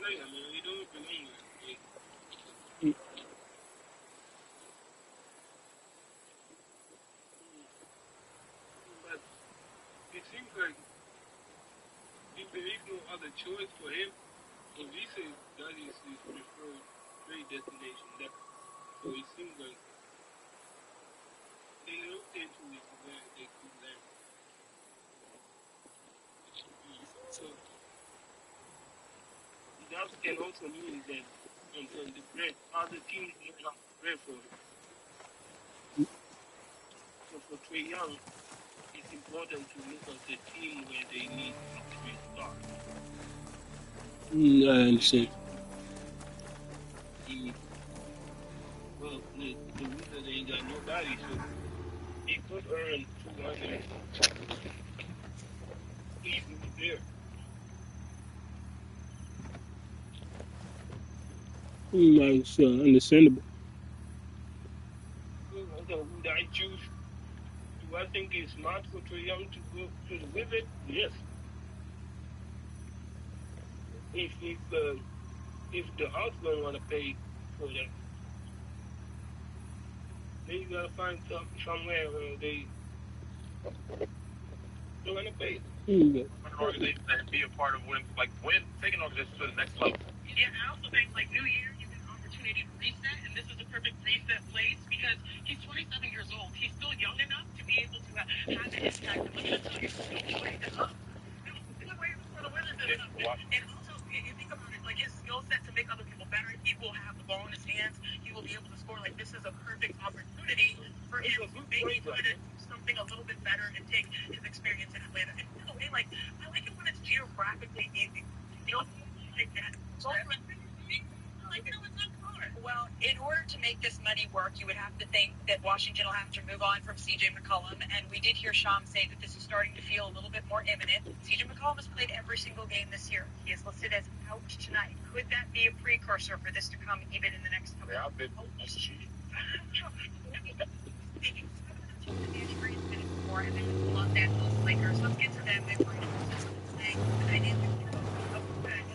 player, man. He don't belong there. But it seems like if there is no other choice for him, so he says that is his preferred trade destination. So it seems like they looked into it where they could land. So that can also mean that until the bread, other teams will not pray for it. So for Trey Young, it's important to look at the team where they need to start. I understand. Well, the Wizards ain't got nobody, so he could earn 200 easily there. That's understandable. So would I choose? Do I think it's smart for Trey Young to go to the Wizards? Yes. If the Hawks don't want to pay for that, then you gotta find somewhere where they don't want to pay. An organization that can be a part of taking over this to the next level. Yeah, I also think like New Year is an opportunity to reset, and this is a perfect reset place because he's 27 years old. He's still young enough to be able to have an impact. And look at he's still playing it up. For the Wizards and also, if you think about it, like his skill set to make other people better, he will have the ball in his hands. He will be able to score. Like this is a perfect opportunity for him maybe to do something a little bit better and take his experience in Atlanta. And in a way, like I like it when it's geographically easy. You know, like that. Well, in order to make this money work, you would have to think that Washington will have to move on from C.J. McCollum, and we did hear Sham say that this is starting to feel a little bit more imminent. C.J. McCollum has played every single game this year. He is listed as out tonight. Could that be a precursor for this to come even in the next couple of months? More, and then the Los Angeles Lakers. Let's get to them. They were saying the dynamic of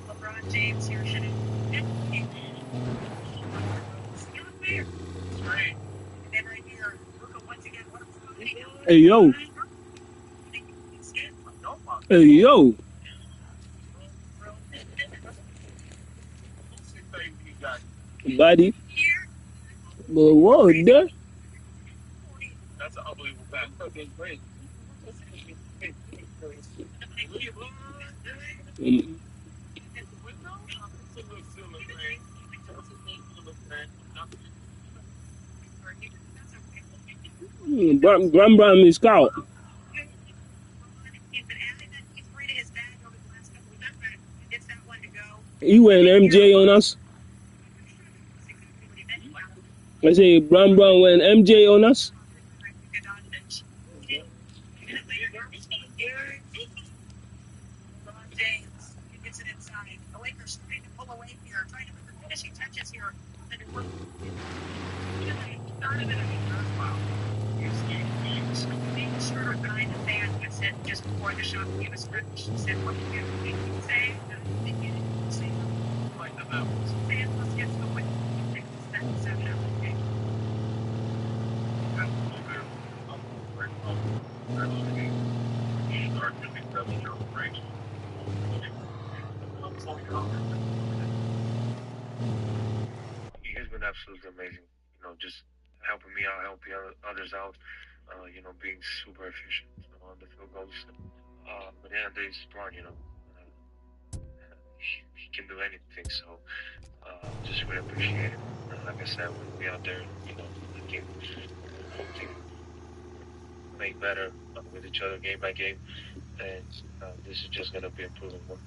LeBron James here should have right. And right here, look once again, what Hey yo. Hey yo. Buddy. But whoa, there. That's an unbelievable fact. Okay, great. Bram is out. He went MJ on us. I say Bram went MJ on us. James gets it inside. The Lakers trying to pull away here, trying to put the finishing touches here. And it worked. Started it as well. The shorter guy, the fan gets it just before the shot gave a stretch. She said, what do you say? They didn't say something like the mountains. Fans must get to it. Take the 7 out of the game. He has been absolutely amazing. You know, just helping me out, helping others out. You know, being super efficient on the field goals. But yeah, there's LeBron. You know, he can do anything. So just really appreciate it. Like I said, when we out there, you know, we can make better with each other game by game, and this is just gonna be improving more.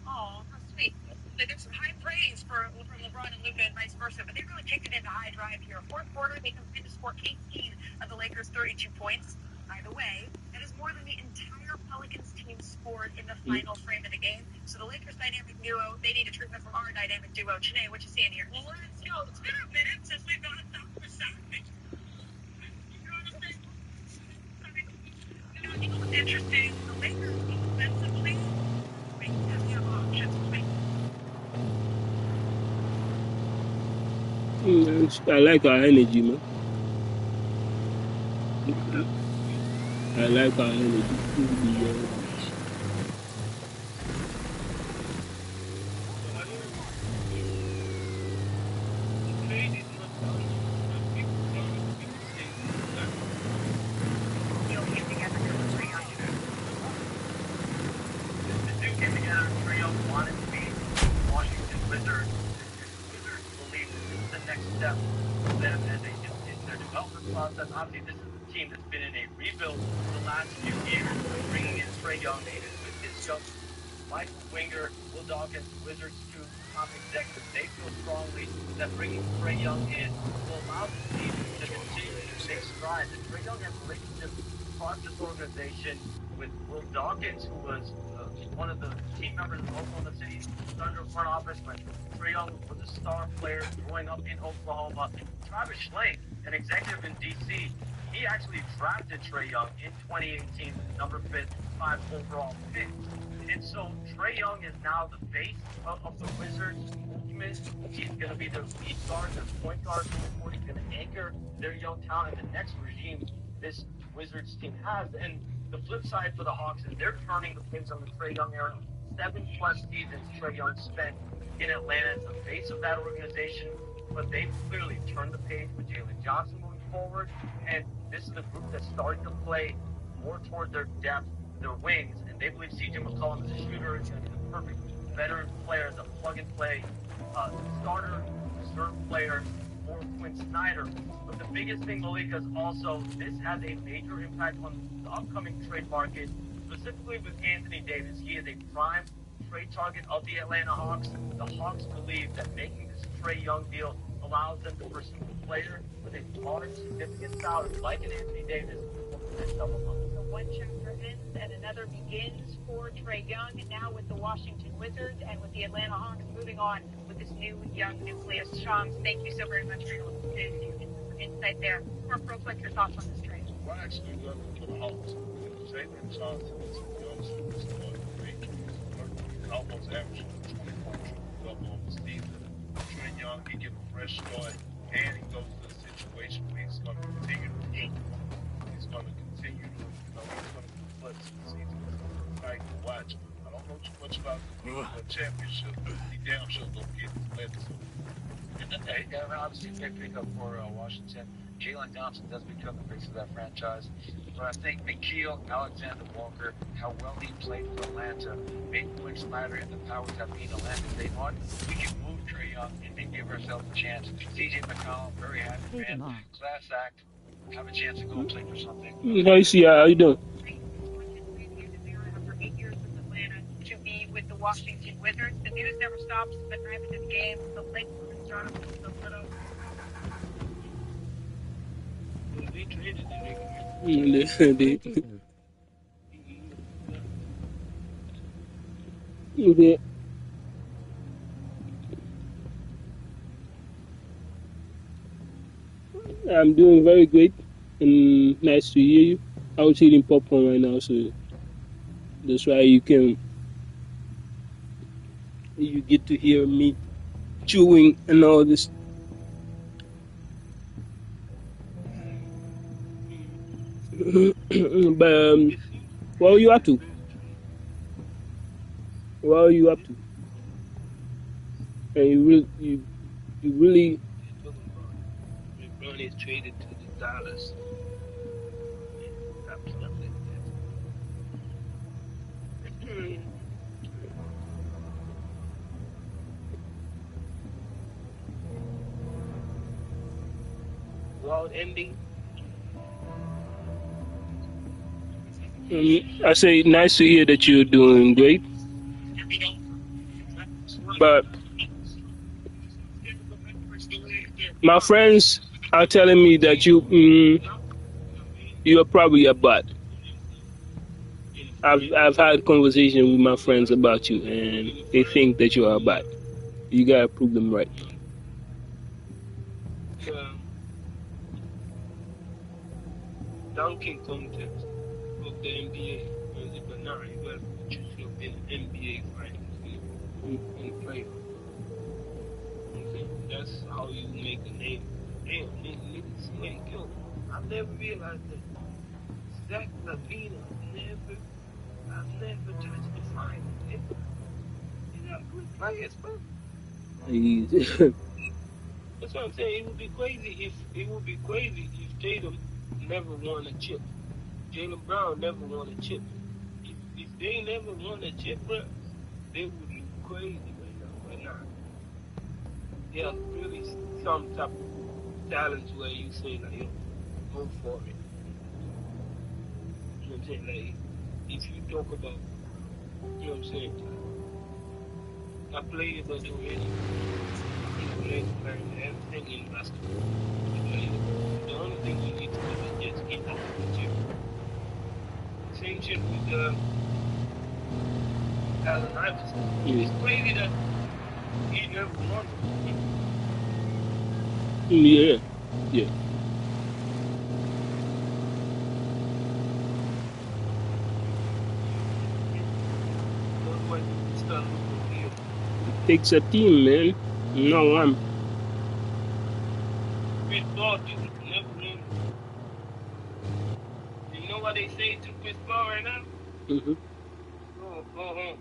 Oh, how sweet. There's some high praise from LeBron and Luka and vice versa, but they really kicked it into high drive here. Fourth quarter, they combined to score 18 of the Lakers' 32 points. By the way, that is more than the entire Pelicans team scored in the final frame of the game. So the Lakers dynamic duo, they need a treatment from our dynamic duo. Chene, what you seeing here? Let's go. It's been a minute since we've gone top for Saturday. You know what's interesting? The Lakers offensively, they have options. I like our energy, man. I like our energy. Trade is not done. People say that. You'll get together for Trae Young. The two came together. Trae Young wanted to be Washington Wizards. The Wizards believe that this is the next step for them as they in their development process. Obviously, this is a team that's been in a rebuild for the last few years. Bringing in Trae Young with his young Michael Winger, Will Dawkins, Wizards' two top executives, they feel strongly that bringing Trae Young in will allow the team to continue to take strides. And Trae Young has relationships across this organization with Will Dawkins, who was one of the team members of Oklahoma City Thunder front office when Trae Young was a star player growing up in Oklahoma. Travis Schlenk, an executive in D.C., he actually drafted Trae Young in 2018, number 5 overall pick. And so Trae Young is now the face of the Wizards movement. He's going to be their lead guard, their point guard moving forward. He's going to anchor their young talent in the next regime this Wizards team has. And the flip side for the Hawks is they're turning the page on the Trae Young era. 7+ seasons Trae Young spent in Atlanta as the face of that organization. But they've clearly turned the page with Jalen Johnson moving forward. And this is a group that's starting to play more toward their depth, their wings, and they believe C.J. McCollum is a shooter. He's going to be the perfect veteran player, the plug-and-play starter, reserve player for Quinn Snyder. But the biggest thing, Malika, is also this has a major impact on the upcoming trade market, specifically with Anthony Davis. He is a prime trade target of the Atlanta Hawks. The Hawks believe that making this Trae Young deal allows them to pursue a player with a large, significant salary like an Anthony Davis over the next several months. So one chapter ends and another begins for Trae Young, now with the Washington Wizards and with the Atlanta Hawks moving on with this new young nucleus. Shams, thank you so very much for your insight there. Mark, real quick, your thoughts on this trade? Well, I actually love it for the Hawks. Jalen Johnson is a young superstar. He's almost averaging 24 double on the season. Trae Young, he give a fresh start, and he goes to a situation where he's going to continue to gain. He's going to continue to, he's going to flex the season. It's exciting to watch. I don't know too much about the championship, but he damn sure going to get his legacy. Yeah, obviously, big pickup for Washington. Jalen Johnson does become the face of that franchise. But I think McKeel, Alexander Walker, how well he played for Atlanta, made Quinn Snyder and the powers that be in Atlanta say, what? We can move Trae Young and then give ourselves a chance. C.J. McCollum, very happy man, class act, have a chance to go play for something. How you see? How you doing? After 8 years with Atlanta to be with the Washington Wizards. The news never stops, but driving to the game, the late start of the little. They traded the I'm doing very great, and nice to hear you. I was eating popcorn right now, so that's why you get to hear me chewing and all this. But what are you up to? What are you up to? And you really LeBron is traded to the Dallas. Stuff like that. World ending. I say nice to hear that you're doing great. But my friends are telling me that you're probably a bot. I've had conversation with my friends about you, and they think that you are a bot. You gotta prove them right. Dunking contest of the NBA. But now you got to put yourself in the NBA finals and play. Okay? That's how you make a name. damn, niggas like, yo, I never realized that Zach Lavina I've never touched the final. He's not a good player, bro. That's what I'm saying. It would be crazy if Tatum never won a chip. Jaylen Brown never won a chip. If they never won a chip, bro, they would be crazy right now. But nah, they have really some type of talents where you say like, yo, go for it. You know what I'm saying? Like, if you talk about, you know what I'm saying, a player that already, learn everything in basketball. The only thing you need to do is just get out of the chip. Same shit with Allen Iverson. It's crazy that he never won. Yeah. Yeah. It takes a team, man. No one. Chris Paul never won. You know what they say to Chris Paul right now? Mm-hmm. Go home.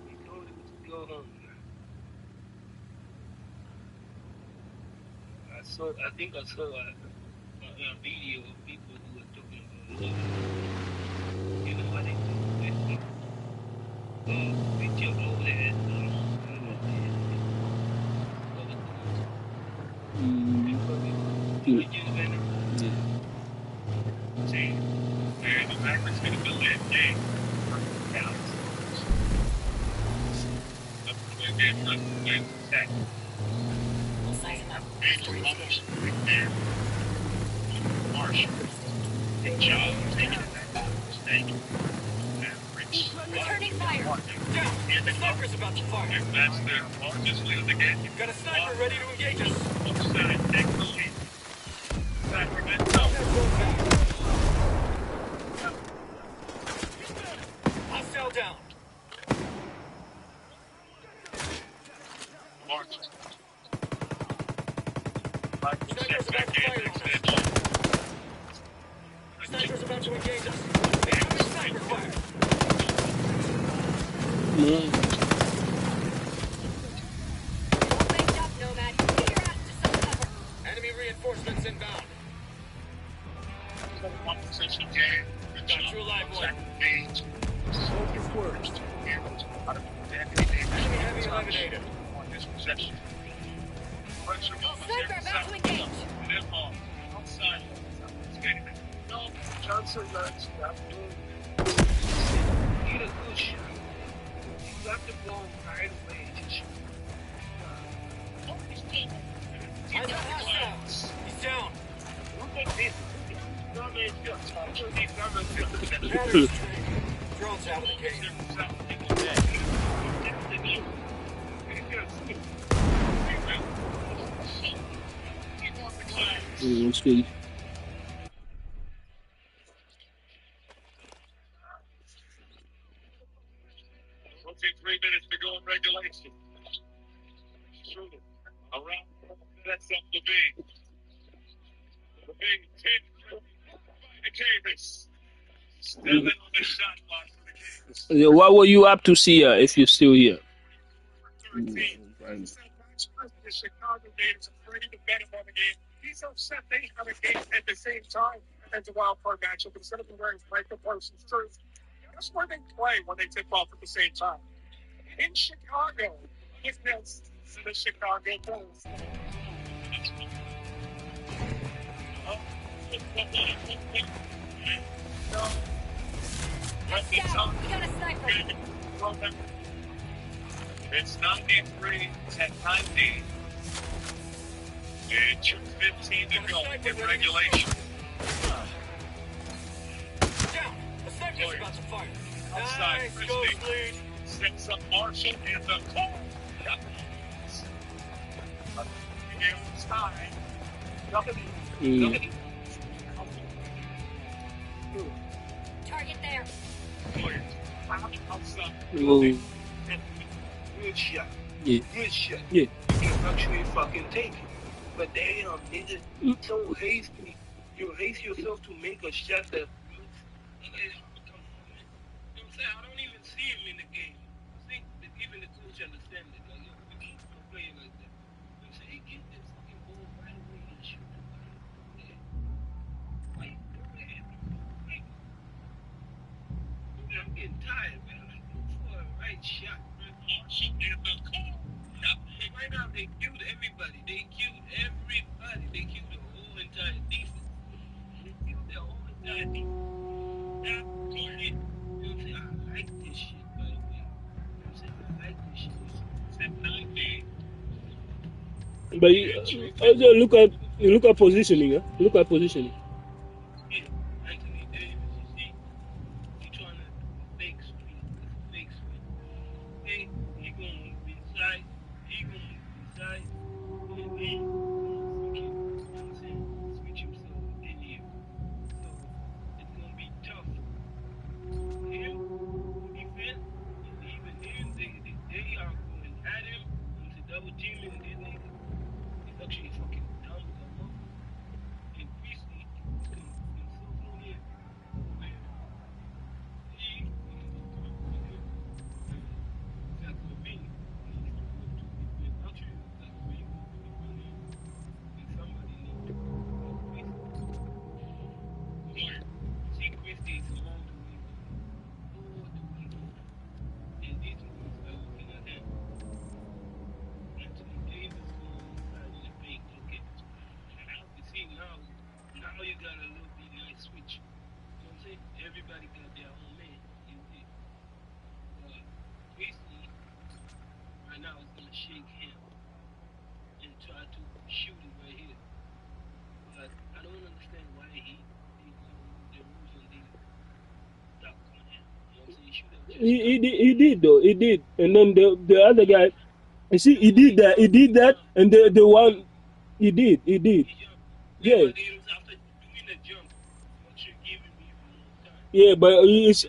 He told him to go home. I think I saw a video of people who were talking about it. You know what they do? With your old ass. See, man, the Mavericks gonna go that game. Dallas. Game attack. We'll size him up. Marsh. Hey, Joe, taking it back. Mistake. Returning fire. Down. The sniper's about to fire. That's their largest lead of the game. You've got a sniper ready to engage us. Offside, take the lead. Sacramento. Hostile down. March. Sniper's about to fire on us. Sniper's about to engage us. Incoming sniper fire. Wake up, Nomad. Get your ass to some cover. Enemy reinforcements inbound. Got you alive, boy. Focus words. Enemy heavy eliminated. Sniper about to engage. Outside. Johnson, that's get a good shot. You got the ball right away. Just I got hostiles. He's down. look at this. Battery's drained. Drone's out of the game. Let's see. We'll take 3 minutes to go in regulation. Shoot it. Around that's up the big. The big 10 the canvas. Stepping on the shot clock for the Yeah, what were you up to, Sia, if you're still here? 13. The Chicago Bears are ready to bet him on the game. He's upset they have a game at the same time as a wild card matchup instead of wearing Michael Parsons' jersey. That's where they play when they tip off at the same time. In Chicago, against the Chicago Bulls. Let's go. We got a sniper. It's 93-90. And 2:15 to go in regulation. Down. The sniper's about to fire. Outside, Nice. Go, Christie. Fleet. Sets up Marshall and the call. It's time. Target there. Oh, Good shot. yeah. Good shot. Yeah. You can actually fucking take it. But damn, nigga, so hasty. You haste yourself to make a shot that makes. Like, come on, man. You know what I'm saying? I don't even see him in the game. I think that even the coach understands it. Like, yo, we can't play it like that. You know what I'm saying? He get that fucking ball right away and shoot it. Like, why you do that, bro? Like, I'm getting tired, man. Like, look for a right shot. Right now, they killed everybody. They killed everybody. They killed the whole entire defense. They killed their whole entire defense. Now, you know what I'm saying? I like this shit, by the way. You know what I'm saying? I like this shit. It's a 9-day. But also look at positioning. Huh? Look at positioning. Yeah, Anthony Davis, you see, he trying to do a fake screen. It's a fake screen. Okay, he gonna move inside. He gonna move inside. And then fucking, you know what I'm saying, switch himself in here. So it's gonna be tough for him to defend. And even then, they are going at him into double teaming this nigga. He's actually fucking dumb as a motherfucker. And Christie is gonna put himself on here where he is gonna put him where Zach Levine needs to go to. And actually, Zach Levine gonna put him on here where somebody needs to go. Like Christie. See, Christie is all the way open. All the way open. And these niggas are looking at him. Anthony Davis going inside in the paint. Okay. You see, now you got a little bit nice switch. You know what I'm saying? Everybody got their own man. But Christie, right now, is going to shake him and try to shoot it right here. But I don't understand why the rules on the duck on him. You know what I'm saying? He should have just He did though. He did. And then the other guy, you see, he did that, and the one he did. He jumped. Yeah. But it was after doing the jump, what should give him even more time. Yeah, but it's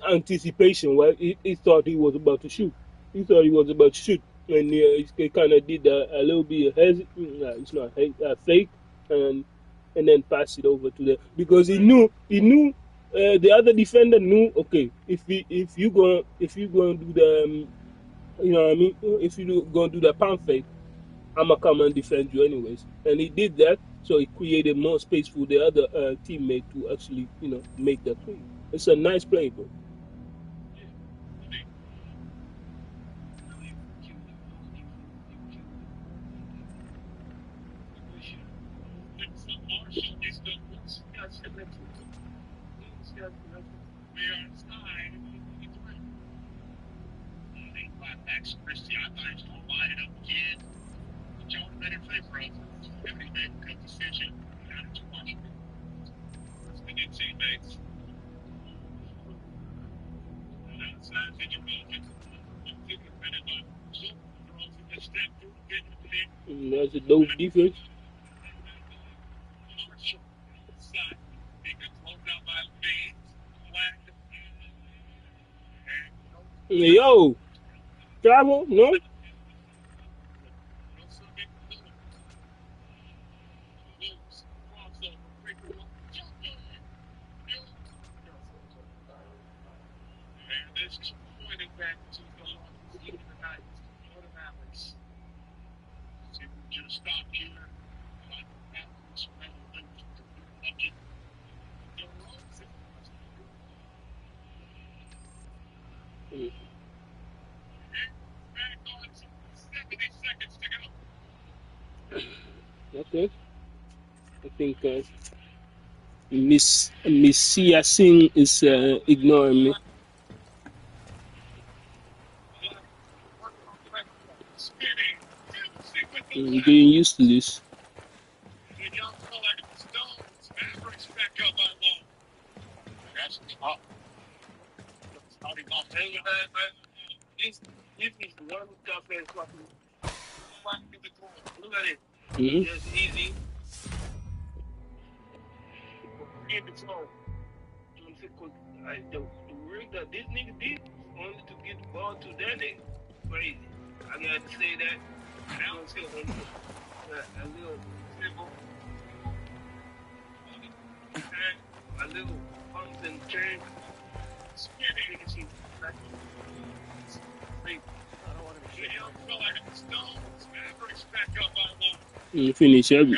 anticipation. Right? He thought he was about to shoot. He thought he was about to shoot, and he kind of did a little bit it's not fake, and then pass it over to the because he knew the other defender knew. Okay, if you going to do the you know what I mean, if you going to do the pound fake, I'ma come and defend you anyways. And he did that, so he created more space for the other teammate to actually, make that play. It's a nice play, bro. Yeah. I mean, now you killed the whole defense. You killed the whole entire situation. It's so Marshall is the most selected. He's got selected. We are inside. Max Christie, I thought he was going to line it up again. John better play for us. He made a good decision. Not too much. It's the new teammates. And outside situation, That's a dope defense. Yo, travel? No? And this is pointing back to the losses even tonight. What an Alex. See, we just stopped here. Like Alex, back on 70 seconds to go. Okay. I think Miss Sia Singh is ignoring me. I'm getting used to this. This is one toughest fucking. Look at it. Mm-hmm. Just easy. In the flow. The work that this nigga did only to get the ball to that nigga. Crazy. I gotta say that. I don't feel a little civil, a little pumps and turns. Finish every.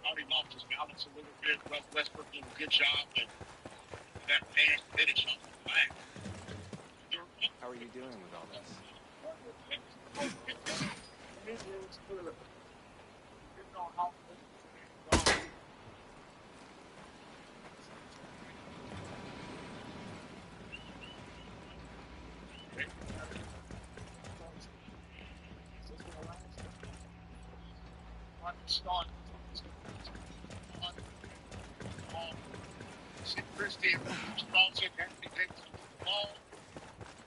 Already lost his balance a little bit. Westbrook did a good job, but that man finished on the back. How are you doing with all this? Christie strolls in there, he takes the ball,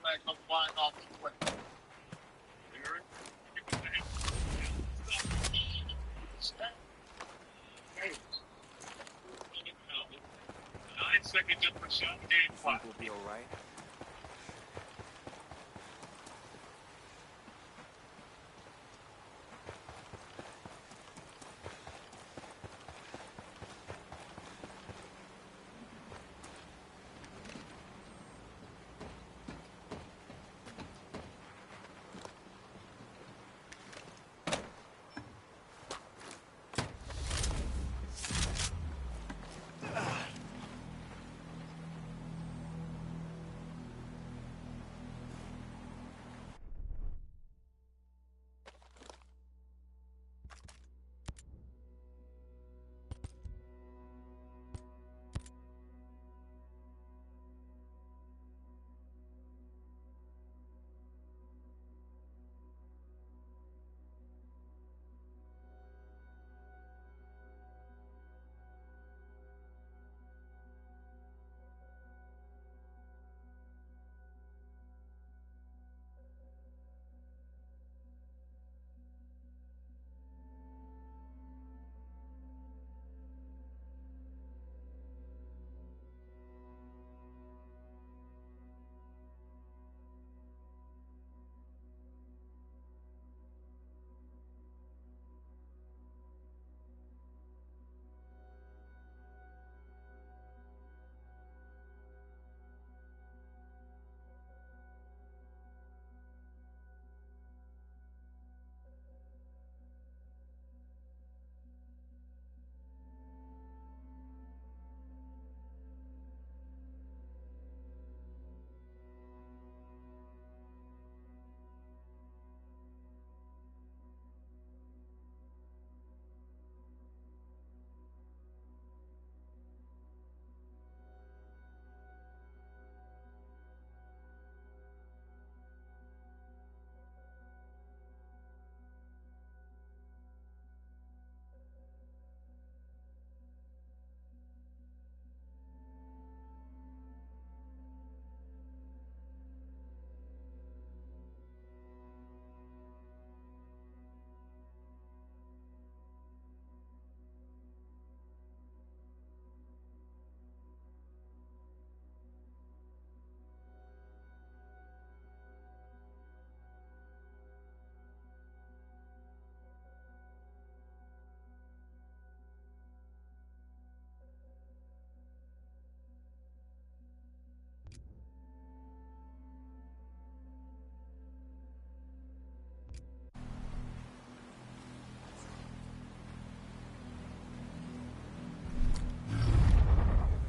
flag goes flying off the way. Nine-second difference on game Think clock. we'll be all right?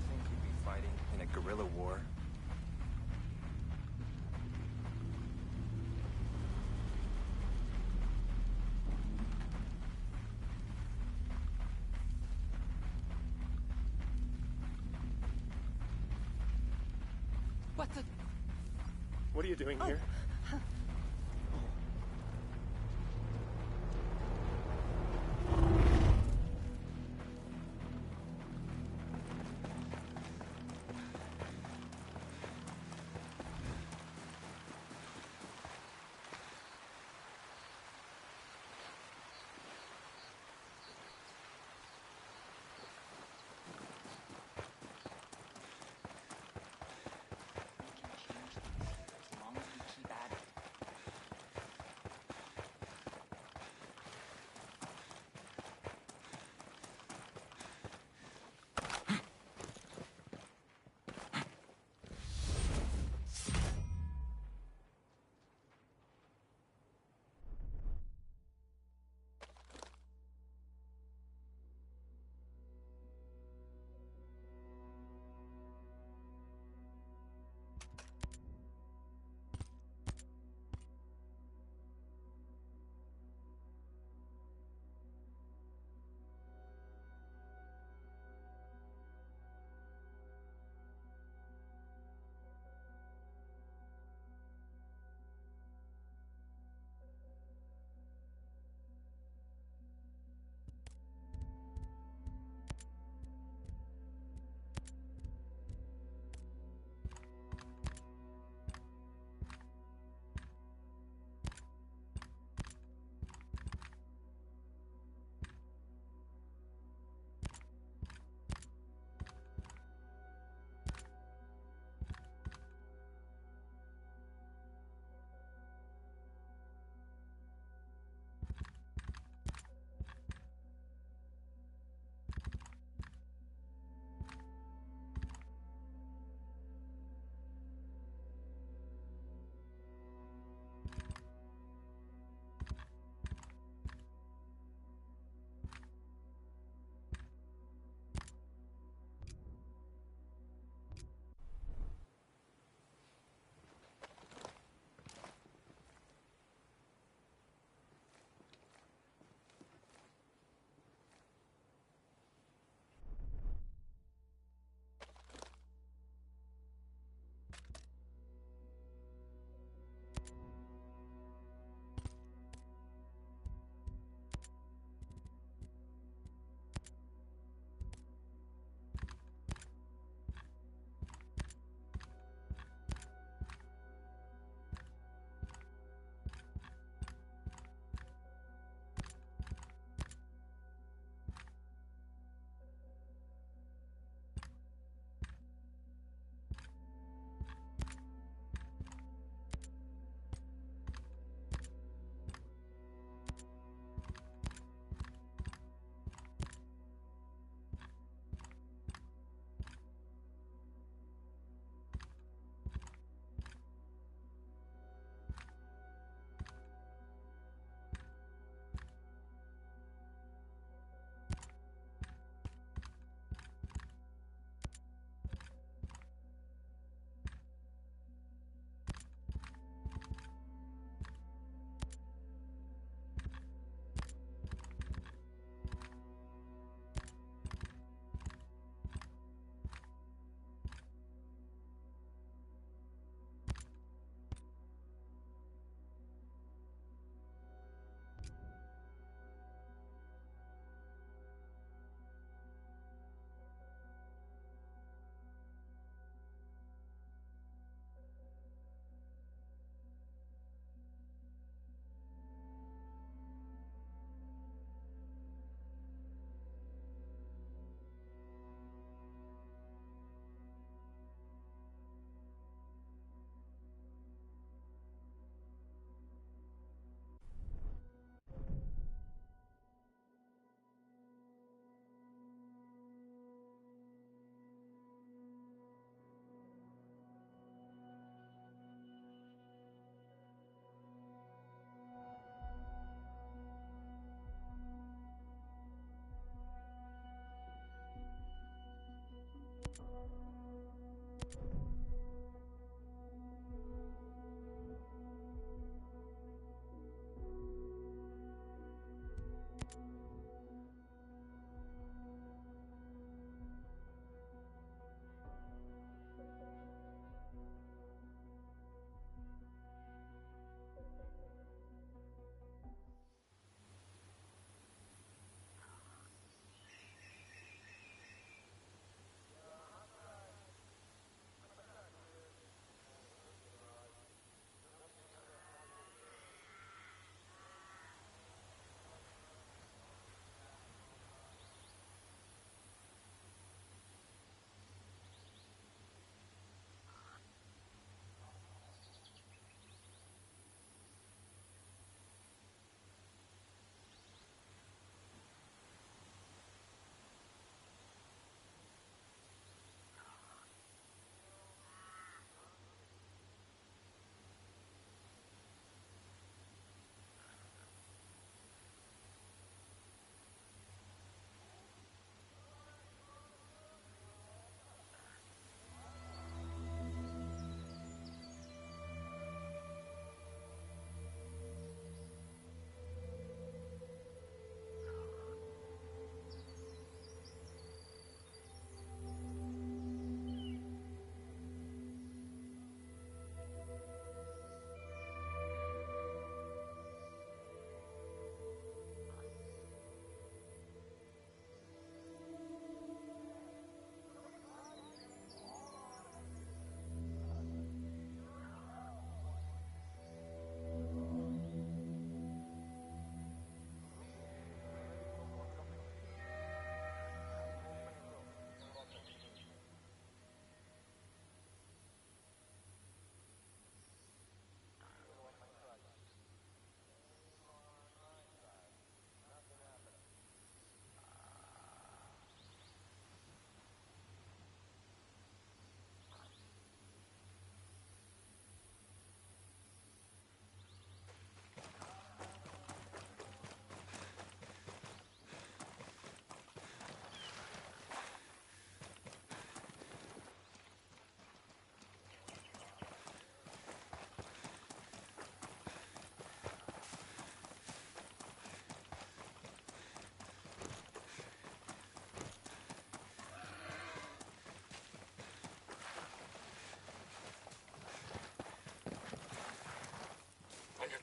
Think you'd be fighting in a guerrilla war? What the? What are you doing here? As long as we keep at it.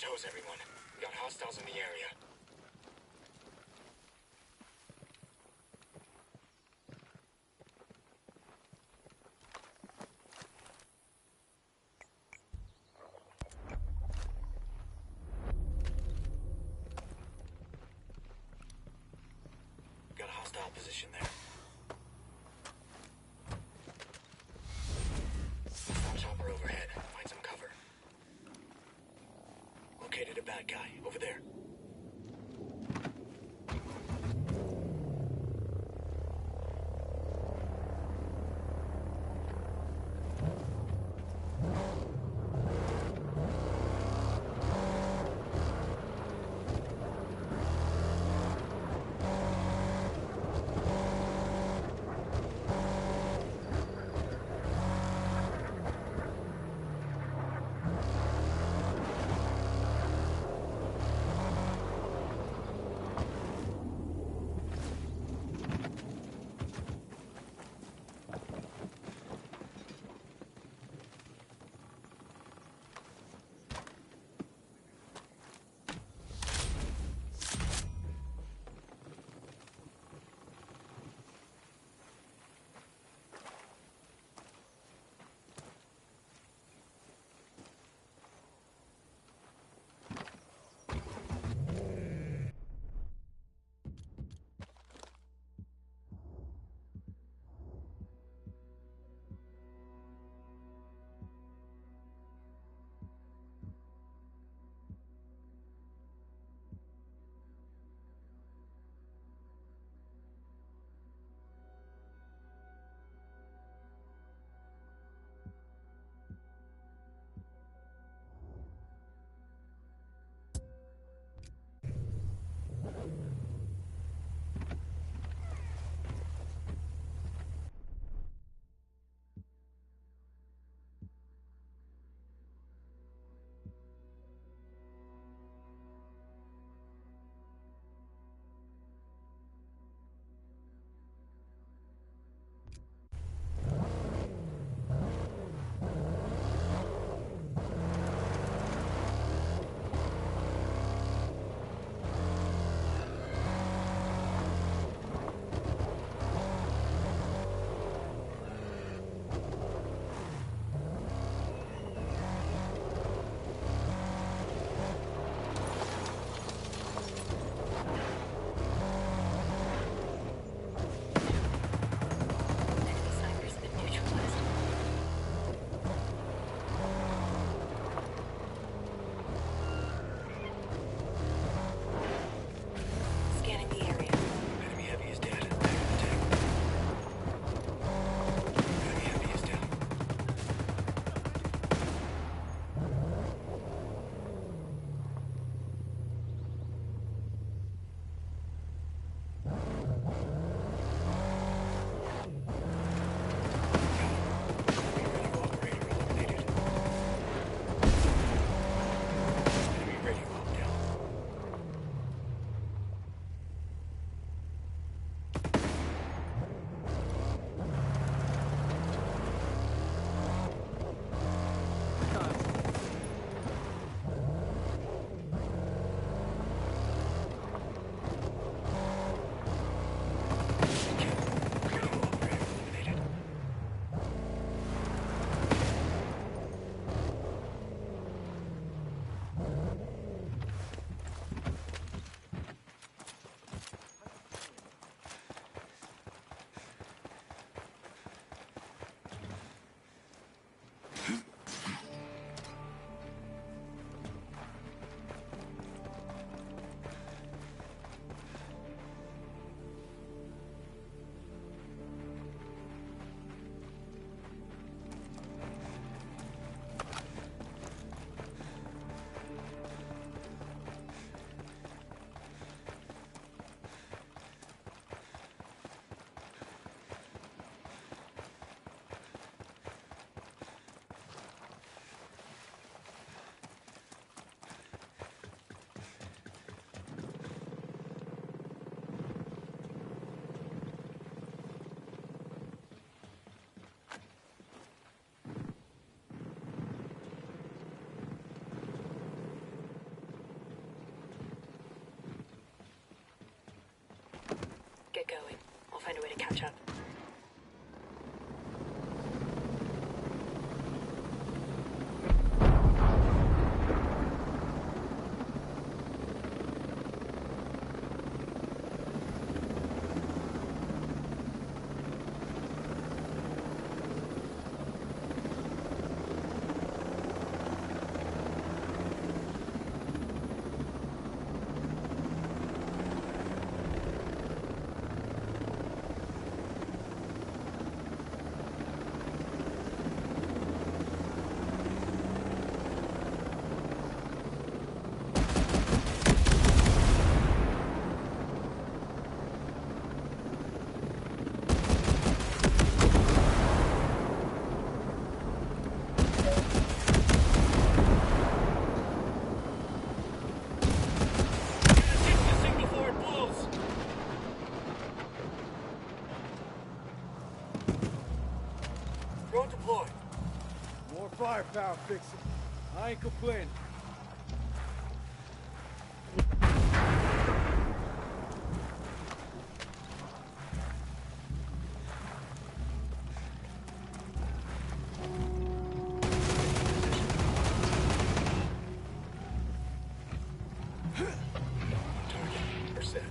toes, everyone. We got hostiles in the area. Got a hostile position there. Hostile chopper overhead. Find some cover. Located a bad guy over there. going. I'll find a way to catch up. Firepower fix it. I ain't complaining. Target. We're set.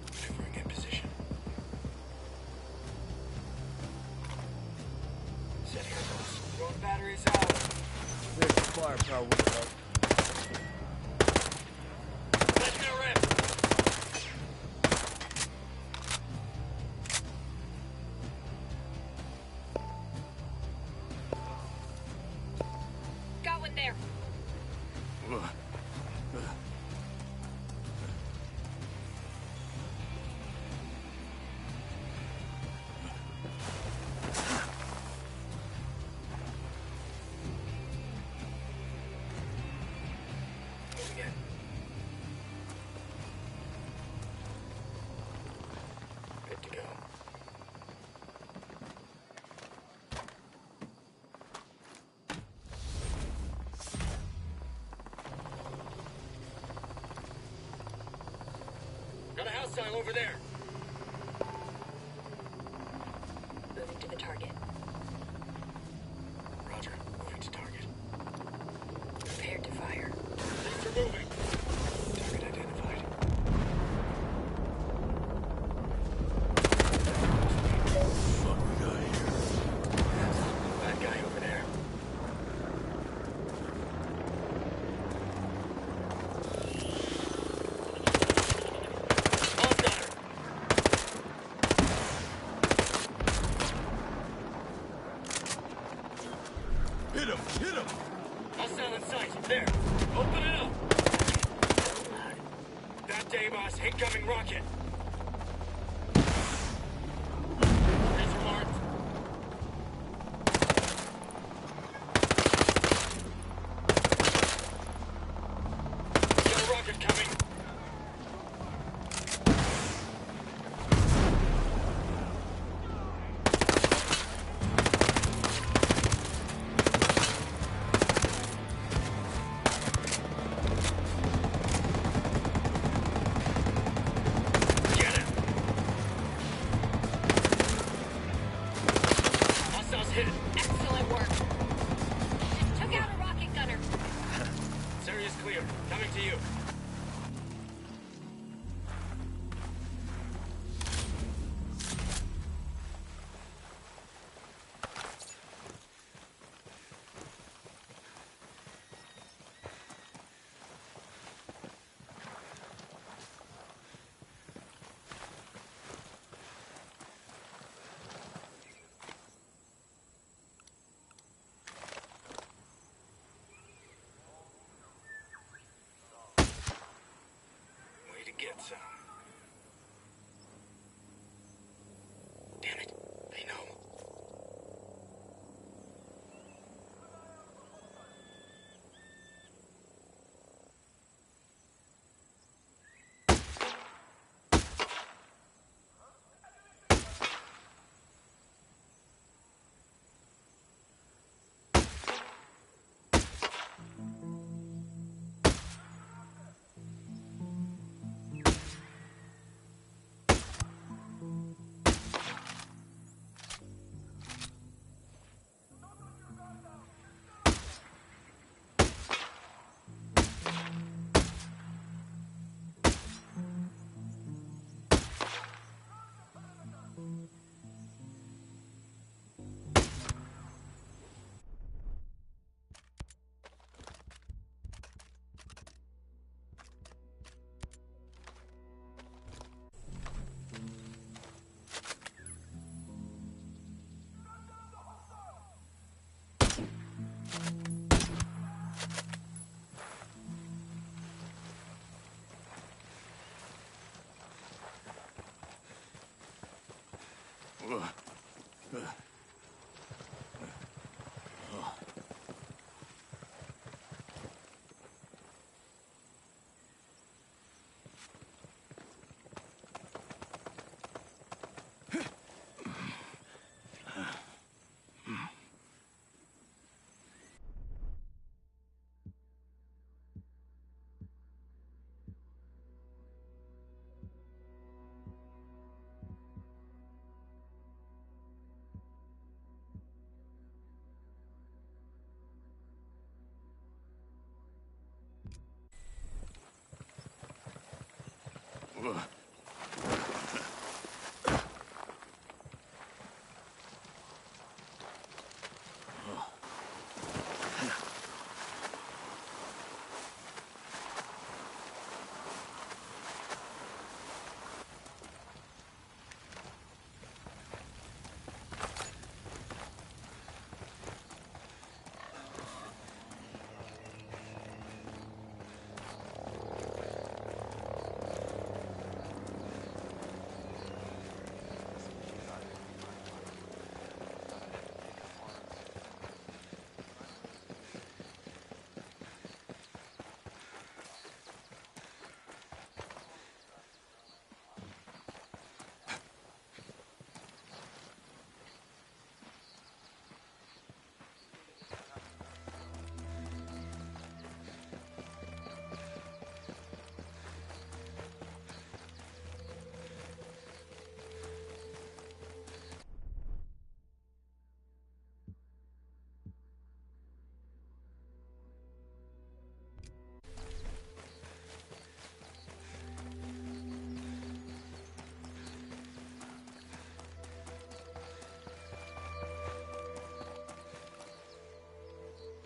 Maneuvering in position. Set here, boss. Throwing batteries out. There's the firepower we have. Let's go, Rip. Got one there. Moving in. Good to go. Got a hostile over there. Moving to the target. Roger. Moving to target. Prepared to fire. Things are moving. Target identified. Fuck we got here? Bad guy over there. Hostile. Hit him! Hit him! Hostile in sight. There. Open it up. That day, boss. Incoming rocket. Laser marked. Got a rocket coming. Get him. Hostiles hit. Excellent work. Just took out a rocket gunner. This area's clear. Coming to you. Way to get some.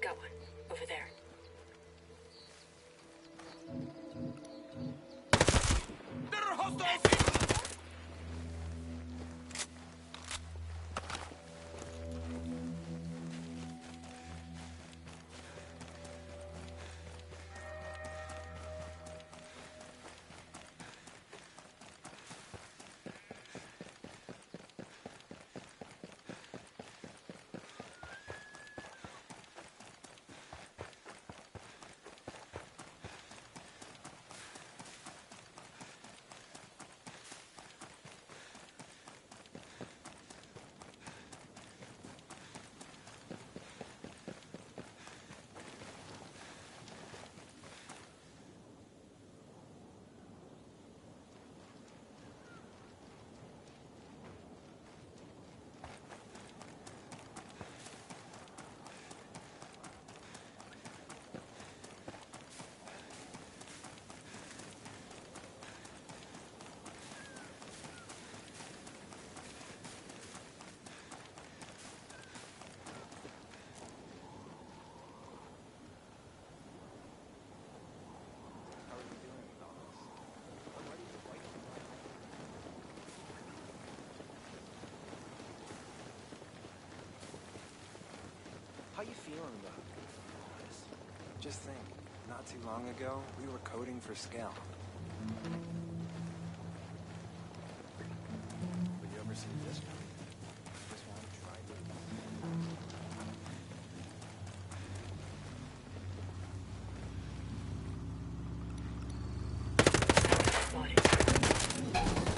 Got one. Over there. There are hostiles! How are you doing with all this? I'm ready to fight you. How you feeling about all this? Just think, not too long ago, we were coding for scale. But you ever see this one? Just want to try this. Spotted.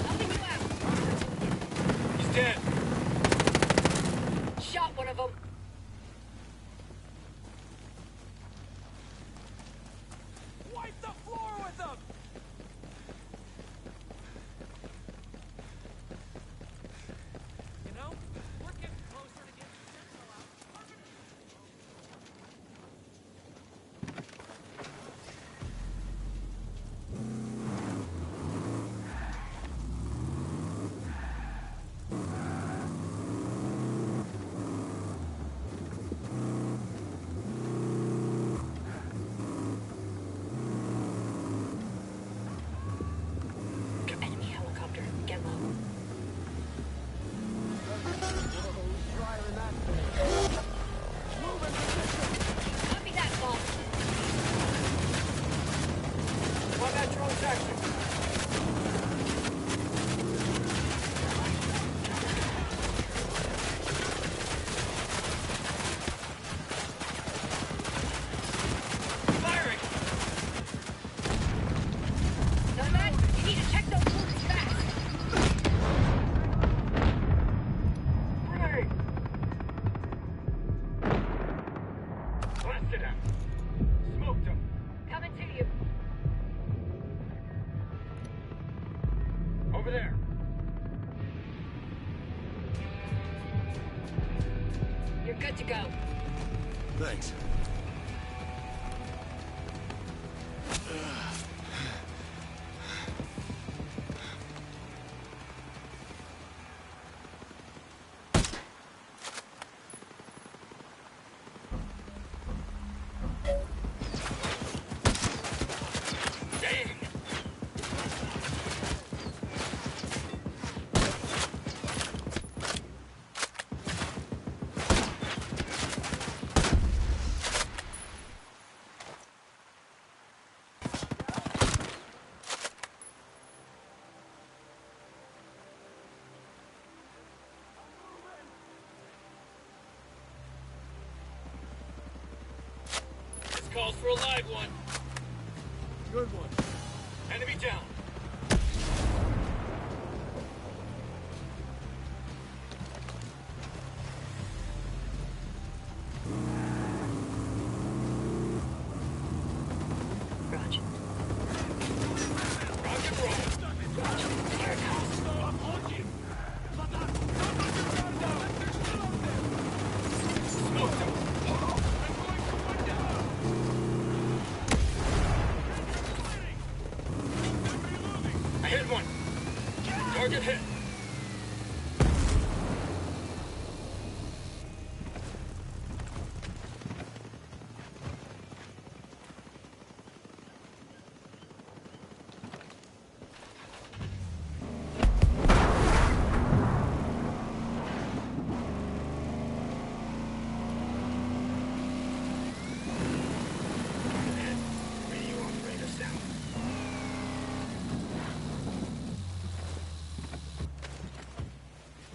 Helping you out. He's dead. Shot one of them. Wipe the floor with them! You're good to go. Thanks. Calls for a live one. Good one. Enemy down. Roger. Rock and roll. Roger. Here it comes. I'm on you. Smoke them. I hit one. Target hit. Radio operator sound.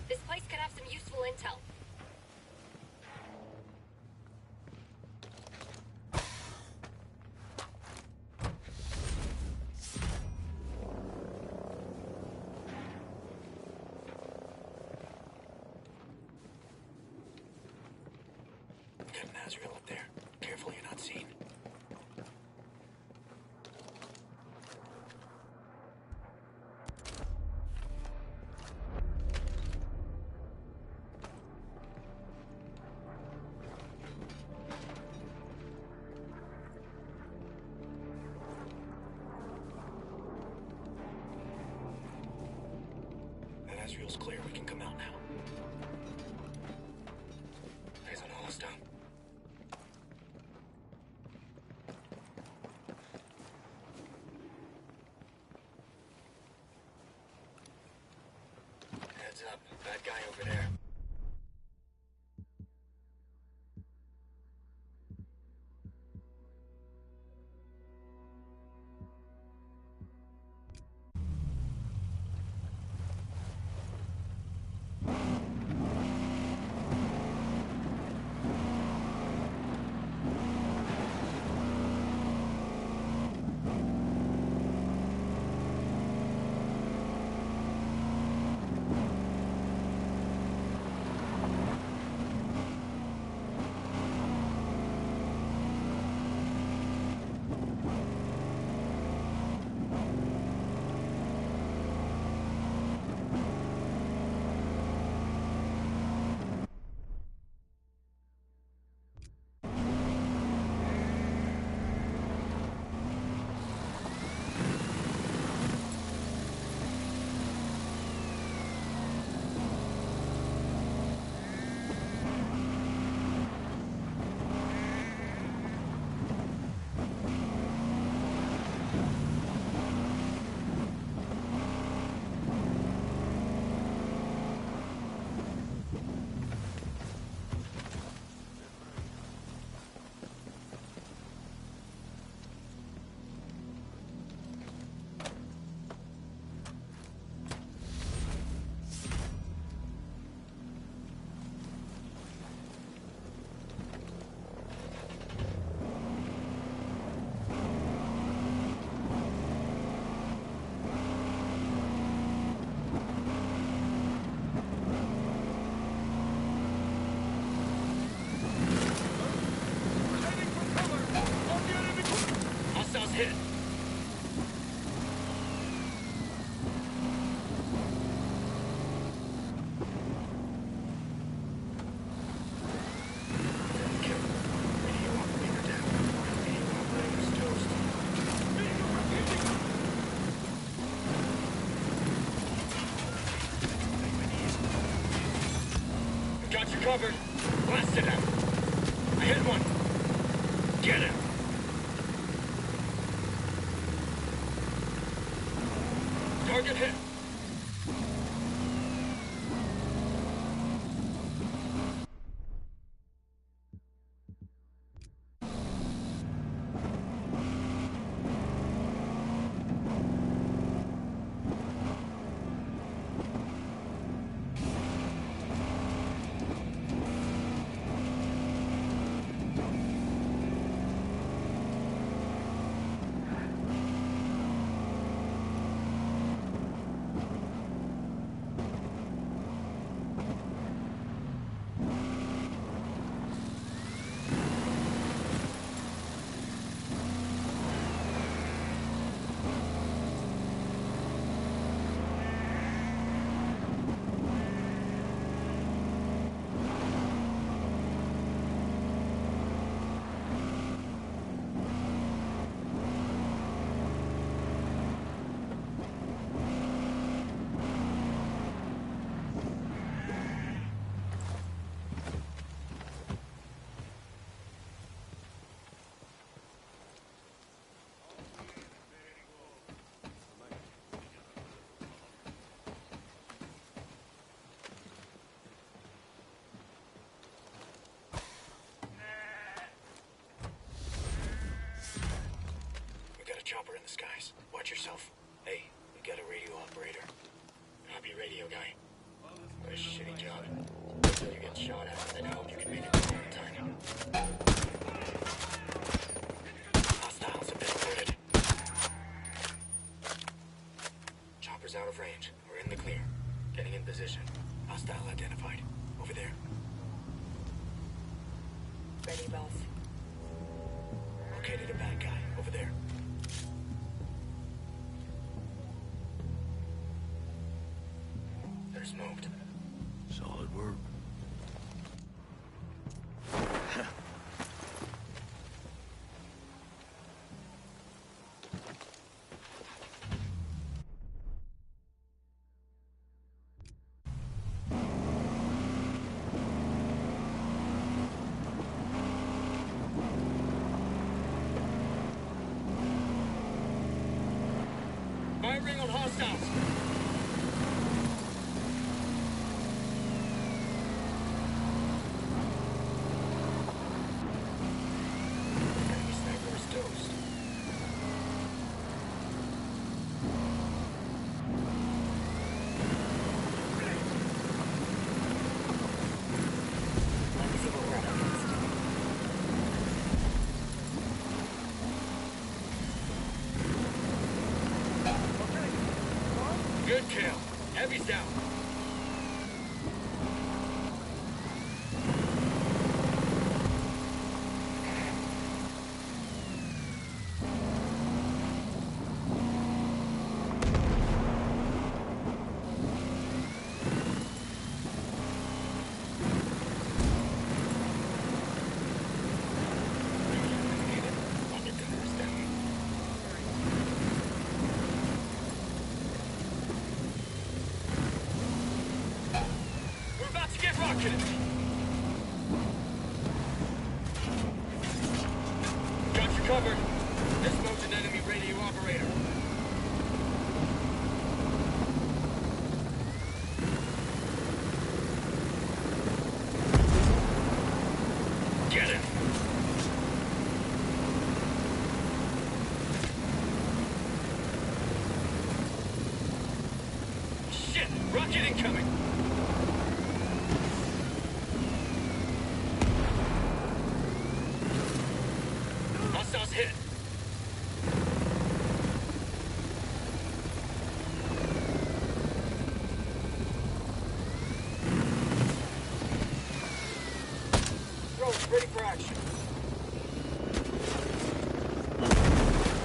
This place could have some useful intel. Got an Azrael up there. Careful you're not seen. That Azrael's clear. We can come out now. Eyes on Hollistown. Heads up. Bad guy over there. Got you covered. Blasted him. I hit one. Get him. Target hit. Chopper in the skies. Watch yourself. Hey, we got a radio operator. Copy, radio guy. What a shitty job. You get shot at, then I hope you can make it home in time. Hostiles have been alerted. Chopper's out of range. We're in the clear. Getting in position. Hostile identified. Over there. Ready, boss. Located a bad guy. Over there. They're smoked. Solid work. Firing on hostiles. Good kill. Heavy's down. Got you covered. This mode's an enemy radio operator. Get him. Shit! Rocket incoming! Hostiles hit. Drones ready for action.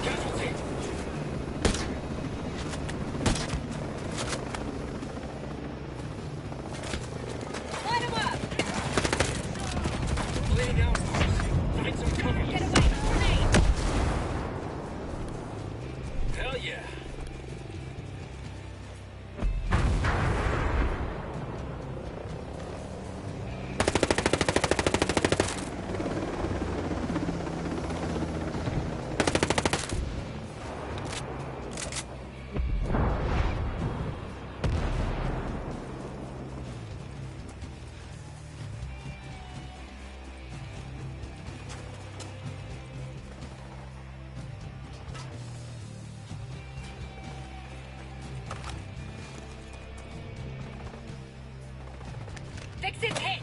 Casualty. Light him up! Bleeding out. Find some cover. Get away! Grenade! Hell yeah. Exit's hit!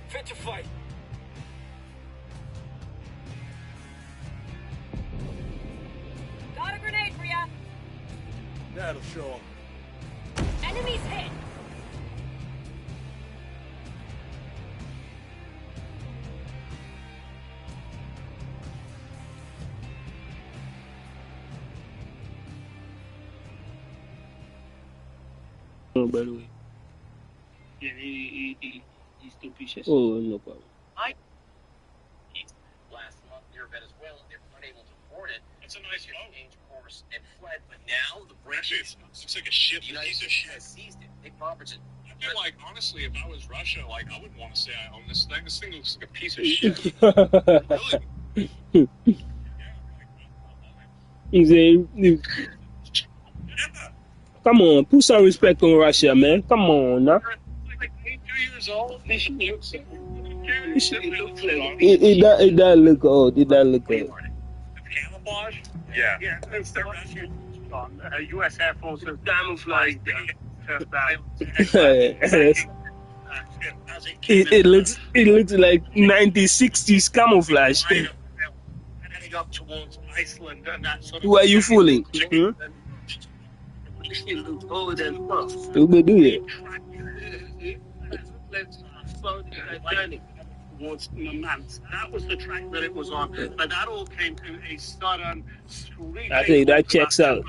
Fit to fight. Got a grenade for ya! That'll show 'em. Enemies hit! Oh, by the way. Yeah, he's still piece of shit. Oh, no problem. Last month near Venezuela, they were unable to board it. It's a nice boat. Changed course and fled, but now the British Looks like a ship. the United States has seized it. Nick Robertson. I feel like, honestly, if I was Russia, like, I wouldn't want to say I own this thing. This thing looks like a piece of shit. Really? Come on, put some respect on Russia, man. Come on, now. Like 22 years old. It does look old. It does look old. Camouflage? Yeah. Yeah, it's the Russian U.S. Air Force has camouflaged It looks like 1960s camouflage. Heading up towards Iceland and that sort of. Who are you fooling? It looks old and rough. Who will do it? Let's slow down towards Murmansk. That was the track that it was on, but that all came to a sudden screeching. I think that checks out.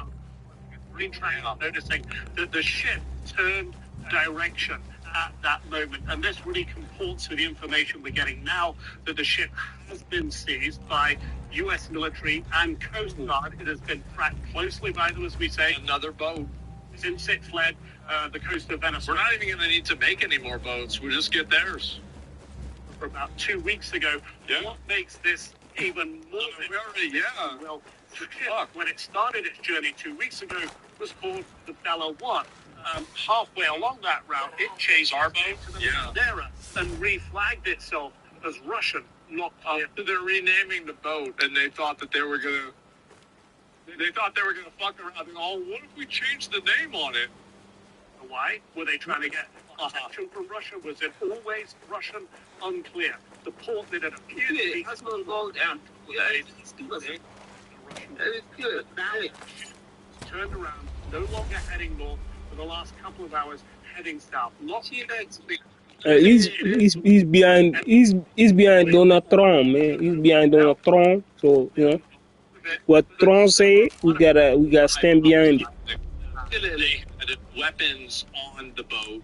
Green track, noticing that the ship turned direction at that moment, and this really comports with the information we're getting now that the ship has been seized by U.S. military and Coast Guard. It has been tracked closely by them, as we say. Another boat. Since it fled the coast of Venezuela. We're not even going to need to make any more boats. We'll just get theirs. For about 2 weeks ago. Yeah. What makes this even more? Well, the ship, when it started its journey 2 weeks ago, was called the Bella One. Halfway along that route, it chased our boat to the Madeira and reflagged itself as Russian. Not They're renaming the boat, and they thought that they were going to. They thought they were going to fuck around. Oh, what if we change the name on it? Why? Were they trying to get attention from Russia? Was it always Russian? Unclear. The port that it appeared to be has not gone down. It's good. Now it's turned around, no longer heading north for the last couple of hours, heading south. Not he's behind Donald Trump, man. He's behind Donald Trump. So what Trump say, we gotta stand behind it. They had weapons on the boat,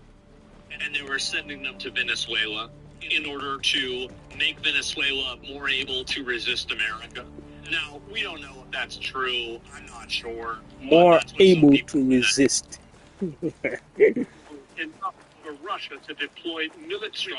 and they were sending them to Venezuela in order to make Venezuela more able to resist America. Now, we don't know if that's true. I'm not sure. More able to resist. Enough for Russia to deploy military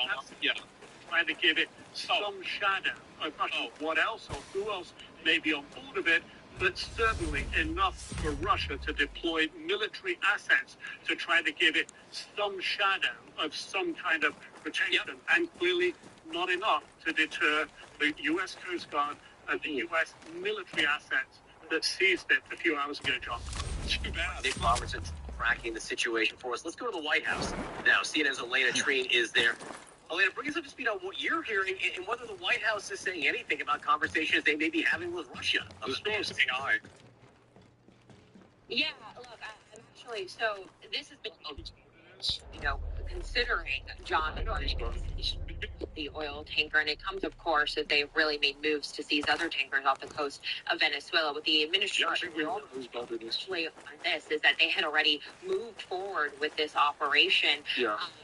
trying to give it some shadow of what else or who else may be on board of it, but certainly enough for Russia to deploy military assets to try to give it some shadow of some kind of protection, and clearly not enough to deter the U.S. Coast Guard and the U.S. military assets that seized it a few hours ago, John. Too bad. Nick Robertson tracking the situation for us. Let's go to the White House now. CNN's Elena Treen is there. Elena, bring us up to speed on what you're hearing and whether the White House is saying anything about conversations they may be having with Russia. Yeah, look, I'm actually, so this has been, considering, John, the oil tanker, and it comes, of course, that they've really made moves to seize other tankers off the coast of Venezuela. With the administration on this is that they had already moved forward with this operation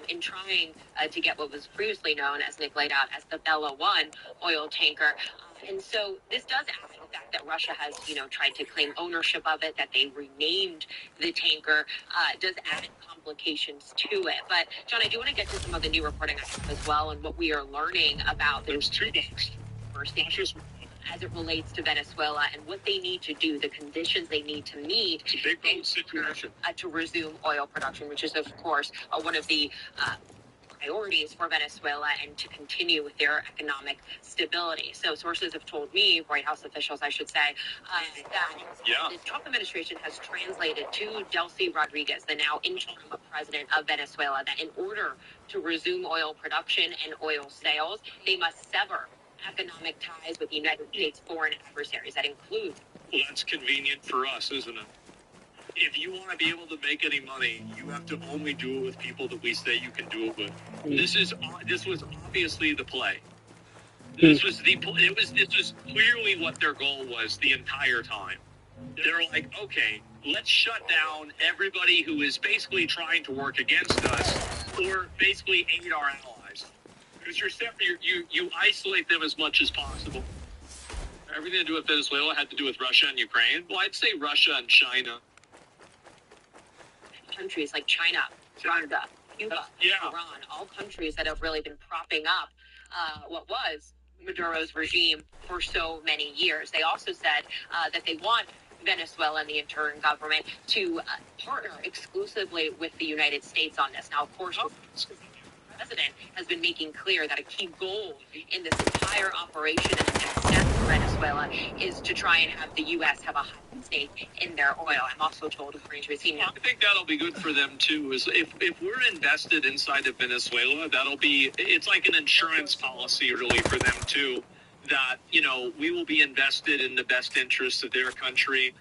in trying to get what was previously known, as Nick laid out, as the Bella One oil tanker. And so this does add to the fact that Russia has, tried to claim ownership of it, that they renamed the tanker, does add complications to it. But, John, I do want to get to some of the new reporting I have as well and what we are learning about those two things as it relates to Venezuela and what they need to do, the conditions they need to meet to resume oil production, which is, of course, one of the priorities for Venezuela and to continue with their economic stability. So sources have told me, White House officials, I should say, that the Trump administration has translated to Delcy Rodriguez, the now interim president of Venezuela, that in order to resume oil production and oil sales, they must sever economic ties with the United States foreign adversaries. That include. Well, that's convenient for us, isn't it? If you want to be able to make any money, you have to only do it with people that we say you can do it with. This was obviously the play. This was clearly what their goal was the entire time. They're like, okay, let's shut down everybody who is basically trying to work against us or basically aid our allies. Because you isolate them as much as possible. Everything to do with Venezuela had to do with Russia and Ukraine. Well, I'd say Russia and China. Countries like China, Uganda, Cuba, Iran, all countries that have really been propping up what was Maduro's regime for so many years. They also said that they want Venezuela and the interim government to partner exclusively with the United States on this. Now, of course, the president has been making clear that a key goal in this entire operation and the next step for Venezuela is to try and have the U.S. have a high stake in their oil. I'm also told, according to a senior. I think that'll be good for them too. Is if we're invested inside of Venezuela, it's like an insurance policy really for them too. That we will be invested in the best interests of their country.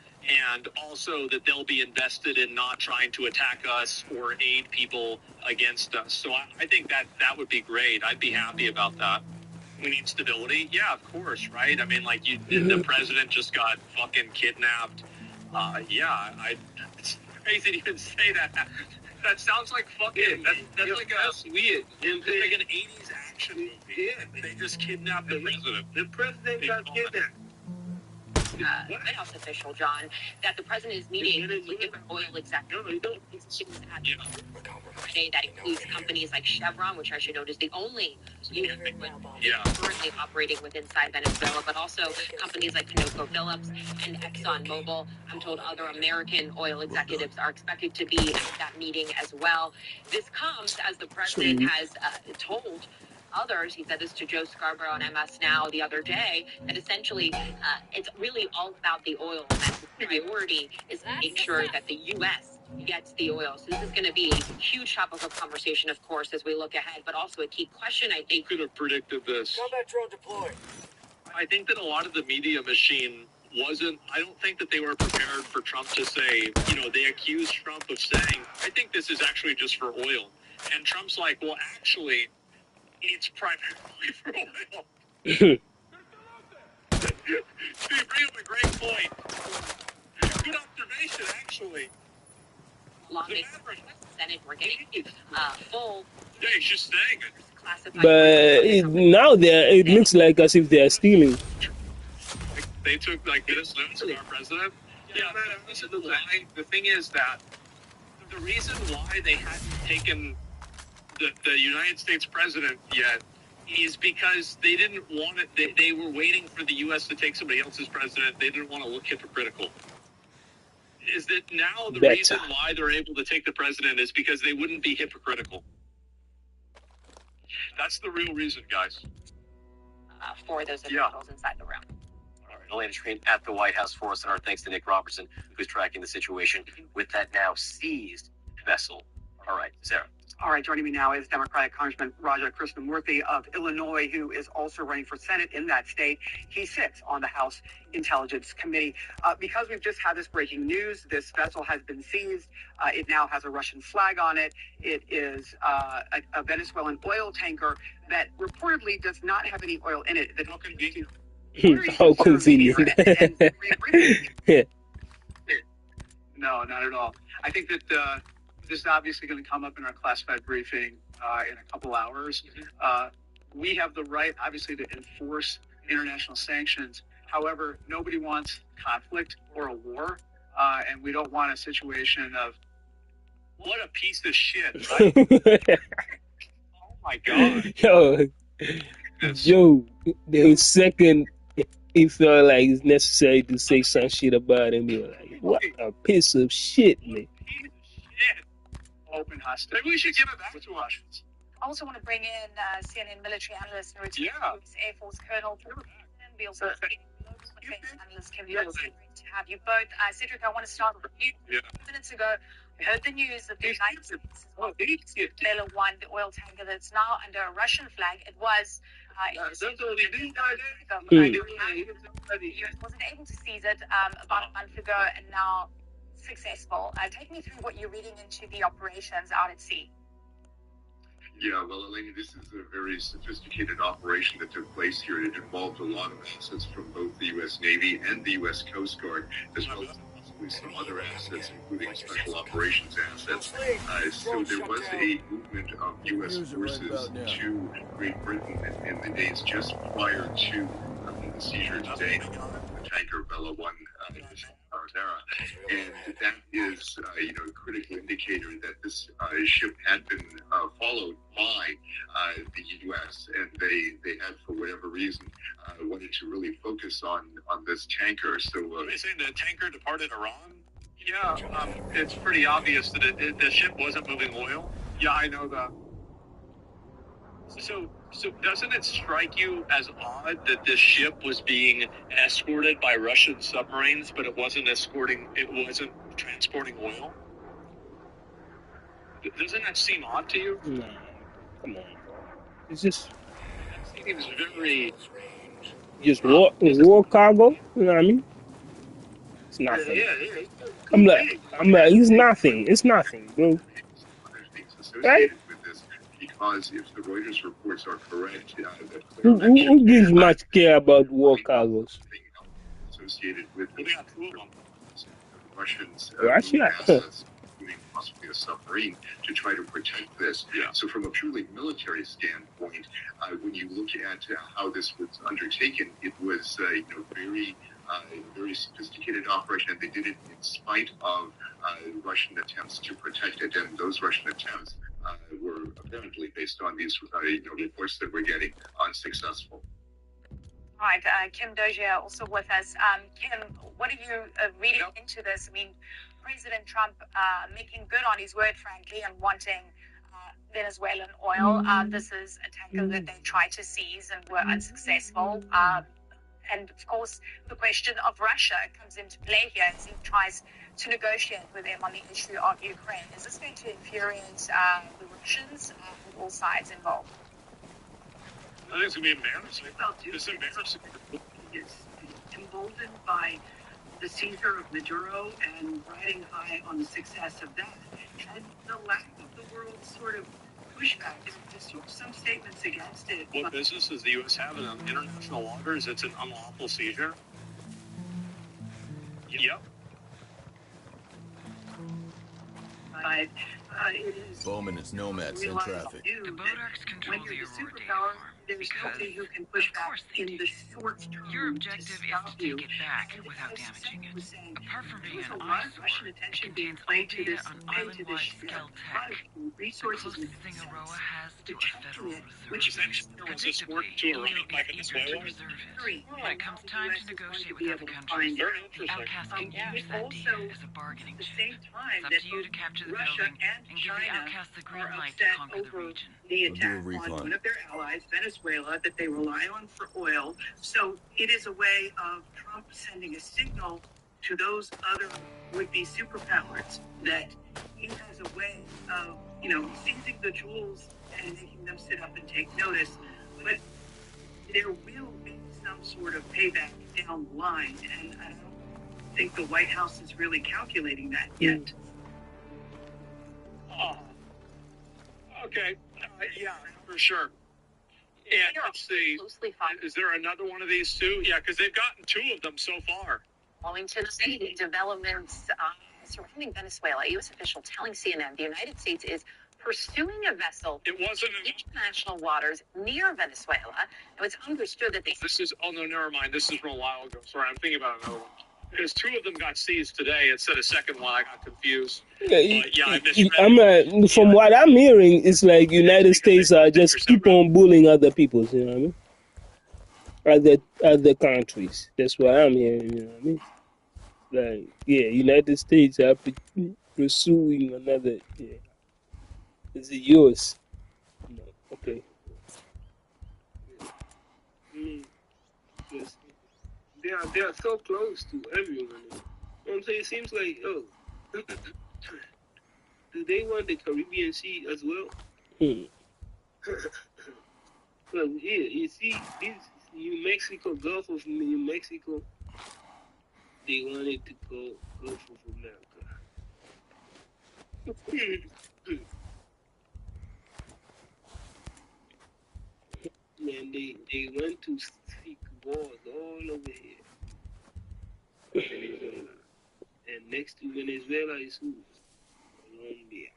And also that they'll be invested in not trying to attack us or aid people against us. So I think that would be great. I'd be happy about that. We need stability. Yeah, of course, right? I mean, like the president just got fucking kidnapped. It's crazy to even say that. That sounds like fucking. That's like weird. It's like an 80s action movie. Yeah, they just kidnapped the president. The president got kidnapped. White House official, John, that the president is meeting with different oil executives today. That includes companies like Chevron, which I should note is the only unit currently operating within Venezuela, but also companies like ConocoPhillips and ExxonMobil. I'm told other American oil executives are expected to be at that meeting as well. This comes as the president has told others, he said this to Joe Scarborough on MS Now the other day, that essentially it's really all about the oil. And the priority is to make sure that the U.S. gets the oil. So this is going to be a huge topic of conversation, of course, as we look ahead, but also a key question, I think. Who could have predicted this? Combat drone deployed. I think that a lot of the media machine I don't think that they were prepared for Trump to say, they accused Trump of saying, I think this is actually just for oil. And Trump's like, well, actually, it's primarily for oil. You bring up a great point. Good observation, actually. Senate, we're getting full. Yeah, he's just saying it. But now it looks like as if they are stealing. They took this notes from our president. Yeah, the thing is that the reason why they hadn't taken the United States president yet is because they didn't want it. They were waiting for the U.S. to take somebody else's president. They didn't want to look hypocritical. Is that now the reason why they're able to take the president is because they wouldn't be hypocritical. That's the real reason, guys. For those officials inside the room. All right, Elena Screen at the White House for us, and our thanks to Nick Robertson, who's tracking the situation with that now seized vessel. All right, Sarah. All right, joining me now is Democratic Congressman Raja Krishnamurthy of Illinois, who is also running for Senate in that state. He sits on the House Intelligence Committee. Because we've just had this breaking news, this vessel has been seized. It now has a Russian flag on it. It is a Venezuelan oil tanker that reportedly does not have any oil in it. How convenient. How convenient. No, not at all. I think that this is obviously going to come up in our classified briefing in a couple hours. We have the right, obviously, to enforce international sanctions. However, nobody wants conflict or a war, and we don't want a situation of, what a piece of shit, right? Oh, my God. Joe, the second he felt like it's necessary to say some shit about him, you're like, what a piece of shit, man. open hostility. Maybe we should give it back to Russians. I also want to bring in CNN military analyst and retired US Air Force Colonel. We also have global defense analyst Kevin Yost. Great to have you both. Cedric, I want to start with you. A few minutes ago, we heard the news that the United States Venezuela 1, the oil tanker that's now under a Russian flag. It was. The US wasn't able to seize it about a month ago, and now successful. Take me through what you're reading into the operations out at sea. Yeah, well, Eleni, this is a very sophisticated operation that took place here. It involved a lot of assets from both the U.S. Navy and the U.S. Coast Guard, as well as possibly some other assets, including special operations assets. So there was a movement of U.S. forces to Great Britain in the days just prior to the seizure today of the tanker Vela 1. And that is, a critical indicator that this ship had been followed by the U.S. and they had, for whatever reason, wanted to really focus on this tanker. So, are they saying the tanker departed Iran? Yeah, it's pretty obvious that the ship wasn't moving oil. Yeah, I know that. So doesn't it strike you as odd that this ship was being escorted by Russian submarines, but it wasn't transporting oil? Doesn't that seem odd to you? No, come on. It's just It seems very war cargo. You know what I mean? It's nothing. I'm like, it's nothing. It's nothing, bro. Other things associated with this, because if the Reuters reports are correct, who gives much care about war cargos? Associated with the Russians Russia, assets, including possibly a submarine, to try to protect this. Yeah. So from a purely military standpoint, when you look at how this was undertaken, it was very sophisticated operation, and they did it in spite of Russian attempts to protect it, and those Russian attempts were apparently, based on these reports that we're getting, unsuccessful. All right, Kim Dozier also with us. Kim, what are you reading into this? I mean, President Trump making good on his word, frankly, and wanting Venezuelan oil. This is a tanker that they tried to seize and were unsuccessful. And of course, the question of Russia comes into play here as he tries to negotiate with them on the issue of Ukraine. Is this going to infuriate the Russians and all sides involved? I think it's going to be embarrassing. It's embarrassing. It's emboldened by the seizure of Maduro and riding high on the success of that, and the lack of the world's sort of pushback. There's some statements against it. What business does the U.S. have in international waters? It's an unlawful seizure. Yep. But it is Bowman, it's nomads in traffic. The Bodarks control the Aurora data farm. There's nobody who can push back in the short term. Your objective is to take it back without damaging it. Apart from being an eyesore, it contains all data on island-wide scale tech. The closest thing Aurora has to a federal reserve. Predictably, Neil is eager to preserve it. When it comes time to negotiate with other countries, the outcasts can use that data as a bargaining chip. It's up to you to capture the building and give the outcasts the green light to conquer the region. The attack on one of their allies, Venezuela, that they rely on for oil. So it is a way of Trump sending a signal to those other would-be superpowers that he has a way of, seizing the jewels and making them sit up and take notice. But there will be some sort of payback down the line, and I don't think the White House is really calculating that yet. Okay. Yeah, for sure. And let's see, is there another one of these two? Yeah, because they've gotten two of them so far. Following tonight, developments surrounding Venezuela, a U.S. official telling CNN the United States is pursuing a vessel in international waters near Venezuela. Now, it's understood that never mind. This is from a while ago. Sorry, I'm thinking about another one. Because two of them got seized today instead of second one. I got confused. I misread. From what I'm hearing, it's like United States are just keep on bullying other people. You know what I mean? Other countries. That's what I'm hearing. You know what I mean? Like, United States are pursuing another. Yeah. Is it yours? No. because they are so close to everyone. You know what I'm saying? It seems like, oh, do they want the Caribbean Sea as well? Well, yeah, you see, this New Mexico, Gulf of New Mexico, they wanted to go Gulf of America. And they went to seek wars all over here. Venezuela. And next to Venezuela is who? Colombia.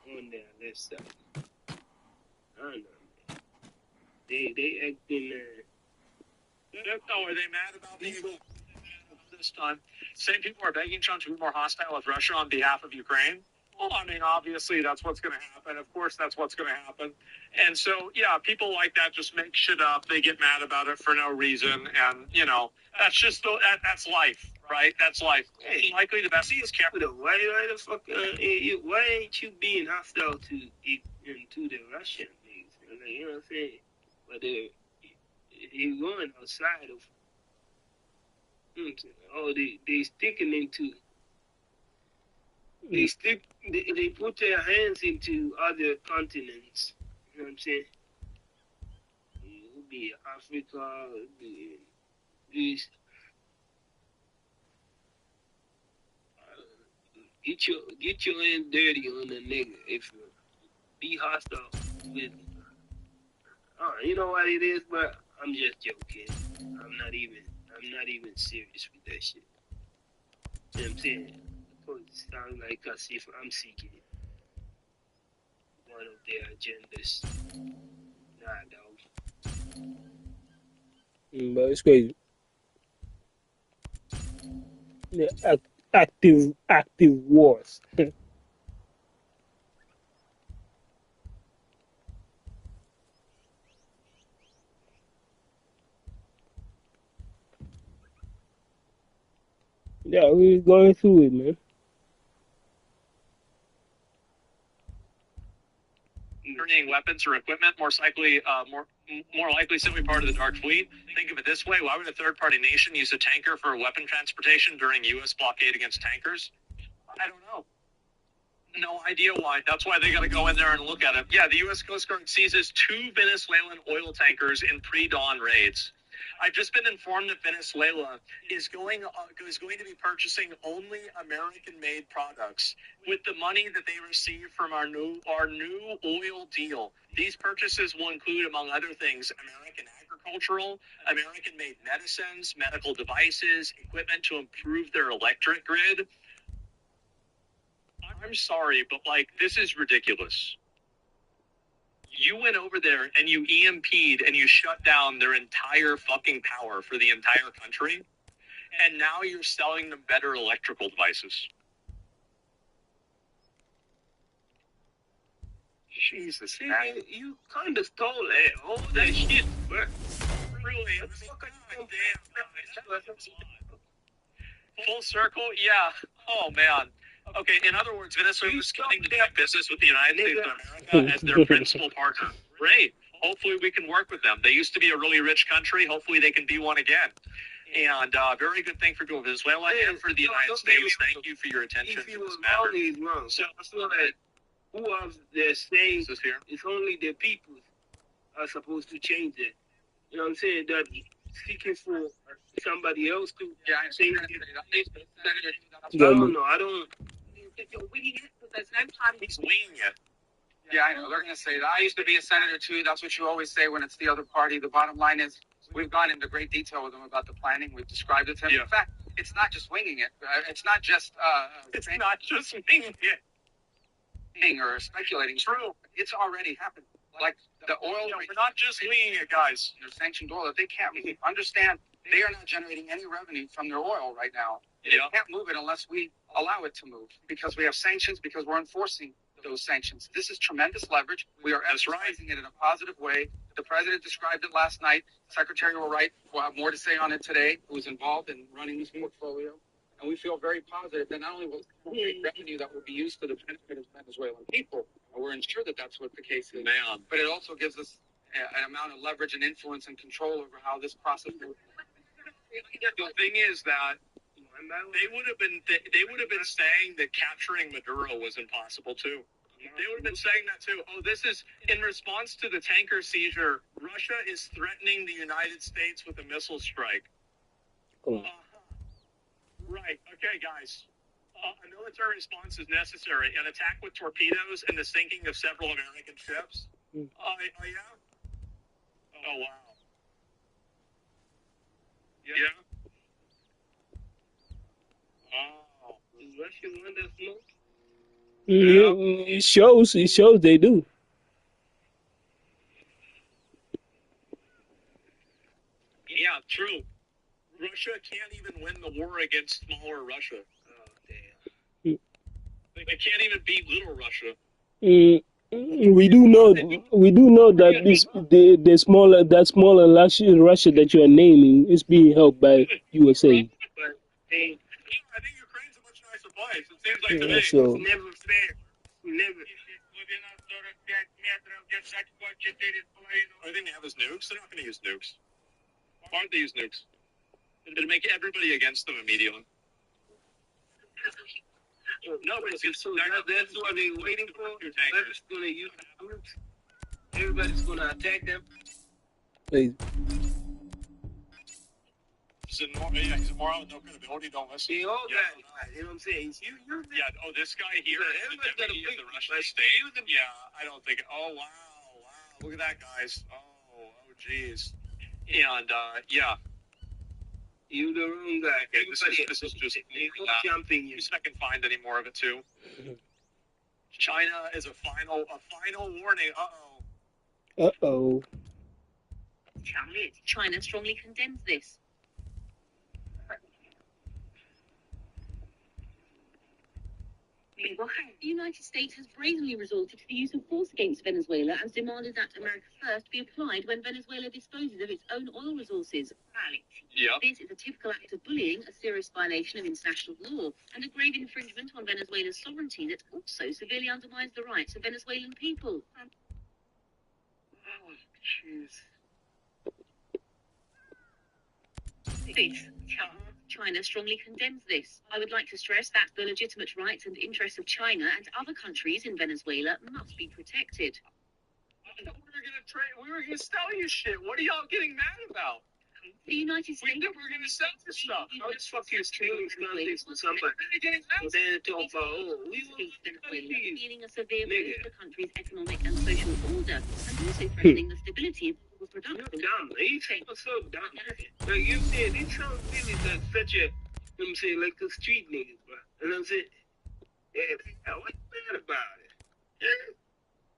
On their left side. I don't know, man. They acting Are they mad about the Eagle this time? Same people are begging Trump to be more hostile with Russia on behalf of Ukraine. Well, I mean, obviously that's what's going to happen. Of course, that's what's going to happen. And so, yeah, people like that just make shit up. They get mad about it for no reason, and you know, that's just that's life, right? That's life. Hey, likely the best is Canada. Why the fuck? Why ain't you being hostile to the Russian things? You know what I'm saying? But he's going outside of. Oh, they sticking into. They put their hands into other continents. You know what I'm saying? It would be Africa, it would be East. Get your hands dirty on the nigga if you be hostile with. You know what it is, but I'm just joking. I'm not even serious with that shit. You know what I'm saying? Because it sounds like as if I'm seeking one of their agendas. Nah, dog. But it's crazy. Yeah, active wars. Yeah, we're going through it, man. Carrying weapons or equipment, more likely simply part of the Dark Fleet. Think of it this way: why would a third-party nation use a tanker for weapon transportation during U.S. blockade against tankers? I don't know. No idea why. That's why they got to go in there and look at it. Yeah, the U.S. Coast Guard seizes 2 Venezuelan oil tankers in pre-dawn raids. I've just been informed that Venezuela is going to be purchasing only American-made products with the money that they receive from our new oil deal. These purchases will include, among other things, American agricultural, American-made medicines, medical devices, equipment to improve their electric grid. I'm sorry, but this is ridiculous. You went over there and you EMP'd and you shut down their entire fucking power for the entire country, and now you're selling them better electrical devices. Jesus, man. You kind of stole all that shit, but really, full circle, yeah. Oh man. Okay, in other words, Venezuela is conducting business with the United States of America as their principal partner. Great. Hopefully we can work with them. They used to be a really rich country. Hopefully they can be one again. And very good thing for Venezuela and for the United States. Thank you for your attention to this matter. Wrong. So I feel like who are they saying it's only the people are supposed to change it. You know what I'm saying? That seeking for somebody else to change it. I don't know. I don't. He's winging it. Yeah, I know. They're going to say that. I used to be a senator, too. That's what you always say when it's the other party. The bottom line is we've gone into great detail with them about the planning. We've described it to them. Yeah. In fact, it's not just winging it. It's not just... it's not just winging it. Or speculating. True. It's already happened. Like the oil... Yeah, we're not just winging it, guys. They're sanctioned oil. They can't understand. They are not generating any revenue from their oil right now. They can't move it unless we allow it to move. Because we have sanctions, because we're enforcing those sanctions. This is tremendous leverage. We are exercising it in a positive way. The president described it last night. Secretary Wright will have more to say on it today, who's involved in running this portfolio. And we feel very positive that not only will it create revenue that will be used for the benefit of Venezuelan people, and we're ensured that that's what the case is, but it also gives us an amount of leverage and influence and control over how this process works. The thing is that they would have been saying that capturing Maduro was impossible too. They would have been saying that too. Oh, this is in response to the tanker seizure. Russia is threatening the United States with a missile strike. Right. Okay, guys. A military response is necessary. An attack with torpedoes and the sinking of several American ships. Yeah. Oh wow. Yeah. Oh. Is Russia one that smokes? It shows they do. Yeah, true. Russia can't even win the war against smaller Russia. Oh, damn. They can't even beat little Russia. We do know that the smaller Russia that you are naming is being helped by USA. But I think Ukraine's a much nicer place. It seems like to me. So It's never fair. Never. I think they have his nukes. They're not going to use nukes. Why aren't they use nukes? It'll make everybody against them immediately. No, but that's what they're waiting for. Everybody's going to use nukes. Everybody's going to attack them. Please. He's a moron with no credibility. Don't listen. You know what I'm saying? Yeah. Oh, this guy here. Everybody's got to pick the Russian state. Yeah. I don't think. Oh wow. Look at that, guys. Oh, jeez. And yeah. You the wrong guy. Okay, this is just jumping. You. See if I can find any more of it too. China is a final warning. Uh-oh. China strongly condemns this. The United States has brazenly resorted to the use of force against Venezuela and demanded that America First be applied when Venezuela disposes of its own oil resources. Yeah. This is a typical act of bullying, a serious violation of international law, and a grave infringement on Venezuela's sovereignty that also severely undermines the rights of Venezuelan people. Oh, jeez. China strongly condemns this. I would like to stress that the legitimate rights and interests of China and other countries in Venezuela must be protected. I thought we were gonna sell you shit. What are y'all getting mad about? The United States. We were gonna sell this stuff. I was fucking stealing something from somebody. And then talk about, meaning a severe blow to the country's economic and social order, and also threatening the stability of production. You're dumb. He's so dumb. Like you said, these some really like such a, let me say, like the street niggas, bro. And I'm saying, yeah, what's bad about it? Yeah.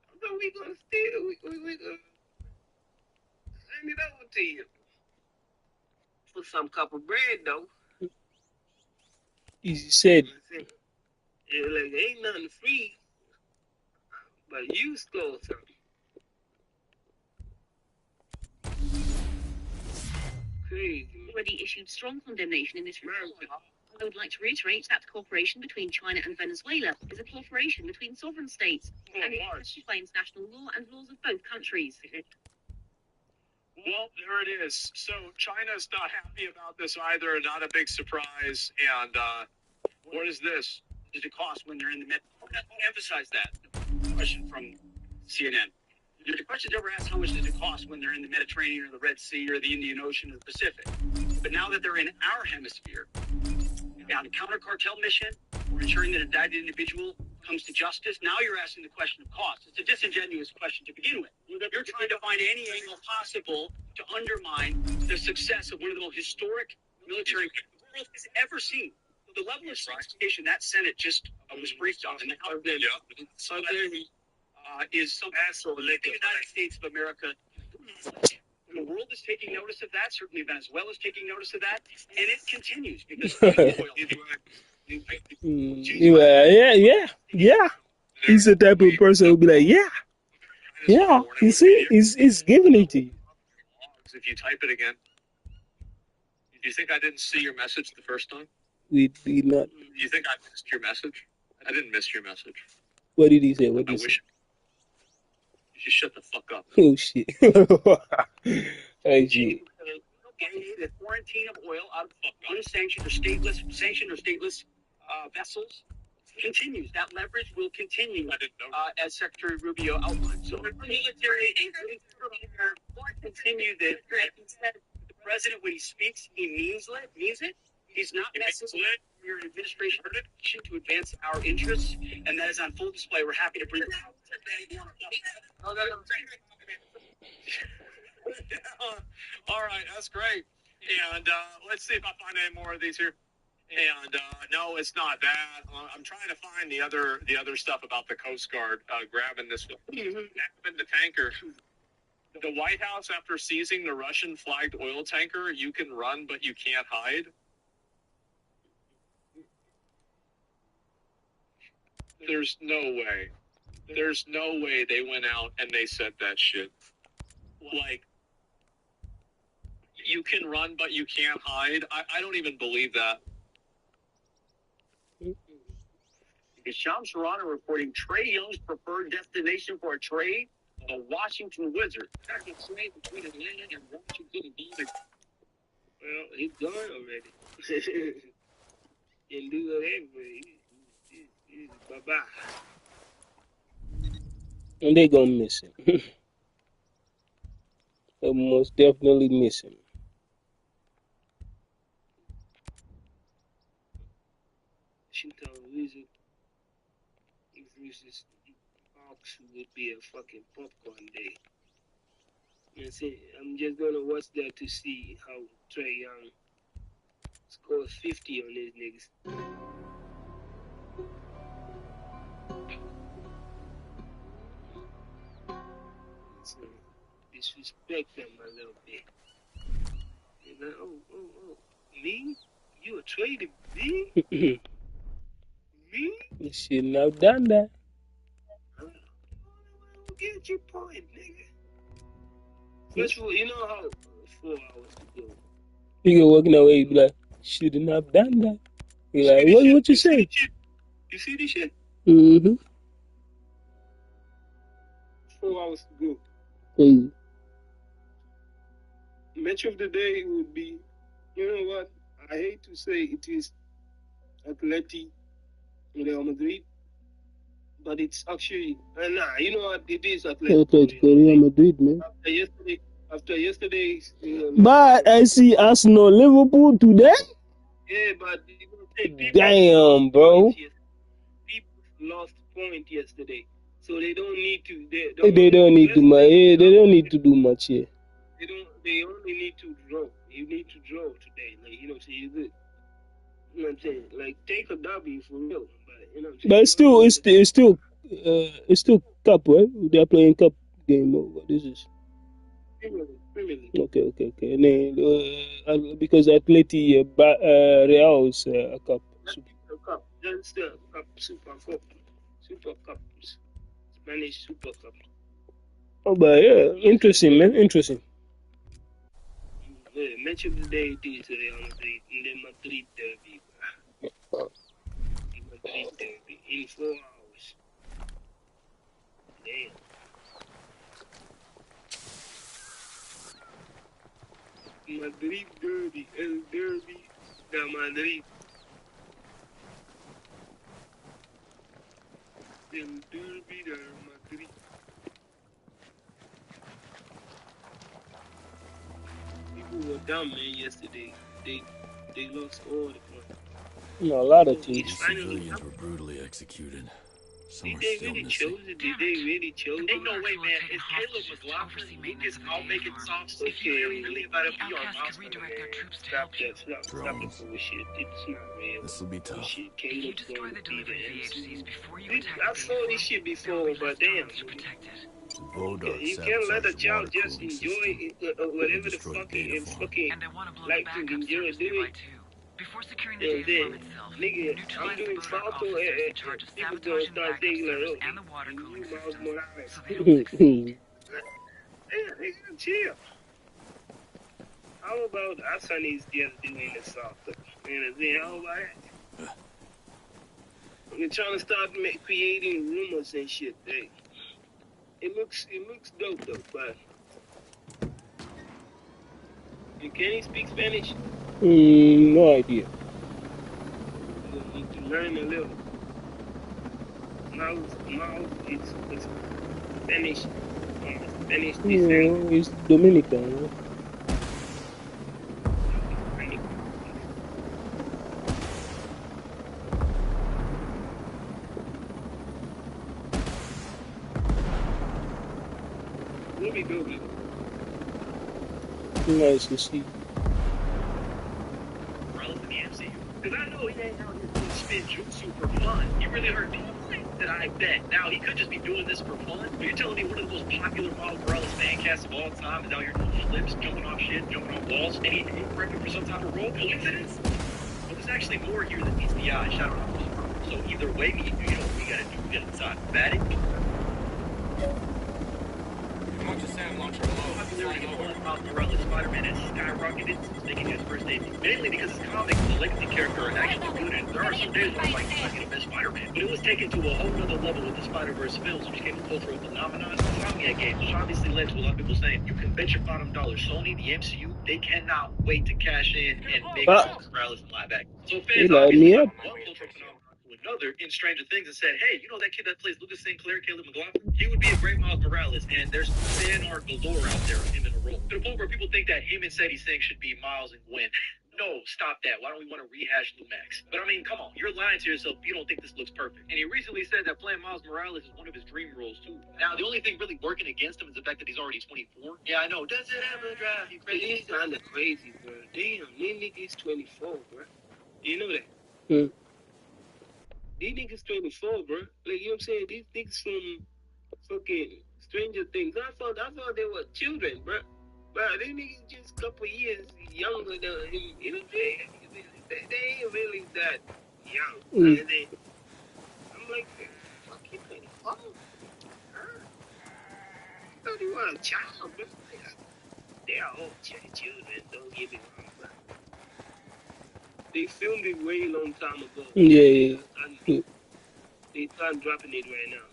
I thought we gonna steal. We gonna send it over to you. For some cup of bread, though. He said. Yeah, like, ain't nothing free. But you stole something. Crazy. Already issued strong condemnation in this report. I would like to reiterate that cooperation between China and Venezuela is a cooperation between sovereign states, and it is by international law and laws of both countries. Well, there it is. So China's not happy about this either. Not a big surprise. And what is this? Does it cost when they're in the Med? I want to emphasize that. Question from CNN. The question's never asked how much does it cost when they're in the Mediterranean or the Red Sea or the Indian Ocean or the Pacific. But now that they're in our hemisphere, on a counter-cartel mission or ensuring that an indicted individual comes to justice, now you're asking the question of cost. It's a disingenuous question to begin with. You're trying to find any angle possible to undermine the success of one of the most historic military the world has ever seen. The level of sophistication that Senate just was briefed on, and how is some asshole like the United States of America. The world is taking notice of that. Certainly, Venezuela is taking notice of that, and it continues because yeah. He's the type of person who'll be like, yeah. You see, he's giving it to you. If you type it again, do you think I didn't see your message the first time? We did not. Do you think I missed your message? I didn't miss your message. What did he say? What did he say? You should shut the fuck up. Oh shit. Hey shit. The quarantine of oil out of unsanctioned or stateless vessels continues. That leverage will continue, as Secretary Rubio outlined. So the military continue that. The president, when he speaks, he means it. He's not messing with your administration to advance our interests, and that is on full display. We're happy to bring it out today. All right, that's great. And let's see if I find any more of these here. And no, it's not that. I'm trying to find the other stuff about the Coast Guard grabbing the tanker. The White House, after seizing the Russian-flagged oil tanker, you can run, but you can't hide. There's no way. There's no way they went out and they said that shit. Like, you can run, but you can't hide. I don't even believe that. Shams Serrano reporting Trae Young's preferred destination for a trade, the Washington Wizards. Trade between Atlanta and Washington D.C. Well, he's gone already. Didn't do whatever. He's bye-bye. And they gonna miss him. They'll most definitely miss him. Washington Wizards versus Hawks would be a fucking popcorn day. I'm just gonna watch that to see how Trae Young scores 50 on these niggas. So, disrespect them a little bit. And like, oh, me? You a traded me? Me? You shouldn't have done that. Get your point, nigga. First of all, you know how 4 hours to go. You go walking away, you be like, shouldn't have done that. You're like, what you say? You see this shit? Mm-hmm. 4 hours to go. Crazy. Match of the day would be, you know what? I hate to say it is Atleti Real Madrid, but it's actually you know what? It is Atletico Real Madrid, man. After yesterday's. But I see Arsenal, Liverpool today. Yeah, but damn, bro. People lost point yesterday, so they don't need to. They don't need to much. Yeah, they don't need to do much here. They only need to draw. You need to draw today, like so you're good. You know what I'm saying? Like take a W for real, but you know what I'm saying. But it's still cup, right? They're playing cup game over. This is. Premier League. Okay. And then because Atleti Real is a cup. Cup. That's the cup. Super cup. Spanish Super Cup. Oh, but yeah, interesting, man. Interesting. Yeah, match of the day is Real Madrid in the Madrid derby. The Madrid derby in 4 hours. Damn. Madrid derby, el derby de Madrid. El derby de Madrid. People were dumb, man, yesterday. They lost all the points. A lot of teams. Civilians were brutally executed. Did they really chose it? Ain't no way, man. If Caleb was locked, Lucas, I'll make it soft. Okay, really about to be on Oscar, man. Stop the bullshit. It's not real. This will be tough. Shit, Caleb's going to be the MC. I saw this shit before, but damn. You can't let a child just enjoy whatever the fucking like to enjoy doing. Before securing the data farm itself, neutralize the photo officers in charge of sabotaging the backup servers and the water cooling systems, so they don't succeed. Yeah, chill. How about Asanis just doing the soft? How about it? We're trying to start creating rumors and shit, hey. It looks dope though, but can he speak Spanish? No idea. You need to learn a little. Miles is Spanish. Spanish descent. It's Dominican. Right? We'll be good. Nice to see. Morales in the MCU? Because I know he ain't out here doing spin jutsu for fun. You really heard me? That I bet. Now, he could just be doing this for fun, but you're telling me one of the most popular Miles Morales fan casts of all time is out here doing flips, jumping off shit, jumping off walls, and he's prepping for some type of role? Coincidence? Well, there's actually more here than meets the eye. Shout out. So either way, you know what we gotta do. We gotta decide. Batting? Launch a sound launcher below. Miles Morales Spider-Man has skyrocketed since making his first debut. Mainly because his comics and the legacy character are actually good, and there are some days where I'm like, I see the best Spider-Man. But it was taken to a whole nother level with the Spider-Verse films, which became a cultural phenomenon. The Insomniac games, which obviously led to a lot of people saying, you can bet your bottom dollar, Sony, the MCU, they cannot wait to cash in and make Miles Morales in live action. So fans obviously got one cultural phenomenon to another in Stranger Things and said, hey, you know that kid that plays Lucas St. Clair, Caleb McLaughlin? He would be a great Miles Morales, and there's fan art galore out there of him in a role. To the point where people think that him and Sadie Singh should be Miles and Gwen. No, stop that. Why don't we want to rehash Lumax? But I mean, come on, you're lying to yourself if you don't think this looks perfect. And he recently said that playing Miles Morales is one of his dream roles, too. Now, the only thing really working against him is the fact that he's already 24. Yeah, I know. Does it ever drive you crazy? He's kind of crazy, bro. Damn, this nigga's 24, bro. You know that? These niggas 24, bro. Like, you know what I'm saying? These niggas from fucking Stranger Things. I thought they were children, bro. But these niggas just a couple years younger than him. You know what I'm saying? They ain't really that young. And then, I'm like, fuck you, 24? I thought you were a child, bro. They are all children, don't get me wrong, bro. They filmed it way long time ago. Yeah. They start dropping it right now.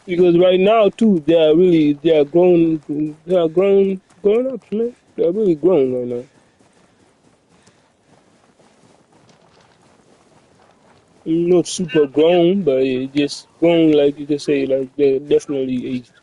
Because right now too, they are grown ups, man. They are really grown right now. Not super grown, but just grown, like you can say, like they're definitely aged.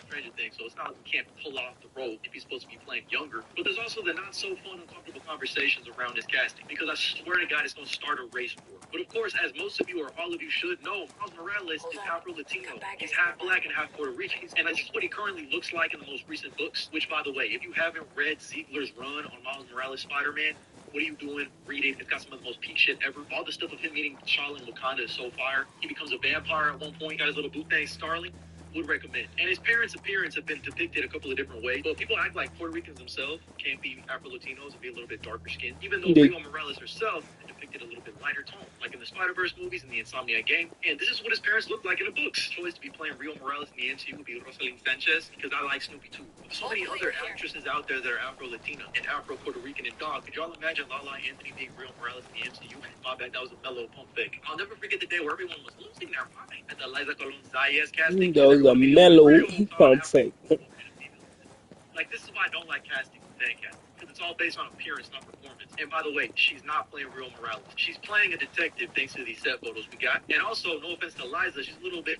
Stranger Things, so it's not like we can't pull off the role if he's supposed to be playing younger. But there's also the not so fun, uncomfortable conversations around his casting, because I swear to God, it's going to start a race war. But of course, as most of you or all of you should know, Miles Morales is Afro-Latino. He's half black and half Puerto Rican, and that's just what he currently looks like in the most recent books. Which, by the way, if you haven't read Ziegler's run on Miles Morales Spider-Man, what are you doing? Read it. It's got some of the most peak shit ever. All the stuff of him meeting T'Challa in Wakanda is so fire. He becomes a vampire at one point. Got his little boot thing, Starling. Would recommend. And his parents' appearance have been depicted a couple of different ways. But people act like Puerto Ricans themselves can't be Afro-Latinos and be a little bit darker skinned. Even though Rio Morales herself is depicted a little bit lighter tone, like in the Spider-Verse movies and the Insomniac game. And this is what his parents looked like in the books. Choice to be playing Rio Morales in the MCU would be Rosalind Sanchez, because I like Snoopy too. There's so many other actresses out there that are Afro-Latina and Afro-Puerto Rican and dog. Could y'all imagine Lala Anthony being Rio Morales in the MCU? My bad, that was a mellow pump fake. I'll never forget the day where everyone was losing their mind at the Liza Colon Zayas casting. That was a mellow pump fake. Like, this is why I don't like casting fan casting, because it's all based on appearance, not performance. And by the way, she's not playing Rio Morales. She's playing a detective thanks to these set photos we got. And also, no offense to Liza, she's a little bit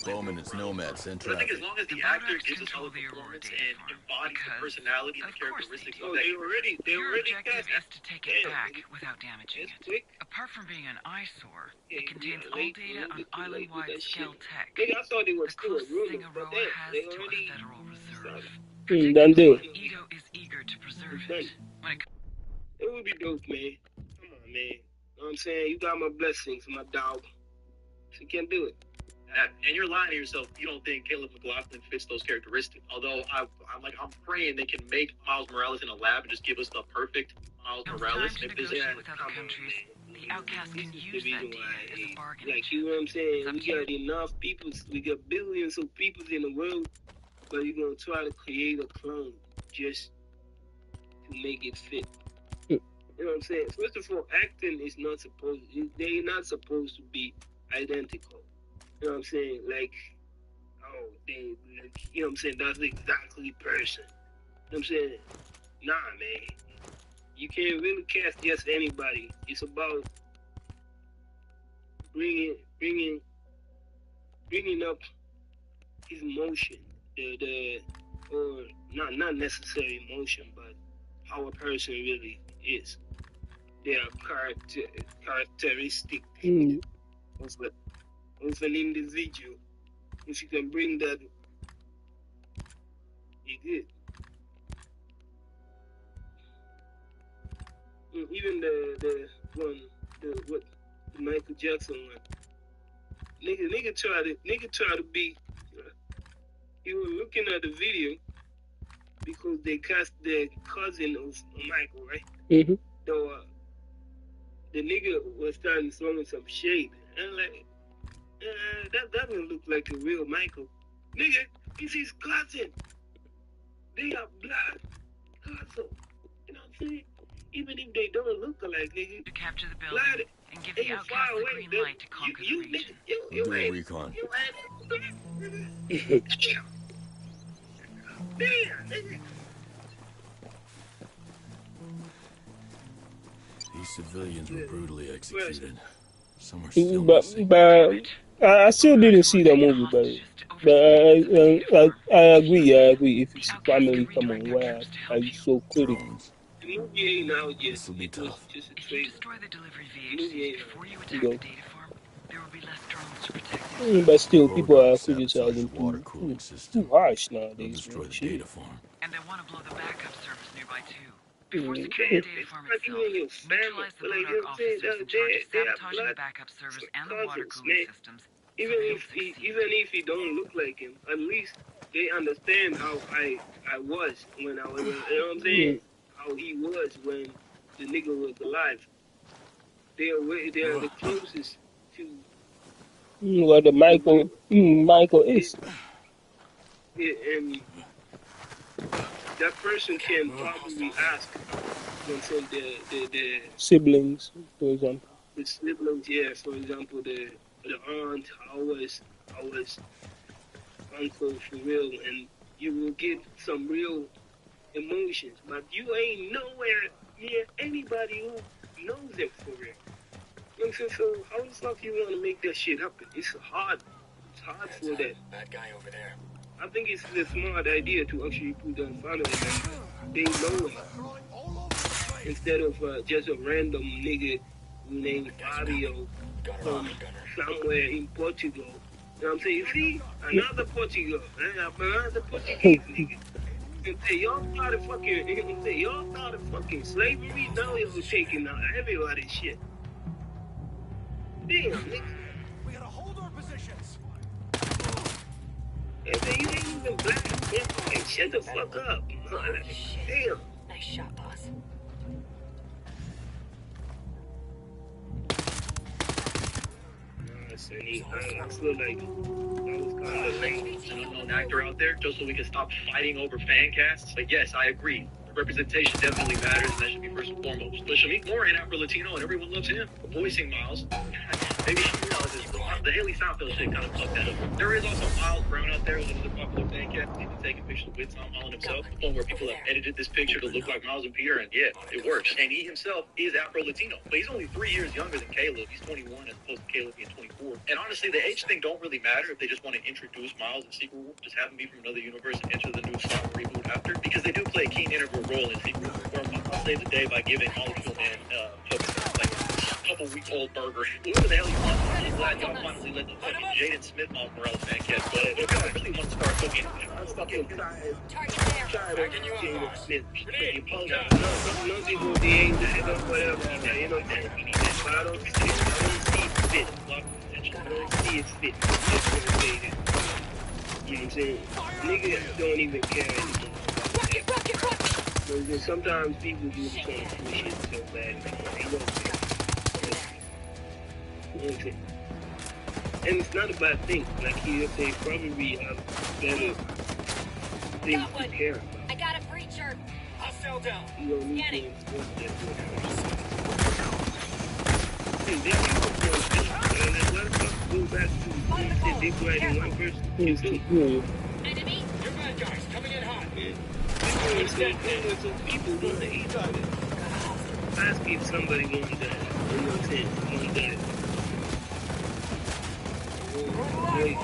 Bowman is nomad, send But I think traffic. as long as the actor gives a solid performance and embodies the personality and the characteristics of that, Your objective is to take it back without damaging it. Apart from being an eyesore, it contains all data on island-wide scale tech. The closest thing Aroa has to a federal reserve. Ito is eager to preserve it. It would be dope, man. Come on, man. You know what I'm saying? You got my blessings, my dog. She can do it. And you're lying to yourself. You don't think Caleb McLaughlin fits those characteristics. Although I'm praying they can make Miles Morales in a lab and just give us the perfect Miles Morales. If this with other countries, the outcast can use that data as a bargaining chip. You know what I'm saying? We got enough people. We got billions of people in the world, but you're gonna try to create a clone just to make it fit. You know what I'm saying? First of all, acting is not supposed. They're not supposed to be identical. You know what I'm saying? Like, oh, they, you know what I'm saying, that's exactly the person. You know what I'm saying? Nah, man. You can't really cast just anybody. It's about bringing up his emotion, or not necessarily emotion, but how a person really is. Their characteristic of an individual. If you can bring that, you good. Even the Michael Jackson one. Nigga try to be. He was looking at the video because they cast the cousin of Michael, right? Mm-hmm. So the nigga was starting throwing some shade, and I'm like, that doesn't look like a real Michael. Nigga, it's his cousin. They are blood cousin. You know what I'm saying? Even if they don't look alike, nigga. To capture the building blood, and give the outcast the green light to conquer the region. We'll do a recon. These civilians were brutally executed. Some are still missing. But I still didn't see the movie, but I agree. If it's family, come on, why are you so critical? The movie ain't out yet. This will be tough. Just a If you trailer. destroy the delivery VHCs before you attack the data farm, there will be less drones to protect you. But still, people are Sabotage criticizing the water cooling too system. harsh They'll nowadays. destroy the Shit. data farm. And they want to blow the backup servers nearby too. Before securing the data farm itself, neutralize the Bodark officers in charge of sabotaging the backup servers and the water cooling systems. Even if he don't look like him, at least they understand how I was when I was, you know what I'm saying? How he was when the nigga was alive. They are the closest to what the Michael is. And that person can probably ask, you know what I'm saying, the siblings, for example. The siblings, yeah, for example, the aunt, I was uncle for real, and you will get some real emotions, but you ain't nowhere near anybody who knows it for real. You know what I'm saying? So how the fuck you want to make that shit happen? It's hard. It's hard for that. That guy over there. I think it's a smart idea to actually put that family member. They know him. Instead of just a random nigga named Fabio from somewhere in Portugal. You know what I'm saying? You see? Another Portugal. Another Portuguese nigga. You say, y'all started fucking slavery, now you're taking out everybody's shit. Damn, nigga. We gotta hold our positions. And then you ain't even black. Hey, shut the fuck up. Damn. Nice shot, boss. I feel like that was kind of lame. An unknown actor out there just so we can stop fighting over fan casts. But yes, I agree. Representation definitely matters, and that should be first and foremost. But Shamik Moran, Afro-Latino, and everyone loves him for voicing Miles. Maybe the Haley Seinfeld shit kind of fucked that up. There is also Miles Brown out there, who's another popular fan cast. He's been taking pictures with Tom Holland himself. The point where people have edited this picture to look like Miles and Peter, and yeah, it works. And he himself is Afro-Latino, but he's only 3 years younger than Caleb. He's 21 as opposed to Caleb being 24. And honestly, the age thing don't really matter if they just want to introduce Miles in Secret War. Just have him be from another universe and enter the new Star Wars reboot after, because they do play a key integral role in Secret War. I'll save the day by giving Molecule Man like a couple-week-old burger. Whoever the hell you want, I'm glad y'all finally let the fucking Jaden Smith Miles Morales fan catch. But if y'all really want to start cooking, I'm fucking tired of Jaden Smith. Most people, they ain't whatever, you know what I'm saying? But I don't see it fit. I don't see it fit. You know what I'm saying? Niggas don't even care anymore. Because sometimes people do the kind of shit so bad, they don't care. You know what I'm saying? And it's not a bad thing. Like he say, probably have better things to care about. I got a breacher. Hostile down. You don't need to enforce that. Hey, they can go for a thing. Let the fuck go back to big riding one person. You do. Enemy. You're bad guys, coming in hot. Some people want to eat of it. Ask if somebody wants that. You know what I'm saying? Want that. Wait.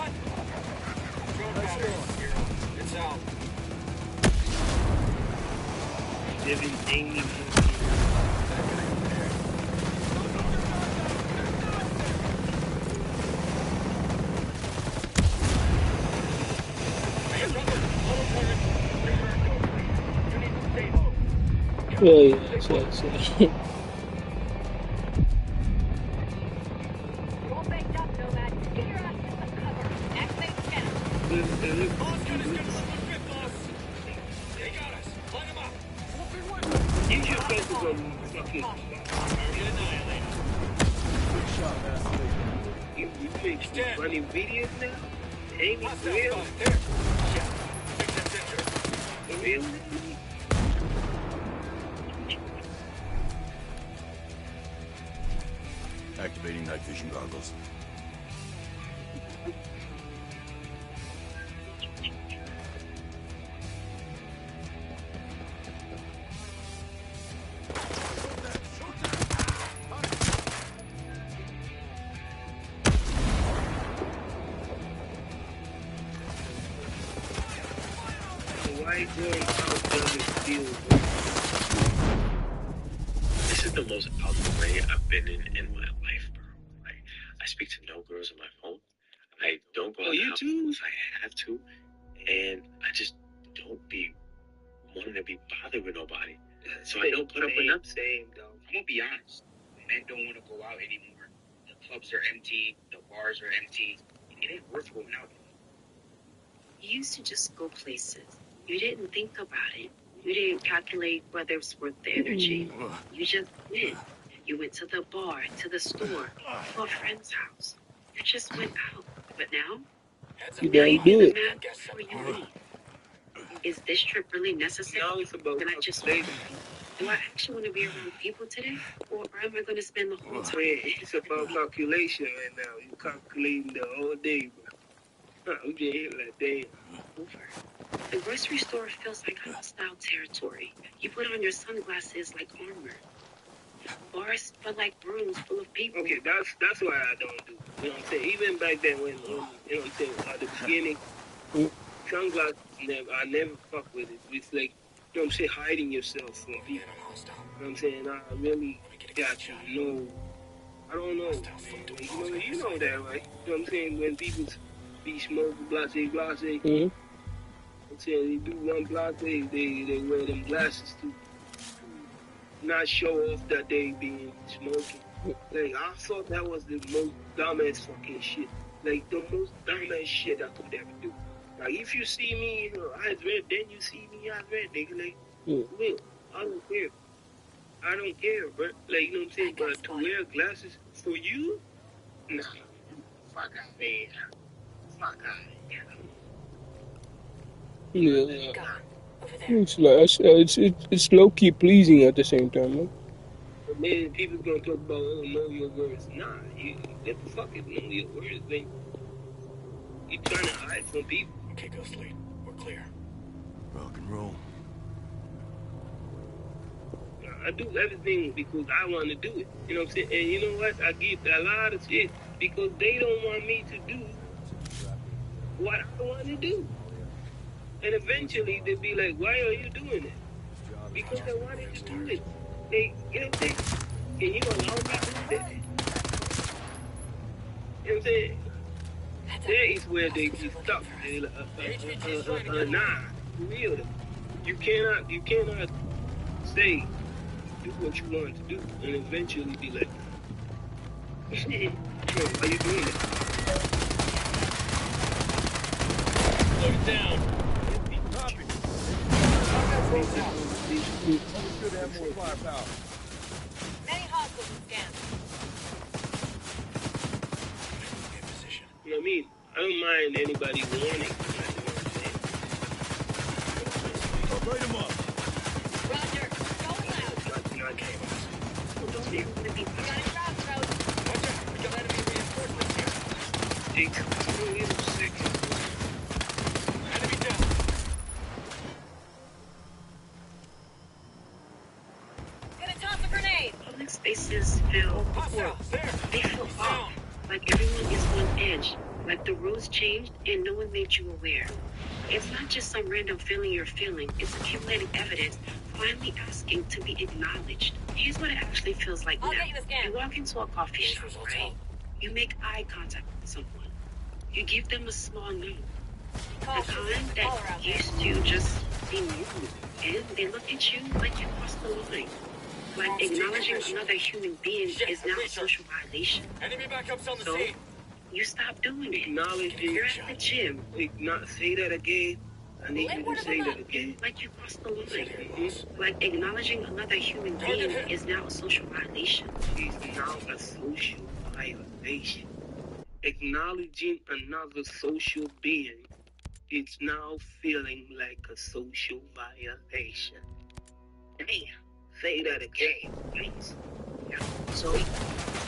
It's out. Oh, yes. All baked up, Nomad. Get your ass to some cover. Activate channel. They got us. Line them up. You should focus on fucking. You make funny videos now? Ain't it real? Really? Activating night vision goggles. Why going out doesn't feel This is the most out the way I've been in my life, bro. I speak to no girls on my phone. I don't go out the house unless I have to, and I just don't be wanting to be bothered with nobody. So I don't put up with nothing. Same, though. I'm gonna be honest. Men don't want to go out anymore. The clubs are empty. The bars are empty. It ain't worth going out. You used to just go places. You didn't think about it. You didn't calculate whether it was worth the energy. You just went. You went to the bar, to the store, to a friend's house. You just went out. But now? You Now don't you do get it. the man before you leave. Is this trip really necessary? Now it's about Can I just wait? Do I actually want to be around people today? Or am I going to spend the whole time? It's about calculation right now. You calculating the whole day, bro. I'm just here like, damn. Over. The grocery store feels like hostile territory. You put on your sunglasses like armor. Bars feel like rooms full of people. Okay, that's why I don't do. You know what I'm saying? Even back then when you know what I'm saying, at the beginning, sunglasses I never fuck with it. It's like, you know what I'm saying, hiding yourself from people. You know what I'm saying? I really got to know. I don't know. Man. You know that, right? You know what I'm saying? When people be smoking blase. I'm saying they do one blase, they wear them glasses to not show off that they been smoking. Like, I thought that was the most dumbest fucking shit. Like, the most dumbest shit I could ever do. Like, if you see me, eyes red, then you see me eyes red, nigga. Like, well, I don't care. I don't care, bro. Like, you know what I'm saying? But to wear glasses for you? Nah. Fuck out of here. Fuck out of here. Yeah. It's low key pleasing at the same time, man. But then people's gonna talk about, oh, know your words. Nah, you get the fucking know your words, man. You trying to hide from people. Okay, go sleep. We're clear. Rock and roll. I do everything because I want to do it. You know what I'm saying? And you know what? I give a lot of shit because they don't want me to do what I want to do. And eventually they'll be like, why are you doing it? Because I wanted to do it. They, you know what I'm saying? Can you allow me to do that? You know what I'm saying? There is where they get stuck. Nah, for real. You cannot say, do what you want to do, and eventually be like, hey, why you doing it? Slow it down. Copy. Good to have more firepower. Many hostiles in scan. You know what I mean? I don't mind anybody warning. Light them up. Roger. Going loud. Not chaos. We got a crossroads. spaces feel off, like everyone is on edge, like the rules changed and no one made you aware. It's not just some random feeling you're feeling, it's accumulating evidence, finally asking to be acknowledged. Here's what it actually feels like now. You walk into a coffee shop, right? You make eye contact with someone. You give them a small note. The kind that used to just be normal. And they look at you like you crossed the line. Like acknowledging another human being is now a social violation. Enemy backups on the So, scene. you stop doing it. Acknowledging. You're at the gym. Say that again. I need you to say that again. Like you crossed the line. Like acknowledging another human being is now a social violation. It's now a social violation. Acknowledging another social being, it's now feeling like a social violation. Hey, say that again, please. So,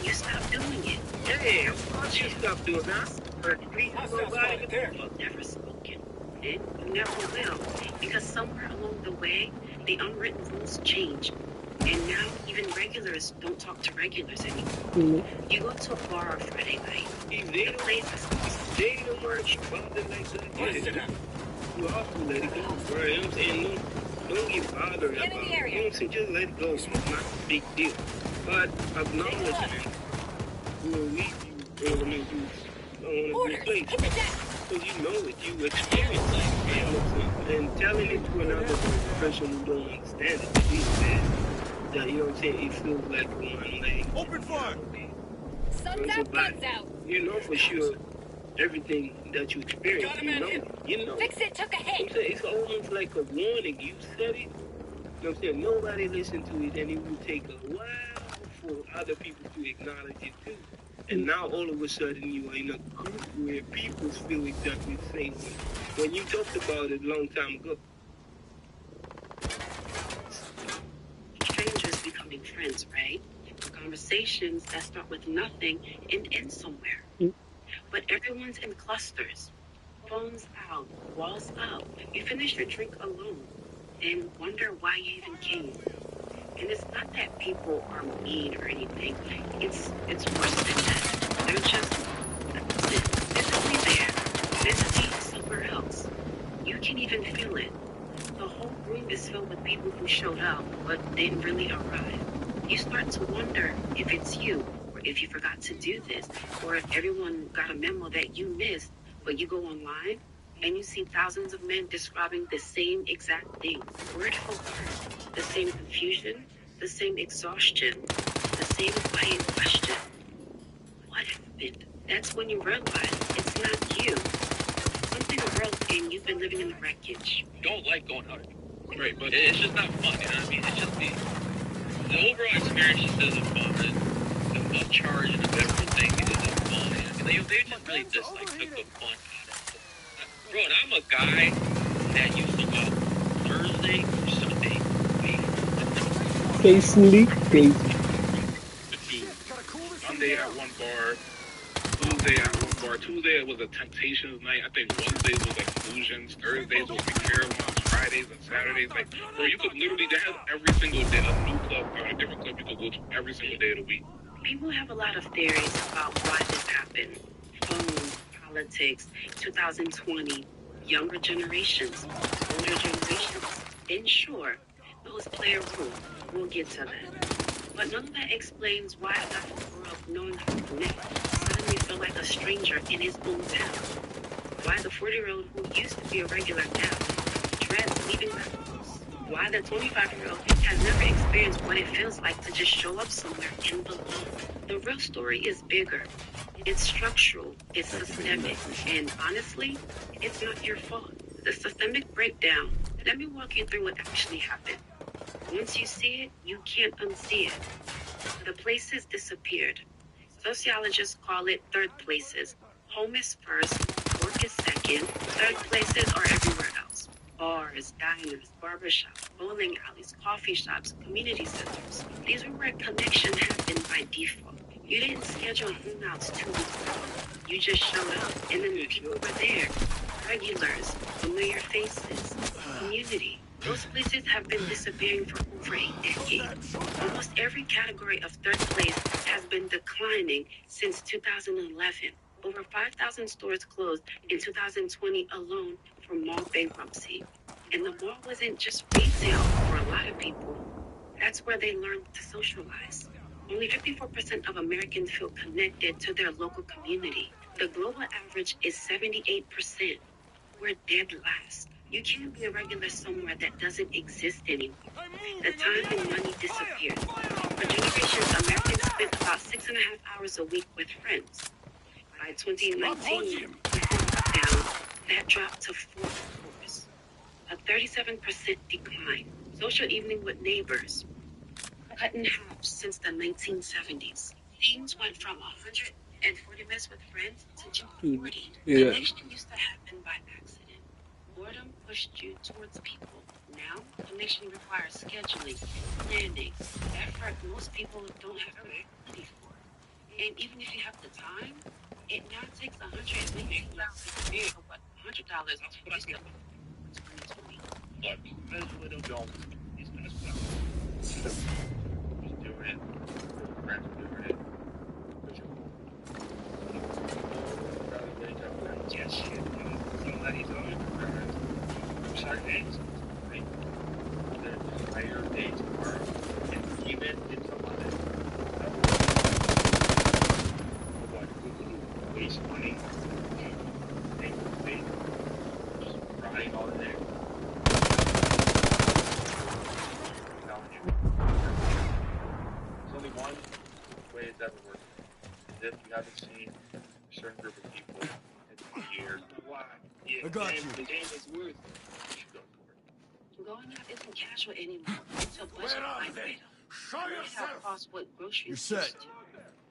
you stop doing it. Hey, of course you stop doing that. But please, nobody You've never spoken. And you never will. Because somewhere along the way, the unwritten rules change. And now even regulars don't talk to regulars anymore. You go to a bar on Friday night. The place is they don't want to bother like that. You have to let it go, bro. You know what I'm saying? Don't get bothered about it. You know what I'm saying? Just let it go. It's not a big deal. But acknowledgement will leave you in a good place. Because you know it, you experience it. You know what I'm saying? And telling it to another person who don't understand it, that, you know what I'm saying, it feels like one like open fire. Sun's out, guns out. You know for sure everything that you experience. You know. Fix it, took a hit. It's almost like a warning. You said it. You know what I'm saying? Nobody listened to it, and it will take a while for other people to acknowledge it too. And now all of a sudden you are in a group where people feel exactly the same way. When you talked about it a long time ago. strangers becoming friends, right? Conversations that start with nothing and end somewhere. But everyone's in clusters. Phones out, walls up. You finish your drink alone and wonder why you even came. And it's not that people are mean or anything. It's worse than that. They're just physically there, mentally somewhere else. You can even feel it. The whole room is filled with people who showed up but didn't really arrive. You start to wonder if it's you, or if you forgot to do this, or if everyone got a memo that you missed, but you go online and you see thousands of men describing the same exact thing, word for word. The same confusion, the same exhaustion, the same quiet question. What happened? That's when you realize it's not you. Something broke and you've been living in the wreckage. Don't like going out. Right, but it's just not fun, you know what I mean? It's just the overall experience just isn't fun. The upcharge and everything isn't fun. I mean, they just really took the fun out of it. Bro, and I'm a guy that used to go Thursday or Sunday. Basically, crazy. Sunday at one bar, Tuesday at one bar. Tuesday it was a Temptations night. I think Wednesdays was like Illusions. Thursdays was like Carolines. Fridays and Saturdays. Like, bro, you could literally, they have every single day a new club or a different club you could go to every single day of the week. People have a lot of theories about why this happened. Phones, politics, 2020, younger generations, older generations. And sure, those play a role. We'll get to that. But none of that explains why a guy who grew up knowing how to connect suddenly felt like a stranger in his own town. Why the 40-year-old who used to be a regular now dreads leaving the house. Why the 25-year-old has never experienced what it feels like to just show up somewhere and belong. The real story is bigger. It's structural, it's systemic, and honestly, it's not your fault. The systemic breakdown, let me walk you through what actually happened. Once you see it, you can't unsee it. The places disappeared. Sociologists call it third places. Home is first, work is second, third places are everywhere else. Bars, diners, barbershops, bowling alleys, coffee shops, community centers. These were where connection happened by default. You didn't schedule hangouts 2 weeks ago. You just showed up, and then the people were there. Regulars, familiar faces, community. Those places have been disappearing for over a decade. Almost every category of third place has been declining since 2011. Over 5,000 stores closed in 2020 alone for mall bankruptcy. And the mall wasn't just retail for a lot of people. That's where they learned to socialize. Only 54% of Americans feel connected to their local community. The global average is 78%. We're dead last. You can't be a regular somewhere that doesn't exist anymore. The time and money disappears. For generations, Americans spent about 6.5 hours a week with friends. By 2019, before lockdown, that dropped to 4 hours. A 37% decline. Social evening with neighbors, cut in half since the 1970s. Things went from 140 minutes with friends to 240. Yeah. Connection used to happen by accident. Boredom pushed you towards people. Now, connection requires scheduling, planning, effort most people don't have the ability for. And even if you have the time, it now takes $100 million for what $100 used to 2020. Look, that's what I'm doing. He's gonna stop. He's doing it. His friends are doing it. But you're cool. Yes, shit. Somebody's on it. Certain days, right? There's higher days tomorrow, and even it's a Monday. What? Waste money. Make mistakes. Just riding all day. There's only one way it's ever worked. If you haven't seen a certain group of people in a year, why? Yeah, I got you. The game is worth it. You should go for it. Going out isn't casual anymore. It's a budget line item. Show Look how yourself. costs what groceries You're set. used to.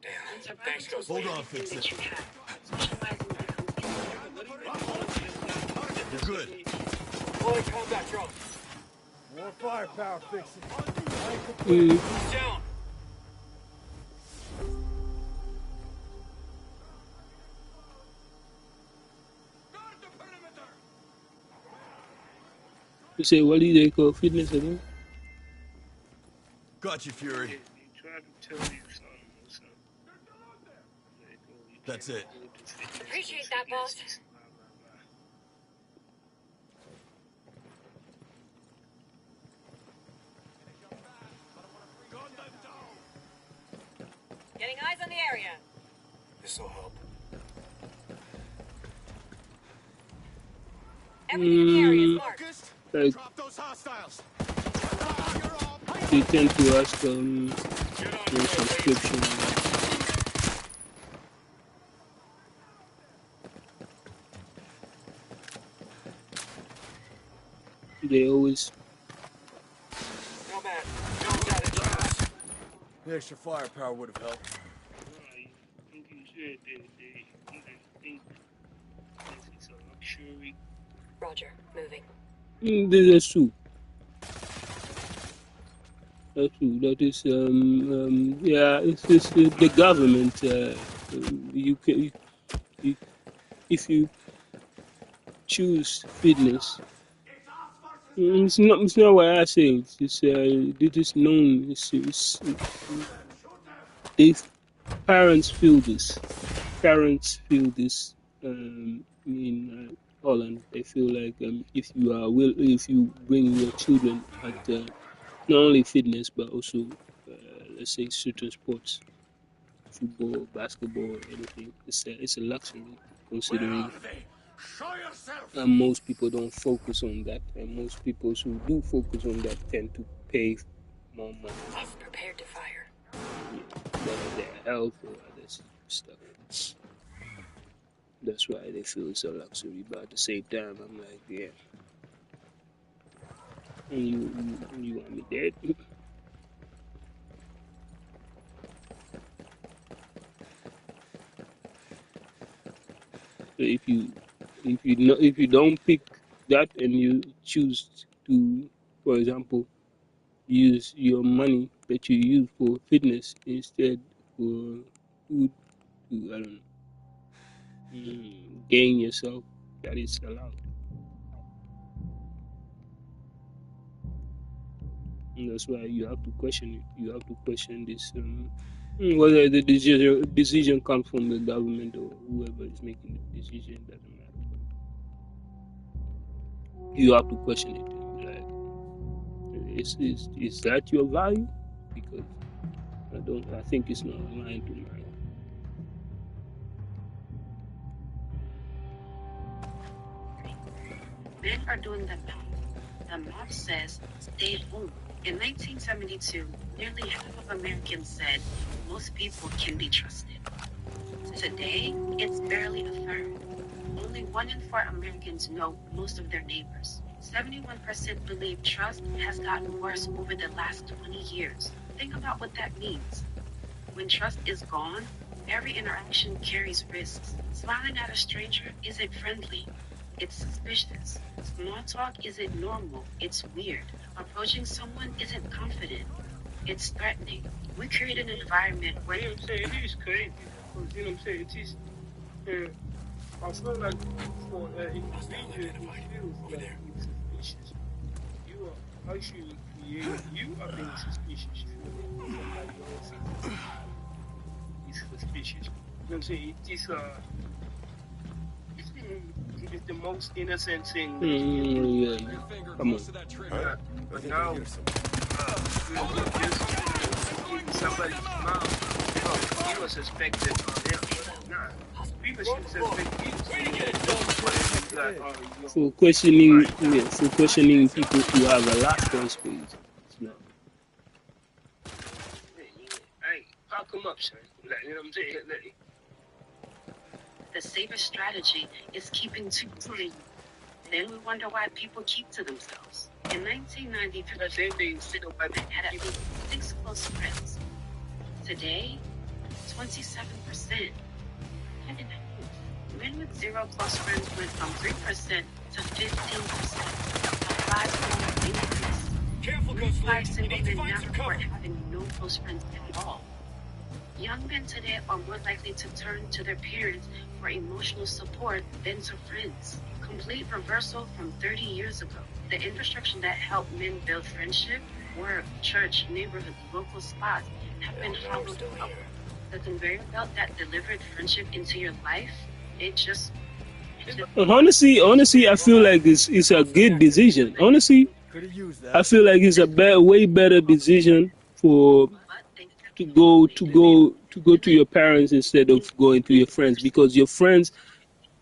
When survival Thanks, takes Ghost. Hold on, everything fix that it. you have, socializing becomes easier. You're good. Holy combat drone. More firepower fixing. He's down. You say, what do they call fitness again? Got you, Fury. They try to tell you something or something. Like, oh, you That's can't it. go to fitness, Appreciate go that, boss. fitness, blah, blah, blah. Getting eyes on the area. This'll help. Everything in the area is marked. Like, Drop those hostiles. they tend to ask for subscription. They always Nomad, drone's out of gas. The extra firepower would have helped. Right. I think you said that they even think this is a luxury. Roger, moving. That's true. That's true. That is yeah. It's the government. You can if you choose fitness. It's not what I say. It is known. They parents feel this. Parents feel this. In Holland, they feel like if you bring your children at not only fitness but also let's say certain sports, football, basketball, anything. It's a luxury considering. Show yourself. And most people don't focus on that, and most people who do focus on that tend to pay more money. Prepared to fire. Whether their health or other stuff. That's why they feel it's a luxury, but at the same time, I'm like, yeah. And you want me dead? So if you don't pick that and you choose to, for example, use your money that you use for fitness instead for food to I don't know, gain yourself, that is allowed. And that's why you have to question it. You have to question this, whether the decision comes from the government or whoever is making the decision, doesn't matter. You have to question it. Like, is that your value? Because I think it's not aligned to mine. Men are doing the math. The math says stay home. In 1972, nearly half of Americans said most people can be trusted. Today, it's barely a third. Only 1 in 4 Americans know most of their neighbors. 71% believe trust has gotten worse over the last 20 years. Think about what that means. When trust is gone, every interaction carries risks. Smiling at a stranger isn't friendly. It's suspicious. Small talk isn't normal. It's weird. Approaching someone isn't confident. It's threatening. We create an environment where... You know what I'm saying? It is crazy. Because, you know what I'm saying? It is... I feel like for an individual who feels like it's suspicious, you are actually creating... You are being suspicious. Somebody else is suspicious. You know what I'm saying? It is... It's the most innocent thing. Yeah. Come on. But now, somebody's mouth, you are suspected on them. Nah, people should suspect you. For questioning, for questioning people who have a last response. No. Hey, pack them up, son. You know what I'm saying? The safest strategy is keeping to clean. Then we wonder why people keep to themselves. In 1993, women had at least 6 close friends. Today, 27%. Men with 0 close friends went from 3% to 15%. A 5-fold increase. Careful, Ghost 5 single men now report having no close friends at all. Young men today are more likely to turn to their parents for emotional support than to friends. Complete reversal from 30 years ago. The infrastructure that helped men build friendship, work, church, neighborhood, local spots have been hollowed out. The conveyor belt that delivered friendship into your life, it just... Honestly, I feel like it's a good decision. Honestly, I feel like it's a way better decision to go to your parents instead of going to your friends, because your friends,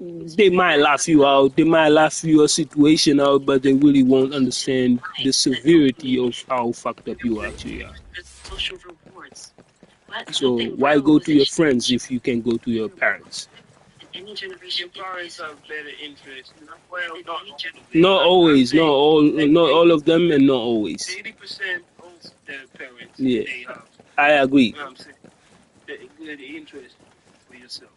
they might laugh you out, they might laugh your situation out, but they really won't understand the severity of how fucked up you actually are. Social rewards. So why go to your friends if you can go to your parents? Any generation, your parents have better interest. Well, not always, not all of them, and not always. 80% of their parents, yeah, they have. I agree. You know what I'm saying? The interest for yourself,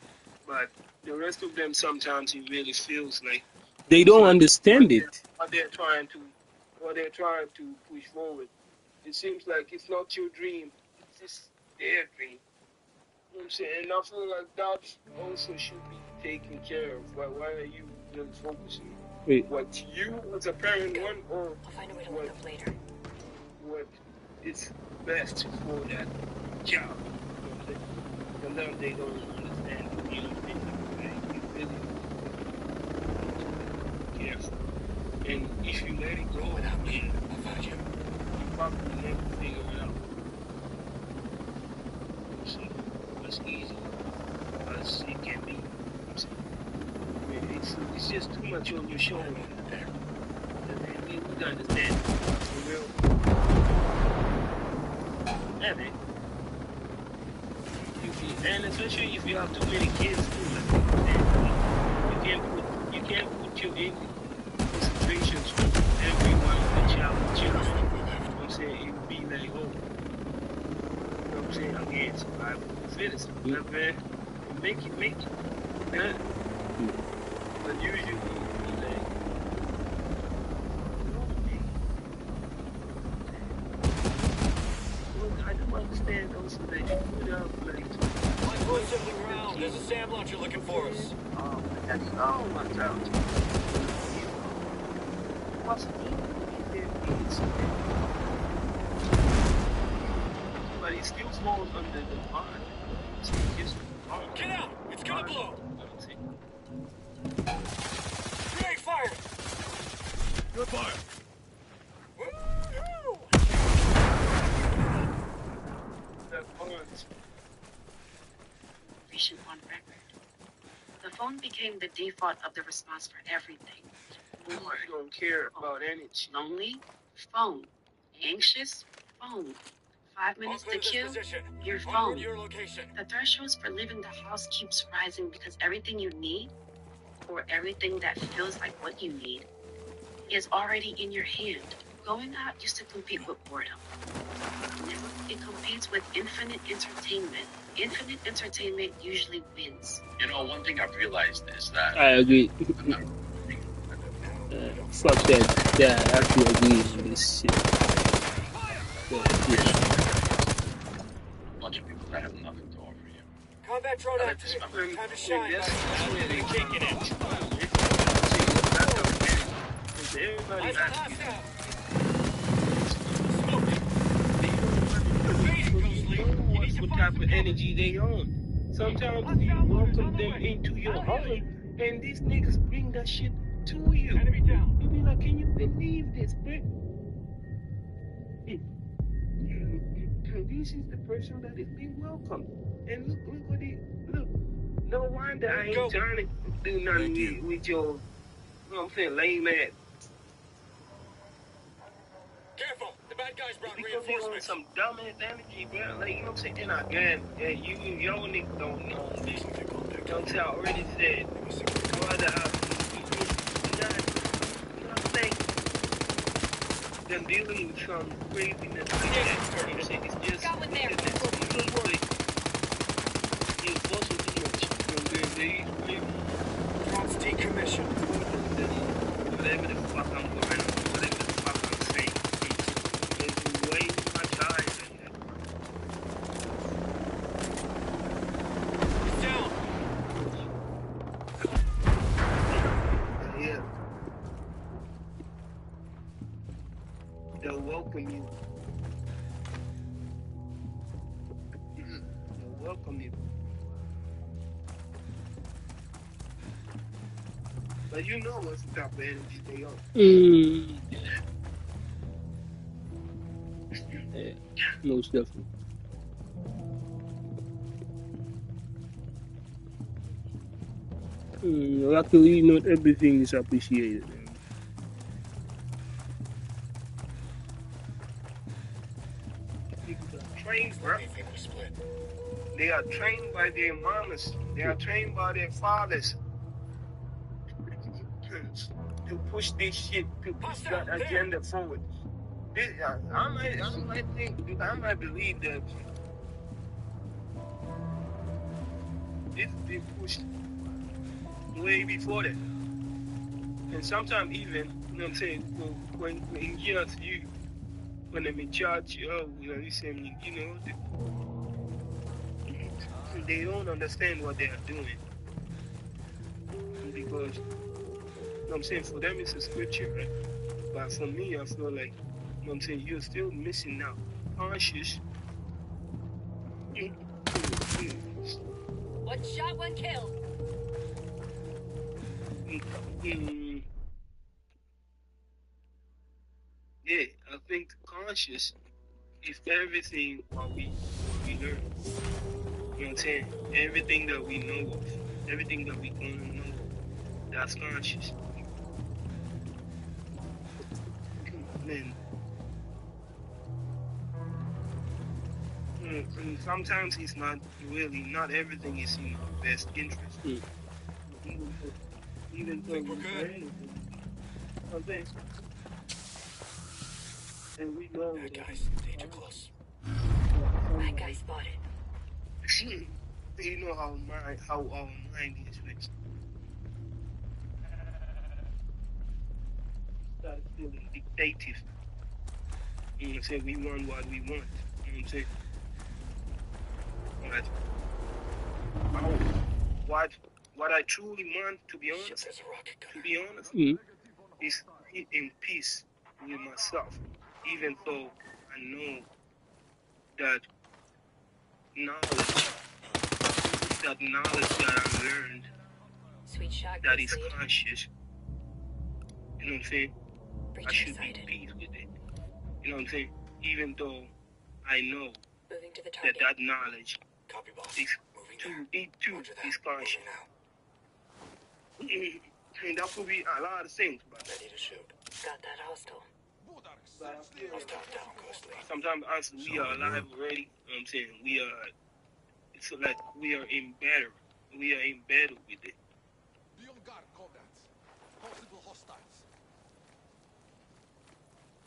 but the rest of them sometimes it really feels like they don't understand it. What they're trying to push forward. It seems like it's not your dream; it's just their dream. You know what I'm saying? And I feel like that also should be taken care of. Why are you really focusing on what you as a parent want, or what is best for that child? You know what I'm saying? Sometimes they don't understand. You know, you really careful. And if you let it go, you probably never figure it out. So it's easy as it can be. I mean, it's just too much on your shoulder. And you gotta understand for real. Yeah, man. And especially if you have too many kids too, you can't put you in situations with everyone the child. You know what I'm saying? It would be like, oh, you know what I'm saying? Again, survival of the fittest. You know what I'm saying? Make it. Yeah. But usually, you like, I don't understand also that you put up like. There's a SAM launcher looking for us. Oh, that's all my God. What's but it still falls under the bond. So it's wrong. Get out! It's gonna blow! See? Grenade fire! Good fire. Woo-hoo! That bonds. Information on record. The phone became the default of the response for everything. You don't care about energy. Lonely? Phone. Anxious? Phone. 5 minutes to kill? Your phone. Your location. The thresholds for leaving the house keeps rising because everything you need, or everything that feels like what you need, is already in your hand. Going out used to compete with boredom. Now it competes with infinite entertainment. Infinite entertainment usually wins. You know, one thing I've realized is that I agree. Fuck that. Yeah, I have to agree on this shit. a bunch of people that have nothing to offer you. Combat drone I like active. this memory. Time to shine. That's where they're taking it. Everybody Eyes on has to hostile. what type of energy they on. Sometimes you welcome them into your home, and these niggas bring that shit to you. You be like, can you believe this, bro? This is the person that is being welcomed. And look what it, look. No wonder I ain't trying to do nothing with your, you know what I'm saying, lame ass. Careful, the bad guys brought Because you on reinforcements. some dumb ass energy, bro. Like, you know what I'm saying? And again, y'all niggas don't know this. You know what I'm saying? I already said, no other house. Not saying them dealing with some craziness like that. You know what I'm saying? It's just, Got one there. You're busting too much. You know what I'm saying? Drones decommissioned. Whatever the fuck I'm going on, whatever the fuck I'm saying, it's way too much eyes in there. Down. Yeah. They'll welcome you. They'll welcome you. But you know what's the type of energy they are. Yeah, most definitely. Luckily, not everything is appreciated. People are trained, bro. They are trained by their mamas. They are trained by their fathers to push this shit, to push that agenda forward. This, I might think, I might believe that this has been pushed way before that. And sometimes even, you know what I'm saying, when years you, when they charge you, oh, you know, you saying, you know, they don't understand what they are doing. Because, you know what I'm saying, for them it's a scripture, right? But for me, I feel like, you know what I'm saying, you're still missing out. Conscious. One shot, one kill. Yeah, I think conscious is everything what we learn. You know what I'm saying? Everything that we know of, everything that we gonna know, that's conscious. Man. And sometimes it's not really, not everything is in our best interest. Even though we're good. Okay. And we know Bad guys, danger close. Bad guy spotted. You know how our mind is with. Start feeling dictative. You know what I'm saying? We want what we want. You know what I'm saying? But what I truly want, to be honest, is in peace with myself. Even though I know that knowledge. That knowledge that I learned. Sweet shot, That is lead. conscious. You know what I'm saying? Breach I should sighted. be peace with it. You know what I'm saying? Even though I know Moving to the that target. knowledge Copy, boss. is Moving it too is conscious. now. And that could be a lot of things, but Ready to shoot. Got that hostile. Hostile down, Ghostly. sometimes us we are alive already. You know what I'm saying? We are. It's like we are embedded. We are embedded with it. Be on guard, comrades. Possible hostiles.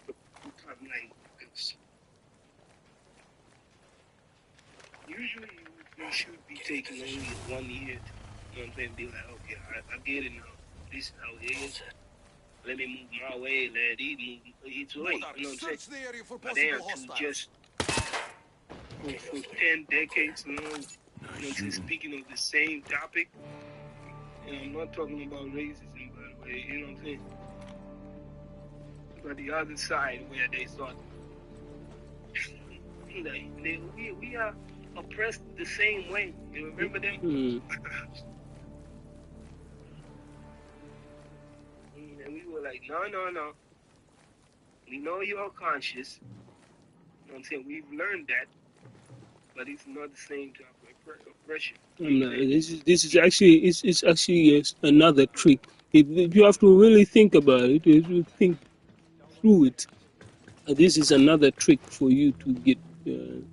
I'm like, usually you should be taking only 1 year. You know what I'm saying? Be like, okay, I get it now. This is how it is. Let me move my way. Let it move its way. You know what I'm saying? The area for But they are possible to just for 10 decades long. You know what I'm saying? Speaking of the same topic. And I'm not talking about racism, by the way. You know what I'm saying? But the other side where they thought we are oppressed the same way. You remember them? And we were like, no. We know you are conscious. You know what I'm saying? We've learned that. But it's not the same type of oppression. No, this is actually it's actually yes, another trick. If you have to really think about it, if you think through it, this is another trick for you to get to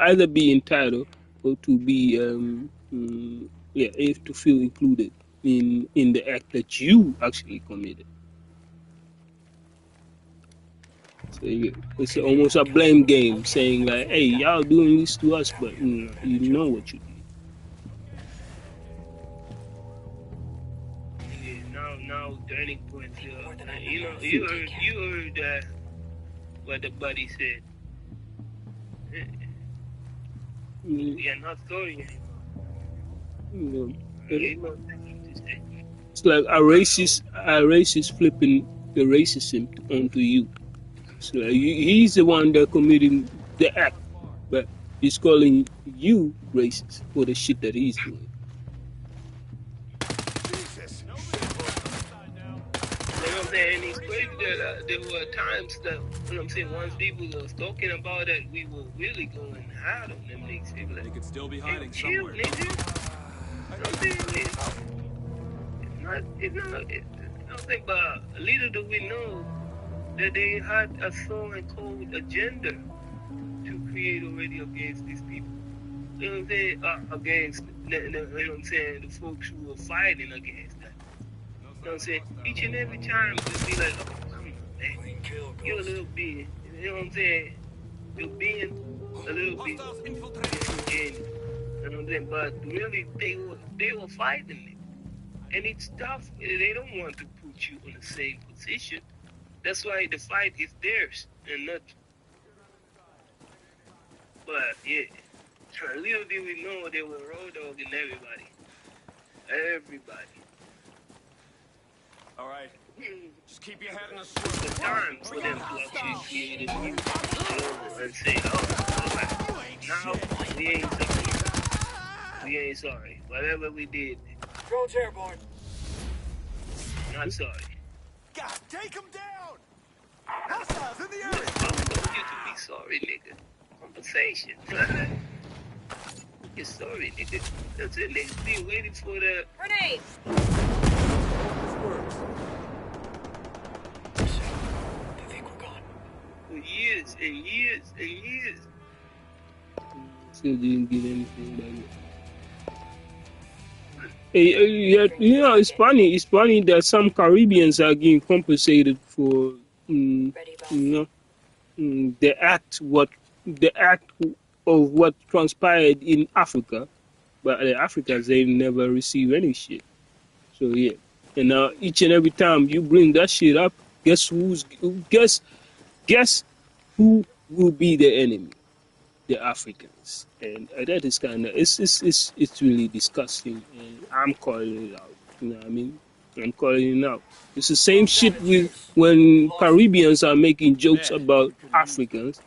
either be entitled or to be if to feel included in the act that you actually committed. So it's almost a blame game, saying like, "Hey, y'all doing this to us, but you know what you did." Now turning points. You heard what the buddy said. We are not sorry anymore. It's like a racist flipping the racism onto you. So he's the one that committing the act, but he's calling you racist for the shit that he's doing. You know what I'm saying? And it's crazy that there were times that, you know what I'm saying, once people was talking about it, we were really going hard on them niggas. They were like, They could still be hiding chill, somewhere. nigga. You know what I'm saying? It's not, you know what I'm saying? But little do we know that they had a so-called agenda to create already against these people. You know what I'm saying? Against, you know what I'm saying, the folks who were fighting against that. You know what I'm saying? Each and every time just be like, oh, come on, man. You're a little bit, you know what I'm saying? You're being a little bit disingenuous. You know what I'm saying? But really, they were fighting it. And it's tough. They don't want to put you in the same position. That's why the fight is theirs and not. But yeah, little did we know they were road dogging everybody. Everybody. All right. Just keep your head in the The time for them to actually create a new flow and say, oh, now we ain't sorry. We ain't sorry. Whatever we did. Drone's airborne. Not sorry. God, take him down! Hostiles in the area! I told you to be sorry, nigga. Conversation. You're sorry, nigga. That's it, nigga. Be waiting for the Grenade! They think we're gone. for years and years and years. Still didn't get anything by it. You know, it's funny. It's funny that some Caribbeans are getting compensated for, the act of what transpired in Africa, but the Africans they never receive any shit. So yeah, and now each and every time you bring that shit up, guess who will be the enemy? The Africans, and that is kind of it's really disgusting, and I'm calling it out. You know what I mean? I'm calling it out. It's the same shit with when Caribbeans are making jokes about Africans,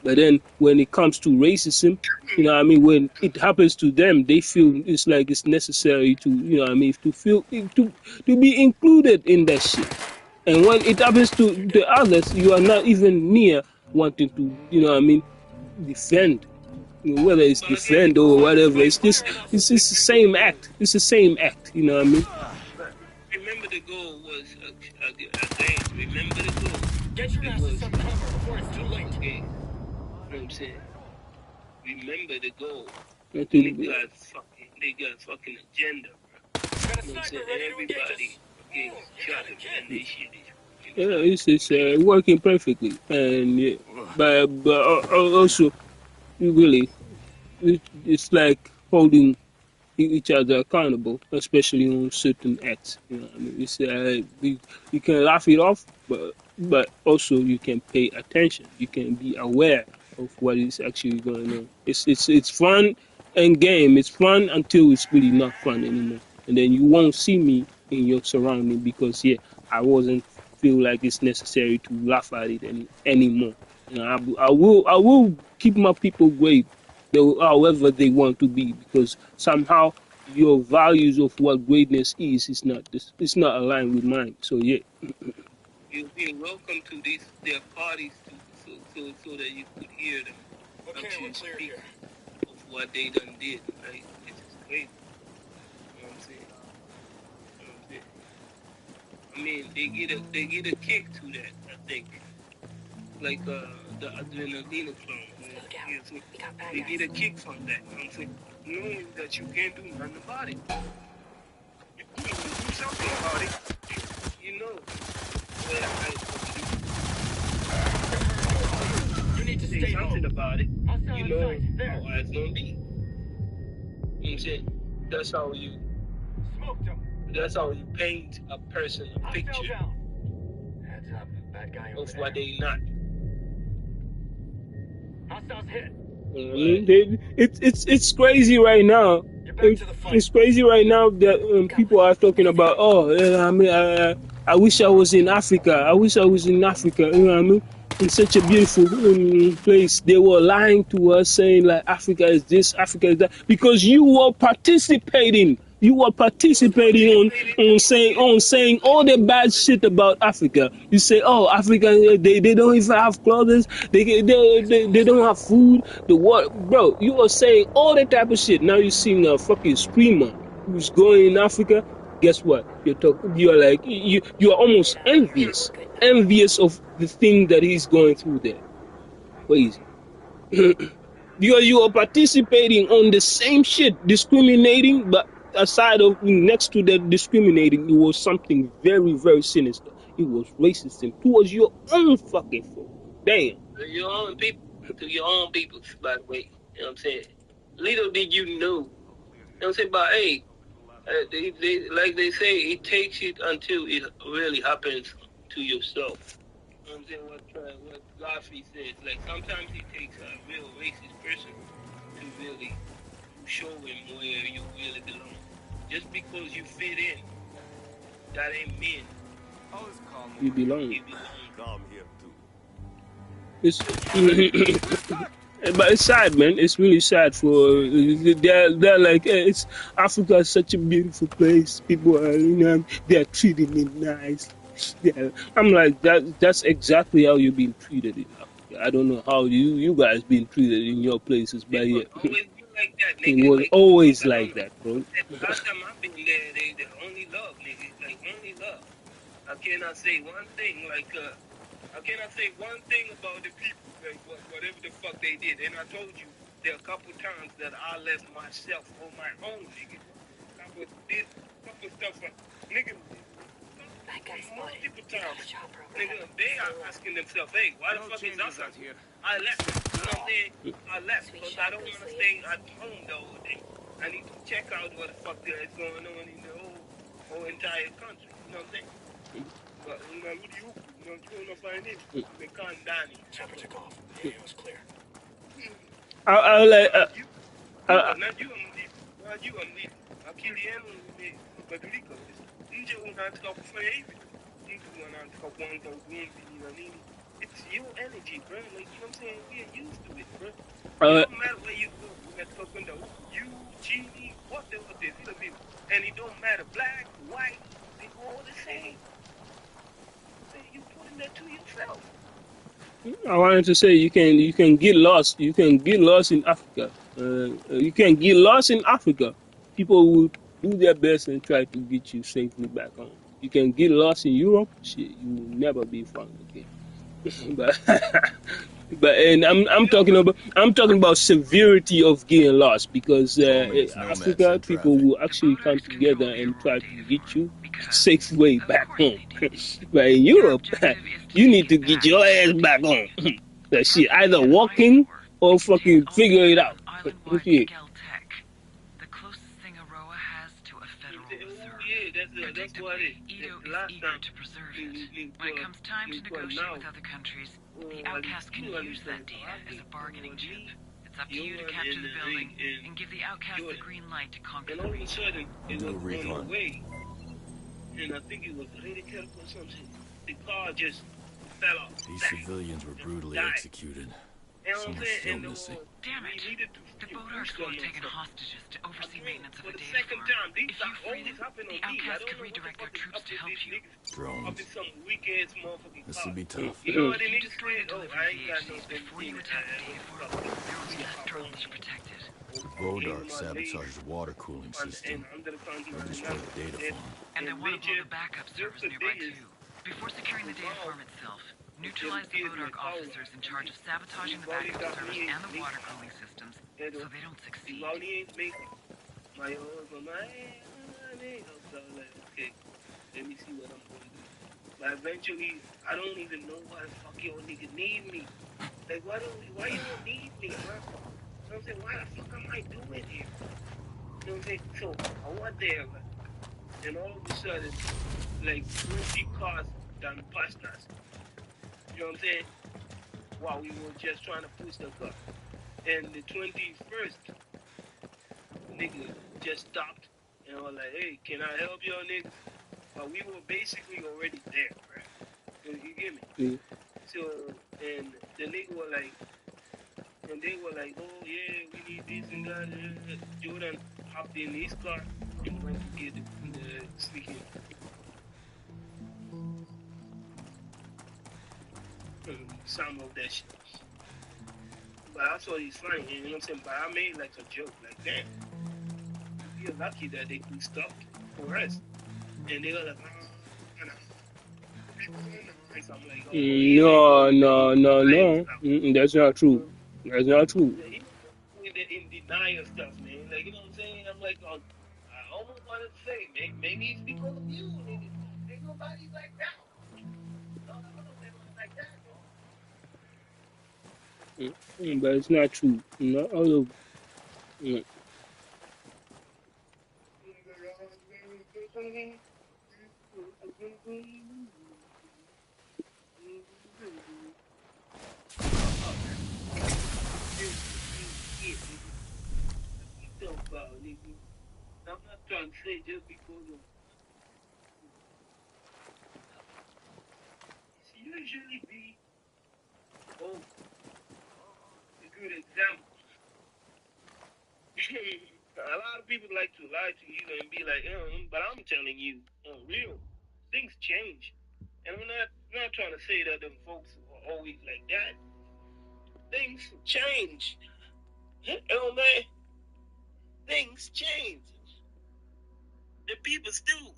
But then when it comes to racism, you know what I mean, when it happens to them, they feel it's like it's necessary to, you know what I mean, to feel to be included in that shit. And when it happens to the others, you are not even near wanting to, you know what I mean, defend. Whether it's defend or whatever, it's just it's the same act. It's the same act, you know what I mean? Remember the goal was again. Remember the goal. Get your asses some cover before it's too late. Okay. You know what I'm saying? Remember the goal. They They got fucking agenda, bro. Got a You know what I'm sniper saying? ready to engage Everybody us. fucking shot it, and they shit is Yeah, it's working perfectly, and yeah, but also really it's like holding each other accountable, especially on certain acts. You know, what I mean, it's you can laugh it off, but also you can pay attention. You can be aware of what is actually going on. It's fun and game. It's fun until it's really not fun anymore, and then you won't see me in your surrounding because yeah, I wasn't feel like it's necessary to laugh at it anymore. You know, I will keep my people great however they want to be, because somehow your values of what greatness is not this, it's not aligned with mine. So yeah, you're welcome to their parties so that you could hear them. Okay, we're clear here. Of what they done did, like it's just crazy. You know what I'm saying? You know what I'm saying? I mean, they get a kick to that, I think. Like the adrenaline clone. They get a kick from that. You know what I'm saying? Knowing that you can't do nothing about it. You can do something about it. You know. You need to say stay something low. about it. You know There. how it's gonna be. You know what I'm saying? That's how you Smoked him. That's how you paint a person a picture Heads up, bad guy over of there. what they not. Hostiles hit. I mean, it's crazy right now. Get back to the fight. It's crazy right now that people are talking about, I mean, I wish I was in Africa. I wish I was in Africa. You know what I mean? It's such a beautiful place. They were lying to us, saying like Africa is this, Africa is that, because you were participating. You were participating on saying all the bad shit about Africa. You say, oh, Africa, they don't even have clothes. They don't have food. The what, bro? You were saying all that type of shit. Now you seeing a fucking streamer who's going in Africa. Guess what? You're like you are almost envious of the thing that he's going through there. Crazy. Because you are participating on the same shit, discriminating, but aside of next to that discriminating, it was something very, very sinister. It was racism towards your own fucking folk. Damn. Your own people, to your own people, by the way. You know what I'm saying? Little did you know. You know what I'm saying? But hey, they like they say, it takes it until it really happens to yourself. You know what I'm saying? What Godfrey says, like sometimes it takes a real racist person to really show him where you really belong. Just because you fit in, that ain't mean you belong. Calm here too. It's but it's sad, man. It's really sad for they're like it's Africa is such a beautiful place. People are, you know, they're treating me nice. Yeah, I'm like that's exactly how you're being treated in Africa. I don't know how you guys being treated in your places, but yeah, it was always like that, bro. Last time I've been there, they only love, nigga. Like only love. I cannot say one thing I cannot say one thing about the people, like whatever the fuck they did. And I told you there are a couple times that I left myself on my own, nigga. Couple stuff, nigga. Multiple times, nigga. They are asking themselves, hey, why the fuck is us out here? I left. You know what I'm saying? I left because I don't want to stay at home the whole day. I need to check out what the fuck there is going on in the whole entire country. You know what I'm saying? But you know, you don't find it. They can't die. Chopper took off. The area was clear. I like. Not you, not you, Akiliano, Badrico. Nje unataka kufanya hivi. Mtu anataka kuanza ugomvi na nini. It's your energy, bro. Like, you know what I'm saying? We are used to it, bro. It Uh, don't matter where you go. You got stuff in the you, Genie, whatever it is, and it don't matter, black, white, they all the same. Man, you putting that to yourself. I wanted to say you can get lost. You can get lost in Africa. You can get lost in Africa. People will do their best and try to get you safely back home. You can get lost in Europe. Shit, you will never be found again. but and I'm talking about severity of getting lost because Soulmates, nomads, Africa and people traffic. will actually come together and try to get you safe way back home. But in Europe, you need to get your ass back home. That shit, either walking or fucking figure it out. Shit. The closest thing Aroa has to a federal reserve. That's what it is. Ito is Last eager time, to preserve it. When it comes time to negotiate with other countries, the outcast can use that data as a bargaining chip. It's up to you to capture the building and give the outcast the green light to conquer and the all of a region. sudden, it Do was a on the recon. way, and I think it was Recon or something. The car just fell off. These civilians were brutally Died. executed. You know Some what I'm are saying? still And missing. Damn it! The Bodarks were taken hostages to oversee maintenance of a data farm. If you free them, the outcasts could redirect their troops to help you. Drones. Some weak ass motherfucking This car. will be tough. You know what If the you niggas destroy the said? Oh, delivery I ain't got no VHCs before you attack the data farm, there will be less drones to protect it. Bodark sabotages the water cooling system. Under the They'll destroy the data farm. And they want to blow the backup servers nearby too. Before securing the data farm itself, neutralize the Bodark officers in charge of sabotaging the backup servers and the water cooling systems so they don't succeed. Okay, let me see what I'm going to do. But eventually, I don't even know why the fuck y'all niggas need me. Like, why you don't need me, bro? You know what I'm saying? Why the fuck am I doing here? You know what I'm saying? So, I went there, and all of a sudden, like 20 cars done passed us. You know what I'm saying? While we were just trying to push the car. And the 21st nigga just stopped and I was like, hey, can I help y'all niggas? But we were basically already there, bro. You get me? Mm. So, and the nigga were like, and they were like, oh yeah, we need this and that. Jordan hopped in his car and went to get the sneaking. Some of that shit. But I thought he's fine, you know what I'm saying? But I made like a joke, like, damn, you're lucky that they could stop for us. And they were like, so I'm like, oh, No. That's not true. That's not true. in denial stuff, man. Like, you know what I'm saying? I'm like, I almost want to say, maybe it's because of you, nigga. Ain't nobody like that. Like that, But it's not true. Not all of. Mm. I'm not trying to say just because of it's usually be a good example. A lot of people like to lie to you and be like, but I'm telling you, real things change. And I'm not trying to say that them folks are always like that. Things change. Man, things change. The people still.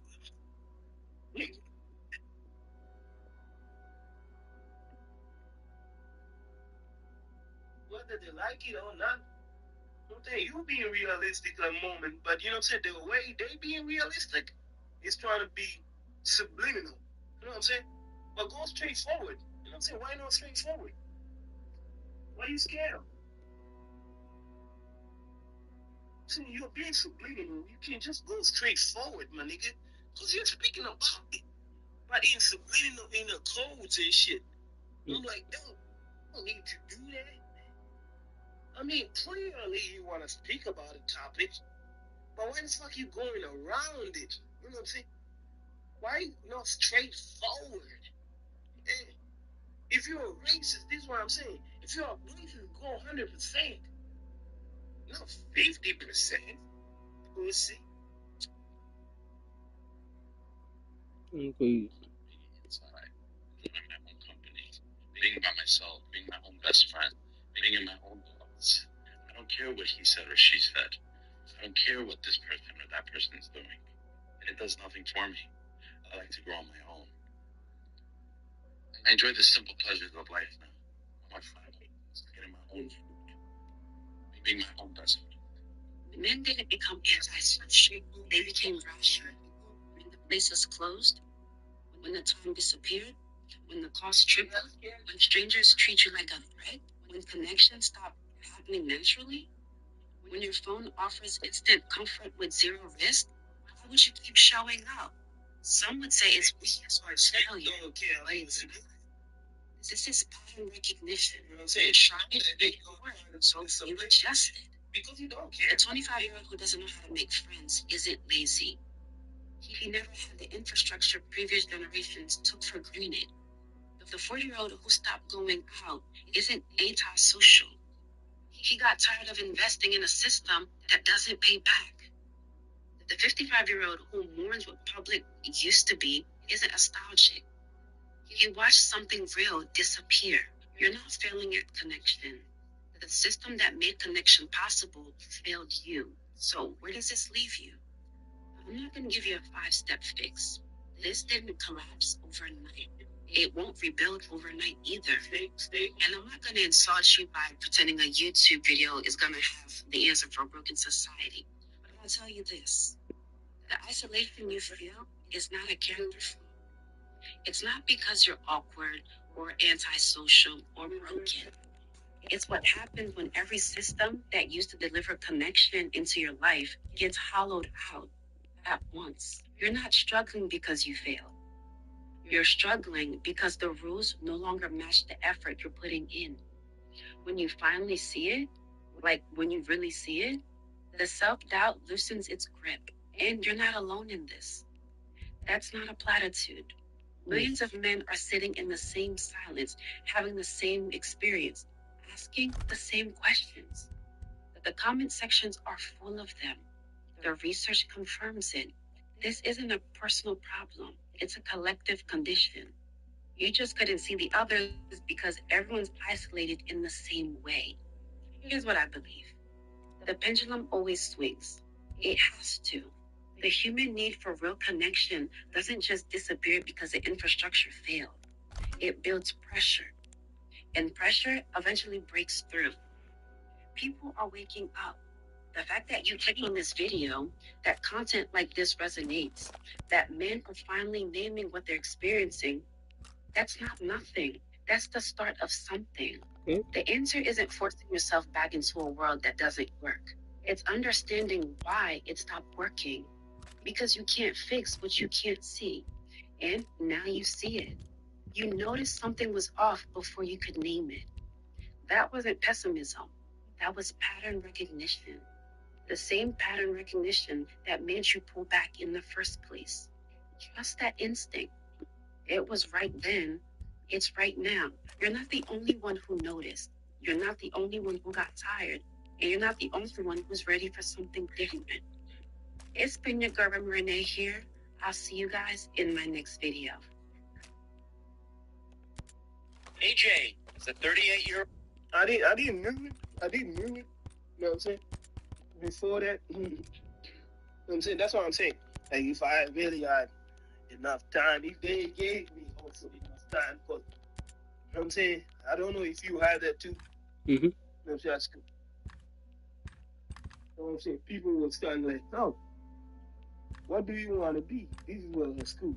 Whether they like it or not, you being realistic at the moment, but you know what I'm saying? The way they being realistic is trying to be subliminal. You know what I'm saying? But go straight forward. You know what I'm saying? Why not straight forward? Why are you scared of? See, you're being subliminal. You can't just go straight forward, my nigga. Because you're speaking about it. But in subliminal, in the codes and shit. I'm like, don't need to do that. I mean, clearly you want to speak about a topic, but why the fuck you going around it? You know what I'm saying? Why not straightforward? If you're a racist, this is what I'm saying. If you're a racist, go 100%. Not 50%. Pussy. Okay. Inside. Being in my own company. Being by myself. Being my own best friend. Being in my own thoughts. I don't care what he said or she said. I don't care what this person or that person is doing. It does nothing for me. I like to grow on my own. I enjoy the simple pleasures of life now. I'm my family. Getting my own food. Being my own best friend. Men didn't become antisocial. They became rational. When the places closed, when the time disappeared, when the cost tripled, when strangers treat you like a threat, when connections stop happening naturally, when your phone offers instant comfort with zero risk, why would you keep showing up? Some would say it's weakness or it's failure, but it's not. This is pattern recognition. You tried it, it worked, so you adjusted. Because you don't care. A 25-year-old who doesn't know how to make friends isn't lazy. He never had the infrastructure previous generations took for granted. The 40-year-old who stopped going out isn't antisocial. He got tired of investing in a system that doesn't pay back. The 55-year-old who mourns what public used to be isn't nostalgic. He watched something real disappear. You're not failing at connection. The system that made connection possible failed you. So where does this leave you? I'm not going to give you a 5-step fix. This didn't collapse overnight. It won't rebuild overnight either. And I'm not going to insult you by pretending a YouTube video is going to have the answer for a broken society. But I'll tell you this. The isolation you feel is not a character flaw. It's not because you're awkward or antisocial or broken. It's what happens when every system that used to deliver connection into your life gets hollowed out at once. You're not struggling because you failed. You're struggling because the rules no longer match the effort you're putting in. When you finally see it, like when you really see it, the self-doubt loosens its grip. And you're not alone in this. That's not a platitude. Millions of men are sitting in the same silence, having the same experience, asking the same questions. The comment sections are full of them. The research confirms it. This isn't a personal problem. It's a collective condition. You just couldn't see the others because everyone's isolated in the same way. Here's what I believe. The pendulum always swings. It has to. The human need for real connection doesn't just disappear because the infrastructure failed. It builds pressure. And pressure eventually breaks through. People are waking up. The fact that you click on this video, that content like this resonates, that men are finally naming what they're experiencing, that's not nothing. That's the start of something. The answer isn't forcing yourself back into a world that doesn't work. It's understanding why it stopped working. Because you can't fix what you can't see. And now you see it. You noticed something was off before you could name it. That wasn't pessimism. That was pattern recognition. The same pattern recognition that made you pull back in the first place. Trust that instinct. It was right then. It's right now. You're not the only one who noticed. You're not the only one who got tired. And you're not the only one who's ready for something different. It's been your girl Renee here. I'll see you guys in my next video. AJ is a 38-year-old. I didn't know it. You know what I'm saying? Before that, you know what I'm saying? That's what I'm saying. Like, if I really had enough time, if they gave me also enough time, because, you know what I'm saying? I don't know if you had that too. You know what I'm saying? At school. You know what I'm saying? People were starting like, oh, what do you want to be? This is what at school.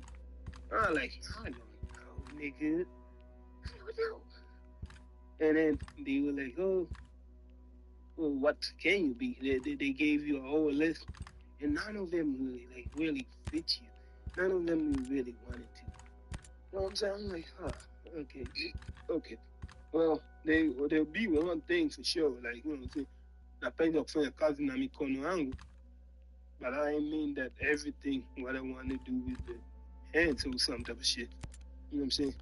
I'm like, I don't know, nigga. I don't know. And then they were like, oh, well, what can you be? They gave you a whole list, and none of them really fit you. None of them you really wanted to. You know what I'm saying? I'm like, okay. Well, there'll be one thing for sure, like, you know what I'm saying? Napenda kufanya kazi na mikono yangu, but I mean that everything what I want to do with the hands or some type of shit. You know what I'm saying?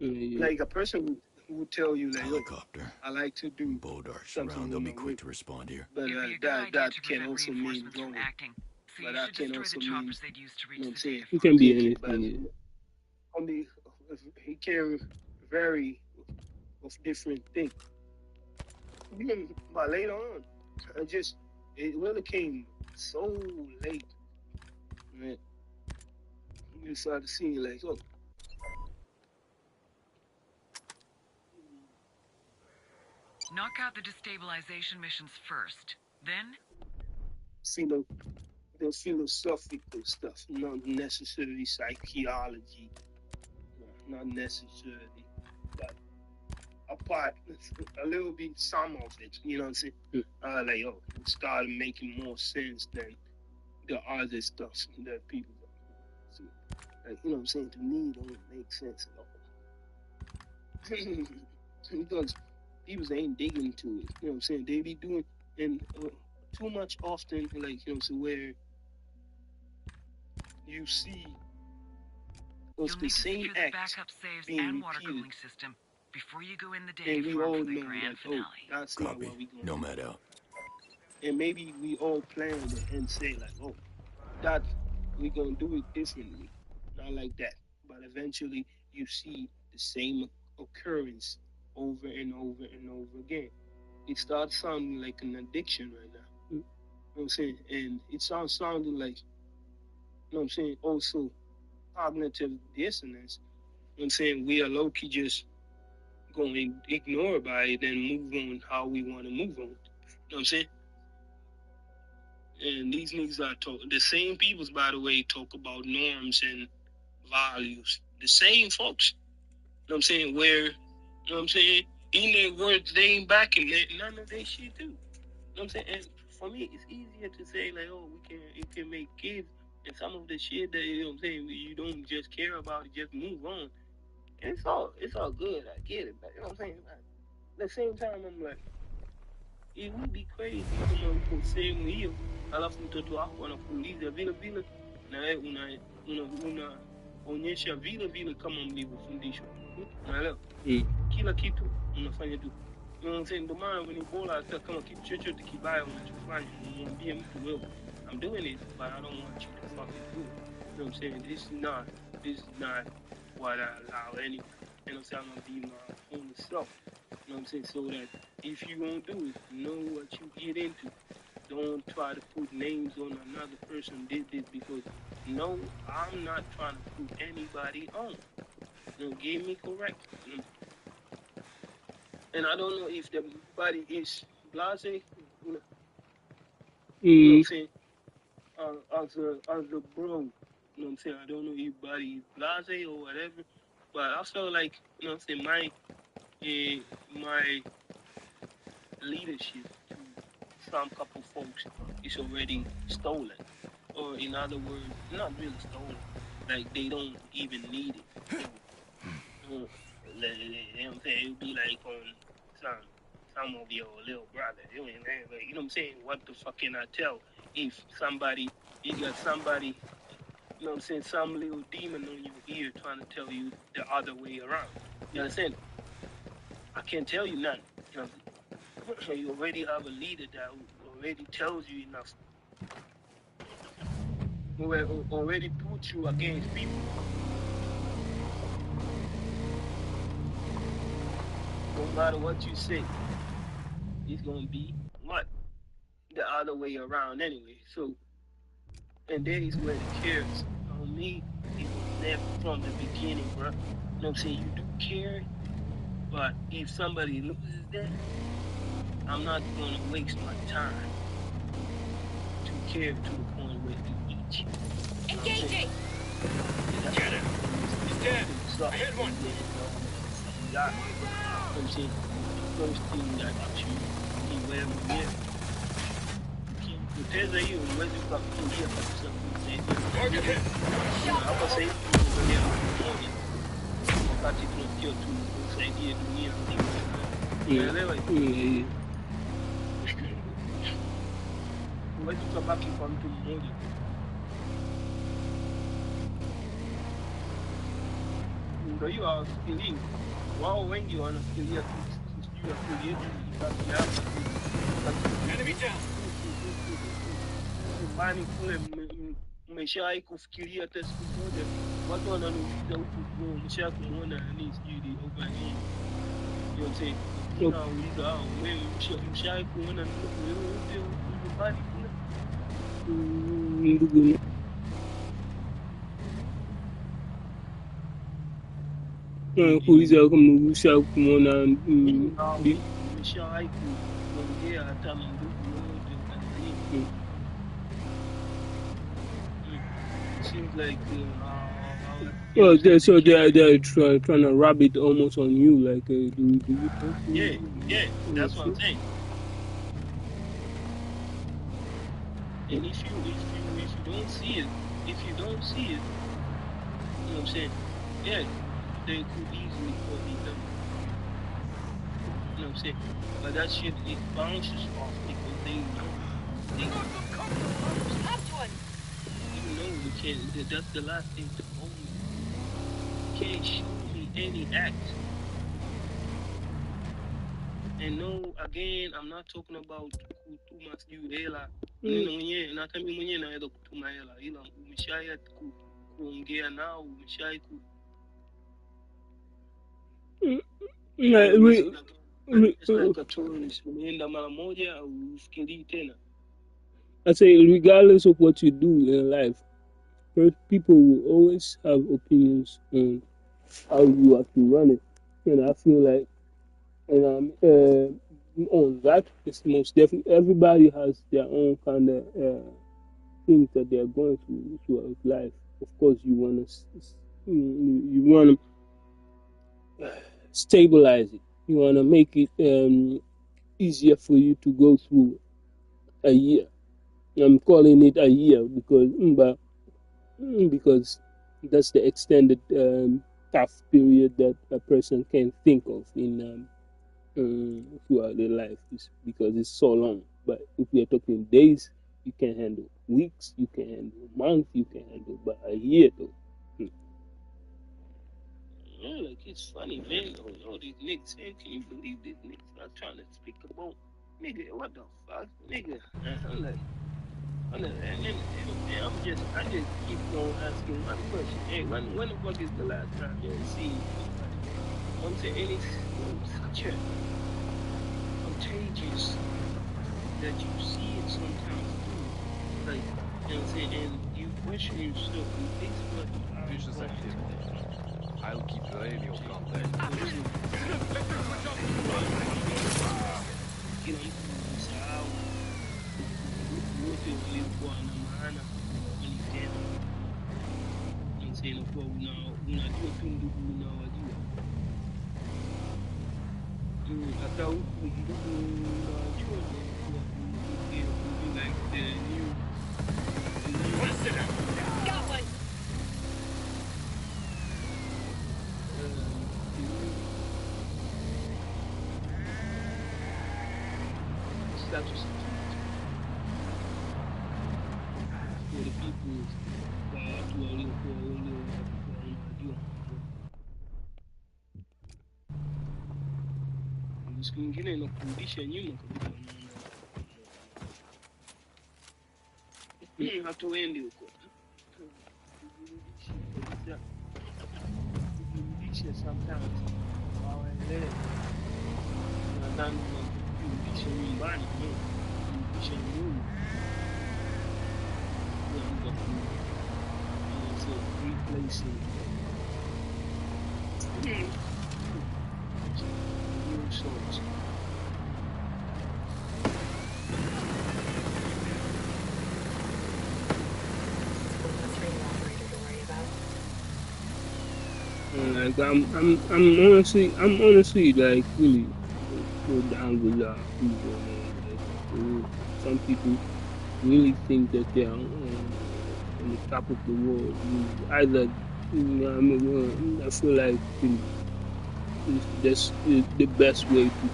Like a person who would tell you, like, oh, Helicopter. I like to do Bodark something around. with They'll my be quick whip, to respond here. but It'd be a good idea that to can prevent also mean reinforcements from wrong. acting. So But you that should can destroy also the mean, choppers they'd use to you know reach what I'm the saying, data It can be take it, but anything. on the he can vary of different things. But later on, it really came so late, man. You started seeing like, oh, Knock out the destabilization missions first. Then the philosophical stuff, not necessarily psychology, not necessarily, but a part, a little bit, some of it, you know what I'm saying? Like, oh, it started making more sense than the other stuff that people see. Like, you know what I'm saying? To me, it don't make sense at all. Because people ain't digging to it, you know what I'm saying? They be doing, and too much often, like, you know what I'm saying, where you see of you'll the need to same secure the act backup saves being and water repeated. cooling system before you go in the data And we farm all for the know grand that, finale. oh, that's Copy. not what we gonna Nomad do. out. And maybe we all planned it and say like, oh, that we gonna do it differently, not like that. But eventually, you see the same occurrence over and over and over again. It starts sounding like an addiction right now. You know what I'm saying? And it sounding like, you know what I'm saying, also cognitive dissonance. You know what I'm saying? We are low-key just going to ignore by it and move on how we want to move on. You know what I'm saying? And these niggas are the same peoples, by the way, talk about norms and values. The same folks. You know what I'm saying? Where, you know what I'm saying? In their words, they ain't backing it. None of their shit too. You know what I'm saying? And for me, it's easier to say like, oh, it can make kids, and some of the shit that, you know what I'm saying, you don't just care about it, just move on. And it's all good. I get it, but you know what I'm saying? Like, at the same time, I'm like, it would be crazy kama uko sehemu hiyo alafu mtoto wako anakuuliza vile vile na wewe unaonyesha vile vile kama mlivyofundishwa. Unaelewa? Kila kitu unafanya tu. Ndio maana ni bora hata kama kitu chochote kibaya unachofanya umwambie mtu wewe, I'm doing it, but I don't want you to fucking do it. You know what I'm saying? This is not what I allow any. You know what I'm saying? I'm gonna be my own self. You know what I'm saying? So that if you gonna do it, know what you get into. Don't try to put names on another person did this because no, I'm not trying to put anybody on. You know, get me correct. And I don't know if the body is blase. You know what I'm saying? As a bro, you know what I'm saying? I don't know if body is blase or whatever, but I feel like, you know what I'm saying, my leadership to some couple folks is already stolen. Or in other words, not really stolen. Like they don't even need it. You know what I'm saying? It would be like on some of your little brother. You know what I'm saying? What the fuck can I tell if you got somebody, you know what I'm saying, some little demon on your ear trying to tell you the other way around. You understand? I can't tell you nothing. You know, you already have a leader that already tells you enough. Who already put you against people. No matter what you say, it's gonna be what? The other way around anyway. So, and there is where the cares on me, it was never from the beginning, bro. You know what I'm saying? You do care, but if somebody loses that, I'm not gonna waste my time to care to the point where you eat you. Engaging! Get it! He's dead! I hit one! You know what I'm saying? First thing that you wherever you live. Ukipoteza hiyo huwezi ukafikiria kabisa kumsaidia. Hapa sasa hivi tunaangalia moja wakati tunafikia tusaidie dunia nzima. Unaelewa? Huwezi ukabaki kwa mtu mmoja. ndio hiyo hawafikirii wao, wengi wanafikiria tu sijui affiliation ibaki hapa tu nyumbani kule. Mmeshawahi kufikiria hata siku moja? Watu wananiuliza huku, umeshawahi kumuona nani sijui over nini yote, unauliza hao, wewe umeshawahi kuona ndugu yoyote nyumbani kule? Ndugu kuuliza kama umeshawahi kumuona umeshawahi kuongea hata na ndugu yoyote nini? Seems like so they're trying to rub it almost on you, like do you talk to yeah, that's what I'm saying. And if you don't see it, you know what I'm saying? Yeah, they could easily call me dumb. You know what I'm saying? But that shit, it bounces off because they know. You know you can't. That's the last thing to hold me. You can't show me any act. And no, again, I'm not talking about kutuma sijui hela. Mwenyewe na hata mimi mwenyewe naweza kutuma hela, ila umeshaya kuongea nao, umeshaya it's like a tourist. Umeenda mara moja au ufikirii tena. I say, regardless of what you do in life, people will always have opinions on how you have to run it. And I feel like, on that, it's most definitely, everybody has their own kind of things that they're going through life. Of course, you want to stabilize it. You want to make it easier for you to go through a year. I'm calling it a year because that's the extended tough period that a person can think of in throughout their life, because it's so long. But if we are talking days, you can handle weeks, you can handle months, you can handle, but a year though. Yeah, like it's funny, man. All these niggas, man, can you believe these niggas not trying to speak about, nigga? What the fuck, nigga? I'm like, and I just keep on asking one question. Hey, when the fuck is the last time you see somebody onto any such a contagious that you see it sometimes too? Like, you know what I'm saying? And you question yourself, is this what I'm going to? I'll keep the radio contact. Wote waliokuwa na maana walitenda. Inakuwa unajua tu ndugu unawajua. Hata huku ndugu unawajua like the new. Got one. Status for the people, kwa watu waliokuwa wanajua. Siku nyingine inakurudisha nyuma kabisa. Hatuendi huko. Kurudisha sometimes hawaelewi. Nadhani kurudisha nyumbani, kurudisha nyuma. Replacing new songs. Like I'm honestly like really so down with people, man. Like, some people really think that they're on the top of the world. Either, I feel like that's the best way to,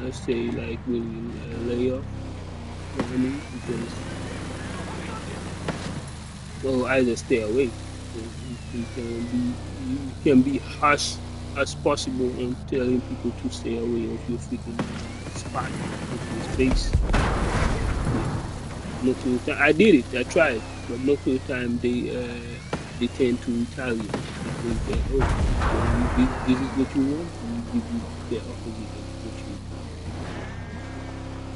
I say, like, really lay off. You know what I mean? Because, or either stay away. You can be harsh as possible on telling people to stay away of your freaking spot, of your space. Most of the time, I did it. I tried, but most of the time they tend to retaliate. They think that this is what you want, and we give you the opposite of what you want.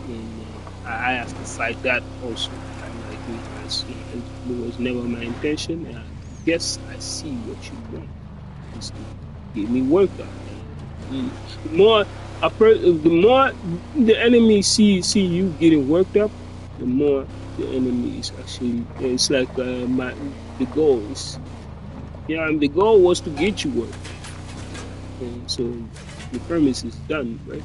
And I have to fight that also. I'm like, it was never my intention. And I guess I see what you want is to get me worked up. And the more the enemy see you getting worked up, the more the enemy is actually. It's like the goal is. The goal was to get you worked, and so the premise is done, right?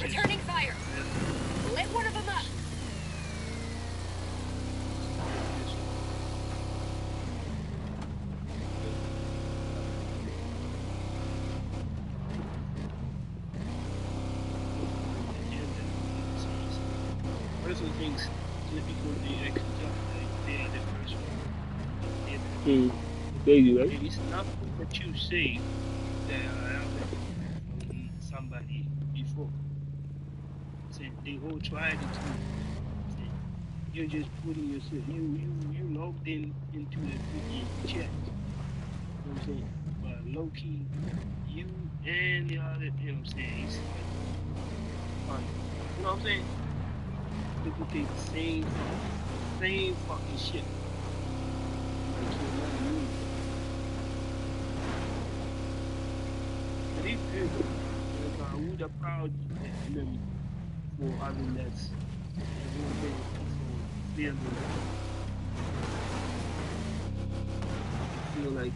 Returning fire. Lit one of them up. Person thinks just because they extra tough, they are the first one. Crazy, right? It's nothing that you say that happened from somebody before. They all tried it too. You're just putting yourself, you logged into the freaking chat. You know what I'm saying? But low key, you and the other, you know what I'm saying? It's like, fun. You know what I'm saying? Duplicate the same fucking shit. Like you're not new. But it's good. Like, I would have proud them for having that. You know what I'm saying? For feeling. Feel like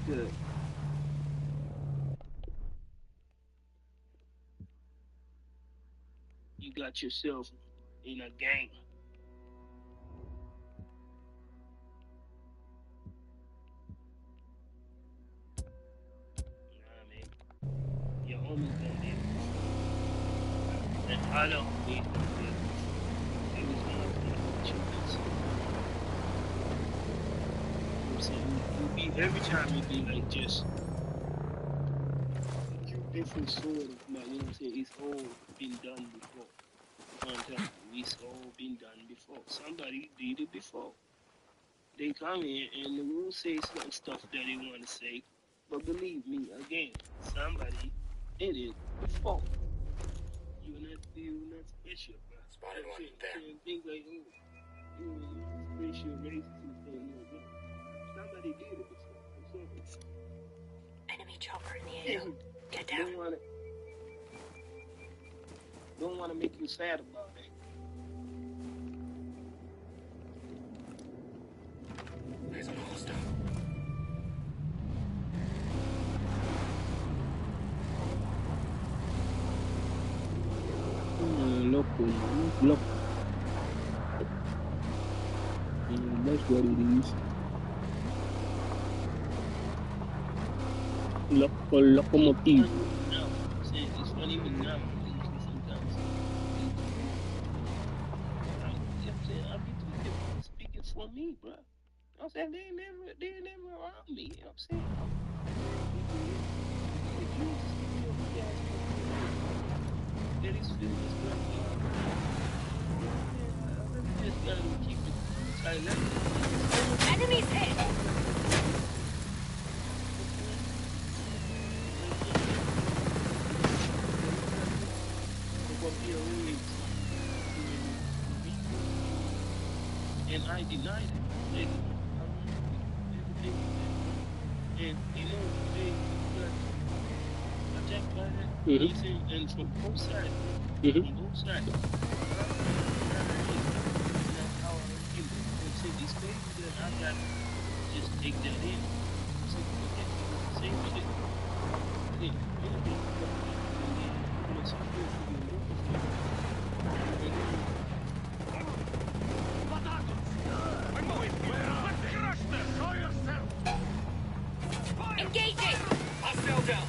you got yourself in a gang. You know what I mean? Your homies done did it before. And other homies done did it before. They was gonna do what you did. So, you know what I'm saying? You be every time you be like just two different sort of man, you know what I'm saying? It's all been done before. I'm telling you, it's all been done before. Somebody did it before. They come in and they will say some stuff that they want to say, but believe me, again, somebody did it before. You're not special, bro. Spotted one there. You think like, oh, you're special, racist and stuff. No. Somebody did it before. I'm sorry. Enemy chopper in the AO. Get down. Don't want to make you sad about it. There's an hostile. Loco. That's what it is. Locomotive. It's not even now. Sometimes. I be speaking for me, bro. You know what I'm saying? They never around me. You know what I'm saying? If you just speak your ass that is feeling this way, I just gotta keep it silent. Enemies hit. And I denied it. Everything. And they got attacked by that. You see, and from both sides. From both sides. This baby that I got, just take that in. Same shit. Again, Engaging! Hostile down!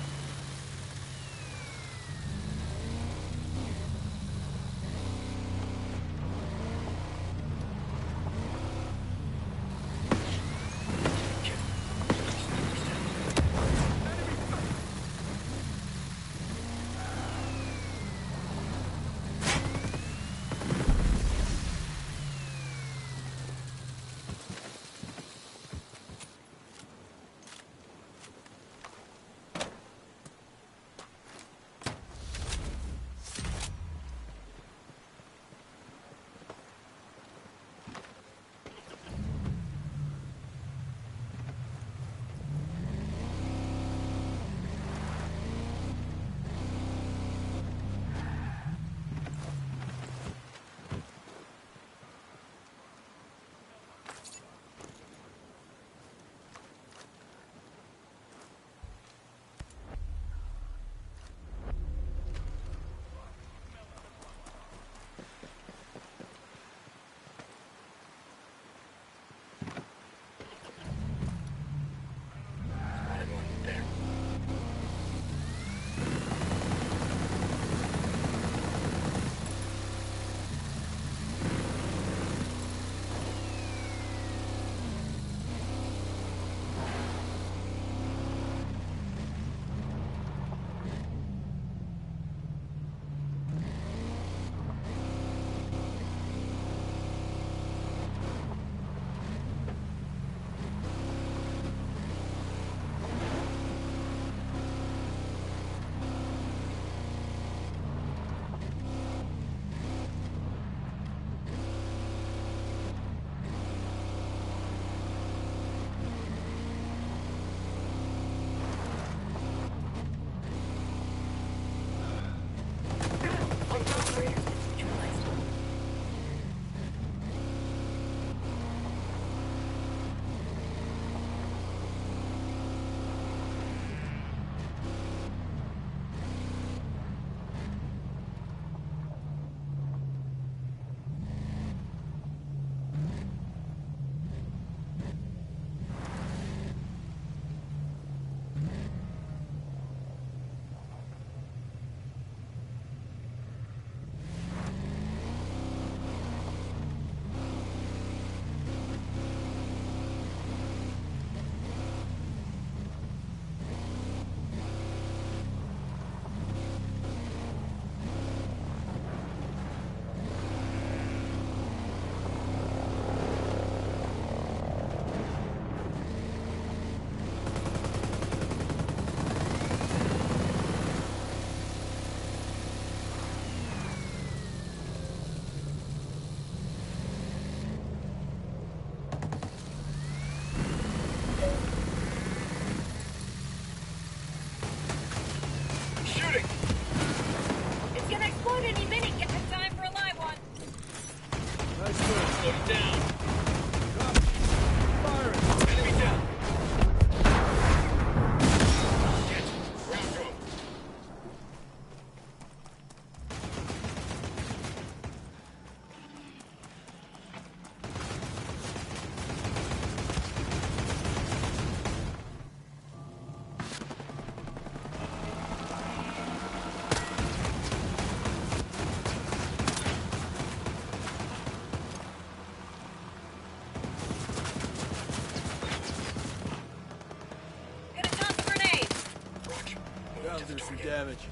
Going to the some target. damage.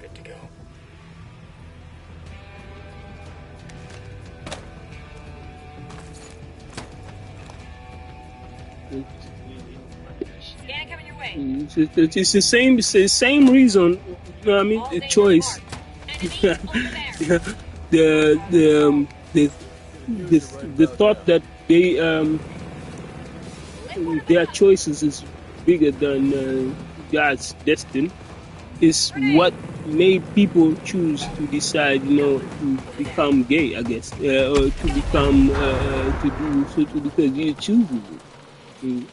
Good to go. Scan coming your way. It's the same reason. You know what I mean? All The dangers choice. marked. Enemies over there. The thought that their choices is bigger than God's destiny is what made people choose to decide, to become gay, I guess, or to become to do so because you choose it.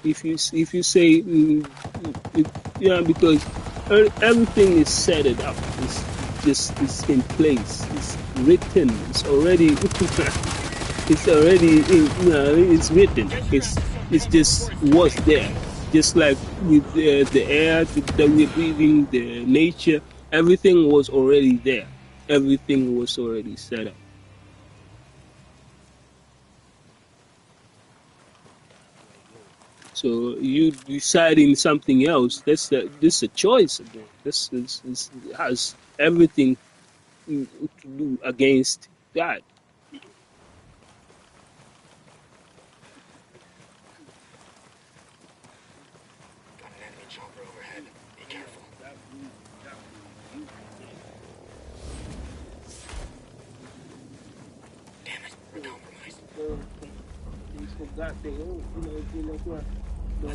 If you say because everything is set it up, it's in place, it's written, it's already it's already it's written, it's just what's there, just like with the air that we're breathing, the nature, everything was already there, everything was already set up. So you deciding something else, this a choice again. This has everything to do against God. Got an enemy chopper overhead. Be careful. Damn it, we're compromised. They forgot they own, what? I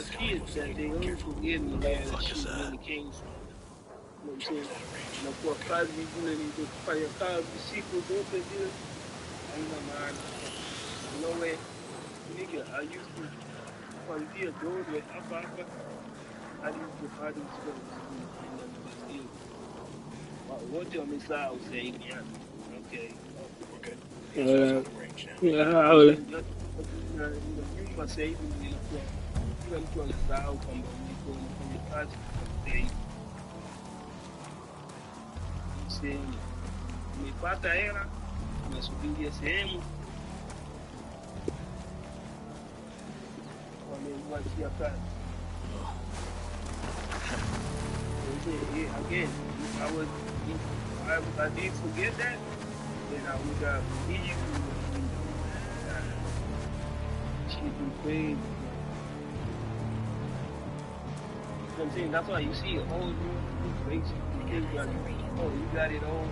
kids that they own forget me where the shit really came from. You know what I'm saying? Na kwa kazi vile nilipofanya kazi siku zote zile, haina maana. You know where, nigga, I used to kuanzia doorway hapa hadi huko hadi haina big deal. Wote wamesahau sasa hivi yani. Okay. We're good. The SR's out of range now. Nyumba sasa hivi ndio inakuwa kila mtu anasahau kwamba ulikuwa unafanya kazi sasa hivi. Sehemu umepata hela, unasubiria sehemu wamekuachia kazi. Again, I did forget that, then I would have immediately she'd be crazy. You know what I'm saying? That's why you see a whole new race. You got it all.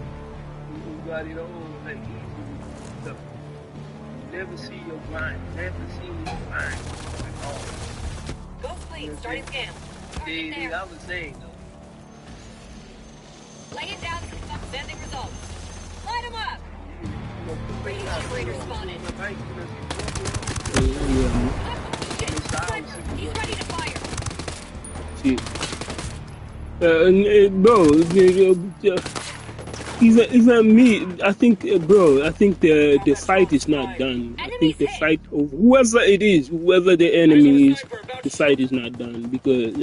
You got it all like easy stuff. You never see your blind. Never see your blind at all. Ghost fleet, starting scan. I was saying though. Lay it down, sending results. Light them up! Radio operator spotted. He's ready to fire. See. Bro, even me, I think, bro, I think the fight is not done. I think the fight of whoever it is, whoever the enemy is, the fight is not done because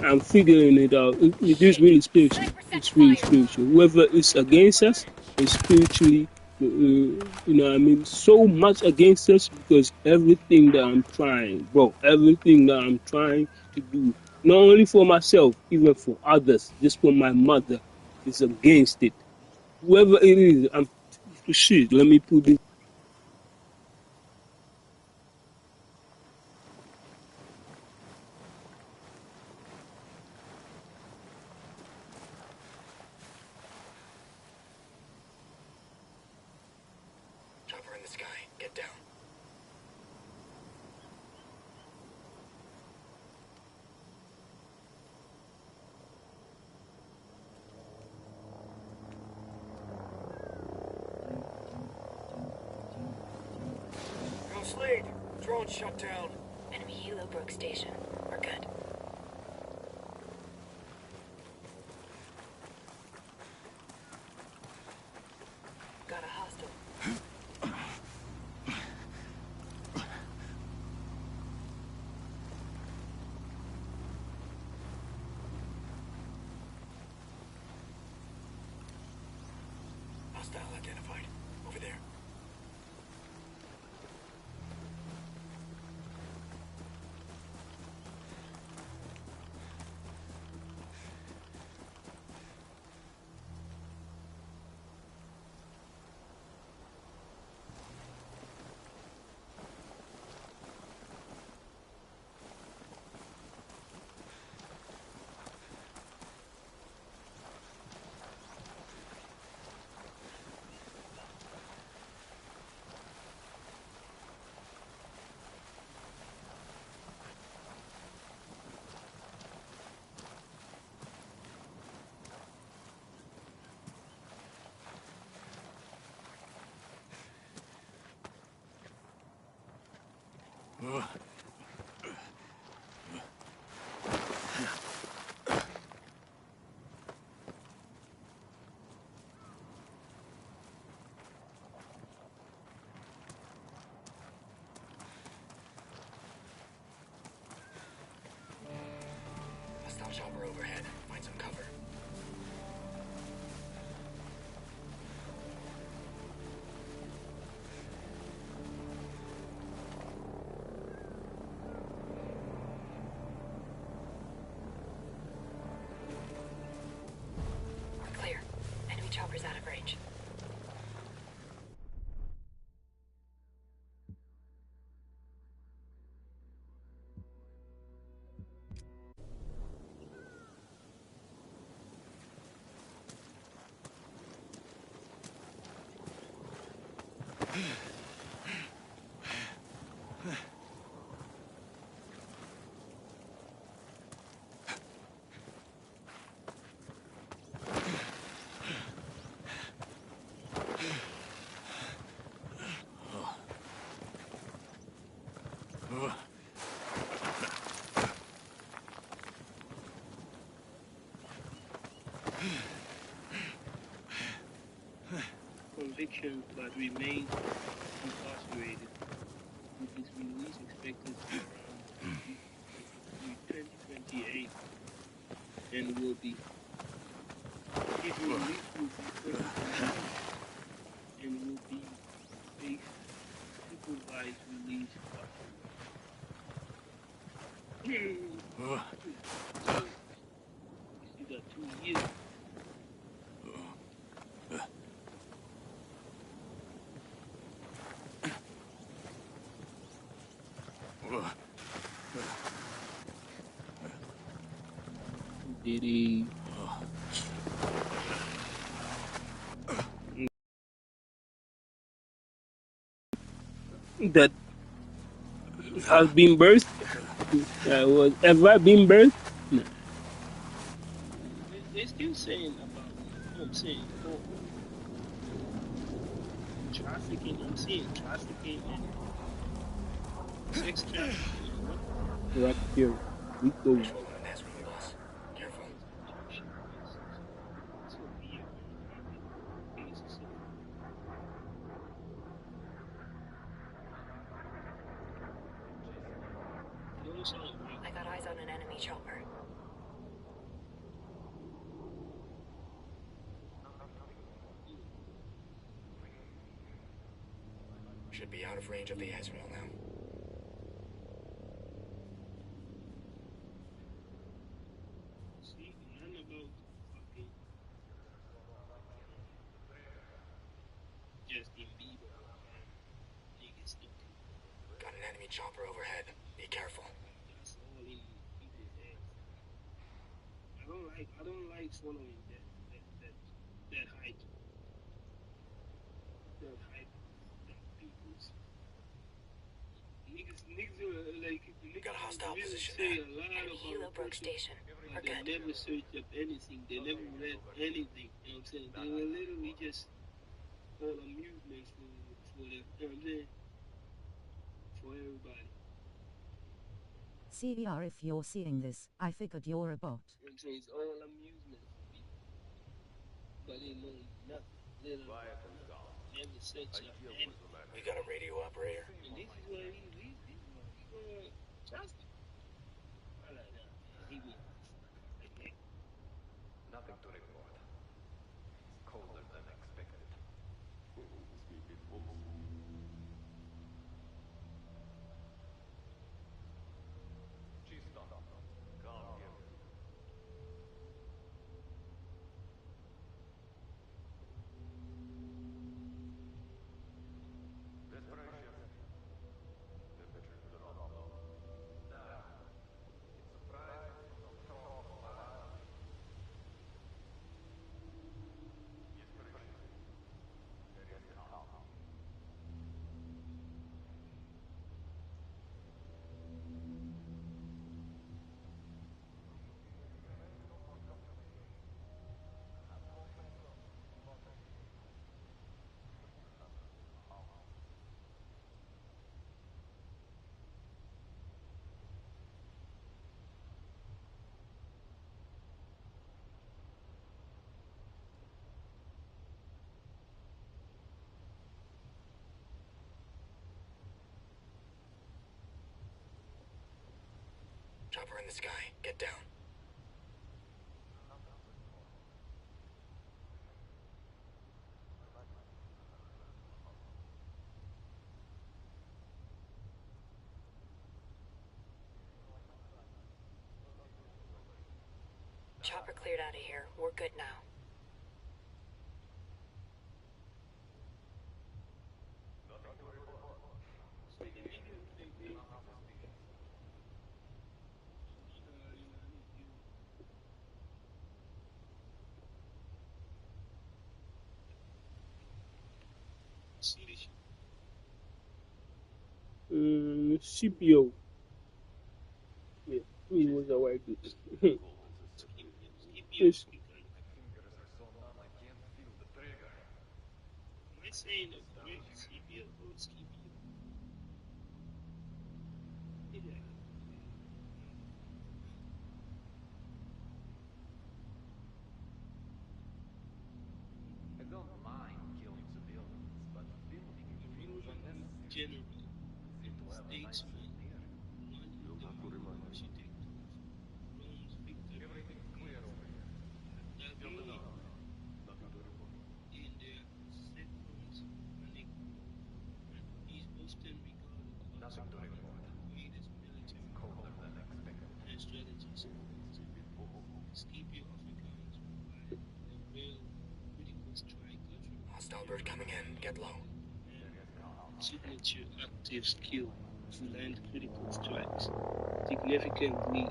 I'm figuring it out. It is really spiritual. It's really spiritual. Whoever is against us is spiritually, I mean, so much against us because everything that I'm trying, bro, everything that I'm trying to do, not only for myself, even for others, just for my mother, is against it. Whoever it is, shit, let me put it. Chopper in the sky. Get down. Ghost lead. Drone shut down. Enemy helo broke station. We're good. Got a hostile. Hostile identified. Over there. some cover. We're clear. Enemy chopper's out of range. Conviction but remains incarcerated, with his release expected around 2028, and will be his release will be permanent and will be based supervised release. So, you got 2 years. Did he? That has been birthed? Was ever been birthed? No. They're still saying about, I'm saying, oh, trafficking. I'm seeing trafficking and sex trafficking and what? Racketeering. Rico. Boss. Careful. So weird. It's so don't sound right. I got eyes on an enemy chopper. Should be out of range of the Ezreal now. See, none about fucking Justin Bieber and niggas thinking. Got an enemy chopper overhead. Be careful. That's all in people's heads. I don't like following that hype. That hype that people's niggas are like niggas Got a hostile really position say there. a lot Enemy about helo a broke person, station. but We're they good. never search up anything. They never read anything. You know what I'm saying? They were literally just all amusement for the, you know what I'm saying? For everybody. CER, if you're seeing this, I figured you're a bot. You know what I'm saying? It's all amusement for people. But they know nothing. Literally nothing. Never search up anything. We got a radio operator. And this is why we gonna trust him. I like that. He be like that. Nothing to report. Colder than expected. Чисто. Come here. Desperation. Temperature drop low. Now, it's surprise from top of island. Desperation. There is calm. Chopper in the sky. Get down. chopper cleared out of here. We're good now. CPO. Yeah, he was a white dude. Yes. Am I saying the correct CPO or CPO? Yeah. I don't mind killing civilians, but building feels unnecessary. General, Seem to have a nice statesman, souvenir. one You'll of have to the remind me. architect of Rome's victory, Everything's clear over here. Da Still to Vinci, know. Nothing to report. in their sequence Manic. He's often regarded as Nothing to one of report. the greatest military Colder than expected. and strategists. Scipio Africans provide a real critical strike utterance Hostile bird coming in. Get low. and signature active skill to land critical strikes, significantly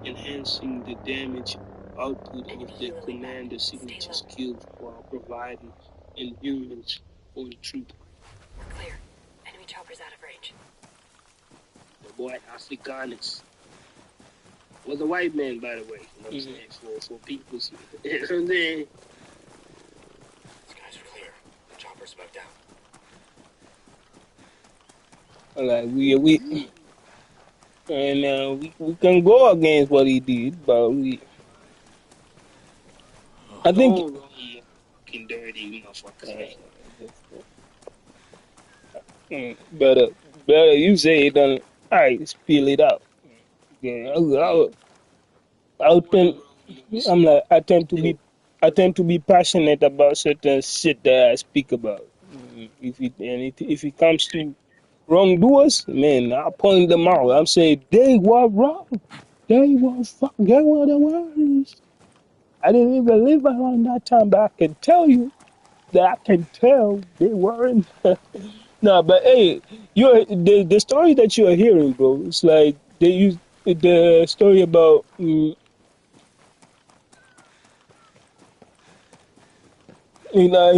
enhancing the damage output of the commander's signature skills while providing endurance for the troop. We're clear. Enemy chopper's out of range. The boy Africanus was a white man, by the way. You know what I'm saying? For people, you know what I'm saying? These guys are clear. Chopper's smoke down. Like we can go against what he did, but I think Fucking dirty motherfucker. better you say it than I spill it out. Yeah, I tend to be passionate about certain shit that I speak about. If it comes to wrongdoers, man, I point them out. I'm saying they were wrong. They were the worst. I didn't even live around that time, but I can tell you that I can tell they weren't. No, but hey, the story that you are hearing, bro. It's like they use the story about in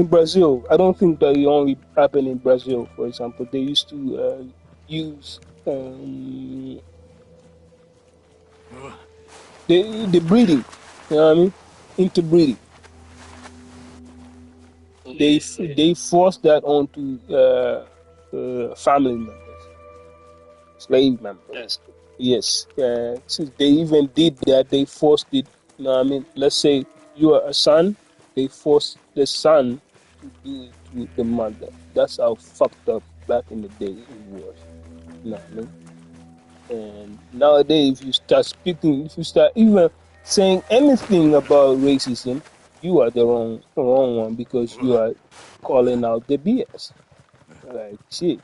Brazil. I don't think that it only happened in Brazil. For example, they used to use the breeding. You know what I mean? Interbreeding. They force that onto family members, slave members. That's cool. Yes, so they even did that. They forced it. You know what I mean? Let's say you are a son, they forced the son to do it to the mother. That's how fucked up back in the day it was. You know what I mean? And nowadays, if you start even saying anything about racism, you are the wrong one because you are calling out the BS. Like shit.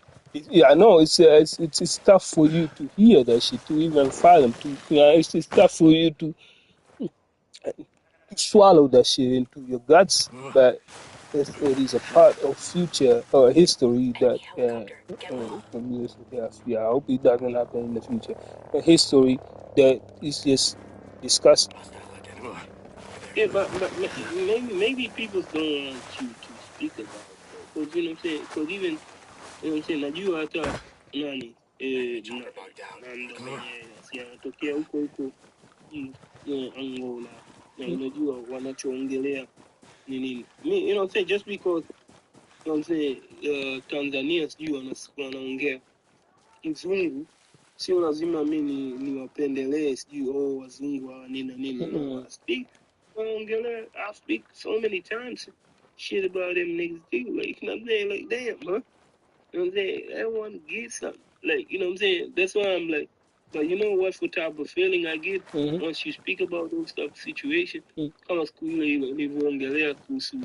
I know it's tough for you to hear that shit, to even fathom, it's tough for you to swallow that shit into your guts, but it is a part of future or history that yeah, I hope it doesn't happen in the future. A history that is just discussed. Yeah, but maybe people don't want to speak about it though, cause you know what I'm saying. Cause even you know what I'm saying. Najua hata nani anatokea huko Angola na unajua wanachoongelea ni nini. Me, you know what I'm saying. Just because you know what I'm saying Tanzania sijui wanaongea Kizungu sio lazima mi niwapendelee sijui wazungu hawa nini na nini. No, I speak so many times shit about them niggas too. Like, you know what I'm saying? Like, damn, huh? You know what I'm saying? Everyone gets something. Like, you know what I'm saying? That's why I'm like, but you know what type of feeling I get once you speak about those type of situation? Kama siku ile nilivyoongelea kuhusu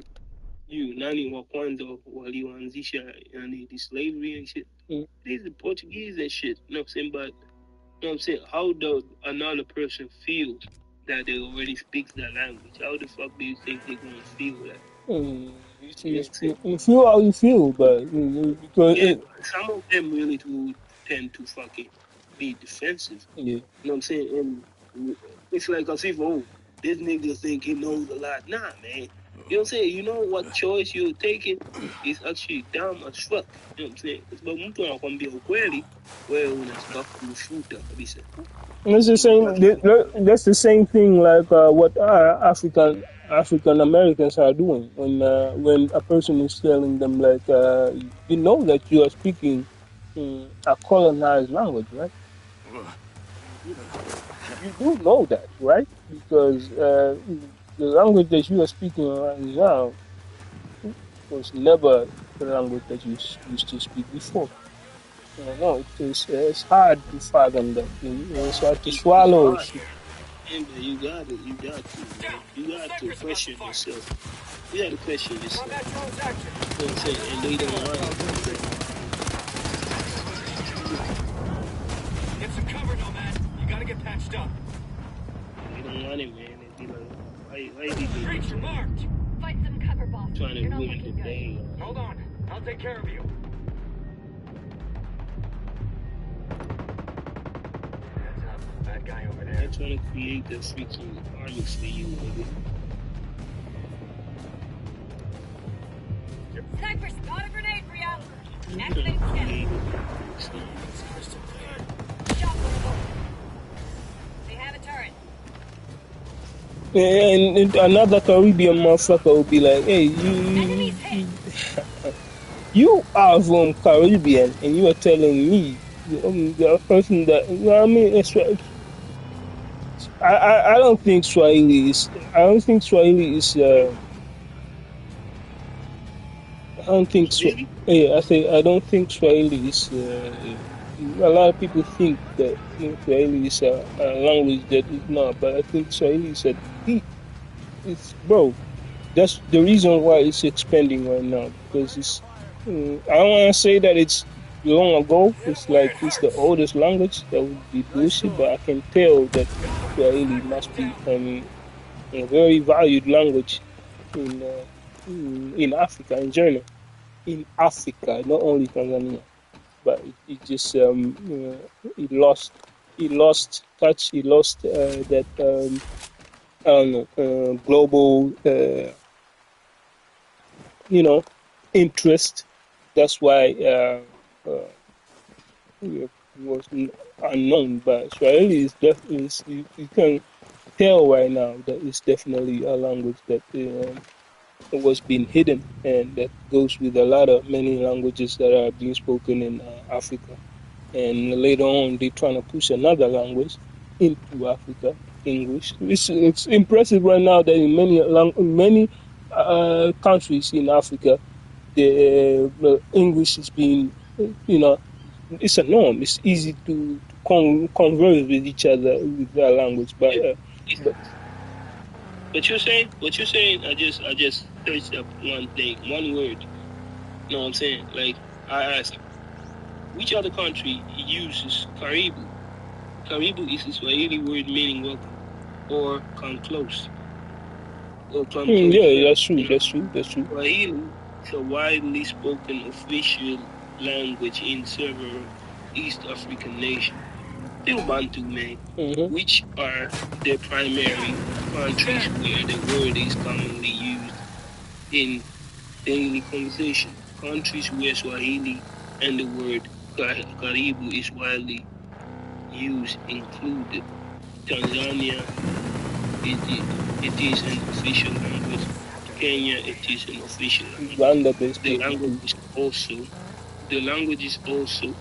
nani wa kwanza walioanzisha yani the slavery and shit. These are Portuguese and shit. You know what I'm saying? But you know what I'm saying? How does another person feel that they already speak that language. How the fuck do you think they're gonna feel that? You feel how you feel, but because Yeah, some of them really do tend to fucking be defensive. yeah. You know what I'm saying? And it's like as if, oh, this nigga think he knows a lot. Nah, man. You know what I'm saying? You know what choice you're taking is actually dumb as fuck. You know what I'm saying? Kwa sababu mtu anakwambia ukweli, wewe unataka kufuta kabisa. It's the same. That's the same thing like what African Americans are doing when a person is telling them like you know that you are speaking a colonized language, right? You do know that, right? Because the language that you are speaking right now was never the language that you used to speak before. No, it's hard to fathom that. It's hard to swallow. And you got to, man. You got to question yourself. You got to question yourself. You know what I'm saying? And they don't want it. Get some cover, Nomad. You gotta get patched up. They don't want it, man. They be like, why did they Creature marked. Fight some cover, boss. trying to You're not ruin looking the good. day? Hold on. I'll take care of you. Heads up. Bad guy over there. They're trying to create the freaking army for you, nigga. Sniper, spot a grenade for ya. Activate scan. Shot one. They have a turret. And another Caribbean motherfucker will be like, hey, you are from Caribbean and you are telling me the person that, you know what I mean? I don't think Swahili is, I don't think Swahili is, I don't think so. Yeah, I don't think Swahili is, a lot of people think that Swahili is a language that is not, but I think Swahili is it's, bro, that's the reason why it's expanding right now, because it's, I don't want to say that it's long ago, it's like it's the oldest language, that would be bullshit, but I can tell that Swahili must be a very valued language in Africa in general, in Africa, not only Tanzania, but it just it lost touch, it lost that I don't know, global interest. That's why it was unknown. But Swahili is definitely, you can tell right now that it's definitely a language that was being hidden, and that goes with a lot of many languages that are being spoken in Africa. And later on, they're trying to push another language into Africa, English. It's impressive right now that in many countries in Africa, the English is being, it's a norm. It's easy to converse with each other with that language. But what you're saying, I just searched up one thing, one word. You know what I'm saying? Like, I asked, which other country uses karibu? Karibu is a Swahili word meaning welcome, or come close. Or come close. Yeah, that's true. Swahili is a widely spoken official language in several East African nations. Still Bantu, man, which are the primary countries where the word is commonly used in daily conversation. Countries where Swahili and the word Karibu is widely used include Tanzania, it is an official language. Kenya, it is an official language. The language is also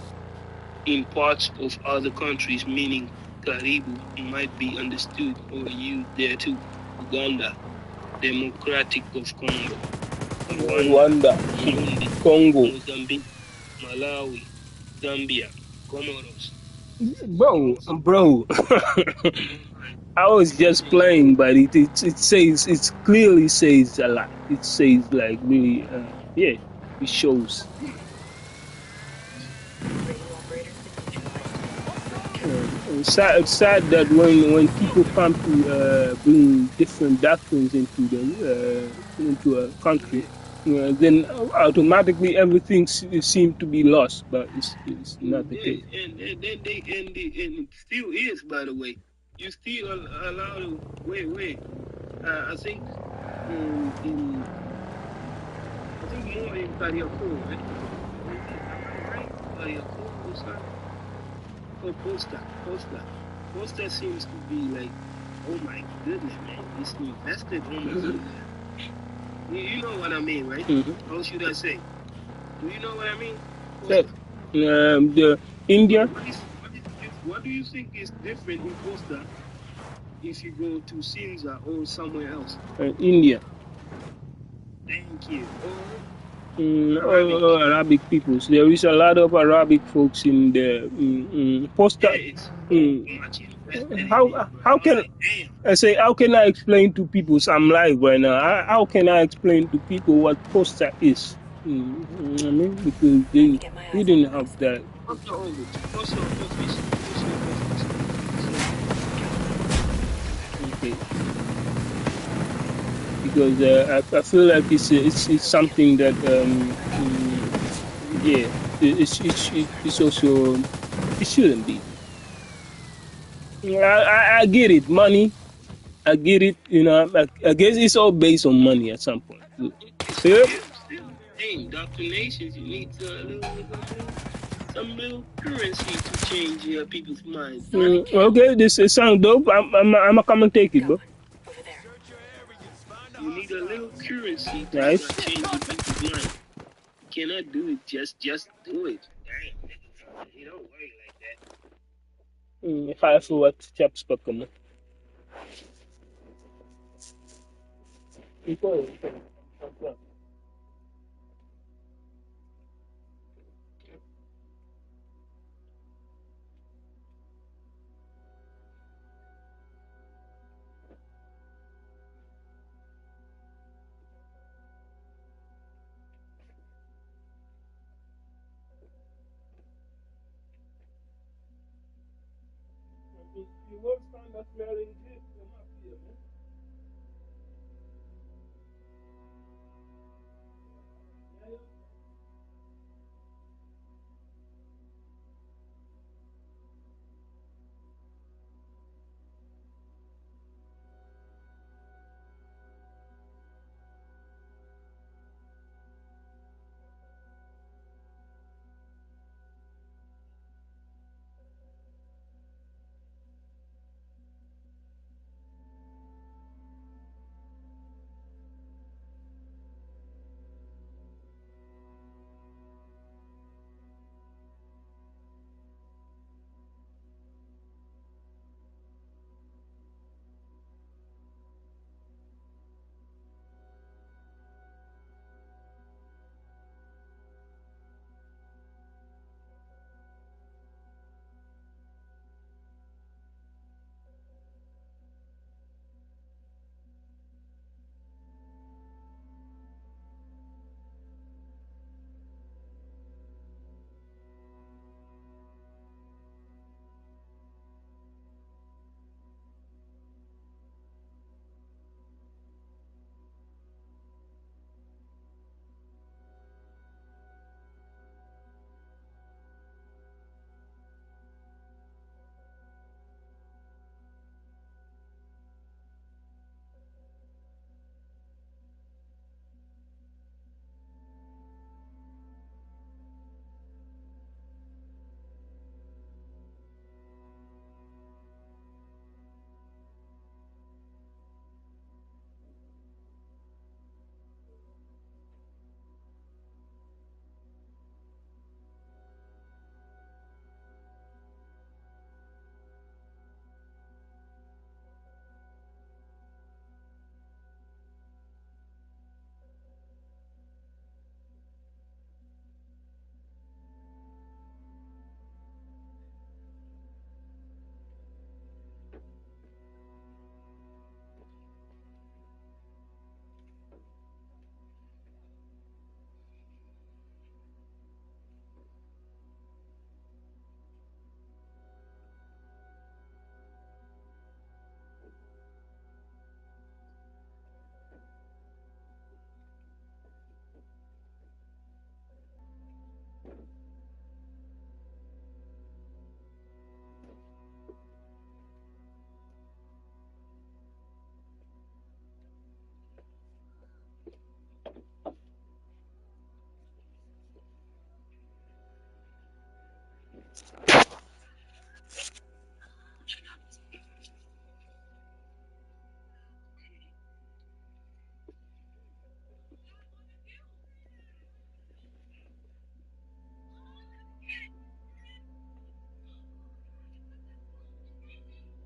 in parts of other countries, meaning Karibu might be understood or used there too. Uganda, Democratic of Congo, Rwanda, Congo, Mozambique, Malawi, Zambia, Comoros. Bro, I was just playing, but it says, it clearly says a lot. It says like really, yeah, it shows. It's sad that when people come to bring different doctrines into a country, then automatically everything seems to be lost. But it's not the case. And it still is, by the way. You still allow to wait. I think more in Kariakoo, right? Am I right? Kariakoo or something? Oh, Posta seems to be like, oh my goodness, man, it's invested almost in that. You know what I mean, right? How should I say? Do you know what I mean? Posta. The India. What do you think is different in Posta if you go to Sinza or somewhere else? India. Thank you. Arabic peoples. There is a lot of Arabic folks in the Posta. How can I say? How can I explain to people? So I'm live right now. How can I explain to people what Posta is? I mean, because they didn't have that. Posta office. Okay. Because I feel like it's something that yeah, it's also, it shouldn't be. I get it, money. I get it. I guess it's all based on money at some point. Still, hey, Dr. Nations, you need some little currency to change people's minds. Okay, this sounds dope. I'm gonna come and take it, bro. You need a little currency to Nice. start changing people's minds. You cannot do it just do it. Damn, you don't worry like that. Ga even wat chaps pakken, man.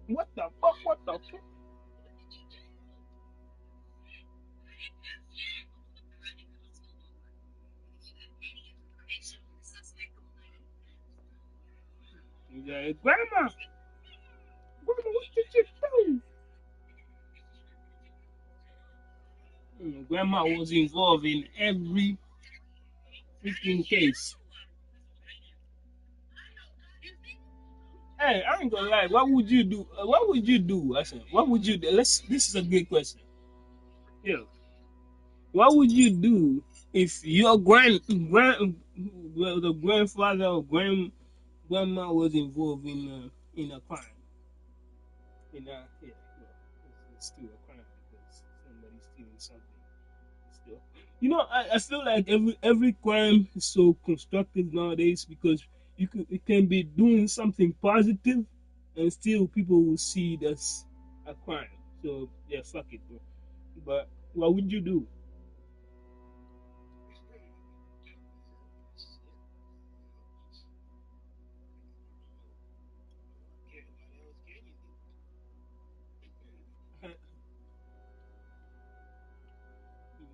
What the fuck? What the fuck? Yeah, grandma, what did you do? Grandma was involved in every freaking case. Hey, I ain't gonna lie. What would you do? What would you do? I said, what would you do? This is a good question. Yeah. What would you do if your well, the grandfather or grandma was involved in a crime? Yeah, well, it's still a crime because somebody's stealing something. Still, I feel like every crime is so constructive nowadays because it can be doing something positive, and still people will see it as a crime. So yeah, fuck it, bro. But what would you do?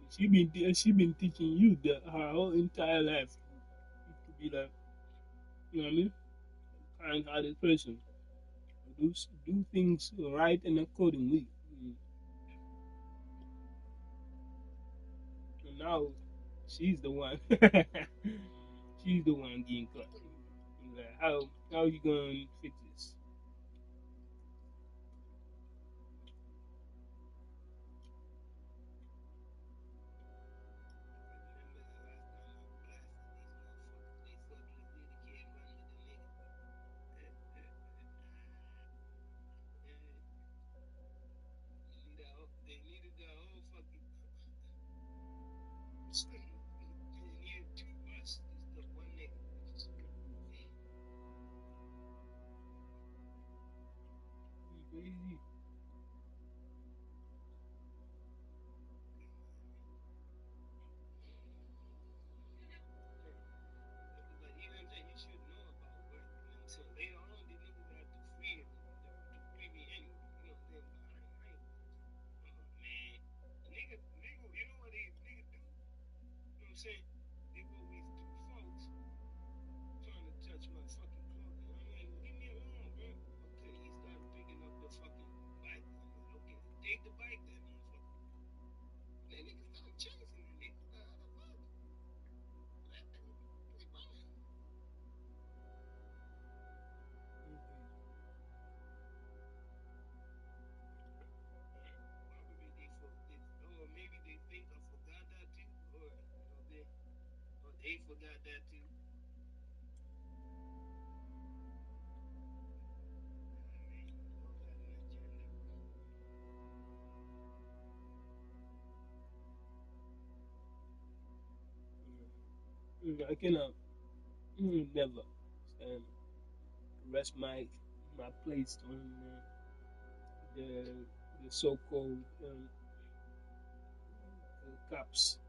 She been teaching you that her whole entire life to be like, you know what I mean, kind-hearted person. Do things right and accordingly. Mm. And now she's the one. She's the one getting caught. Like, how you gonna fix this? Crazy. I cannot never stand rest my place on the the so-called cops,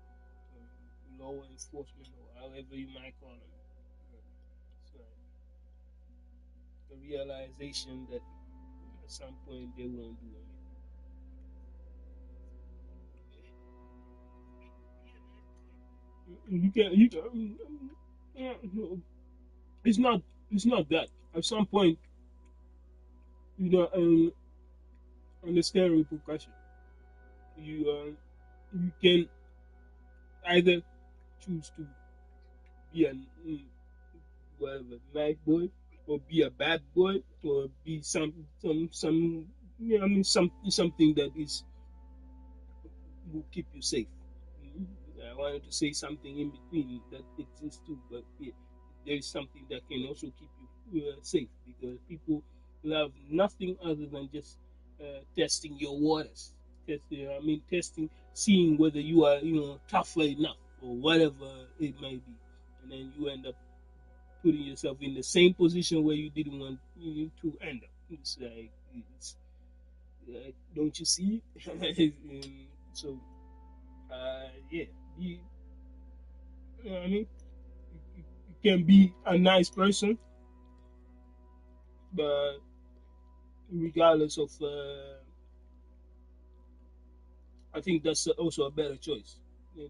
law enforcement, or however you might call them. It's like the realization that at some point they won't do anything. Yeah, no, it's not it's not that. At some point, you know, understand repercussion. You can either choose to be a whatever nice boy, or be a bad boy, or be some you know, I mean something that is will keep you safe. Mhm. I wanted to say something in between that exists too, but yeah, there is something that can also keep you safe because people love nothing other than just testing your waters. Testing, seeing whether you are, tougher enough or whatever it may be, and then you end up putting yourself in the same position where you didn't want to end up. It's like, don't you see? So yeah, you know what I mean, you can be a nice person, but regardless of. I think that's also a better choice.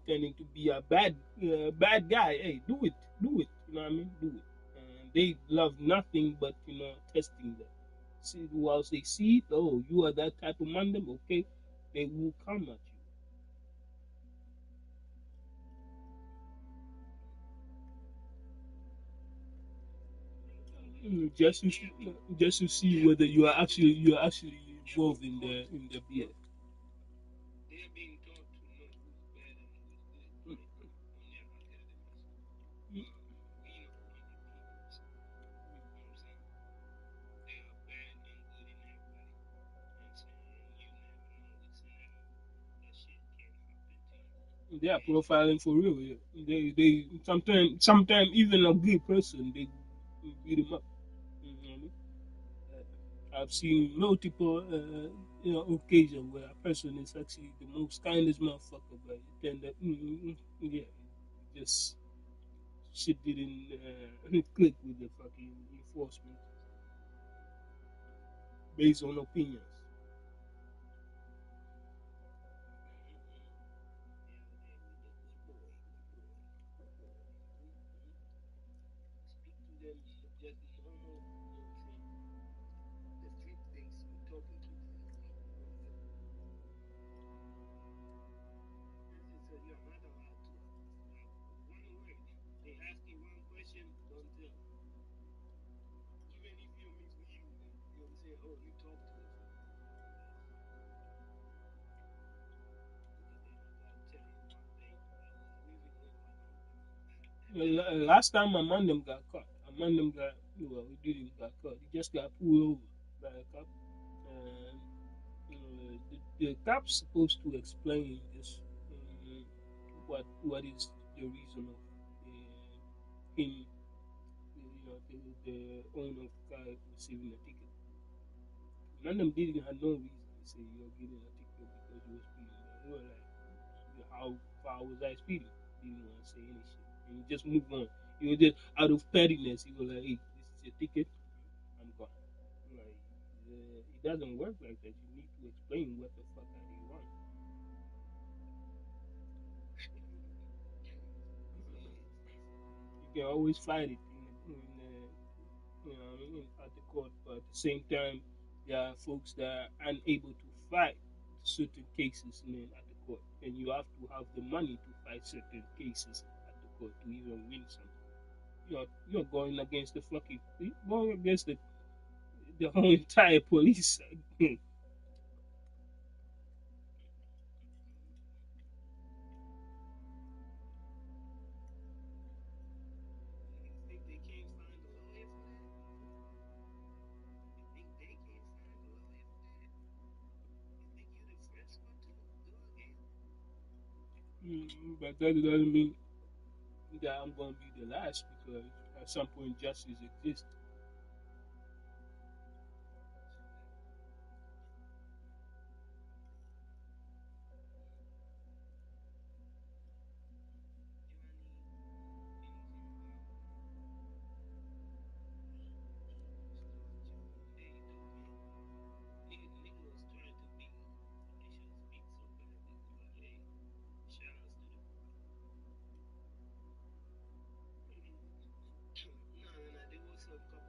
Tending to be a bad guy. Hey, do it. You know what I mean? Do it. And they love nothing but testing them. See, once they see it, oh, you are that type of man, them okay, they will come at you. Just to see whether you are actually involved in the BS. They're being taught to know who's bad and who's good on their academy. We know only people. So, you know what I'm saying? They are bad and good in everybody. You know what I'm saying? And you never know what's in that shit can happen to you. They are profiling for real. Yeah. They sometimes even a good person they beat him up. You know what I mean? I've seen multiple occasions where a person is actually the most kindest motherfucker, but it tend that yeah, just shit didn't click with the fucking enforcement based on opinions. Speak to them just normal, you know what I'm saying? The street things you talking to them. You're not allowed to have one word. They ask you one question, don't tell. Even if you're misleading them, you know what I'm saying? Oh, you talk to us. Because they don't gotta tell you one thing. We even know what Last time Amandem got caught. Amandem got well, he didn't got caught. He just got pulled over by a cop. And the cop's supposed to explain this what is the reason of him, the owner of the car receiving a ticket. None of them didn't have no reason to say you're getting a ticket because you were speeding. They were like, how far was I speeding? Didn't want to say any shit. And he just moved on. He was just out of pettiness. He was like, hey, this is your ticket. I'm gone. Like, it doesn't work like that. You need to explain what the fuck are you want. You can always fight it at the court, but at the same time, there are folks that are unable to fight certain cases at the court, and you have to have the money to fight certain cases at the court to even win something. You're going against the fucking going against the whole entire police. You think they can't find a lawyer for that? You think they can't find a lawyer for that? You think you're the first one to do again? But that doesn't mean that I'm going to be the last because at some point justice exists. Nigga was trying to be, they should speak so bad. They was like, hey, shout outs to the no, there was a couple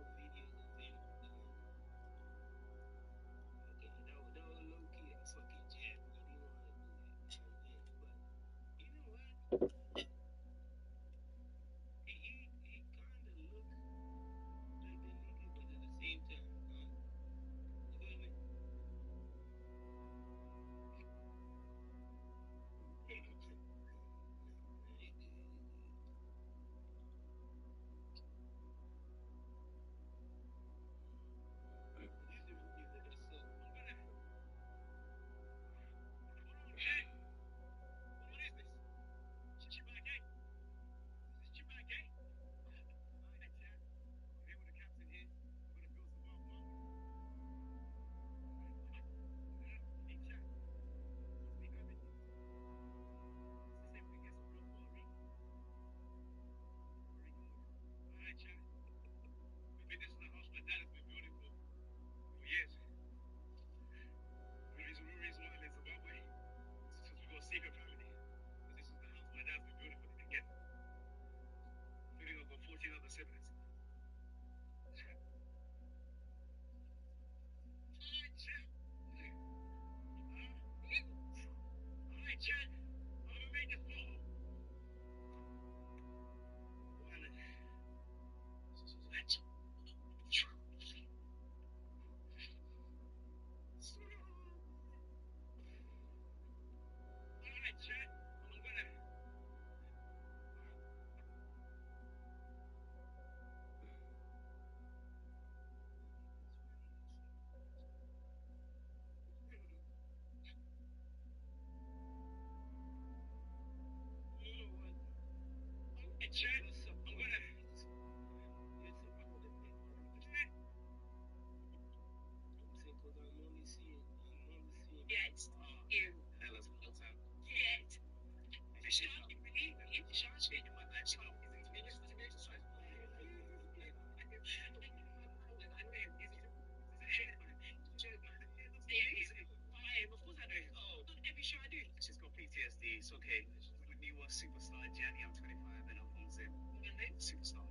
She's got PTSD. It's okay. With me was superstar Jenny. I'm 25 and I'm on Zim. Your name is superstar.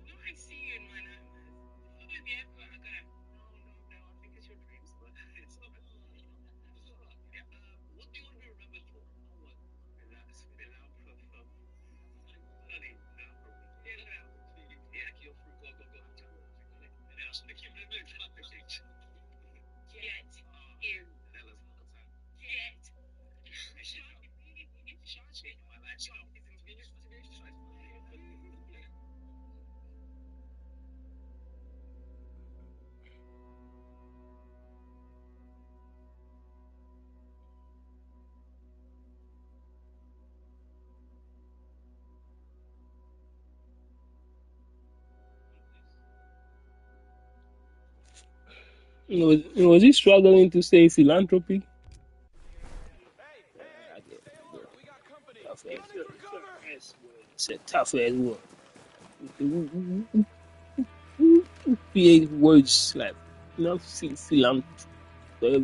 No, I see you in my life. No, I think it's your dreams, but it's not. Yeah. What do you want to be remembered for? What? Yeah, kill fruit. Go. Was he struggling to say philanthropy? Tough ass. It's a tough ass word. Who create words like philanthropy,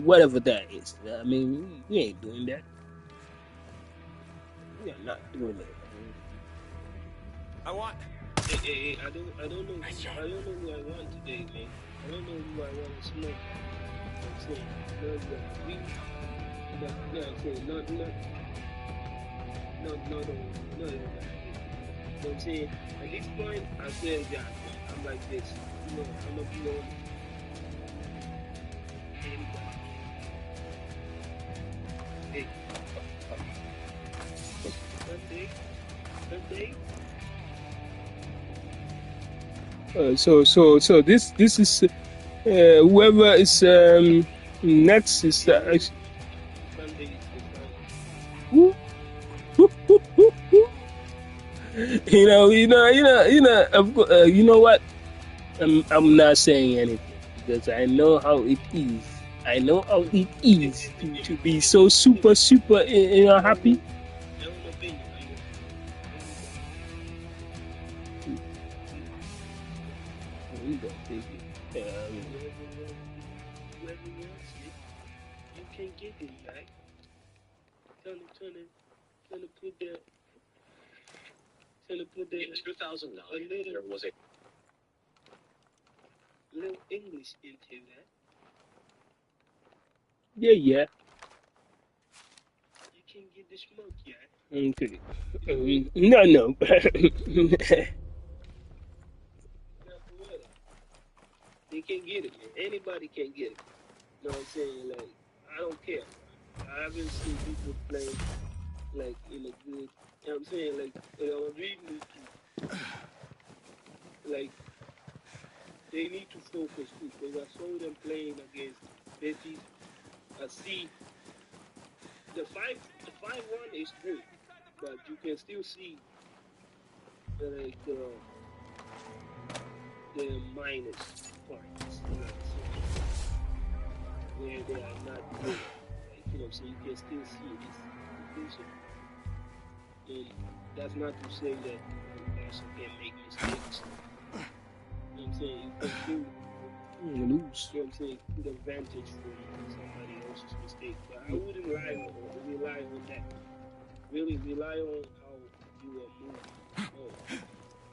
whatever that is? I mean, we ain't doing that. We are not doing it. I want. Hey, I don't know who I want today, man. I don't know who I want to smoke. I'm saying, I'm saying, I'm saying, at this point, I said that I'm like this. I'm gonna be on anybody. Hey, Sunday. So this is whoever is next is Sunday is you know what? I'm not saying anything because I know how it is. I know how it is to be so super happy. We gonna take it. Whoever wants it, you can get it, right? Trying to put that. In 2009, there was a little English into that. Yeah. You can get the smoke, yeah. Okay. No. They can get it, man. Anybody can get it. You know what I'm saying? Like, I don't care. I haven't seen people playing like in a good. You know what I'm saying? Like I was reading it, like they need to focus too because I saw them playing against Betis. I see the 5-1 is good, but you can still see like the minus points, you know what I'm saying? Where they are not good. Like, you know what I'm saying? You can still see this division. And that's not to say that Barca can make mistakes. You know what I'm saying? You can still lose. You know what I'm saying? Take advantage from somebody else's mistake. But I wouldn't rely on that. Really rely on how you are moving on.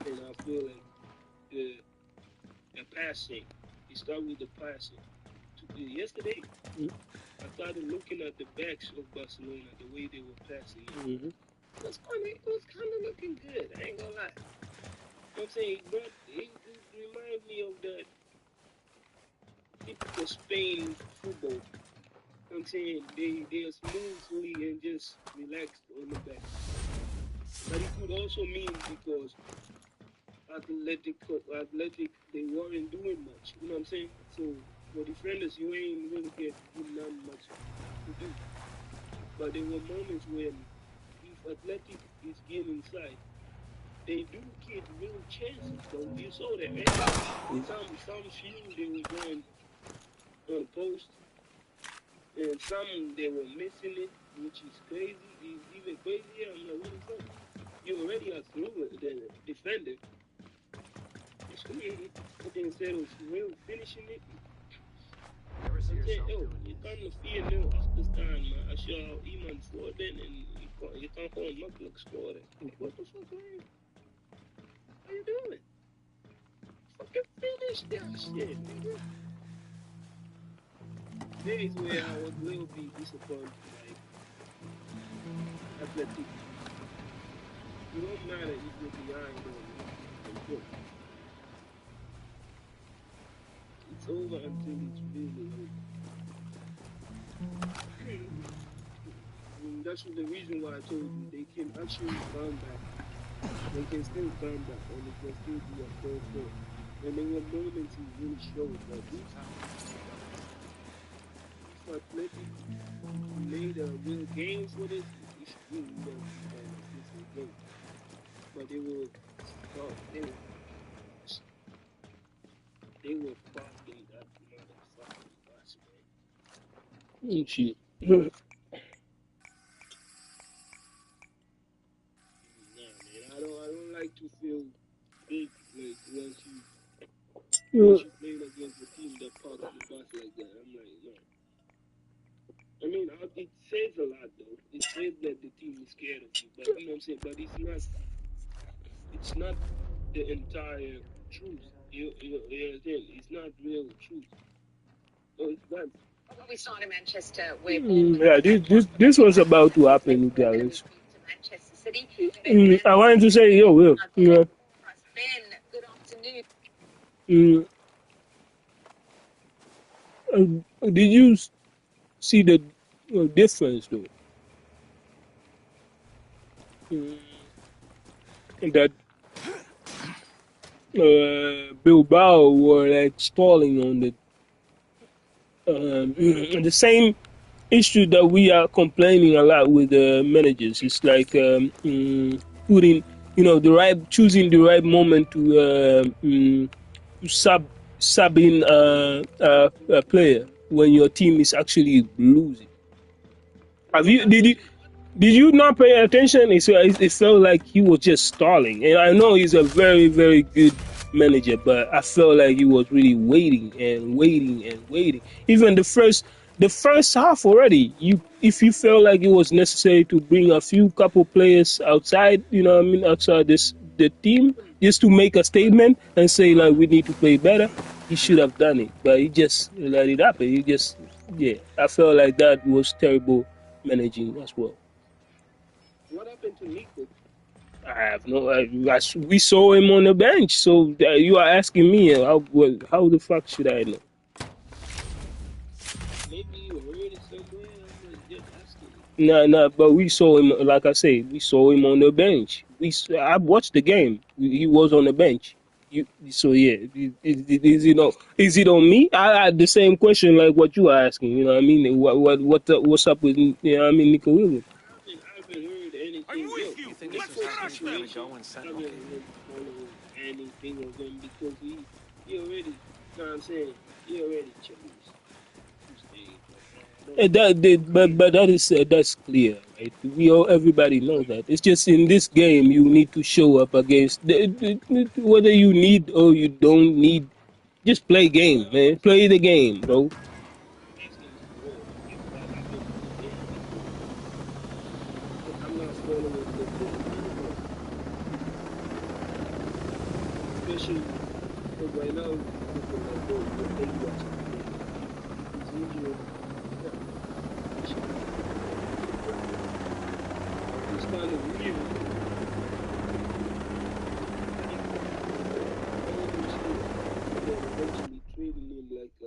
And I feel like the passing, you start with the passing. Yesterday, I started looking at the backs of Barcelona, the way they were passing. It was kind of looking good. I ain't gonna lie. You know what I'm saying? It reminds me of that typical Spain football. You know what I'm saying? They are smoothly and just relaxed on the back. But it could also mean because athletic, they weren't doing much. You know what I'm saying? So for defenders, you ain't really get nothing much to do. But there were moments when if Athletic is getting inside, they do get real chances. So you saw that, right? Some few they were going on post. then some they were missing it, which is crazy. It's even crazier. I'm like, what is that? You already are through it, the defender. But instead of real finishing it, Ever see I'm saying, yourself yo, doing je this? kan nog 4-0 achterstaan, maar als je al iemand voor bent en je kan gewoon makkelijk scoren. What the fuck, man? What are you doing? Fucking finish that shit, nigga. There is where I was a little bit disappointed, like, athletic. It don't matter if you're behind or not. It's over until it's really over. That's the reason why I told you they can actually come back. They can still come back and it can still be a 4-4. And there were moments he really showed that if Athletic made a real game for this, it should really not be kind of different game. But they were fucking that motherfucking bus, man. Shit. I don't like to feel big like once you playing against a team that parks the bus like that. I'm like, no. I mean, it says a lot though. It says that the team is scared of you, but you know what I'm saying. But it's not the entire truth. You understand? It's not real truth. So it's not. What we saw in Manchester, Yeah, this was about to happen, guys. I wanted to say, yo, yeah. Good afternoon. Did you see the difference though? That Bilbao were like stalling on the same issue that we are complaining a lot with the managers. It's like putting, choosing the right moment to sub in a player when your team is actually losing. Did you not pay attention? It felt like he was just stalling. And I know he's a very, very good manager, but I felt like he was really waiting and waiting and waiting. Even the first half already, if you felt like it was necessary to bring a couple players outside, outside the team, just to make a statement and say like we need to play better, he should have done it. But he just let it happen. I felt like that was terrible managing as well. What happened to Nico? I have no. We saw him on the bench, so you are asking me how the fuck should I know? Maybe you heard it somewhere. I'm just asking. No, but we saw him. Like I say, we saw him on the bench. I watched the game. He was on the bench. So yeah, is it on me? I had the same question like what you are asking. You know what I mean? What's up with Nico Williams? I haven't heard anything. I'm with you. You think this is how things are going to go in Sentinel? I haven't really followed anything of him because he already, you know what I'm saying? He already chose to stay. But that's clear, right? Everybody knows that. It's just in this game you need to show up against whether you need or you don't need. Just play game, man. Play the game, bro. I'm not following the team anymore. Especially because right now, people like, oh, they watch it. It's injured. It's kind of weird. They're eventually treating him like a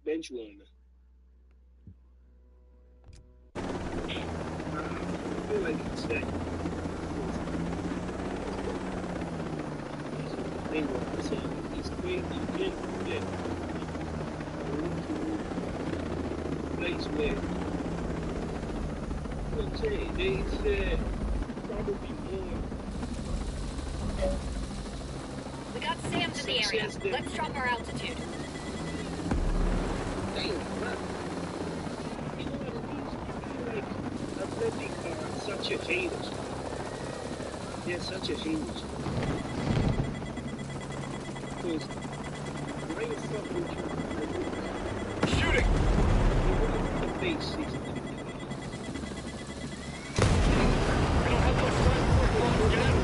bench warmer. I feel like it's that. It's crazy. You can't forget. Place where they said probably more. We got SAMs in the area. Let's drop our altitude. Damn, such a haters. They're such a haters. Because why the fuck would you Shooting! The face is We don't have much time before it belongs. Get out!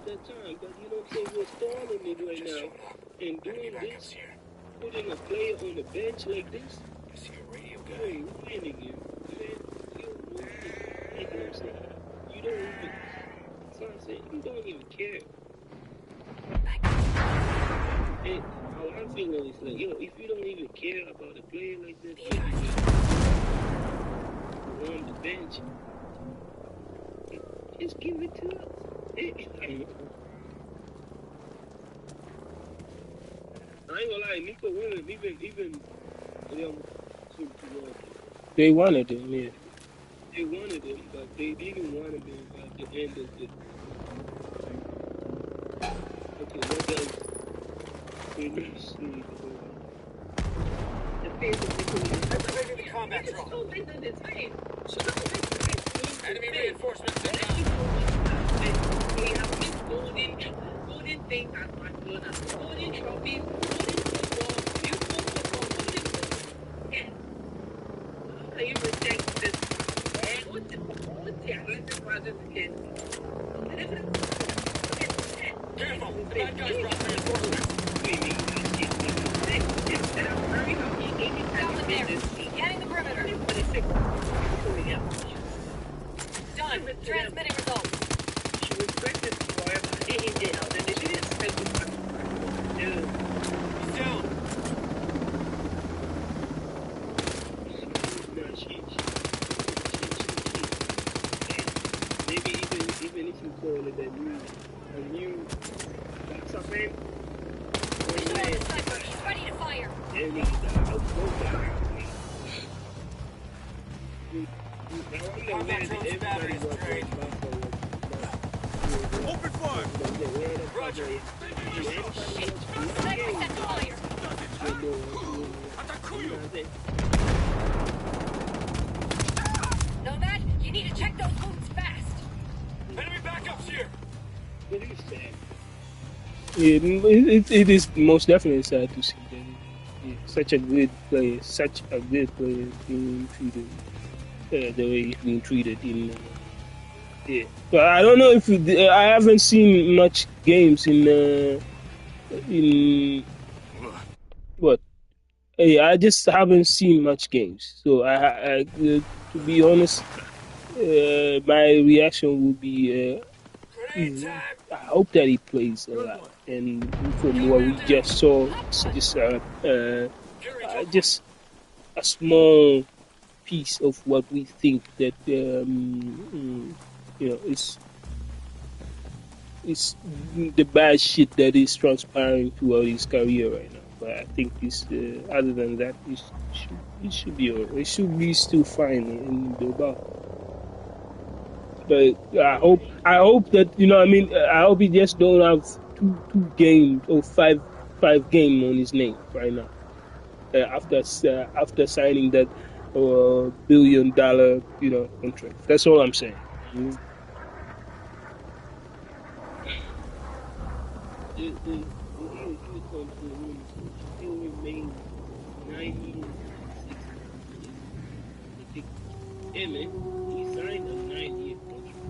at that time, but you know what I'm saying? We're stalling it right now. And doing this, putting a player on the bench like this, you're ruining him. You're ruining him. You know what I'm saying? You don't even, that's what I'm saying, you don't even care. And how I'm feeling is like, yo, if you don't even care about a player like that, on the bench, just give it to us. I ain't gonna lie, Nico Williams, even they wanted him, yeah. They wanted him, but they didn't want him at the end of the. Okay, what does we need to see? The face of Nico. Activating the combat drone. Enemy reinforcements inbound. We have this golden thing at my brother. Golden trophies, golden football, beautiful football, golden. How can you reject this? What's the Atlantic Brothers again? Careful! The bad guys brought reinforcements. And I'm very happy you gave me Down the there. Scanning the perimeter. Done. Transmitting results. She respected forever. And he did. And she didn't spend the time. Dude. He's down. Maybe even if you call it a new that's a man. He's ready to fire. And he's Combat drone's battery is drained. Open fire! Roger. Sniper set to fire. Nomad, you need to check those wounds fast. Enemy backups here. It is sad. Yeah, it is most definitely sad to see that such a good player being treated the way he's being treated in. Yeah, but I don't know if I haven't seen much games in what. Yeah, I just haven't seen much games, so I to be honest, my reaction would be. I hope that he plays a lot, and from what we just saw, it's just a small piece of what we think that it's the bad shit that is transpiring throughout his career right now. But I think this, other than that, it should be alright. It should be still fine in the ball. But I hope that I hope he just don't have two games or five game on his name right now. After signing that $1 billion contract. That's all I'm saying. The still remains 96. Hey man, he signed a 9-year contract.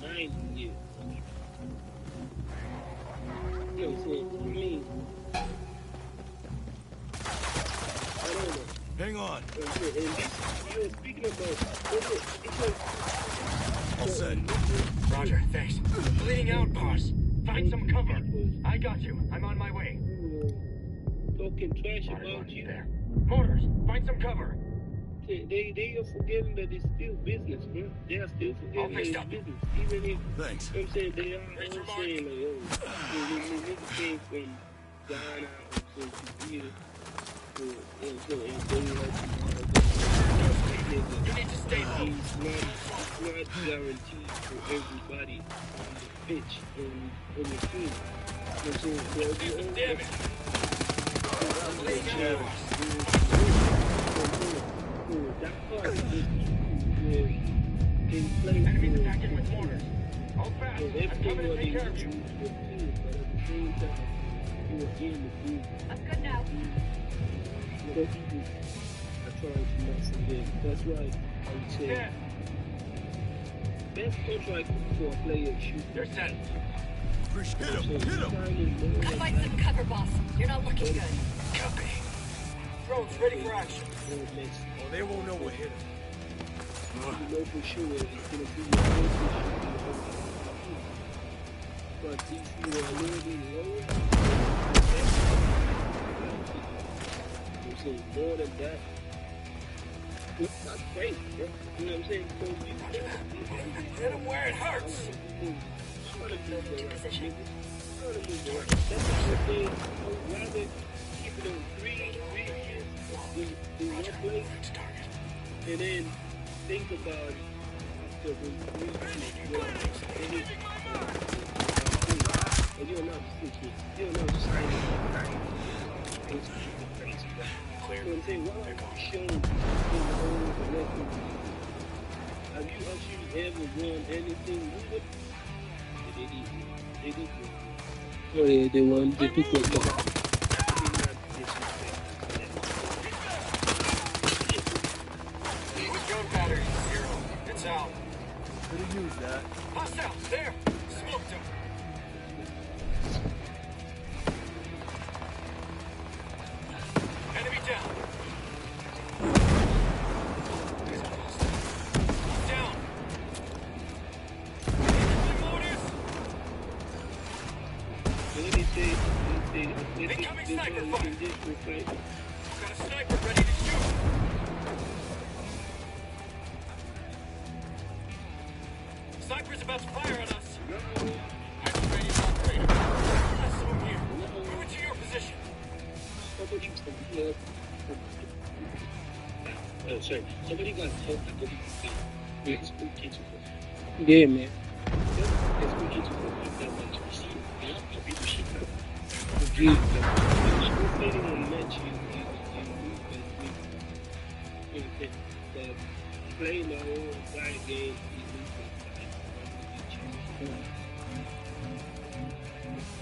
9 years. You know what I'm saying? I mean, I don't know. Hang on. And this, speaking about, All set. Roger, thanks. Bleeding out, boss. Find some cover. I got you. I'm on my way. Talking trash about you. There. Motors, find some cover. They are forgetting that it's still business, bro. They are still forgetting that it's business. Even if, thanks. You know what I'm saying, they are all saying, like, oh, niggas came from Ghana or so to You need to stay low. It's not guaranteed for everybody on the pitch, on the team. You know what I'm saying? Damn it. That part is where they play Enemies for attacking with mortars. Hold fast. and I'm everything coming what to they take care of use you. for team, but at the same time, you are in the group. I'm good now. What people are trying to mess again. That's why I would say Yeah. best contract for a player should They're set. Hit him! Gotta find some cover, boss. You're not looking good. Copy. Drones ready for action. Oh, they won't know what hit him. You know for sure it's going to be your first issue. But if you are a little bit lower, you say more than that, that's great. Yeah. You know what I'm saying? So you Hit him where it hurts. Moving to position. That's the thing. I would rather keep it on 3 years in one place, and then think about it after the 3 years. And you're not thinking, you're not just signing it's crazy. Clear. So I'm saying, why are you showing in the whole record? Have you actually ever won anything with it? They did. Oh yeah, they won. They took it back. Gun battery, 0. It's out. Could have used that. Hostile, there. Smoked him. Enemy down. Down. Incoming sniper fire. Got a sniper ready to shoot. Sniper's about to fire on us. I'm ready to operate. Let's move here. Move into your position. Oh, sorry. Somebody got help. It's okay to Yeah, man. It's okay to that much. You see, you have to be the shit out. Playing on match, you but playing the whole entire game,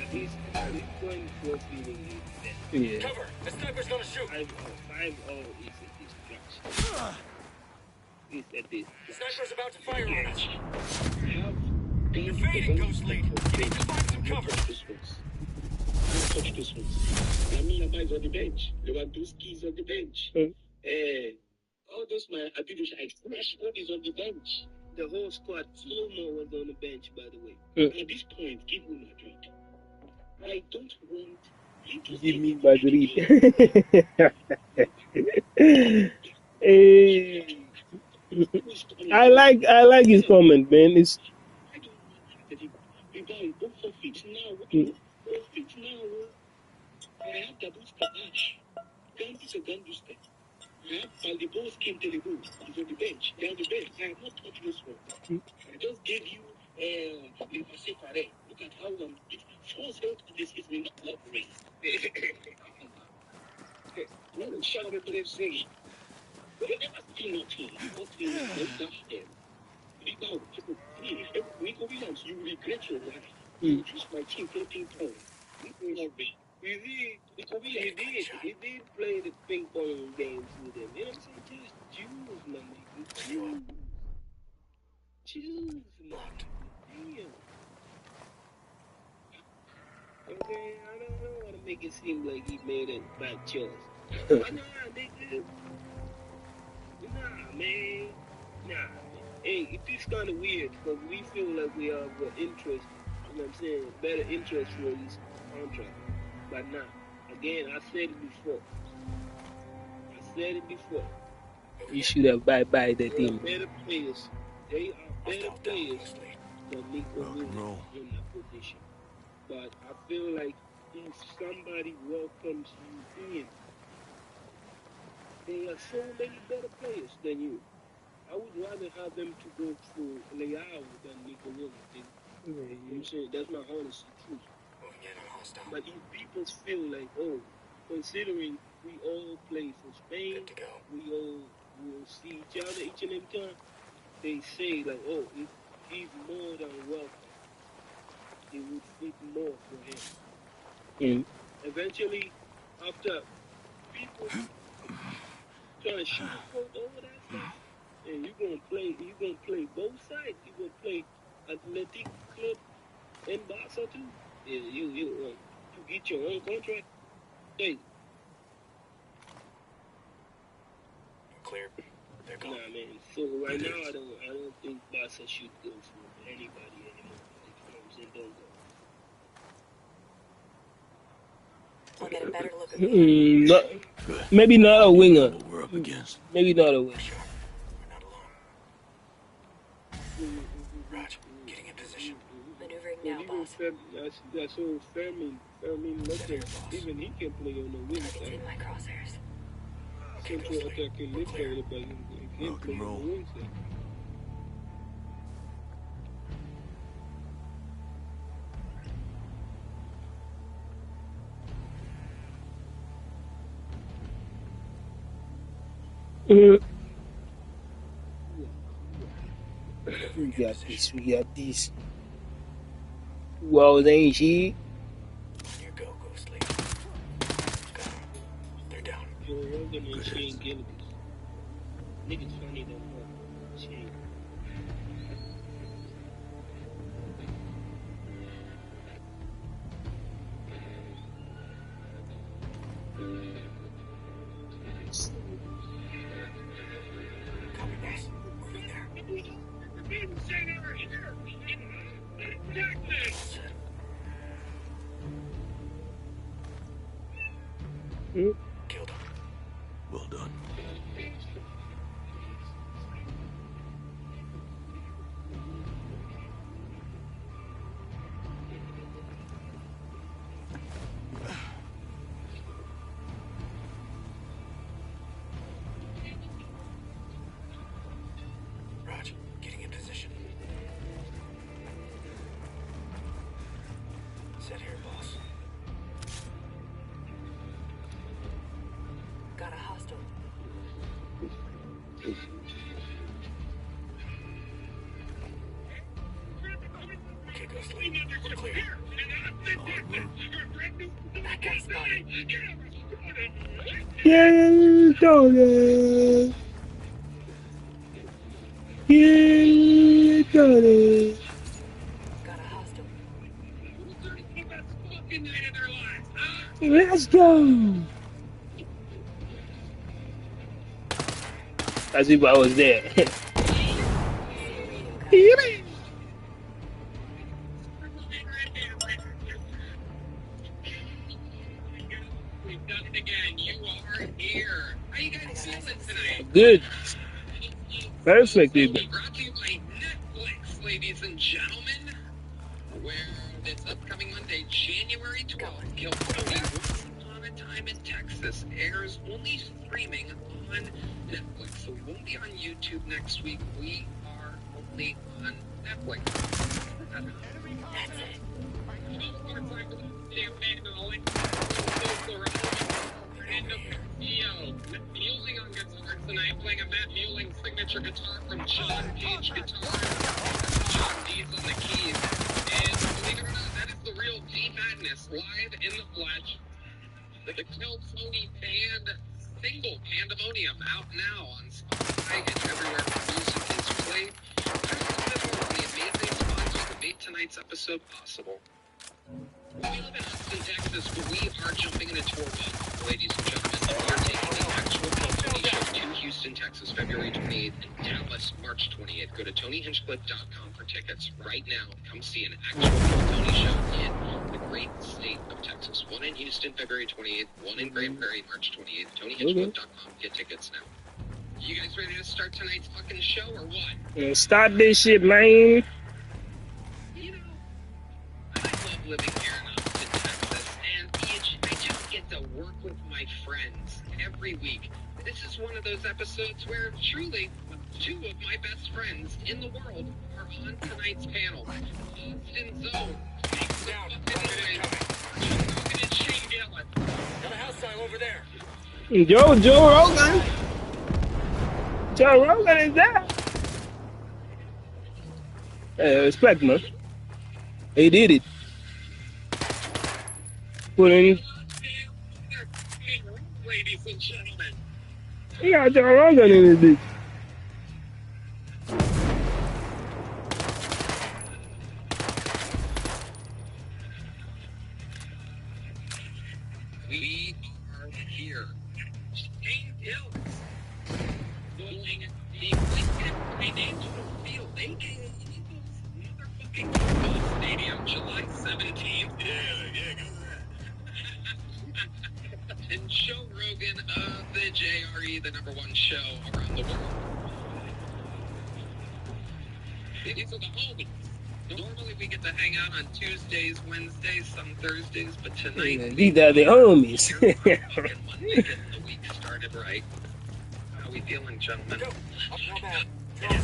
at least going for feeling yeah. Cover! The sniper's gonna shoot! 5-0 is a distraction. It's a distraction. Sniper's about to fire on us. You're fading, Ghost Lead. You need to find some cover. Don't touch this one. Lamina is on the bench. Lewandowski is on the bench. All those my Abidush, I smash what is on the bench. The whole squad, Slow-mo was on the bench, by the way. At this point, give me Madrid. I don't want you to give me Madrid. Hey. I like his comment, man. It's I don't want you guys don't forfeit now. Forfeit now. I have double splash. Gun is a gun step. And the balls came to the ball. He's on the bench. They're on the bench. I have not touched this one. I just gave you look at how false health in this is not operate. No, shut up and play saying. But you never see nothing. Nothing. No dash them. Nico Williams, you regret your life. You just my team play ping pong. He did play the ping pong games with them. You know what I'm saying? Just choose, my nigga. Choose, my nigga. Damn. Okay, I don't want to make it seem like he made a bad choice. But nah, nigga. Nah, man. Hey, it's kind of weird because we feel like we have interest, you know what I'm saying, better interest for his contract. But nah, again, I said it before. You should have bye the team. Better players. They are better players than Nico Williams in that position. But I feel like if somebody welcomes you in, there are so many better players than you. I would rather have them to go through Leao than Nico Williams. You know what I'm saying? That's my honest truth. But if people feel like, oh, considering we all play for Spain, we all will see each other each and every time. They say like, oh, he's more than welcome. It would fit more for him. And eventually, after people try to sugarcoat over that stuff, and you're gonna play both sides. You're gonna play athletic club and Barca too. Yeah, you get your own contract. Hey. Clear. They're gone. Nah, man. So right now, I don't think Barca should go for anybody anymore. Like, you know what I'm saying? Don't go. I'll get a better look at the maybe not a winger. What we're up against. Maybe not a winger. Sure. We're not alone. Raj, getting in position. Maneuvering now, boss. That's old Fermin. Even he can play on the wing side. In my crosshairs. Okay, attacking midfielder, but he can't play on the wing side. We got this. Wow, ain't she? Here go, Ghostly. They're down. Niggas funny than fuck. Shane. Killed him. Well done. Raj, getting in position. Set here, boss. Got a hostile. Okay, Ghostly. Clear. That guy's spotted. Yeah, Tony. Yeah, Tony. Got a hostile. Let's go. As if I was there. We've done it again. You are here. How you guys feeling tonight? Good. Perfect, even. Brought to you by Netflix, ladies and gentlemen. Where this upcoming Monday, January 12th, Kill Tony Once Upon a Time in Texas airs only streaming on Netflix. So we won't be on YouTube next week. We are only on Netflix. That's it. Muling on guitar tonight, playing a Matt Muling signature guitar from John Page Guitar. John D's on the keys. And believe it or not, that is the real D Madness live in the flesh. The Kill Tony band single, Pandemonium, out now on Spotify and everywhere music is played. That's one of the amazing sponsors that made tonight's episode possible. We live in Austin, Texas, but we are jumping in a tour bus, ladies and gentlemen. We are taking the actual Kill Tony show to Houston, Texas, February 28th, and Dallas, March 28th. Go to TonyHinchcliffe.com for tickets right now. Come see an actual Kill Tony show in the great state of Texas. One in Houston, February 28th, one in Grand Prairie, March 28th. TonyHinchcliffe.com. Get tickets now. You guys ready to start tonight's fucking show or what? Stop this shit, man. You know, I love living here in Austin, Texas, and I just get to work with my friends every week. This is one of those episodes where, truly, two of my best friends in the world are on tonight's panel. Austin Zone, make some fucking noise. Joe Rogan and Shane Gillis. Got a house sign Joe Rogan. Joe Rogan is there. Respect, man. He did it. Put in. Ladies and gentlemen. He got Joe Rogan in his bitch. We are here. Shane Gillis. Going the Lincoln Financial Field, aka Eagles motherfucking Eagles Stadium, July 17th. Yeah, go that. And Joe Rogan of the JRE, the #1 show around the world. These are the homies. Normally we get to hang out on Tuesdays, Wednesdays, some Thursdays, but tonight These are the homies. Monday, getting the week started right. How we feeling, gentlemen? Not bad. Good. I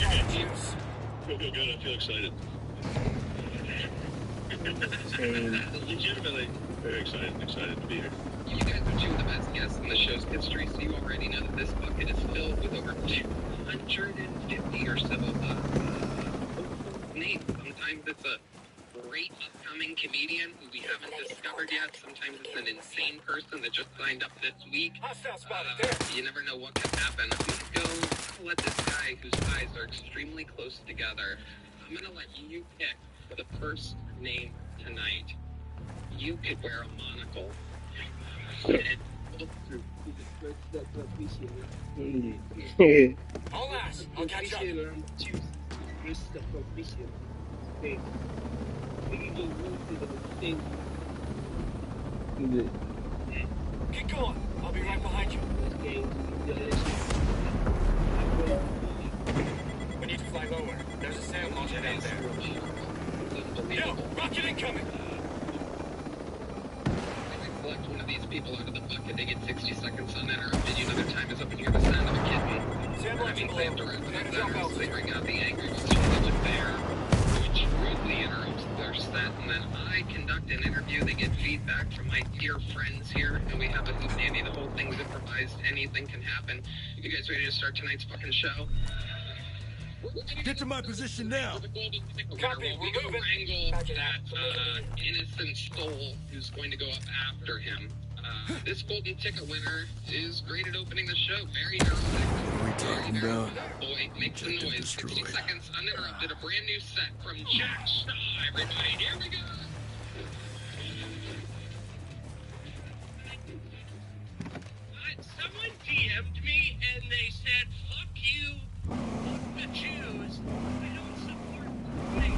feel excited. Legitimately very excited to be here. You guys are two of the best guests in the show's history, so you already know that this bucket is filled with over 250 or so names. Sometimes it's a great upcoming comedian who we haven't discovered yet. Sometimes it's an insane person that just signed up this week. You never know what can happen. I'm gonna let this guy whose eyes are extremely close together, I'm gonna let you pick the first name tonight. You could wear a monocle. I'll catch up. Keep going. I'll be right behind you. We need to fly lower. There's a sand launcher down there. Yo, rocket incoming! Select one of these people out of the bucket. They get 60 seconds uninterrupted. You know their time is up and hear the sound of a kitten. Having claimed to resident veterans, they bring out the angry ones with there, which rudely interrupts their set. And then I conduct an interview. They get feedback from my dear friends here, and we have a hootenanny. The whole thing's improvised. Anything can happen. You guys ready to start tonight's fucking show? Get to my position now. Copy, we're moving. Wrangle that innocent soul who's going to go up after him. This golden ticket winner is great at opening the show. Very nervous. Talking down. Boy, make some noise. 60 seconds uninterrupted. A brand new set from Jack Shaw. Everybody, here we go. Someone DM'd me and they said, fuck you, fuck the Jews. I don't support me.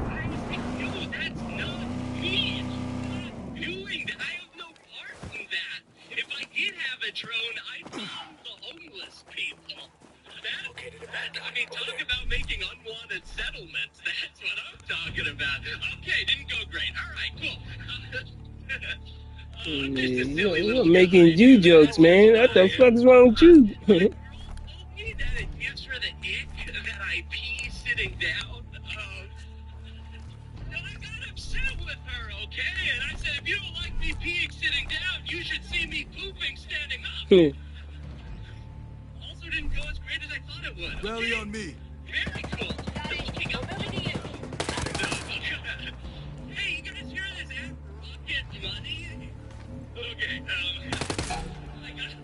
I think, no, that's not me. I'm not doing that. I have no part in that. If I did have a drone, I'd bomb the homeless people. I mean, talk about making unwanted settlements. That's what I'm talking about. Okay, didn't go great. All right, cool. You're making Jew jokes, man. What the fuck is wrong with you? That it gives her the ick that I pee sitting down. I got upset with her, okay? And I said, if you don't like me peeing sitting down, you should see me pooping standing up. Also didn't go as great as I thought it would. Rally on me. Very cool. Speaking of moving to you. Hey, you guys hear this app, Rocket Money? Okay, I got it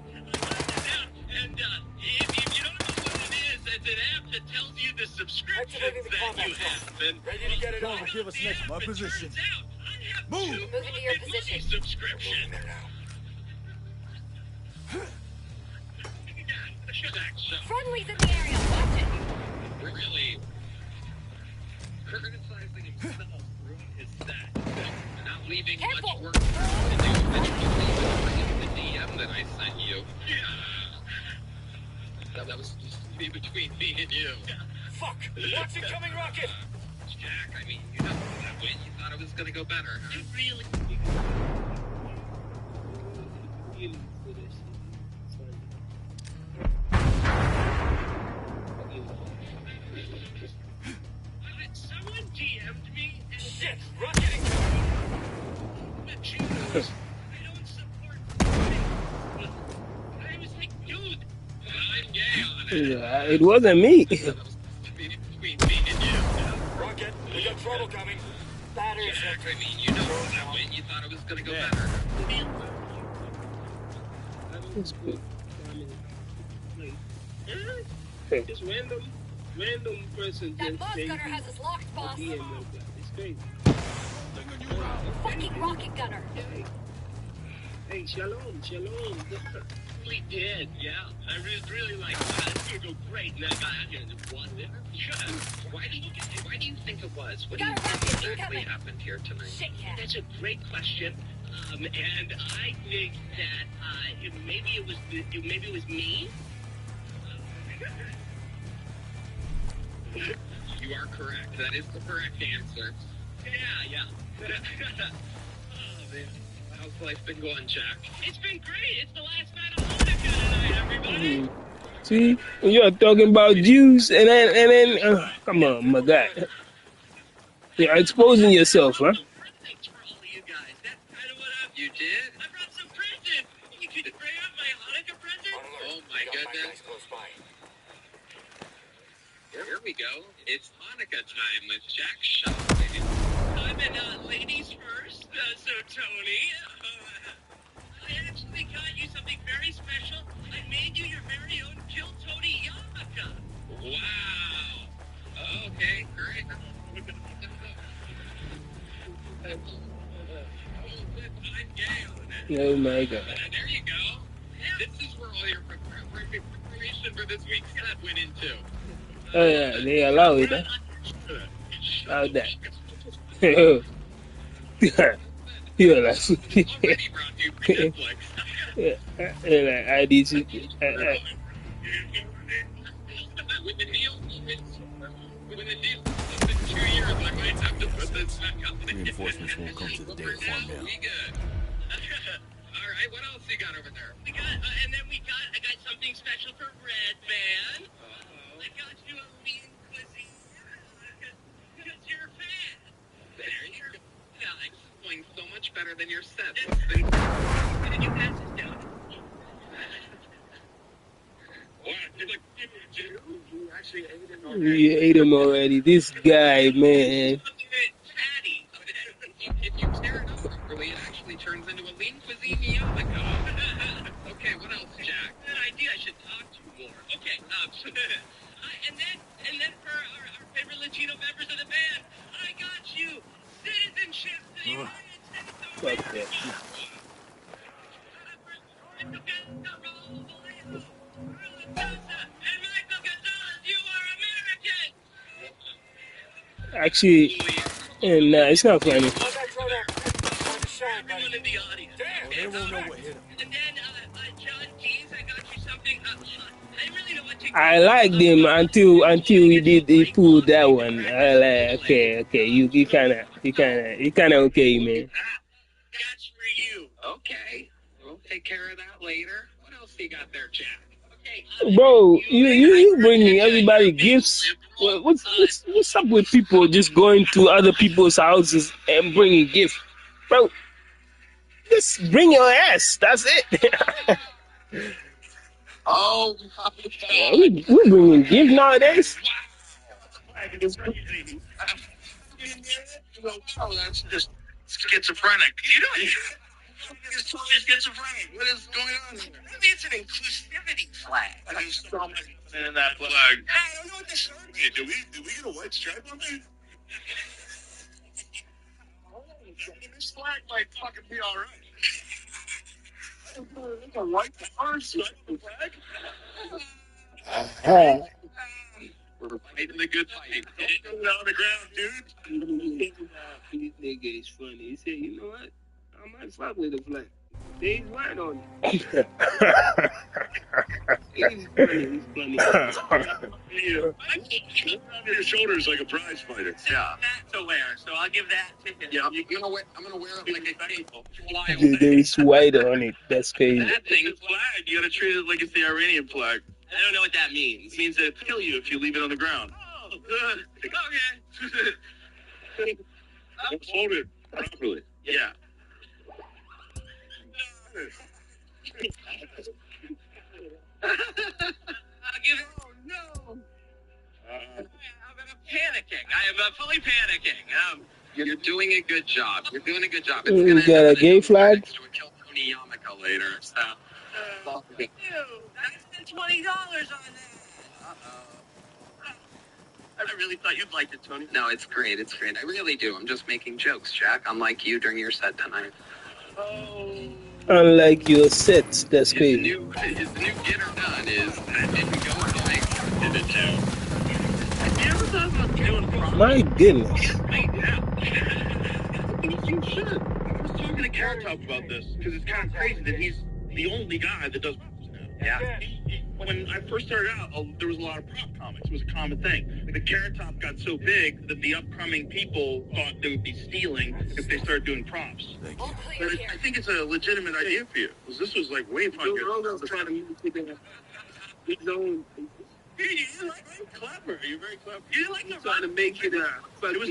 down. And if you don't know what it is, it's an app that tells you the subscriptions that you have. And ready to get it on. Give us next. My position. Move into your position. Subscription. Friendly's in the area. Watch it. Really criticizing himself ruined his set. Not leaving much work to do. The DM that I sent you. Yeah. That was just to be between me and you. Fuck! Watch it coming, rocket! Jack, I mean, you know that win. You thought it was gonna go better. I really. Someone DM'd me and shit, rocketing! The Jews. I don't support It wasn't me. Between me and you. Rocket, we got trouble coming. Batteries Jack, I mean, you know that way. You thought it was gonna go better. It's good. Like, just random person That just Moss say gunner has us locked, boss. DM like that. It's crazy. Fucking rocket gunner. Hey, shalom. We did, yeah. I really like that. It's gonna go great. And that guy won it. Sure. Why do you think it was? What do you think exactly happened here tonight? Shit, yeah. That's a great question. And I think that maybe it was me. You are correct. That is the correct answer. Yeah. Oh man, how's life been going, Jack? It's been great. It's the last night of Hanukkah tonight, everybody. See, you're talking about Jews, and then come on, my God, you're exposing yourself, huh? Presents for all of you guys. That's kind of what you did. I brought some presents. You could bring up my Hanukkah presents. Oh my goodness. Here we go. It's Hanukkah time with Jack Shaw. I'm in ladies first, so Tony. I actually got you something very special. I made you your very own Kill Tony yarmulke. Wow. Okay, great. Oh my God. There you go. This is where all your preparation for this week's set went into. Oh yeah, they allow it, huh? Allow that. You're like, I did. When the deal in 2 years, I might have to put this back up. Reinforcements won't come to the data farm now. We good. All right, what else you got over there? I got something special for Red Man. I got you a lean cuisine because you're a fan. There you go. Yeah, it's going so much better than your set. Did you pass this down? What? You actually ate him already. You ate him already. This guy, man. Fatty. If you tear it up properly, it actually turns into a lean cuisine yarmulke. Okay, what else, Jack? Good idea. I should talk to you more. Okay, and then for our favorite Latino members of the band, I got you citizenship to the United States of Fuck America. that. Actually, and it's not funny. Everyone in the audience. Well, they won't know what hit them. And then, John Keys, I got you something. I didn't really know what to I liked him until he pulled that one. I like, okay, you kind of okay, man. That's for you. Okay. We'll take care of that later. What else you got there, Jack? Okay. Bro, you bringing everybody gifts. What's up with people just going to other people's houses and bringing gifts, bro? Just bring your ass. That's it. Oh, Yeah, we bringing gifts nowadays. Oh, that's just schizophrenic. You know, it's totally schizophrenic. What is going on here? Maybe it's an inclusivity flag. There's so much in that flag. I don't know what this is. Hey, did we get a white stripe on there? This flag might fucking be all right. It's a white stripe on the flag. We're fighting the good fight. Don't go on the ground, dude. This nigga is funny. He said, you know what? I might fuck with the flag. He's white on it. He's funny. Yeah. On your shoulders like a prize fighter. Yeah. To wear, so I'll give that to him. Yeah, I'm gonna wear it like a cable. There's white on it. That's crazy. That thing's flag. You gotta treat it like it's the Iranian flag. I don't know what that means. It means that it'll kill you if you leave it on the ground. Oh, okay. Hold it properly. Yeah. I'll give it. I'm panicking. I am fully panicking. You're doing a good job. You're doing a good job. It's You got a gay flag? to kill Tony Yamako later. So, I spent $20 on that. I really thought you'd like it, Tony. No, it's great. It's great. I really do. I'm just making jokes, Jack. Unlike you during your set tonight. Oh. Unlike your sets, that's crazy. His new get or done is that didn't go how I expected it to. Have you ever thought about doing props? My goodness. You should. I was talking to Carrot Top about this because it's kind of crazy that he's the only guy that does props now. Yeah. When I first started out, there was a lot of prop comics. It was a common thing. The Carrot Top got so big that the upcoming people thought they would be stealing if they started doing props. Thank you. But I think it's a legitimate idea for you. Because this was like way fun. Ronaldo's trying to make his own. You're very clever. You're very clever. He's trying to make it but it was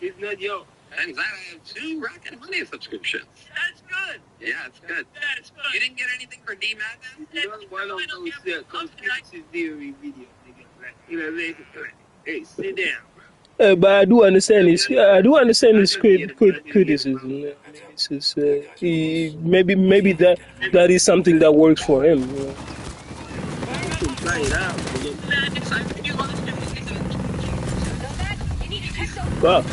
it's not yo. And that I have 2 Rocket Money subscriptions. That's good. Yeah, it's good. That's good. You didn't get anything for D-Madness? You know, one of those conspiracy theory videos. You know, hey, sit down. But I do understand his criticism. It's just, maybe that is something that works for him. You know? Try it out. Wow.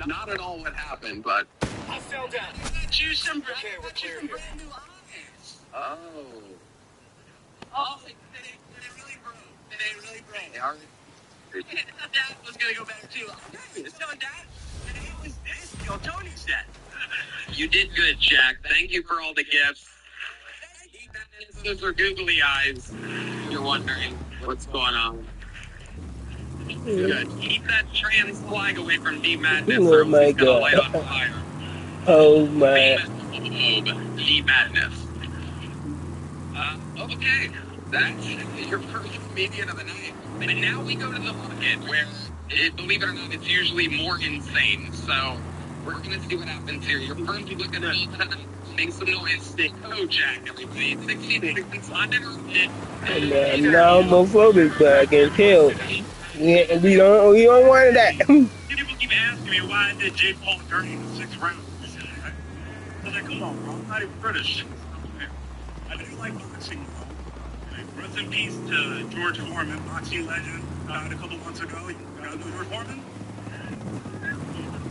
Not at all what happened, but I fell down. choose some brand new eyes. Oh. Oh, they really broke. They really broke. They are. Dad was gonna go back too. Okay, so Dad, today was this Kill Tony set. You did good, Jack. Thank you for all the gifts. Those are googly eyes. You're wondering what's going on. Good. Keep that trans flag away from D-Madness. Oh my God. Light on fire. Oh my. D-Madness. Okay. That's your first comedian of the night. And now we go to the bucket where, believe it or not, it's usually more insane. So we're going to see what happens here. Your first look at me tonight. Make some noise. Oh, Jack, everybody. 66 uninterrupted. And now I'm homophobic, but I can tell. Yeah, we don't want that. People keep asking me why I did Jake Paul Gurney in the 6th round. I was like, come on, bro. I'm not even British. I do like boxing, bro. Rest in peace to George Foreman, boxing legend. Died a couple months ago. You guys know George Foreman?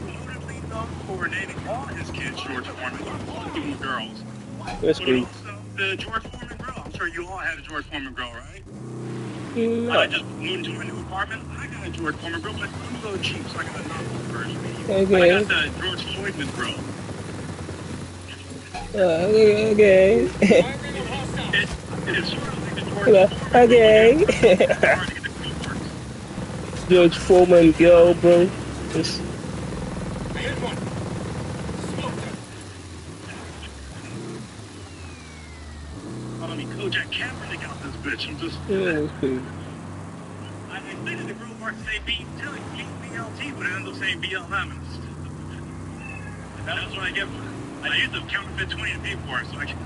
Notably known for naming all his kids George Foreman, including girls. That's great. Also, the George Foreman grill. I'm sure you all had a George Foreman grill, right? No. I just moved into my new apartment. I got a George Foreman grill, but I'm a little cheap, so I got a knockoff version. Okay. I got the George Floydman grill. Okay. It's sort of like the George Foreman Okay. hard to get the grill works. George Foreman girl, bro. It's, I hit one. Smoked him. I mean, Kojak Kaepernick out this bitch. I'm just... okay. I think the grill marks say BLT, but it ends up saying BLM. And that's what I get for it. I used to counterfeit 20 to pay for it, so I can...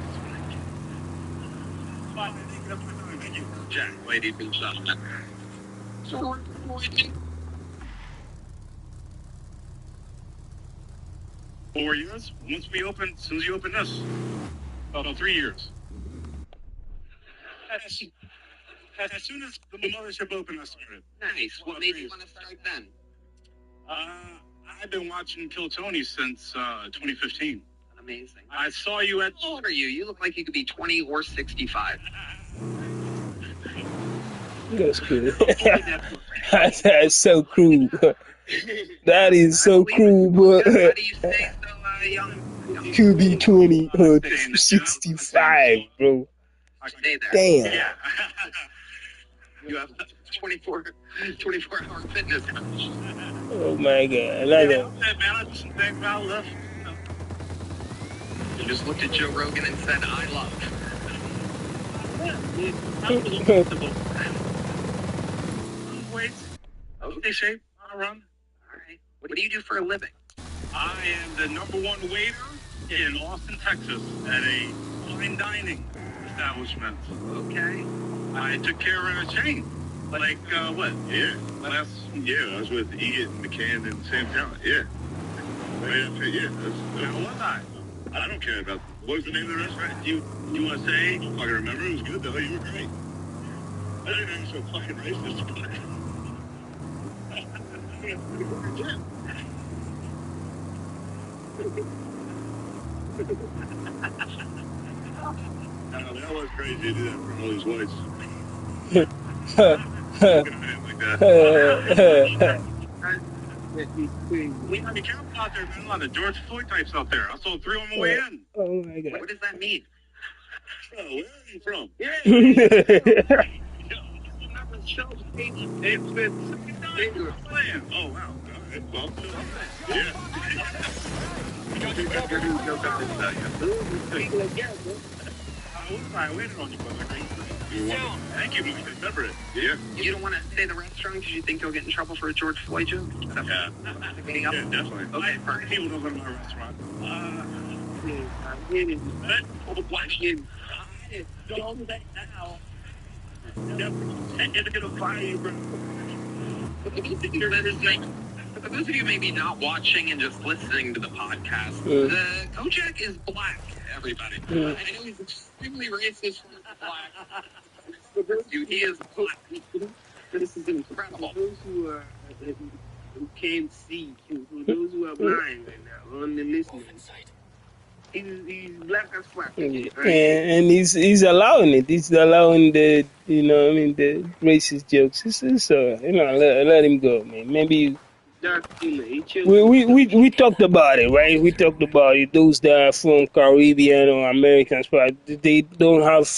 I think that's what I'm doing. Thank you, Jack. Lady been shot. So, 4 years. Once we open, as soon as you open this, about 3 years. As soon as the mothership opened, I started. Nice. What made you want to start then? I've been watching Kill Tony since 2015. Amazing. I saw you at... How old are you? You look like you could be 20 or 65. That's cool. That's so cruel. That is so cruel, but How do you stay so young? could be 20 or 65, bro. Stay there. Damn. Yeah. You have 24-hour fitness coach. Oh my God. Man, I just think about love. You just looked at Joe Rogan and said, I love. Wait. Okay, shape. I'll run. All right. What do you do for a living? I am the #1 waiter in Austin, Texas, at a fine dining establishment. Okay. I took care of a chain. Like, what? Yeah. Last year, I was with Ian McCann and Sam Talent. Yeah. Right after, yeah. How was I? I don't care about, what was the name of the restaurant? You want to say? I can remember. It was good, though. You were great. I didn't know you were so fucking racist. That was crazy to do that for all these whites. We had the camp out there, man. A lot of George Floyd types out there. I saw 3 on the way in. Oh my God. What does that mean? Oh, where are you from? Yeah. Oh, wow. Well, yeah. I waited on you, brother. Thank you. Remember it. Yeah. You don't want to say the restaurant because you think you'll get in trouble for a George Floyd joke? Yeah. Yeah, definitely. Okay, perfect. People don't go to my restaurant. Don't let now. It's gonna fire you, bro. For those of you maybe not watching and just listening to the podcast, the Kojak is black, everybody. I know he's extremely racist for black. Dude, he is black. This is incredible. For those who can't see, for those who are blind right now, only listening, he's black as fuck. And he's allowing it. He's allowing the, the racist jokes. It's let him go, man. Maybe we talked about it, right? We talked about it. Those that are from Caribbean or Americans, but they don't have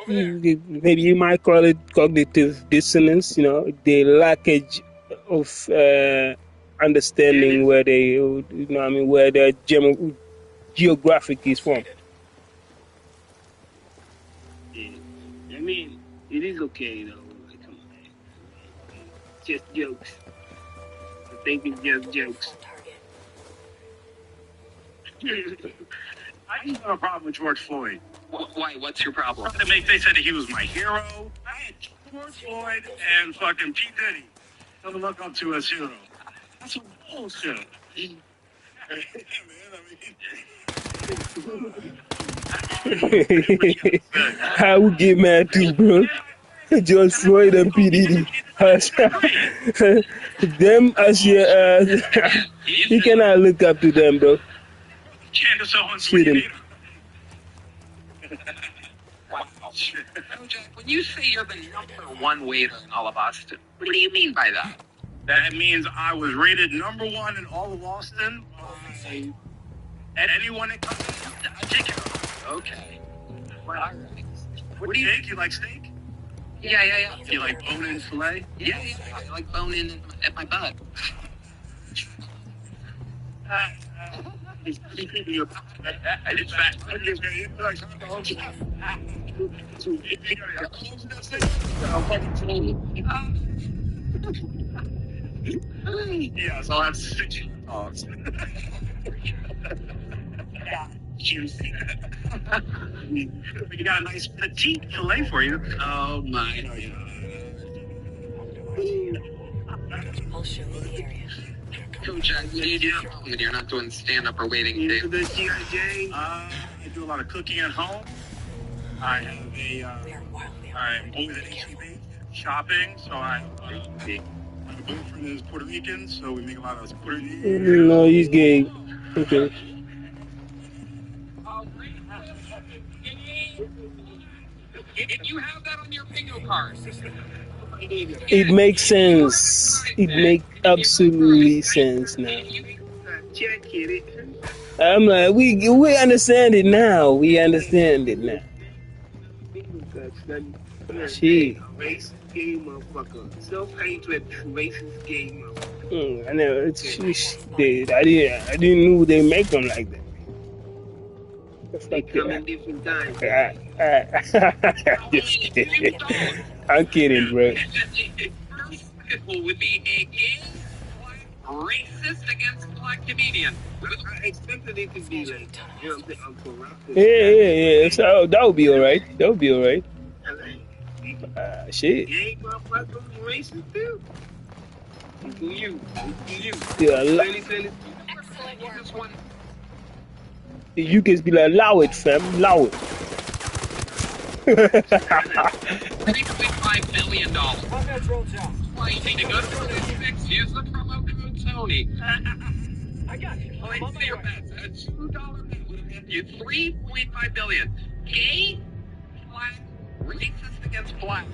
maybe you might call it cognitive dissonance. They lack of understanding where they, where their geographic is from. Yeah. I mean, it is okay though. Like, come on, just jokes. I think it's just jokes. I just have a problem with George Floyd. Why? What's your problem? They said that he was my hero. I had George Floyd and fucking P. Diddy to look up to as hero. That's some bullshit. I would get mad too, bro. George Floyd and P. Diddy. Them as your, you cannot look up to them, bro. Shit. Wow. When you say you're the #1 waiter in all of Austin, what do you mean by that? That means I was rated #1 in all of Austin. And anyone that comes in, I take care of. Okay. All right. What do you think? You like steak? Yeah. You like bone-in filet? Yeah. I like bone-in at my butt. It's fat. Yeah, so I'll have 6 dogs. Juicy. We got a nice petite filet for you. Oh my. I'll show you the area. Kojak, when you're not doing stand-up or waiting tables. I do a lot of cooking at home. I have I'm always at HEB shopping, so I my boyfriend is Puerto Rican, so we make a lot of Puerto Rican. No, he's gay. Okay. If you have that on your bingo card. It makes sense. It makes absolutely sense now. I'm like, we understand it now. We understand it now. Gee. Racist gay motherfucker. Self-hatred, racist gay motherfucker. I know. I didn't know they make them like that. They come in different times. Just kidding. I'm kidding, bro. It would be a gay, racist against black comedian. I expected it to be like, you know what I'm saying, Yeah. So that would be alright. That would be alright. Shit. You ain't gonna fuck them racist too. You. Yeah, Excellent work. This one. you can be like, allow it, fam, allow it. $3.5 billion. Why you need to go to Prize Use the promo code Tony. I got you. Oh, it's your bets. A $2 bet would have given you $3.5 billion. Gay, black, racist against blacks.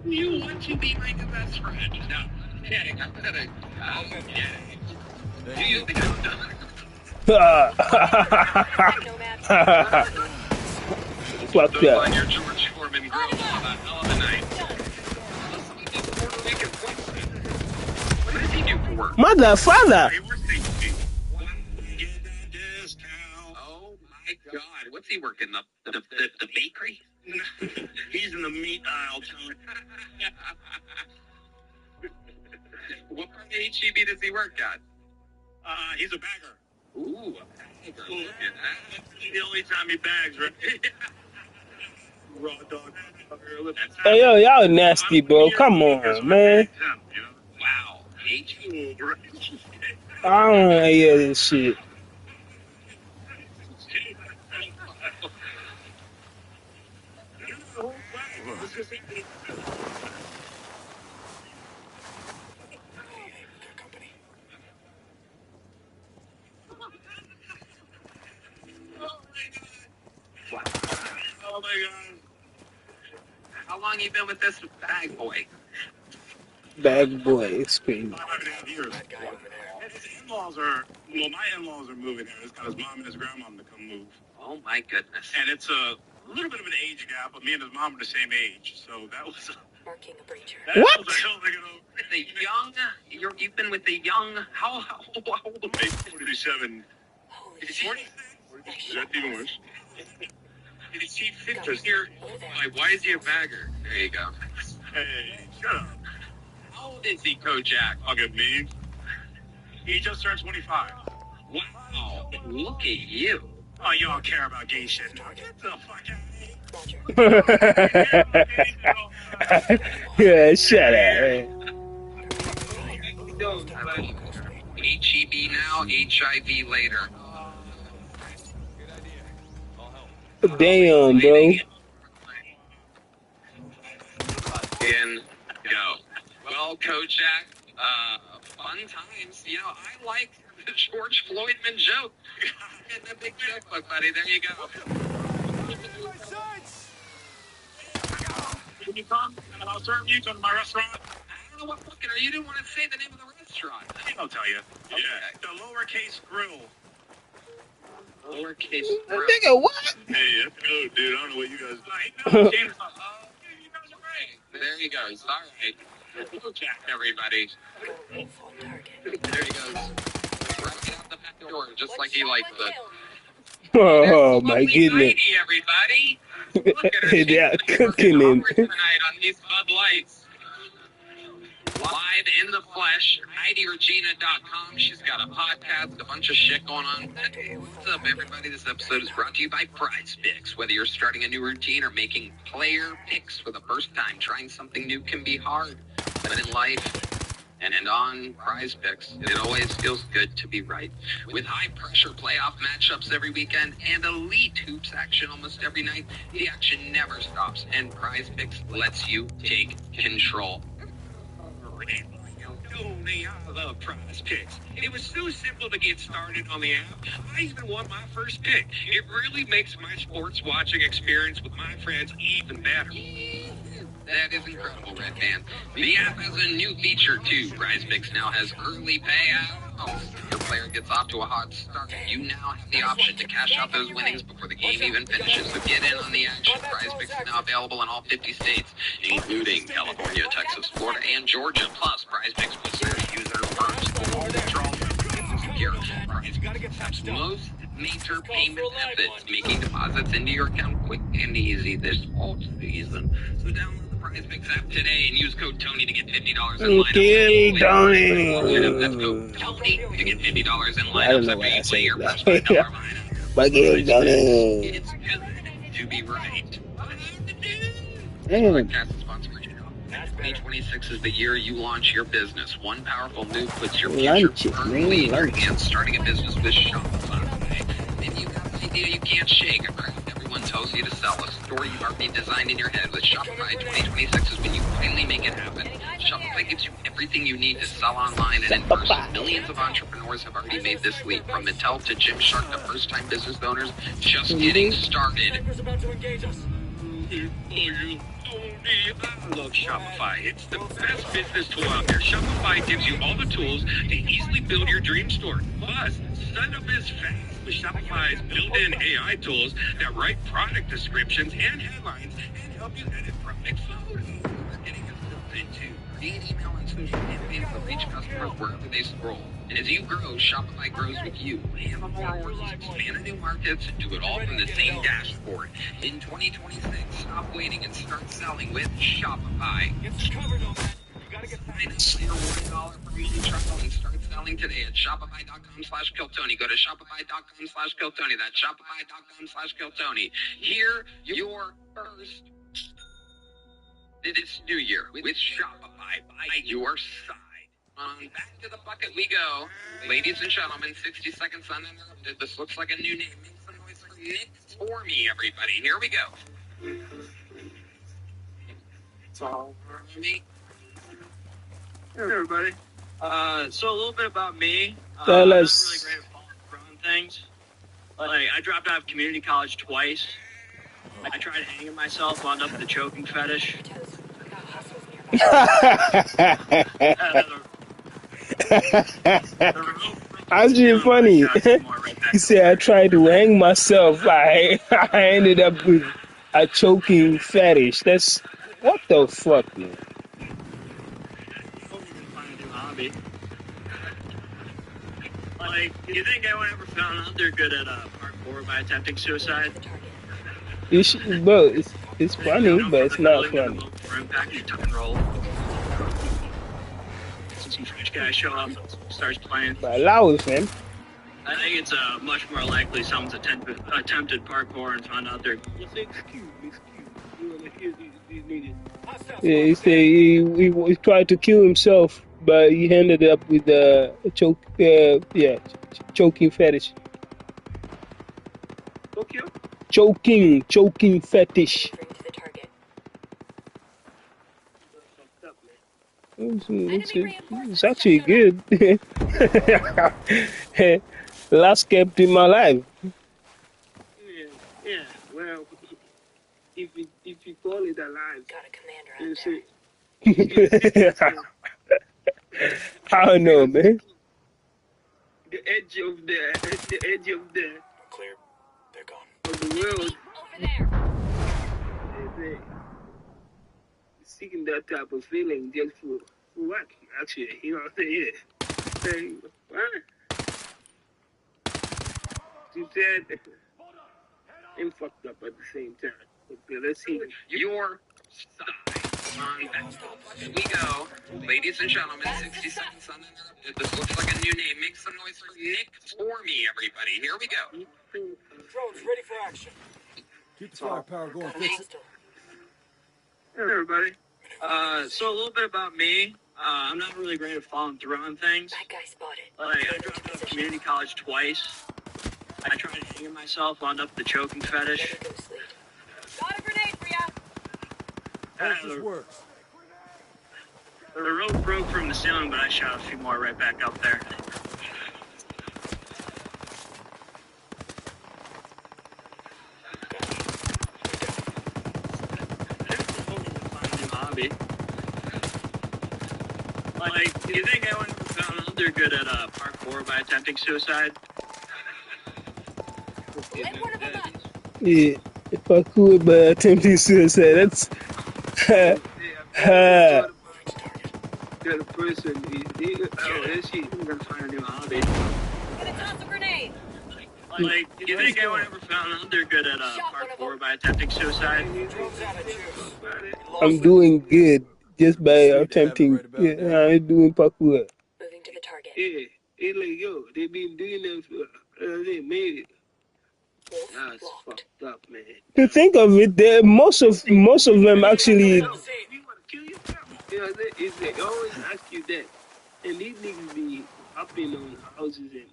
You want to be my new best friend? No, I'm kidding. I'm kidding. I'm kidding. Do you think I'm done? Fuck Those that. on your George Foreman grill on a hell of a night. What does he do for work? Motherfucker. Oh my God! What's he working the bakery? He's in the meat aisle, Tony. What part of HEB does he work at? He's a bagger. Ooh, a bagger. Look at that. The only time he bags, right? Raw dog. Hey, yo, y'all nasty, bro. Come on, man. Wow. HEB. I don't want to hear this shit. Oh my God. How long you been with this bag boy? Bag boy, it's crazy. 5.5 years. And his in-laws are, well, my in-laws are moving here. He's got his mom and his grandmom to come move. Oh my goodness. And it's a little bit of an age gap, but me and his mom are the same age. So that was Marking a breacher. What? Was a hell of a good With the young, you've been with the young, how old? 47. Is he 46? That's even worse. Is he 50 here? Why is he a bagger? There you go. Hey, shut up. How old is he, Kojak? Look at me. He just turned 25. Wow. Look at you. Oh, you all care about gay shit. Now get the fuck out of here. Yeah, shut up, man. HEB now, HIV later. Damn, bro. And go. Well, Kojak, fun times. You know, I like the George Floydman joke. Getting a big checkbook, buddy. There you go. When you come, and I'll serve you. Come to my restaurant. I don't know what fucking are you didn't want to say the name of the restaurant. I'll tell you. Okay. Yeah, the lowercase grill. Lowercase. Nigga, what? Hey, that's good, dude. I don't know what you guys do. There he goes. All right. Kojak, everybody. There he goes. Right out the back door, just like he likes it. Oh, my Lovely goodness. Heidi, everybody. Look at her. She's They're working cooking him. hard tonight on these Bud Lights. Live in the flesh, HeidiRegina.com. She's got a podcast, a bunch of shit going on. Hey, what's up, everybody? This episode is brought to you by Prize Picks. Whether you're starting a new routine or making player picks for the first time, trying something new can be hard. But in life and on Prize Picks, it always feels good to be right. With high-pressure playoff matchups every weekend and elite hoops action almost every night, the action never stops, and Prize Picks lets you take control. Tony, I love Prize Picks. It was so simple to get started on the app. I even won my first pick. It really makes my sports watching experience with my friends even better. That is incredible, Red Man. The app has a new feature, too. Prize Picks now has early payouts. If your player gets off to a hot start, you now have the option to cash out those winnings before the game even finishes. So get in on the action. Prize Picks is now available in all 50 states, including California, Texas, Florida, and Georgia. Plus, Prize Picks listeners use their first withdrawal secure. Prize Picks accepts most major payment methods, making deposits into your account quick and easy this whole season. So download the Prize Picks app today and use code Tony to get $50 in lineups. Okay, Tony. That's code Tony to get $50 in lineups. I don't know why I say your that. first $5 lineup. But yeah, Tony. It's good to be right. Damn. Podcast is sponsored by Shop. 2026 is the year you launch your business. One powerful move puts your future Lunch it, firmly in man. your Lunch. hands. Starting a business with Shopify. Maybe you have an idea you can't shake. A craft everyone tells you to sell. A story you've already designed in your head. With Shopify, 2026 is when you finally make it happen. Shopify gives you everything you need to sell online and in person. Millions of entrepreneurs have already made this leap. From Mattel to Gymshark to first-time business owners, just getting started. I love Shopify. It's the best business tool out there. Shopify gives you all the tools to easily build your dream store. Plus, setup is fast with Shopify's built-in AI tools that write product descriptions and headlines and help you edit product photos. Marketing is built into create email and social campaigns that reach customers wherever they scroll. And as you grow, Shopify grows with you. Handle more orders, expand to new markets, and do it all from the same dashboard. In 2026, stop waiting and start selling with Shopify. It's covered on that. You gotta get sign up for your $1 per month trial and start selling today at shopify.com/Kiltony. Go to shopify.com/Kiltony. That's shopify.com/Kiltony. Hear your first this new year with Shopify by your side. Back to the bucket we go. Ladies and gentlemen, 60 seconds uninterrupted. This looks like a new name. Make some noise for Nick for me, everybody. Here we go. It's all for me. Hey, everybody. So a little bit about me. I'm not really great at following things. Like, I dropped out of community college twice. I tried hanging myself, wound up with a choking fetish. Actually funny. He said I tried to hang myself. I ended up with a choking fetish. That's what the fuck, man. Hobby. Like, you think anyone ever found out they're good at parkour by attempting suicide? Bro, it's funny, but it's not funny. Tuck and roll. Some French guy show up and starts playing. But allow it, man. I think it's much more likely someone's attempted parkour and found out they're. Excuse. You wanna hear these niggas? Yeah, he said he tried to kill himself, but he ended up with a choking fetish. Choking fetish. It's actually good. Last kept in my life. Yeah. Well, if you call it alive, got a commander out there. I don't know, man. The edge of the Clear. They're gone. of the world. They seeking that type of feeling just for what? Actually, you know what I'm saying? Saying what? You said I'm fucked up at the same time. Okay, let's see. Your side. Back to the bucket we go. Ladies and gentlemen, 60 seconds uninterrupted. This looks like a new name. Make some noise for Nick for me, everybody. Here we go. Drones ready for action. Keep the firepower going. Fix it. Hey, everybody. So a little bit about me. I'm not really great at following through on things. That guy spotted. Like, I dropped out of community college twice. I tried hanging myself, wound up with a choking fetish. Got a grenade for ya. This works. The rope broke from the ceiling, but I shot a few more right back up there. Hobby. Like, do you think anyone ever found out they're good at parkour by attempting suicide? Yeah, parkour by attempting suicide. That's The person is she gonna find a new hobby. Gonna toss a grenade. Like, do you think anyone ever found out they're good at parkour by attempting suicide? I'm doing good just by attempting. I'm doing parkour. Moving to the target. Yeah, it's like yo, they been doing them for they made it. That's fucked up, man. To think of it, most of them actually. We want to kill you? Yeah, they always ask you that. And these niggas be upping on houses and.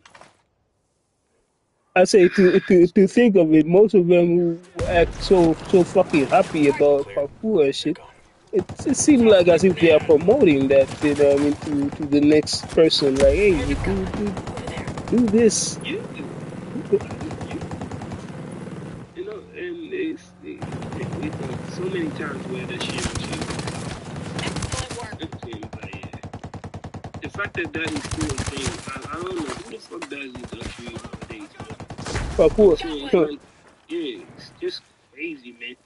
I say to think of it, most of them who act so fucking happy about parkour and shit. It seems like as if they are promoting that, you know what I mean, to the next person. Like, hey, do this. You know, and it's so many times where that shit was like, yeah. The fact that that is still a thing, I don't know who the fuck does this luxury nowadays. Parkour. It's like, yeah, it's just crazy, man.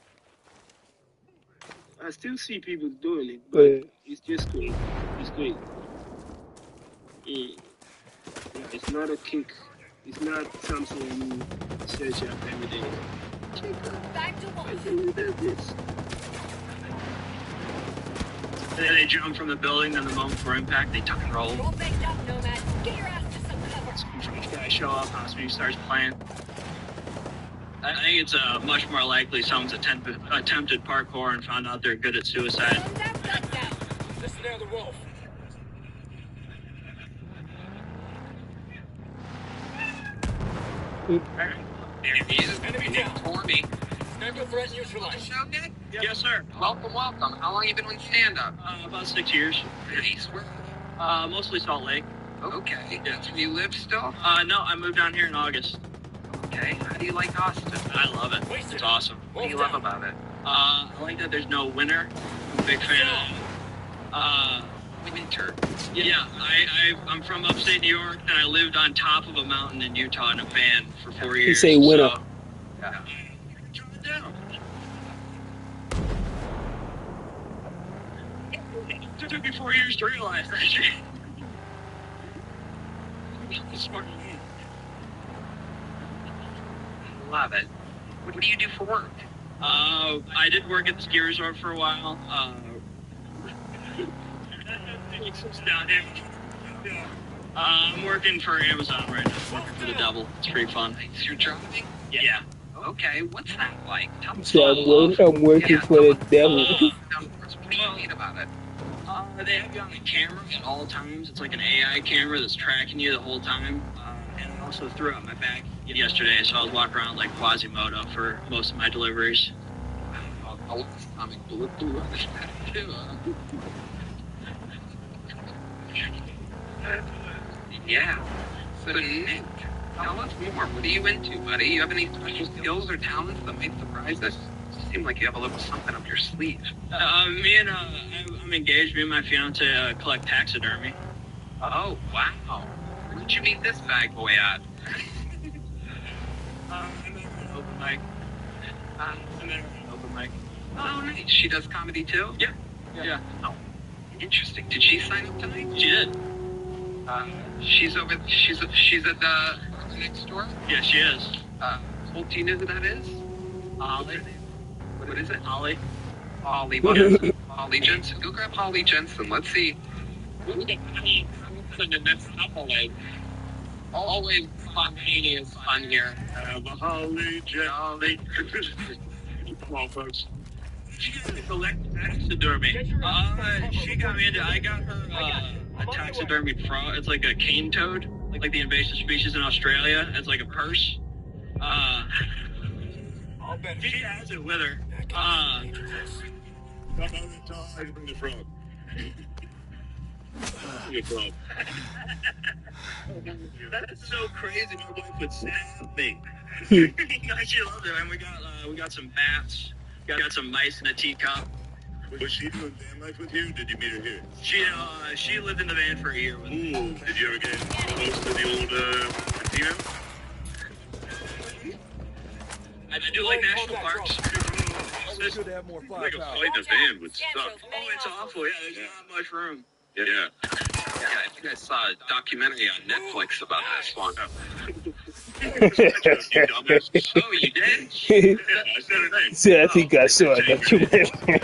I still see people doing it, but it's just crazy. It's crazy. Yeah, it's not a kick. It's not something you search up every day. Back to one. Who does this? They jump from the building, then the moment for impact, they tuck and roll. Roll baked up, Nomad. Get your ass to some cover. Each guy show up, Hospital starts playing. I think it's much more likely someone's attempted parkour and found out they're good at suicide. Listen there, the wolf. Enemy down. For me. Stand your threat and use your life. Show, Nick? Yes, sir. Welcome. How long you been with stand-up? About 6 years. Nice. Where? Mostly Salt Lake. Okay. That's where you live still? No, I moved down here in August. Okay. How do you like Austin? I love it. It's awesome. What do you love about it? I like that there's no winter. I'm a big fan of winter. Yeah, I'm from upstate New York, and I lived on top of a mountain in Utah in a van for 4 years. You say winter. So, yeah. It took me 4 years to realize that shit. Love it. What do you do for work? I did work at the ski resort for a while. Down here. I'm working for Amazon right now. Working for the devil. It's pretty fun. You're driving? Yeah. Okay, what's that like? Tell me. So I'm working for the devil. What do you mean about it? They have you on a camera at all times. It's like an AI camera that's tracking you the whole time. And I also threw out my bag yesterday, so I was walking around like Quasimodo for most of my deliveries. I love this comic blue too. Yeah. So Nick, tell us more. What are you into, buddy? You have any special skills or talents that might surprise us? You seem like you have a little something up your sleeve. I'm engaged. Me and my fiance collect taxidermy. Oh, wow. Where'd you meet this bag boy at? I met her at an open mic. Oh, nice. She does comedy too? Yeah. Oh, interesting. Did she sign up tonight? She did. She's at the next door? Yeah, she is. Well, do you know who that is? Holly. What is it? Holly. Holly, what is it? Holly Jensen. Go grab Holly Jensen. Let's see. Always spontaneous fun here. Holly Jensen. Come on, folks. She got me collect taxidermy. She got me into. I got her a taxidermy frog. It's like a cane toad, like the invasive species in Australia. It's like a purse. She has it with her. Bring the frog. Your frog. That's so crazy. My wife would stab me. She loved it, and we got some bats. Got some mice in a teacup. Was she doing van life with you? Did you meet her here? She lived in the van for a year with me. Did you ever get close to the old casino? I do like national parks. It's good to have more firepower. Like a flight in a van would suck. Oh, it's awful. Yeah, there's not much room. Yeah. I think I saw a documentary on Netflix about this one. Oh, you did? I said her name. See, I think I saw a documentary.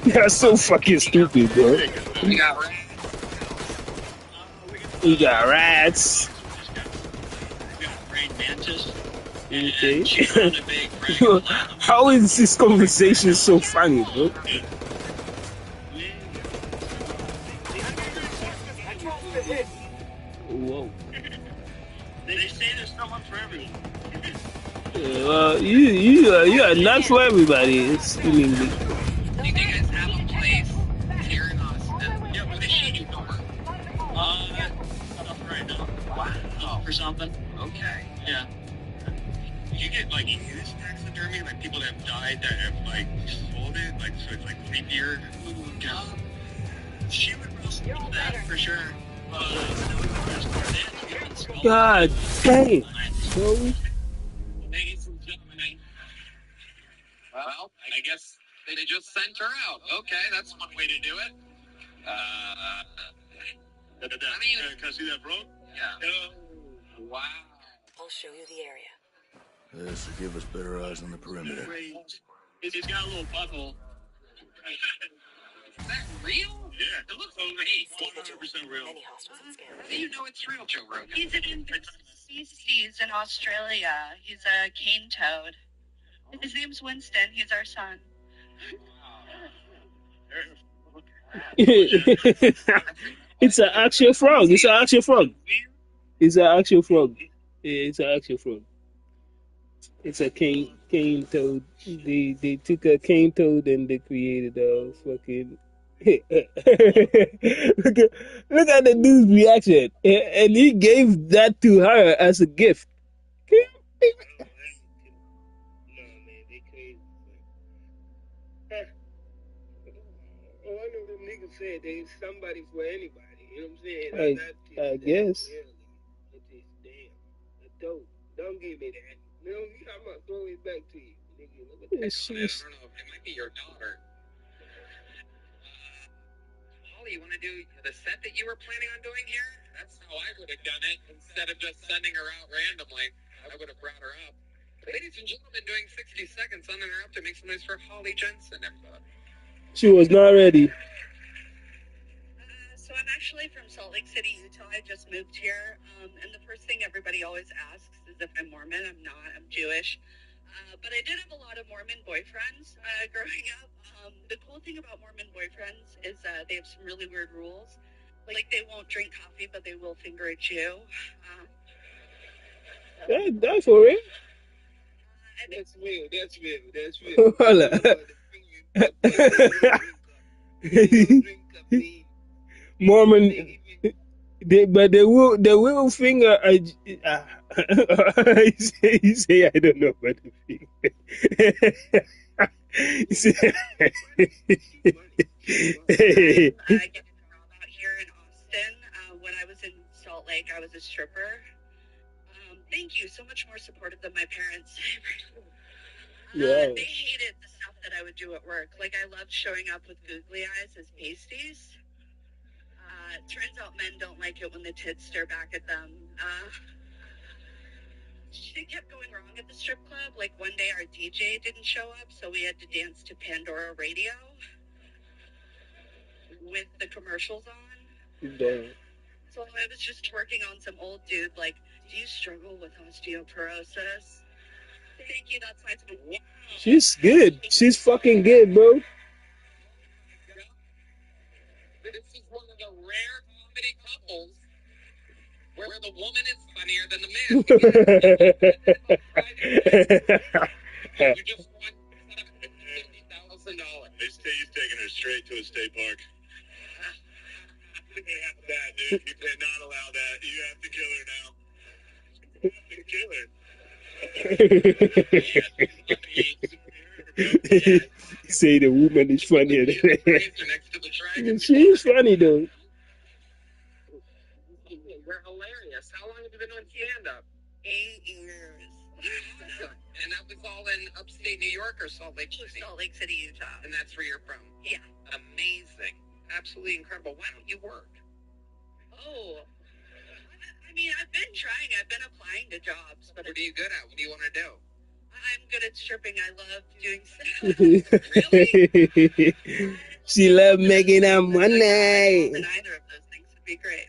You're so fucking stupid, bro. We got rats. We got rats. Mantis. Okay. She found a big dragon. How is this conversation so funny, bro? Whoa. They say there's someone for everyone. You are not for everybody. It's seemingly. Do you guys have a place here in Austin? Yeah, what does she do for work? Right now. Wow. For something. Okay. Yeah. You get like used taxidermy, like people that have died that have like sold it, like so it's like creepier. Yeah. She would probably do that for sure. God dang. So Ladies and gentlemen. Well, I guess they just sent her out. Okay, that's one way to do it. Can I see that, bro? Yeah. Wow. I'll show you the area. This will give us better eyes on the perimeter. It's got a little butthole. Is that real? Yeah, it looks great. 100% real. Many hostiles at scan. How do you know it's real, Joe Rogan? He's an invasive species in Australia. He's a cane toad. His name's Winston. He's our son. It's an actual frog. It's an actual frog. It's an actual frog. Yeah, it's an actual frog. It's a cane toad. They took a cane toad and they created a fucking. Look at the dude's reaction, and he gave that to her as a gift. No, man, they crazy. One of them niggas said there's somebody for anybody. You know what I'm saying? I guess. It is damn. Don't give me that. No, I'm gonna throw it back to you, nigga. Look at that. I don't know. It might be your daughter. Holly, you want to do the set that you were planning on doing here? That's how I would have done it. Instead of just sending her out randomly, I would have brought her up. Ladies and gentlemen, doing 60 seconds uninterrupted. Make some noise for Holly Jensen, everybody. She was not ready. So I'm actually from Salt Lake City, Utah. I just moved here. And the first thing everybody always asks is if I'm Mormon. I'm not. I'm Jewish. But I did have a lot of Mormon boyfriends growing up. The cool thing about Mormon boyfriends is they have some really weird rules. Like they won't drink coffee, but they will finger a Jew. That's for real. That's real. Hola. Mormon, but they will finger. You say I don't know about the finger. You say, I get to rob out here in Austin. When I was in Salt Lake, I was a stripper. Thank you. So much more supportive than my parents. Yeah. They hated the stuff that I would do at work. Like, I loved showing up with googly eyes as pasties. Turns out men don't like it when the tits stare back at them. Shit kept going wrong at the strip club. Like, one day our DJ didn't show up, so we had to dance to Pandora Radio with the commercials on. Damn. So I was just working on some old dude, like, do you struggle with osteoporosis? Thank you, that's my time. Wow. She's good. She's fucking good, bro. This is one of the rare comedy couples where the woman is funnier than the man. You just won $750,000. He's taking her straight to a state park. You can't have that, dude. You cannot allow that. You have to kill her now. You have to kill her. You say the woman is funnier than her. She's funny though. We're hilarious. How long have you been on stand-up? 8 years. And that was all in upstate New York or Salt Lake City? Salt Lake City, Utah. And that's where you're from? Yeah. Amazing. Absolutely incredible. Why don't you work? Oh. I mean, I've been trying. I've been applying to jobs. But what are you good at? What do you want to do? I'm good at stripping. I love doing stuff. Really? She loved making that money. And either of those things would be great.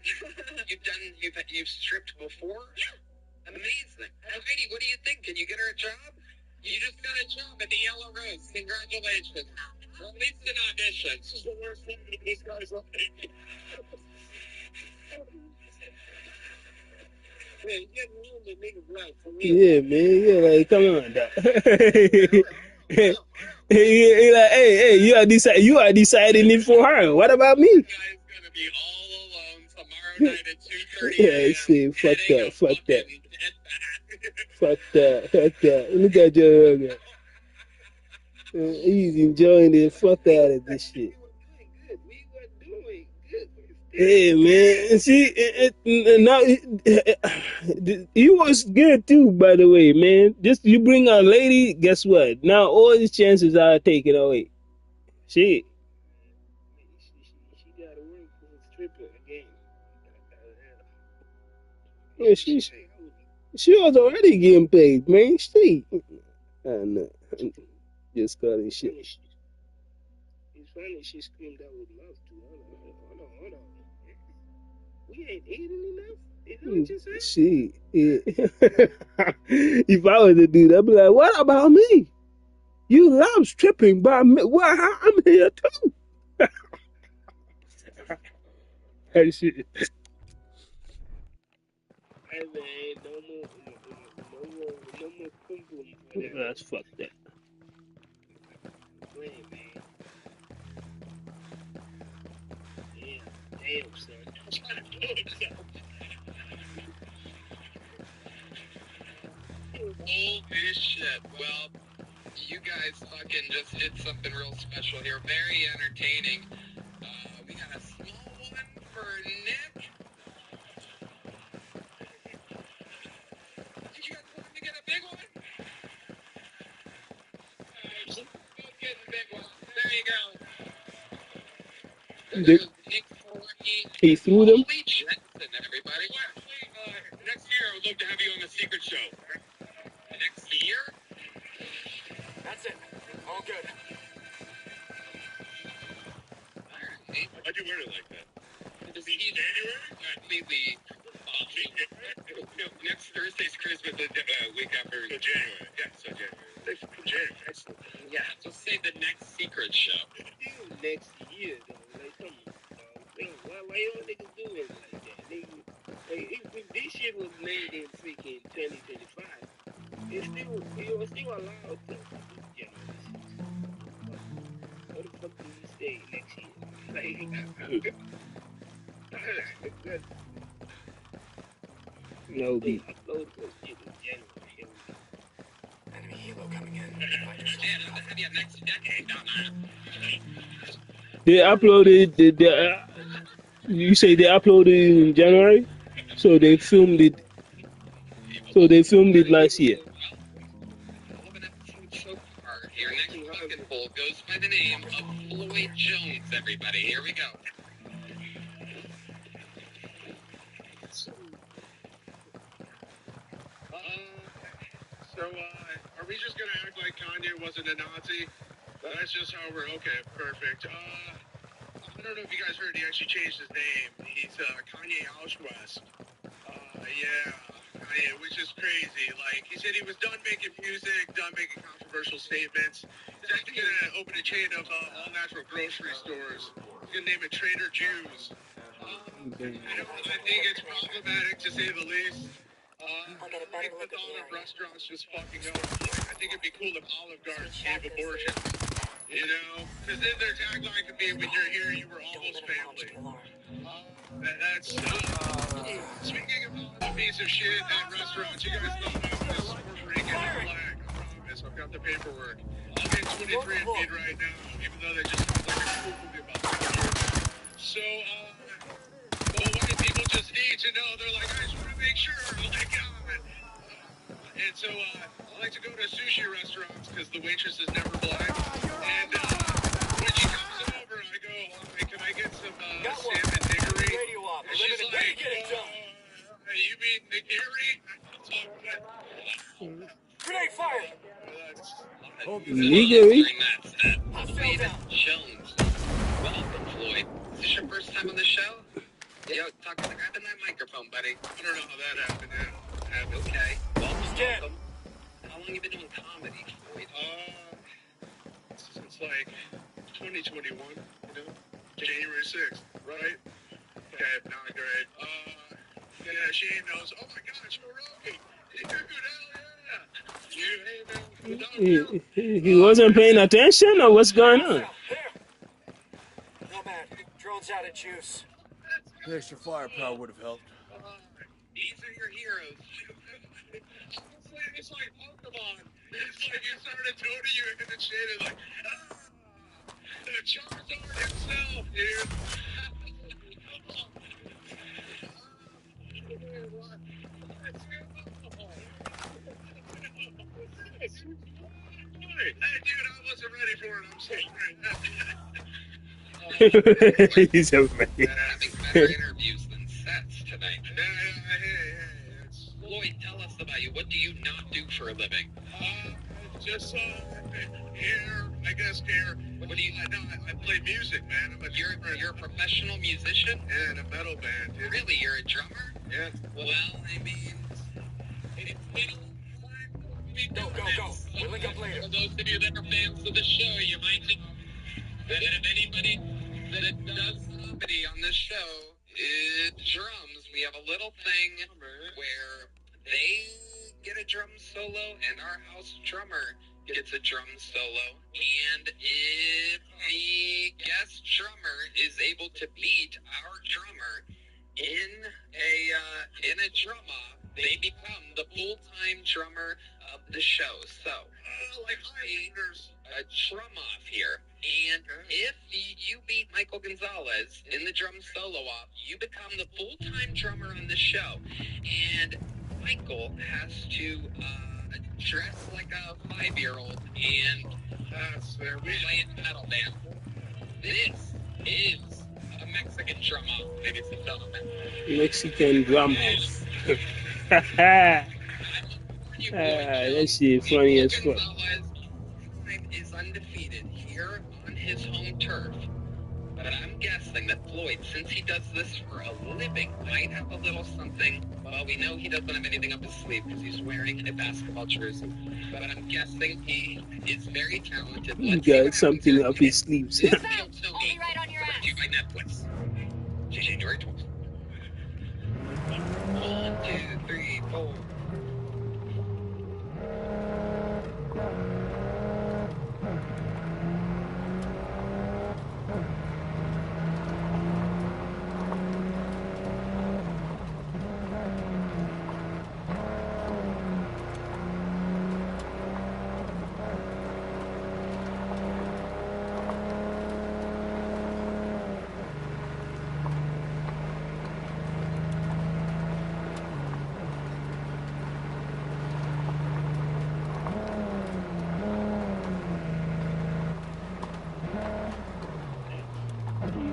You've stripped before? Yeah. Amazing. Heidi, what do you think? Can you get her a job? You just got a job at the Yellow Rose. Congratulations. Or at least an audition. This is the worst thing that these guys are. Yeah, man. Yeah, like, come on, dog. He like, hey, you are deciding it for her. What about me? This guy's gonna be all alone tomorrow night at 2:30 Yeah, a.m. see, fuck that, fuck that, fucking pet fuck that, fuck that. Look at your guy. He's enjoying the fuck out of this shit. Hey man, see, now he was good too. By the way, man, just you bring a lady, guess what? Now all his chances are taken away. Shit. She got to work for a stripper again. Yeah, she was already getting paid, man. Straight. And just cutting shit. It's funny she screamed out with mouth too. Hold on. We ain't eating enough. Is that what you said? Shit. Yeah. If I was a dude, I'd be like, what about me? You love stripping, but I'm here too. Hey, shit. Hey, man, no more pum pum. That's fucked up. Wait, man. Damn, son. Holy shit. Well, you guys fucking just did something real special here. Very entertaining. We got a small one for Nick. Did you guys want him to get a big one? Both getting big ones. There you go. He threw them. Jensen, everybody. Next year, I would love to have you on the secret show. Next year? That's it. All good. Why'd you wear it like that? Does he need completely next Thursday's Christmas, the week after. So January. Yeah, so January. January. Excellent. Yeah, just say the next secret show. Next year, though. Like, come on, why y'all niggas doing it like that? If this shit was made in freaking 2025, you're still allowed to do January 6th. What the fuck do you say next year? Like, no, be upload this shit in January. Enemy helo coming in. Find yourself. Yeah, that's gonna be a next decade, don't I? They uploaded you say they uploaded in January? So they filmed it. So they filmed it last year. 11 episodes so far. Your next fucking poll goes by the name of Floyd Jones, everybody. Here we go. So, are we just gonna act like Kanye wasn't a Nazi? That's just how we're, okay, perfect. I don't know if you guys heard, he actually changed his name. He's, Kanye Auschwitz. Yeah, Kanye, which is crazy. Like, he said he was done making music, done making controversial statements. He's actually gonna open a chain of, all-natural grocery stores. He's gonna name it Trader Joe's. I think it's problematic, to say the least. I'll get a better look at the area. Restaurants just fucking go. I think it'd be cool if Olive Garden gave abortion. You know? Because then their tagline could be, when you're here, you were almost family. That's, speaking of a piece of shit at restaurants, you guys know I'm gonna support Recon and flag. I promise. I've got the paperwork. I'll get 23 and feed right now, even though they just sound like a fool movie about 2 years ago. So, but what do people just need to know? They're like, I just want to make sure, like, and so, I like to go to sushi restaurants because the waitress is never black. And, when she comes over, I go, hey, can I get some, salmon nigiri? And she's like, you mean nigiri? Grenade fire! Legally? Floyd Jones. Welcome, Floyd. Is this your first time on the show? Yo, grab in that microphone, buddy. I don't know how that happened, yeah. Okay. Welcome. How long you been doing comedy, Floyd? Since like 2021, you know? January 6th, right? Okay, not great. Yeah, she knows. Oh my gosh, Rocky! Dude, hell yeah! He wasn't paying attention, or what's going on? Nomad, drone's out of juice. The extra firepower would have helped. These are your heroes. It's like Pokemon. It's like you started toting you in the shade and like, Charizard himself, dude. Hey, dude, I wasn't ready for it. I'm sorry. He's so funny. Having better interviews than sets tonight. Floyd, tell us about you. What do you not do for a living? Just here, I guess here. What do you? I play music, man. You're a professional musician? Yeah, in a metal band, dude. Really? You're a drummer? Yeah. Well, I mean, Go. We'll link up later. For those of you that are fans of the show, you might know that if anybody that does comedy on this show is drums, we have a little thing where they get a drum solo and our house drummer gets a drum solo. And if the guest drummer is able to beat our drummer in a drum off, they become the full-time drummer of the show. So, like a drum off here. And if you beat Michael Gonzalez in the drum solo off, you become the full-time drummer on the show. And Michael has to dress like a 5-year-old and play in a metal band. This is a Mexican drum off, ladies and gentlemen. Mexican drum off. That shit funny as fuck. Is undefeated here on his home turf. But I'm guessing that Floyd, since he does this for a living, might have a little something. Well, we know he doesn't have anything up his sleeve because he's wearing a basketball jersey. But I'm guessing he is very talented. He got something up his sleeves. I'll be right on your ass. Due by Netflix. January 12th. 1, 2, 3, 4.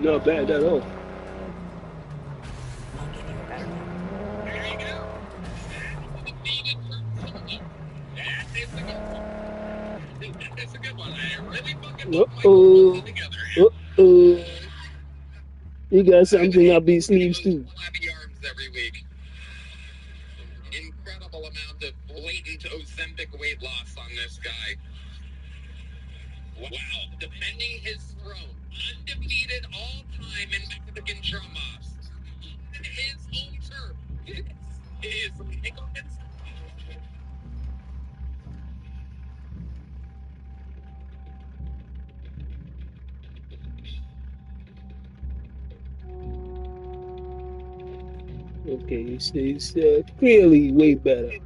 Not bad at all. There you go. That's a good one. I really fucking put my together. He got something up his sleeves too. Flabby arms every week. Incredible amount of blatant Ozempic weight loss on this guy. Wow. Defending his throne. Undefeated all-time in Mexican drum-offs. On his home turf. Is Michael Gonzalez. Okay, it's clearly way better.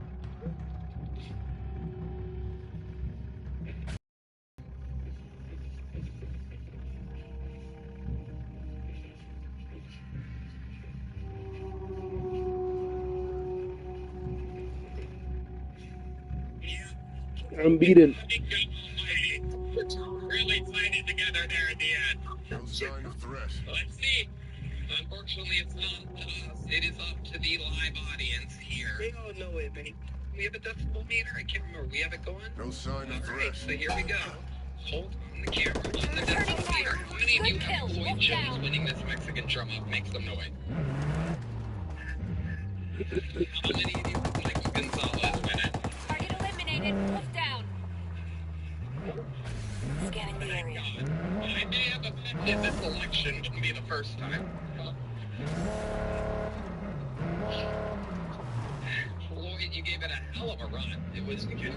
Unbeaten. Really fighting together there at the end. No sign of threat. Let's see. Unfortunately, it's not us. It is up to the live audience here. They all know it, man. We have a decibel meter? I can't remember. We have it going? No sign of All right, threat. so here we go. Hold on the camera. On the decibel meter. How many of you have Floyd Jones winning this Mexican drum off? Make some noise. How many of you have Michael Gonzalez minute. Target eliminated. Wolf down. Scanning the area. I may have amended this election. Wouldn't be the first time. Floyd, you gave it a hell of a run. It was a good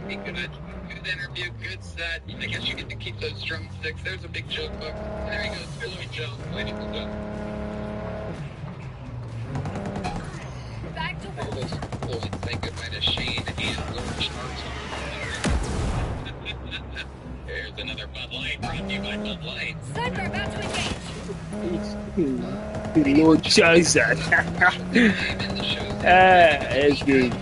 interview, good set. I guess you get to keep those drumsticks. There's a big joke book. There he goes, Floyd Jones. Waiting to go. Back to Wolf. Floyd say goodbye to Shane and Lord Charles. There's another Bud Light brought to you by Bud Light. Sniper about to engage. Lord Charizard. That's good.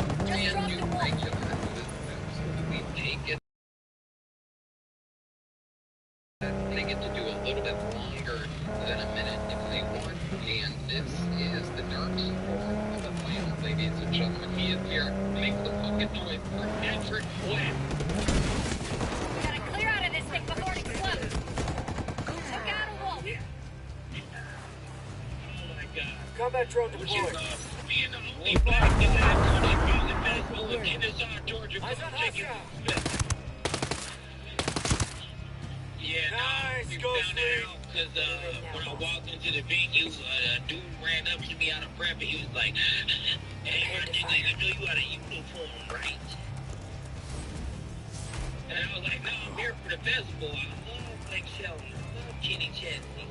They get to do a little bit longer than a minute if they want. And this is the dark form of Atlanta, ladies and gentlemen. He is here. Make the fucking noise for Patrick Flynn. Gotta clear out of this thing before it explodes. Took out a wolf. Oh my god. Combat drone deployed. Being the only black guy at Country Music Festival in Kennesaw, Georgia. Yeah, nice, we go found out because when I walked into the venue, a dude ran up to me out of prep and he was like, "Hey, my nigga, I know you got a uniform, right?" And I was like, "No, I'm here for the festival. I love Blake Shelton. I love Kenny Chesney."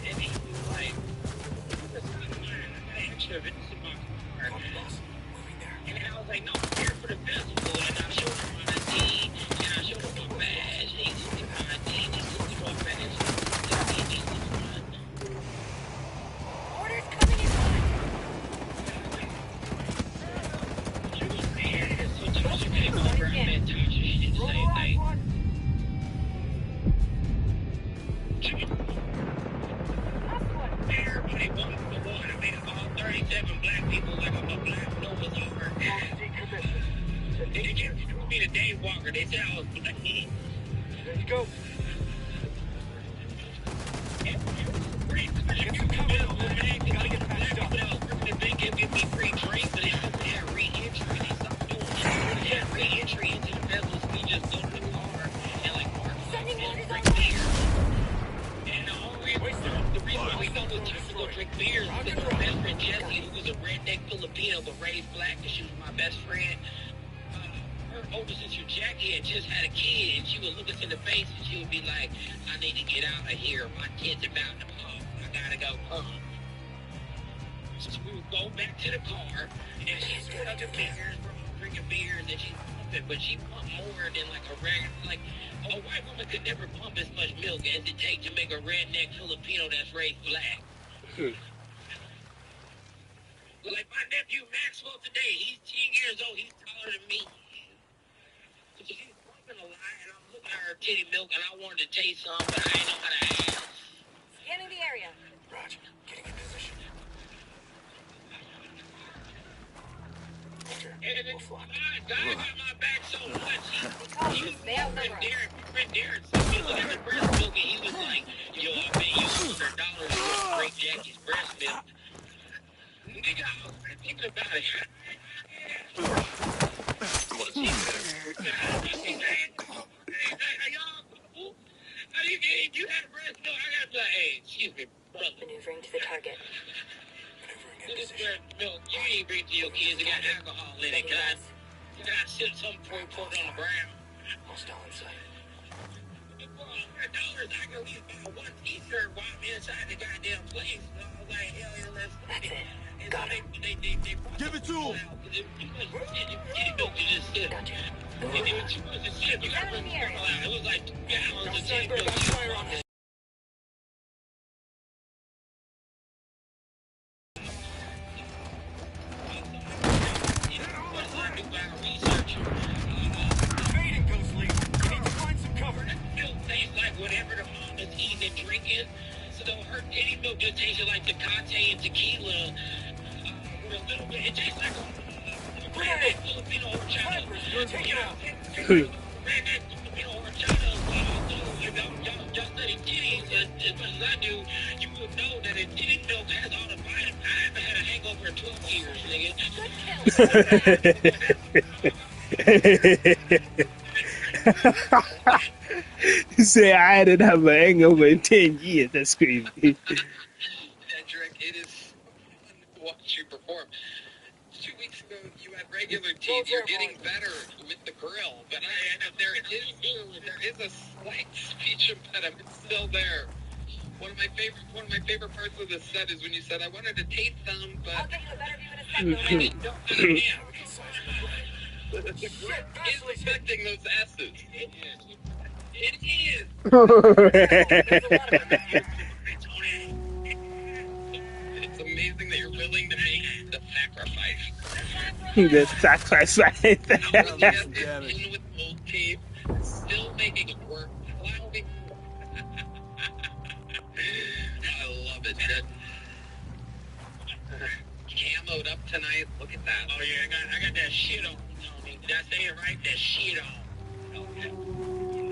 And he was like, "What's going on? I got an extra Vince in my car." And I was like, "No, I'm here for the festival." And I showed him my ID and I showed him my badge. And he looked at my ID and he looked at my badge. Orders coming in hot. So Tasha came over. I met Tasha. She did the same thing. Everybody wants the one. I made all 37 black people like I'm a black Noah's Ark. They just told me the day walker. They said I was black. There you go. Get some cover, man. Gotta get patched up. They give me free drinks, but they also had re-entry. They stopped doing it. They had re-entry into the festival, so we just go to the car and like park and drink beer. And the reason why we go to drink beer is because my best friend Jessie, who was a redneck Filipino but raised black, and she was my best friend. Her older sister Jackie had just had a kid, and she would look us in the face and she would be like, "I need to get out of here. My kid's about to pump. I gotta go pump." So we would go back to the car, and she's drinking beers, drinking beers, and she's pumping, but she pumped more than like a regular, like a white woman could never pump as much milk as it takes to make a redneck Filipino that's raised black. Like my nephew Maxwell today, he's 10 years old, he's taller than me. So she's pumping a lot, and I'm looking at her titty milk, and I wanted to taste some, but I didn't know how to ask. Scanning the area. Roger. Getting in position. Roger. Wolf locked. God got my back so much. He was Stay outnumbered. friend Darren sent me looking at the breast milk, and he was like, "Yo, I bet you $100 to drink Jackie's breast milk." Nigga, I was thinking about it. You had breast milk, I gotta be like, "Hey, excuse me, brother." Maneuvering to the target. This breast milk, you ain't bring to your kids, it got alcohol in it. Can I sip something before we pour it on the ground? Hostile inside. For $100, I can at least buy one t-shirt while I'm inside the goddamn place. So I was like, hell yeah, let's That's it. And Got so it. Give it to him. Too much shit, you milk to just sip. Gotcha. And it was too much to sip. You gotta bring the out. It was like 2 gallons of titty milk. Fire on this. Fading, Ghostly. You need to find some cover. Milk tastes like whatever the mom is eating and drinking. So her titty milk just tasted like Tecate and tequila. With a little bit, it tastes like a redneck Filipino horchata. Take it out. Redneck Filipino horchata. Y'all study titties as much as I do. You would know that a titty milk has all the vitamins. I haven't had a hangover in 12 years, nigga. You say I didn't have a hangover in 10 years. That's crazy. Cedric, it is fun to watch you perform. 2 weeks ago, you had regular teeth. You're getting better with the grill, but there is a slight speech impediment still there. One of my favorite parts of the set is when you said, "I wanted to taste them, but I'll get you a better view in a second." I don't understand. The grill is affecting those S's. It is. It's amazing that you're willing to make the sacrifice. The sacrifice. With old teeth, still making it work. Plowing. I love it. Camoed up tonight. Look at that. Oh yeah, I got that shit on. Did I say it right? That shit on. Okay.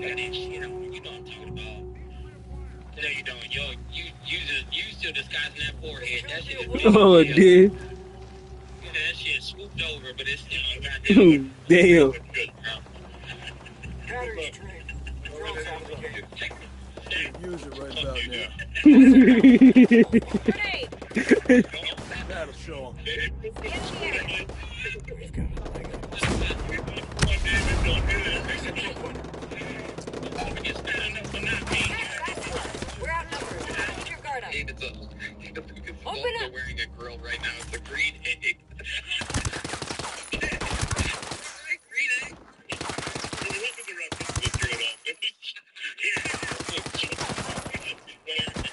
Got that shit on. You know what I'm talking about. No, you don't. Yo, you still disguising that forehead. That shit is big. Oh, dude. That shit swooped over, but it's still goddamn. Damn. Battery's drained. Control's out of the game. Use it right about now. That'll show him. We're outnumbered. Put your guard up. David's also wearing a grill right now. It's a green egg. Green egg.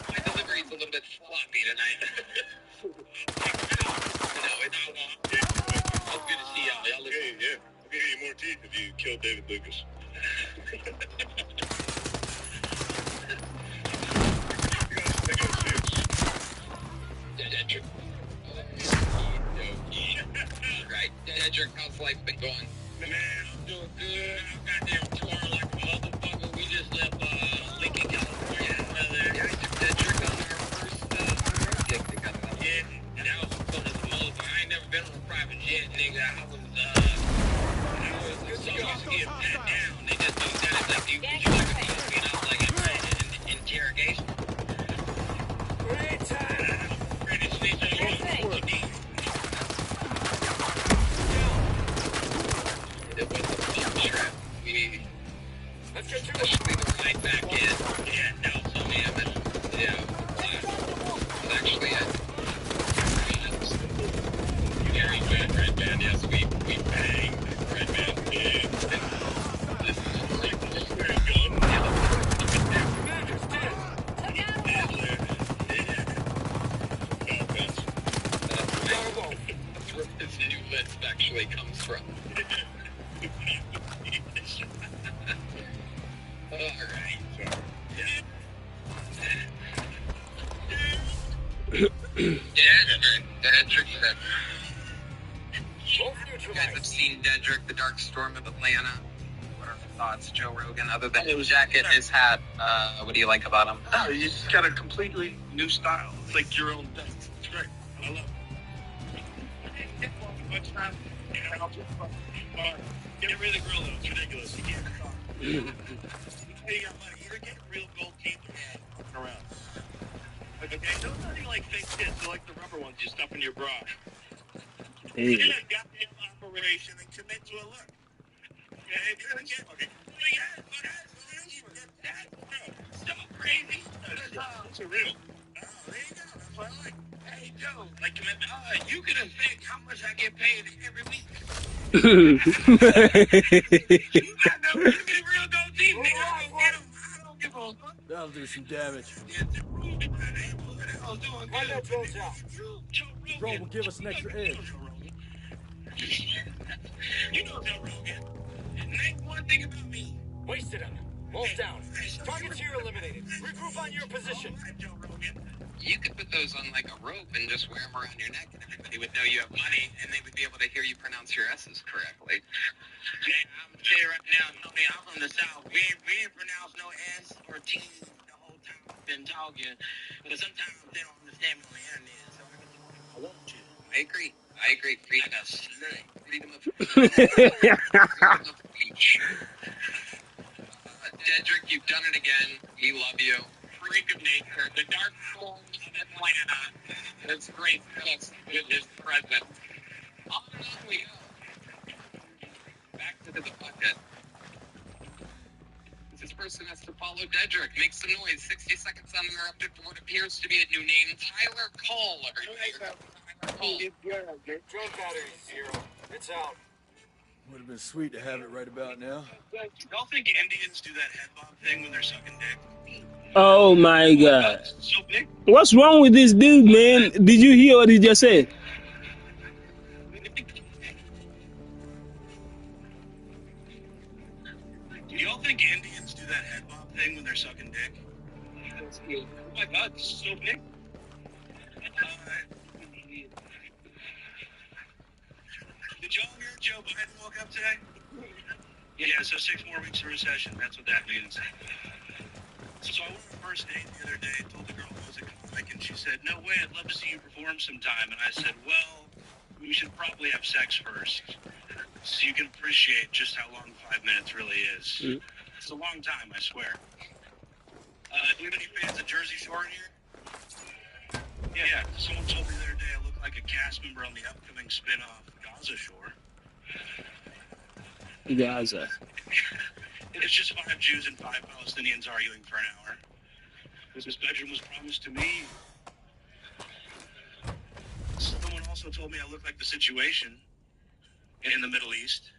My delivery's a little bit sloppy tonight. No, it's not. It's good to see y'all. Y'all look good. Yeah. I'll give you more teeth if you kill David Lucas. Right. Cedric, how's life been going? Man, I'm doing good. I'm goddamn torn like a motherfucker. We just left Lincoln, California. Yeah, I took Cedric on our first road gig together. Yeah, that was fun as a motherfucker. I ain't never been on a private jet, nigga. I was so used to getting pat down. They just looked at it like, you like a movie, and I was like, interrogation. Great time. Greatest fish in the world. It was a fun trip. Let's get to it. Especially the ride back in. Yeah, no, so man, yeah, it was actually very good Red Band. Yes, we banged Red Band. Yeah. This is really cool. Very good. Commander's dead. That's where his new list actually comes from. Alright. Dedrick. You guys have seen Dedrick, the Dark Storm of Atlanta. What are your thoughts, Joe Rogan, other than his jacket and his hat? What do you like about him? Oh, he's got a completely new style. It's like your own thing. It's great. I love it. Get rid of the grill, though. It's ridiculous. You can't talk. You got money. Either get real gold teeth or fucking around. Okay, don't nothing like fake tits. They're like the rubber ones you stuff in your bra. Hey. Get a goddamn operation and commit to a look. Okay, if you're gonna get so crazy. Those are real. Oh, there you go. That's what I like. Hey, Joe, like commitment. You can affect how much I get paid every week. You got no real gold teeth, nigga. I don't give a fuck. That'll do some damage. Why that drill's out? Bro will give us an extra edge. You know Joe Rogan. Name one thing about me. Wasted him. Wolf down. Targets here eliminated. Regroup on your position. You could put those on like a rope and just wear them around your neck, and everybody would know you have money, and they would be able to hear you pronounce your S's correctly. Yeah, I'm gonna tell you right now, I'm from the South. We ain't pronounce no S or T the whole time I've been talking, because sometimes they don't understand me on the internet, so I want to. agree. Freedom of freedom of speech. Dedrick, you've done it again. We love you. Freak of nature. The dark souls of Atlanta. It's great us with his presence. On and on we go. Back to the bucket. This person has to follow Dedrick. Make some noise. 60 seconds uninterrupted for what appears to be a new name. Tyler Cole. Tyler Cole. Drone battery 0. It's out. Would have been sweet to have it right about now. Y'all think Indians do that head bob thing when they're sucking dick? Oh my God. So big. What's wrong with this dude, man? Did you hear what he just said? Do y'all think Indians do that head bob thing when they're sucking dick? Oh my God, this is so big. Did y'all hear Joe Biden woke up today? Yeah, so 6 more weeks of recession. That's what that means. So I went on a first date the other day, told the girl I was a comic, and she said, "No way, I'd love to see you perform sometime." And I said, "Well, we should probably have sex first, so you can appreciate just how long 5 minutes really is." It's a long time, I swear. Do you have any fans of Jersey Shore in here? Yeah, someone told me the other day I look like a cast member on the upcoming spin-off Gaza Shore. Gaza. It's just 5 Jews and 5 Palestinians arguing for an hour. This bedroom was promised to me. Someone also told me I look like the situation in the Middle East.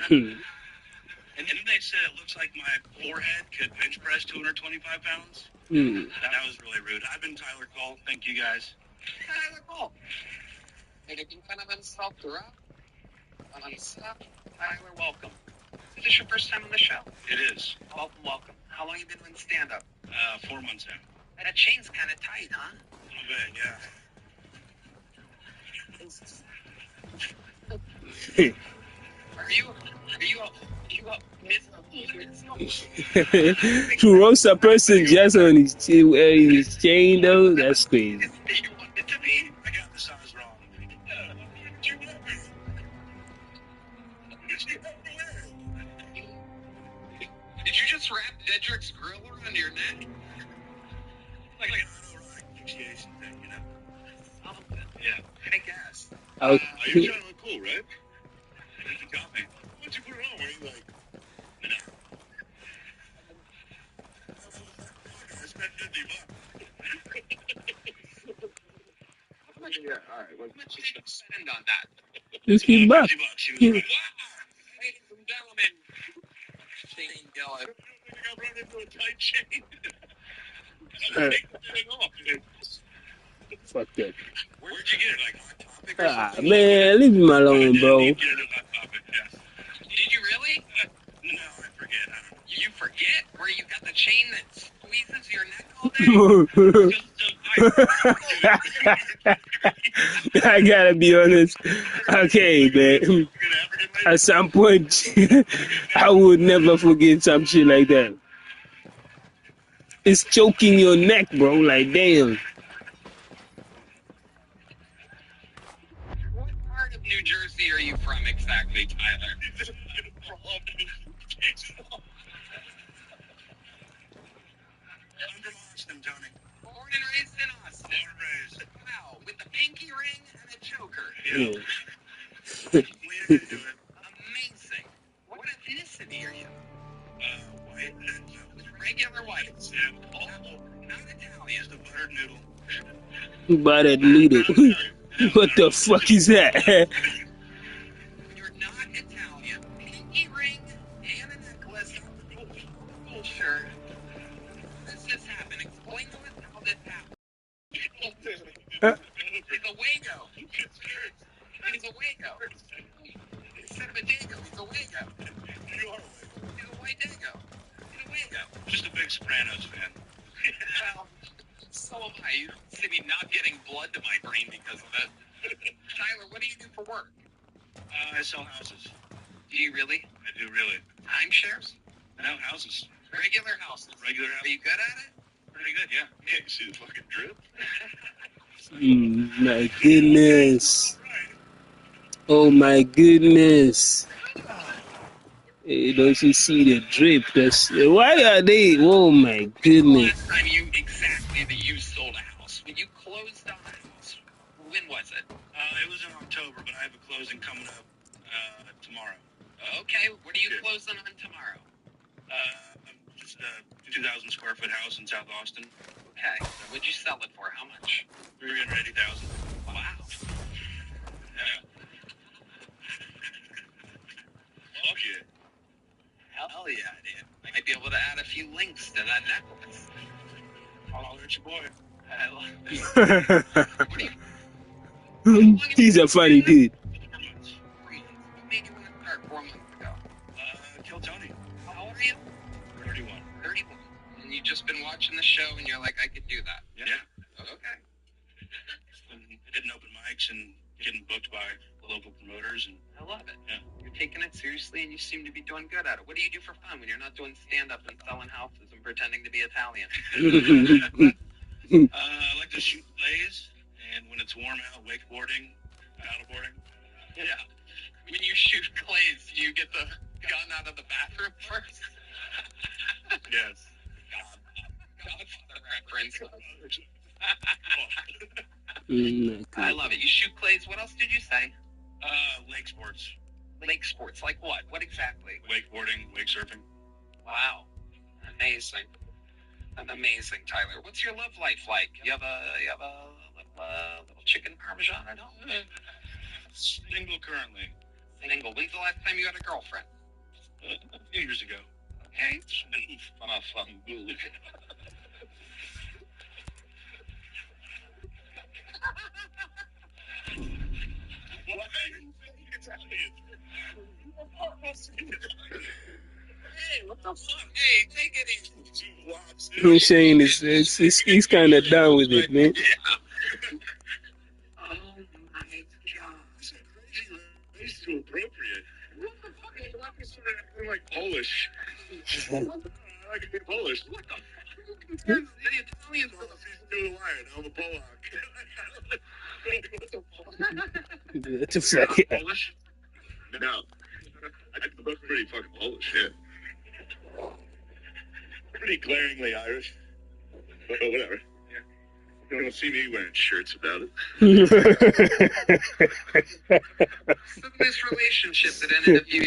And then they said it looks like my forehead could bench press 225 pounds. That was really rude. I've been Tyler Cole. Thank you guys. Tyler Cole. Anything kind of himself throughout? Tyler, welcome. Is this your first time on the show? It is. Welcome. How long you been doing stand-up? 4 months now. That chain's kind of tight, huh? A little bit, yeah. To roast a person just on his chain, though, that's crazy. I got the size wrong. Did you just wrap Dedrick's grill around your neck? Like an autoerotic asphyxiation thing, you know? Yeah. I guess. You're trying to look cool, right? You got me. Once you put it on, were you like, no. I spent $50. Yeah, all right. How much did you spend on that? $50. $50. He was right. Wow! Ladies and gentlemen. Shane Geller. I think I brought into a tight chain. Fuck that. Where'd you get it? Like Hot Topic or something? Man, leave him alone, bro. Get it at Hot Topic, yes. Did you really? No, I forget. I don't know. You forget where you got the chain that squeezes your neck all day? I gotta be honest. Okay, man. At some point, I would never forget some shit like that. It's choking your neck, bro. Like, damn. What part of New Jersey are you from exactly, Tyler? I'm from Austin, Tony. Born and raised in Austin. Born and raised. Wow, with a pinky ring and a choker. Yeah. Leaning into it. Amazing. What ethnicity are you? White. Regular whites. Yeah. Oh, not Italian. Just a buttered noodle. Buttered noodle. What the fuck is that? You're not Italian. Pinky ring and a necklace. Oh, sure. This has happened. Explain to us how this happened. He's a Wago. He's a Wago. Instead of a Dago, he's a Wago. You are a Wago. He's a white Dago. He's a Wago. Just a big Sopranos fan. Well, so am I. You see me not getting blood to my brain because of that. Tyler, what do you do for work? I sell houses. Do you really? I do really. Timeshares? No, houses. Regular houses. Regular Are houses. you good at it? Pretty good, yeah. Yeah, you see the fucking drip? My goodness. Oh my goodness. Hey, don't you see the drip? Why are they? Oh my goodness. Last time you exactly that you sold a house. When you closed on a house, when was it? It was in October, but I have a closing coming up tomorrow. Okay, what are you closing on tomorrow? Just a 2,000 square foot house in South Austin. Okay, what'd you sell it for? How much? 380,000. Wow. Yeah. Fuck yeah. Hell yeah, dude. Might be able to add a few links to that necklace. I'll let your boy. I love it. He's a funny dude. 4 months. What made you want to start 4 months ago? Kill Tony. How old are you? 31. 31. And you've just been watching the show and you're like, I could do that. Yeah. Okay. Been hitting open mics and getting booked by local promoters, and I love it. Yeah. You're taking it seriously and you seem to be doing good at it. What do you do for fun when you're not doing stand-up and selling houses and pretending to be Italian? I like to shoot plays, and when it's warm out, wakeboarding, paddleboarding. Yeah. When you shoot clays, you get the gun out of the bathroom first? Yes. Godfather reference. I love it. You shoot clays. What else did you say? Lake sports. Lake sports. Like what? What exactly? Wakeboarding, wake surfing. Wow. Amazing. Amazing, Tyler. What's your love life like? You have a little chicken parmesan at home? Single currently. Single. When's the last time you had a girlfriend? A few years ago. Okay. It's been fun off fucking Google. Hey, what the fuck? Hey, take it easy. Shane he's kind of down with it, man. Oh my god. It's too appropriate. What the fuck is I'm like Polish. I can be Polish. What the fuck? The Italian stuff. He's doing lion. I'm a Polak. What the fuck? Polish? No. I look pretty fucking Polish, yeah. Pretty glaringly Irish. But whatever. Yeah. You don't see me wearing shirts about it. So this relationship that ended up you.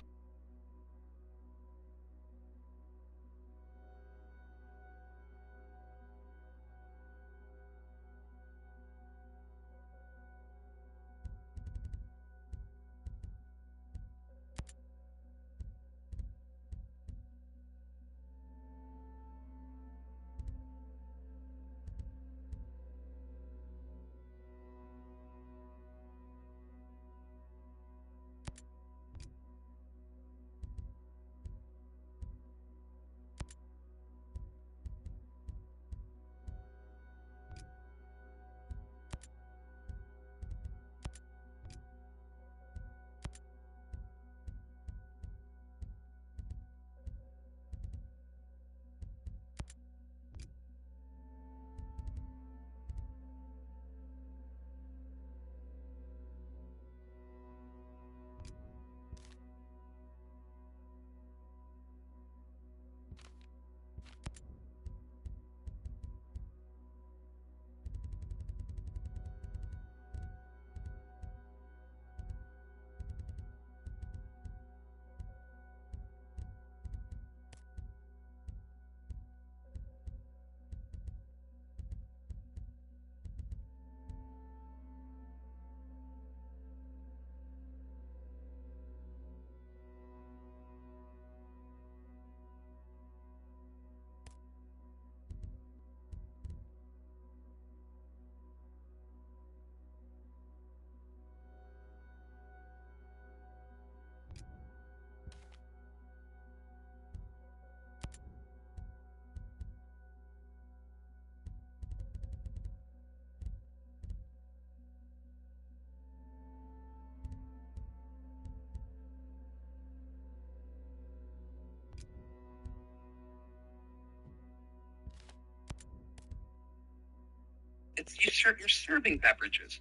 You're serving beverages,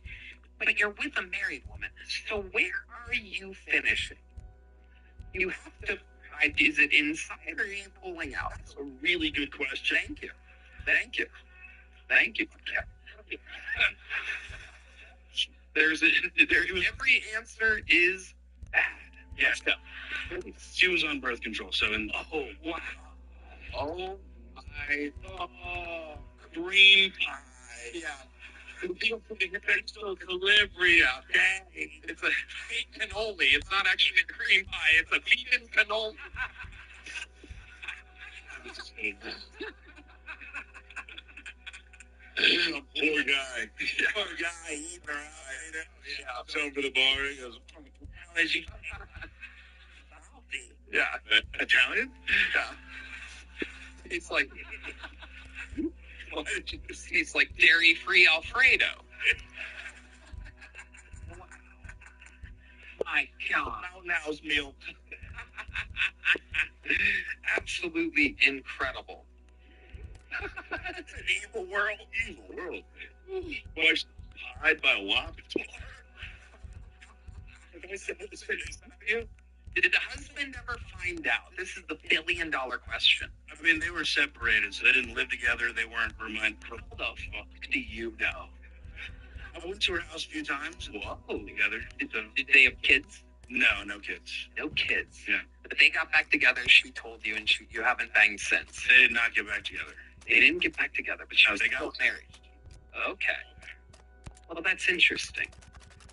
but you're with a married woman. So where are you finishing? You have to. Is it inside or are you pulling out? That's a really good question. Thank you. Yeah. Every answer is bad. Yes. She was on birth control, so Oh, wow. Oh, my. Oh, cream pie. Yeah. Delivery. Yeah. Dang. It's a fake cannoli. It's not actually a cream pie. It's a vegan cannoli. Poor guy eating her out. Yeah. Comes home to the bar. He goes, Yeah. Italian? Yeah. It's like it's like dairy-free Alfredo. My God. Now's meal. Absolutely incredible. It's an evil world. Evil world. Wife's hide by a whop. Did the husband ever find out? This is the billion-dollar question. I mean, they were separated, so they didn't live together. They weren't romantic. How the fuck do you know? I went to her house a few times. Whoa. Together. Did they have kids? No kids. No kids. Yeah. But they got back together. She told you, and you haven't banged since. They did not get back together. They didn't get back together, but she was They still got married. Okay. Well, that's interesting.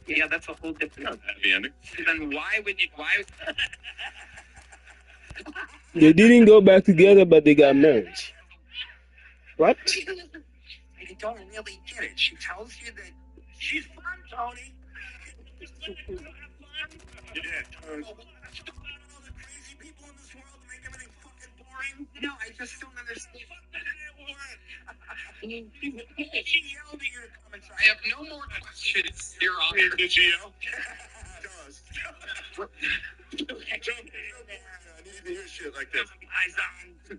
Yeah, that's a whole different. Happy ending. Then why would you? Why? They didn't go back together, but they got married. What? I don't really get it. She tells you that she's fun, Tony. Yeah. All the crazy people in this world make everything fucking boring. No, I just don't understand. She yelled at you in the comments. I have no more questions, Your Honor. Did she yell? Does. I need to hear shit like this. Eyes on.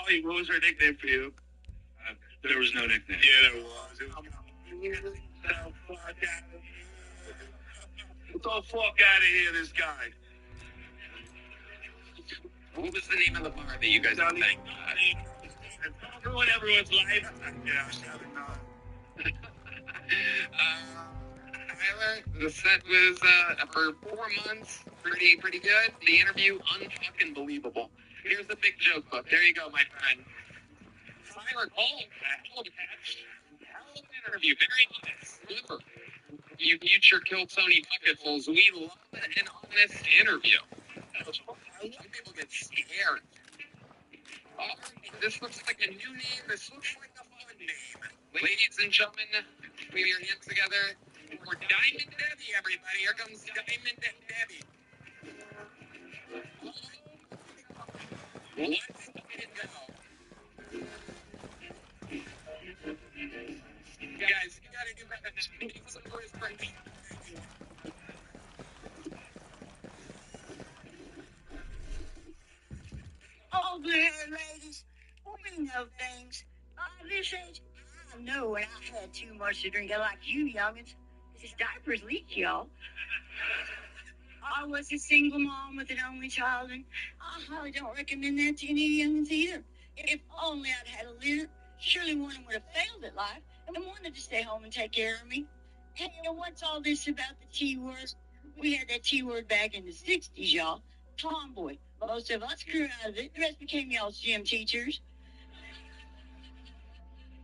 Ollie, what was her nickname for you? There was no nickname. Yeah, there was. It was Get the fuck out of here, this guy. What was the name of the bar that you guys were playing? Ruin everyone's life. Yeah, Tyler, the set was for 4 months, pretty good. The interview, unfucking believable. Here's the big joke book. There you go, my friend. Tyler Cole, hell of an interview, very honest. Super. You future Kill Tony bucketfuls, we love an honest interview. Some people get scared. This looks like a new name. This looks like a fun name. Ladies and gentlemen, put your hands together for Diamond Debbie, everybody. Here comes Diamond Debbie. Let's get it go. Guys, you gotta do better than some of his friends. Oh, there, ladies. We know things. This age, I know when I had too much to drink. I like you, youngins. His diapers leak, y'all. I was a single mom with an only child, and I highly don't recommend that to any youngins either. If only I'd had a litter, surely one of them would have failed at life and wanted to stay home and take care of me. Hey, what's all this about the T-word? We had that T-word back in the 60s, y'all. Tomboy. Most of us grew out of it. The rest became y'all's gym teachers.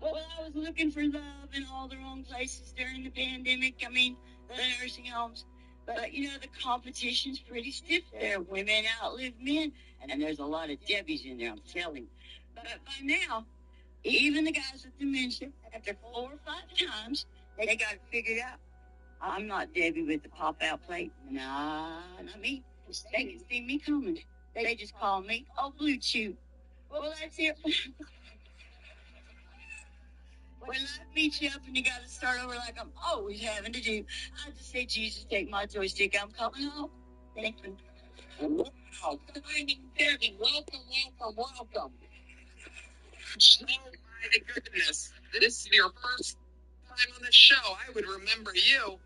Well, I was looking for love in all the wrong places during the pandemic. I mean, the nursing homes. But, you know, the competition's pretty stiff there. Women outlive men. And there's a lot of Debbies in there, I'm telling you. But by now, even the guys with dementia, after 4 or 5 times, they got it figured out. I'm not Debbie with the pop-out plate. Nah, not me. They can see me coming. They just call me, oh, Blue Chew. Well, that's it. When life beats you up and you got to start over like I'm always having to do, I just say, Jesus, take my joystick. I'm coming home. Thank you. Wow, Diamond Debbie, welcome. Oh, my Thank goodness. This is your first time on the show. I would remember you.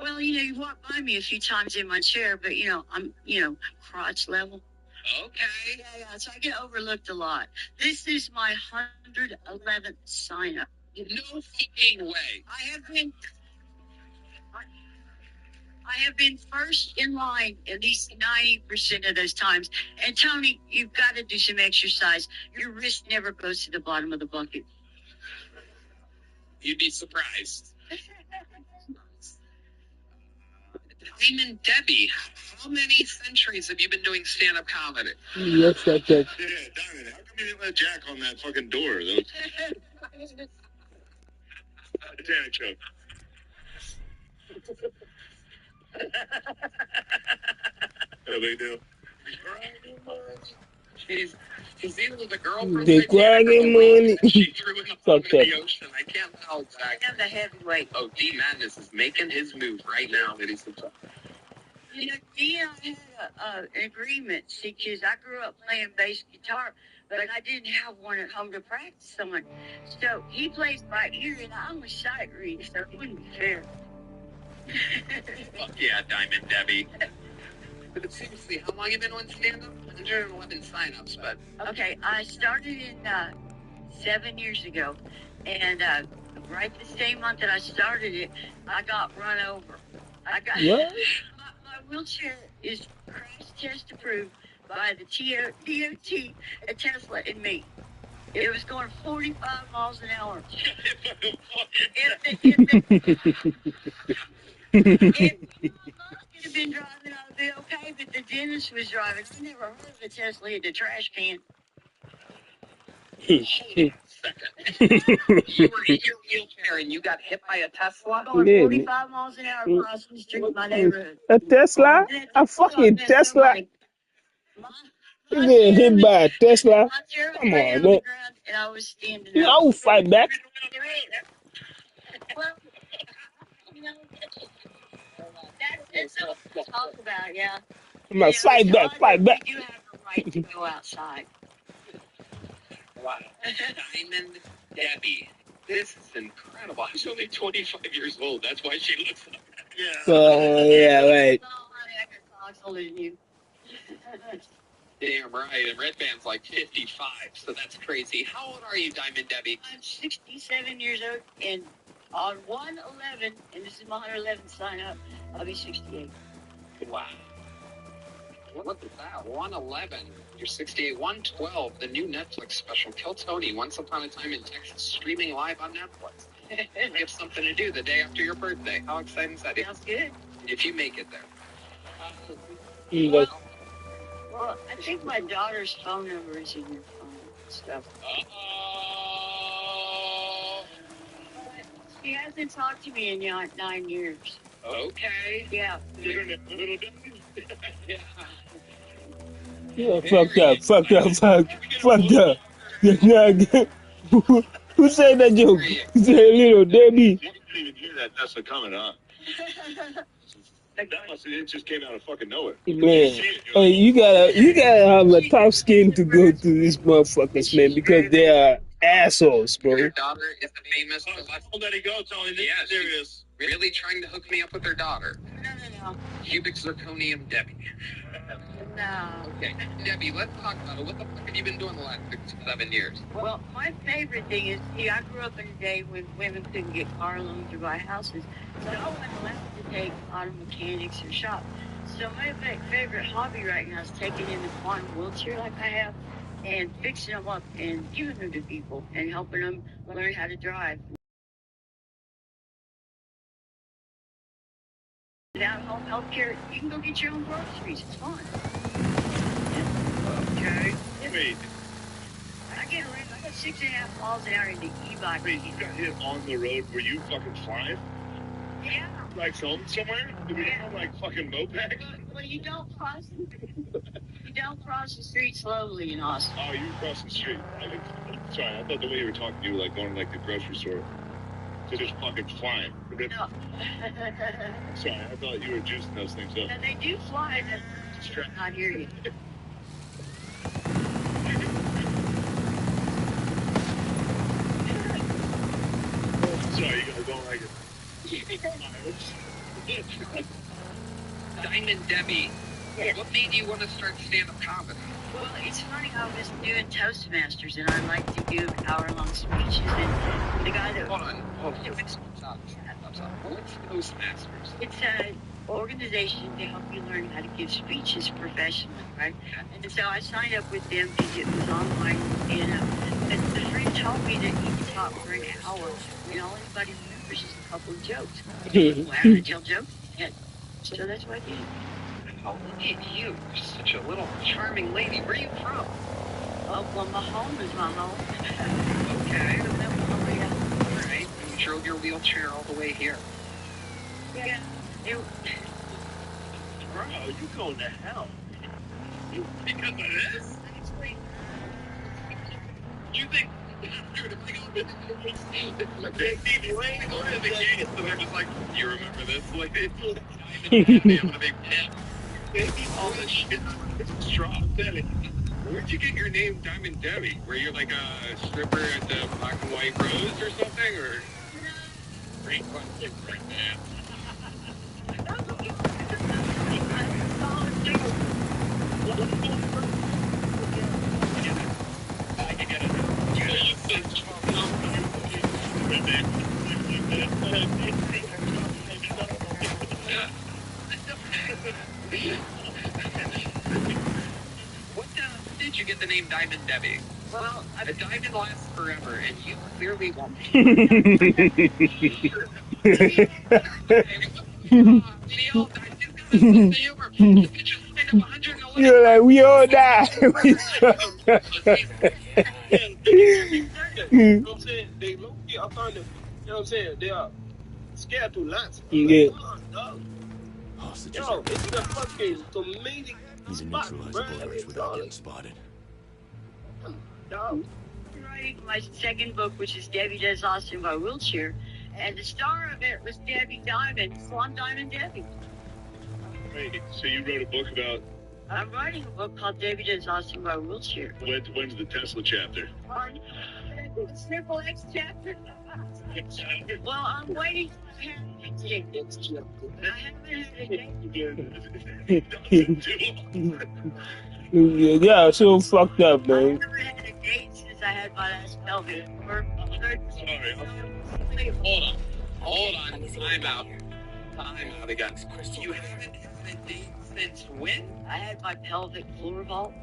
Well, you walked by me a few times in my chair, but, I'm, crotch level. Okay. Yeah, so I get overlooked a lot. This is my 111th sign-up. No fucking way. I have been first in line at least 90% of those times. And Tony, you've got to do some exercise. Your wrist never goes to the bottom of the bucket. You'd be surprised. Diamond Debbie, how many centuries have you been doing stand-up comedy? Yes, that's it. Yeah, Diamond, how come you didn't let Jack on that fucking door? That was Titanic joke. How they do? She's either the girl from They Titanic or the crying lady money. that she threw in the bottom of Fuck the ocean. I can't tell exactly. I am the heavyweight. Oh, D Madness is making his move right now, ladies and gentlemen. Dee and I had an agreement, because I grew up playing bass guitar, but I didn't have one at home to practice on. So he plays by ear, and I'm a sight reader, so it wouldn't be fair. Fuck yeah, Diamond Debbie. But seriously, how long have you been on stand-up? 111 sign-ups, but... Okay, I started in 7 years ago, and right the same month that I started it, I got run over. What? My wheelchair is crash test approved by the DOT at Tesla and me. It was going 45 miles an hour. If could have been driving, I would be okay, but the dentist was driving. I never heard of a Tesla hit the trash can. Hold on a second. You were in your wheelchair and you got hit by a Tesla? Going 45 miles an hour across the street of my neighborhood. A Tesla? A fucking Tesla? You getting hit by a Tesla? Come on, man. And I was standing You up. know, I will fight back. Well, that's what we talk about, yeah. I'm gonna fight back, fight back. We do have a right to go outside. Wow. Diamond Debbie. This is incredible. She's only 25 years old. That's why she looks like that. Yeah, right. I'm older than you. Damn right. And Red Band's like 55, so that's crazy. How old are you, Diamond Debbie? I'm 67 years old, and on 111, and this is my 111th sign up, I'll be 68. Wow. What is that? 111. You're 68. 112, the new Netflix special, Kill Tony, Once Upon a Time in Texas, streaming live on Netflix. We have something to do the day after your birthday. How exciting is that? Sounds good. If you make it there. Well, I think my daughter's phone number is in your phone and stuff. Uh-oh. She hasn't talked to me in 9 years. Okay. Yeah. Yeah. Yeah, fucked up. Who said that joke? Who said little Debbie? You didn't even hear that Tesla coming, huh? That must have, it just came out of fucking nowhere. Man, hey, you gotta have a tough skin to go to these motherfuckers, man, because they are assholes, bro. Your daughter is the famous... Don't let it go, Tony. This is serious. Really trying to hook me up with her daughter. No. Cubic zirconium Debbie. No. Okay, Debbie, let's talk about it. What the fuck have you been doing the last 7 years? Well, my favorite thing is, I grew up in a day when women couldn't get car loans or buy houses, so I wasn't allowed to take auto mechanics or shop. So my favorite hobby right now is taking in the quantum wheelchair like I have and fixing them up and giving them to people and helping them learn how to drive. Without home health care, you can go get your own groceries. It's fun. Okay. Wait. I got 6.5 miles an hour in the e-bike. Wait, you got hit on the road. Were you fucking flying? Yeah. Like home somewhere? Did we have like fucking moped? Well, you don't cross the street slowly in Austin. Oh, you crossed the street. Sorry, I thought the way you were talking, you were like going to like the grocery store. So just fucking flying. No. Sorry, I thought you were juicing those things up. And they do fly. I hear you. Sorry, you guys don't like it. Diamond Debbie, what made you want to start stand-up comedy? Well, it's funny, I was doing Toastmasters, and I like to give hour-long speeches, and the guy that... Hold on. Stop. What's Toastmasters? It's an organization to help you learn how to give speeches professionally, right? And so I signed up with them because it was online, and the friend told me that you can talk for an hour, and all anybody remembers is a couple of jokes. Well, how to tell jokes? Yeah. So that's what I did. Oh, look at you. You're such a little charming lady. Where are you from? Oklahoma home is my home. Okay. All right. You drove your wheelchair all the way here. Yeah. Bro, you going to hell. Because of this? You think, dude, if I go to the TV lane, go to the gate, so they're just like, you remember this? Like, they feel that I'm gonna be pissed. They need all this shit. It's strong. Where'd you get your name Diamond Debbie? Were you like a stripper at the Black and White Rose or something? Or great question, right man. What did you get the name Diamond Debbie? Well, a diamond lasts forever, and you clearly won't. You're like, we all die. You know what I'm saying? They low-key are kind of, you know what I'm saying? They are scared to lots. Yeah. Hostages Yo, it's the fucking amazing need to spot, neutralize bro. bloggers without getting spotted. I'm writing my second book, which is Debbie Does Austin by Wheelchair, and the star of it was Debbie Diamond, so I'm Diamond Debbie. Wait, so you wrote a book about... I'm writing a book called Debbie Does Austin by Wheelchair. When's the Tesla chapter? The Triple X chapter? Well, I'm waiting to have a date. I haven't had a date. Yeah, so fucked up, I man. haven't had a date since I had my last pelvic work. Sorry. Hold on. Time out again. You haven't had a date since when? I had my pelvic floor vault.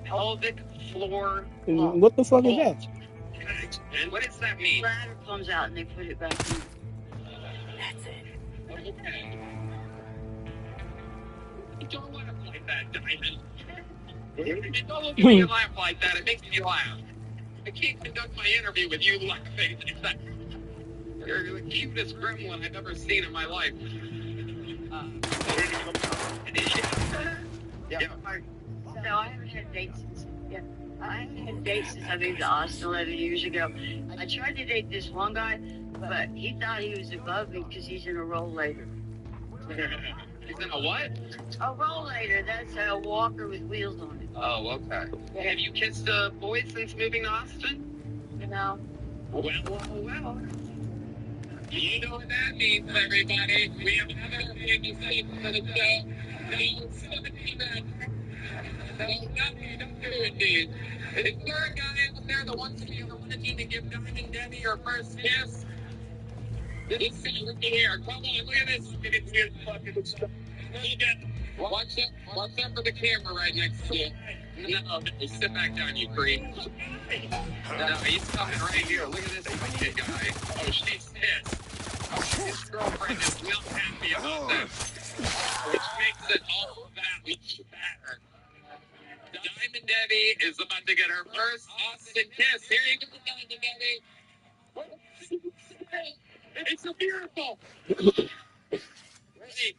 Pelvic floor vault. What the fuck is that? And what does that mean? The ladder comes out and they put it back in. That's it. Okay. You don't laugh like that, Diamond. Don't look at me and laugh like that. It makes me laugh. I can't conduct my interview with you laughing. You're the cutest gremlin I've ever seen in my life. Yeah. So I haven't had dates since. Yeah. I haven't had dates since I moved to Austin 11 years ago. I tried to date this one guy, but he thought he was above me because he's in a rollator. He's in a what? A rollator. That's a walker with wheels on it. Oh, okay. Have you kissed a boy since moving to Austin? No. Well. You know what that means, everybody. We have another famous thing for the show. Don't do it, dude. Is there a guy out there that wants to be the one to give Diamond Debbie her first kiss? This is here. Come on, look at this. Look at this fucking stuff. Watch out for the camera right next to you. No, sit back down, you creep. No, he's coming right here. Look at this fucking guy. Oh, she's pissed. Oh, his girlfriend is not happy about this, which makes it all that much better. Diamond Debbie is about to get her first Austin kiss. Here you go, Diamond Debbie. It's a miracle.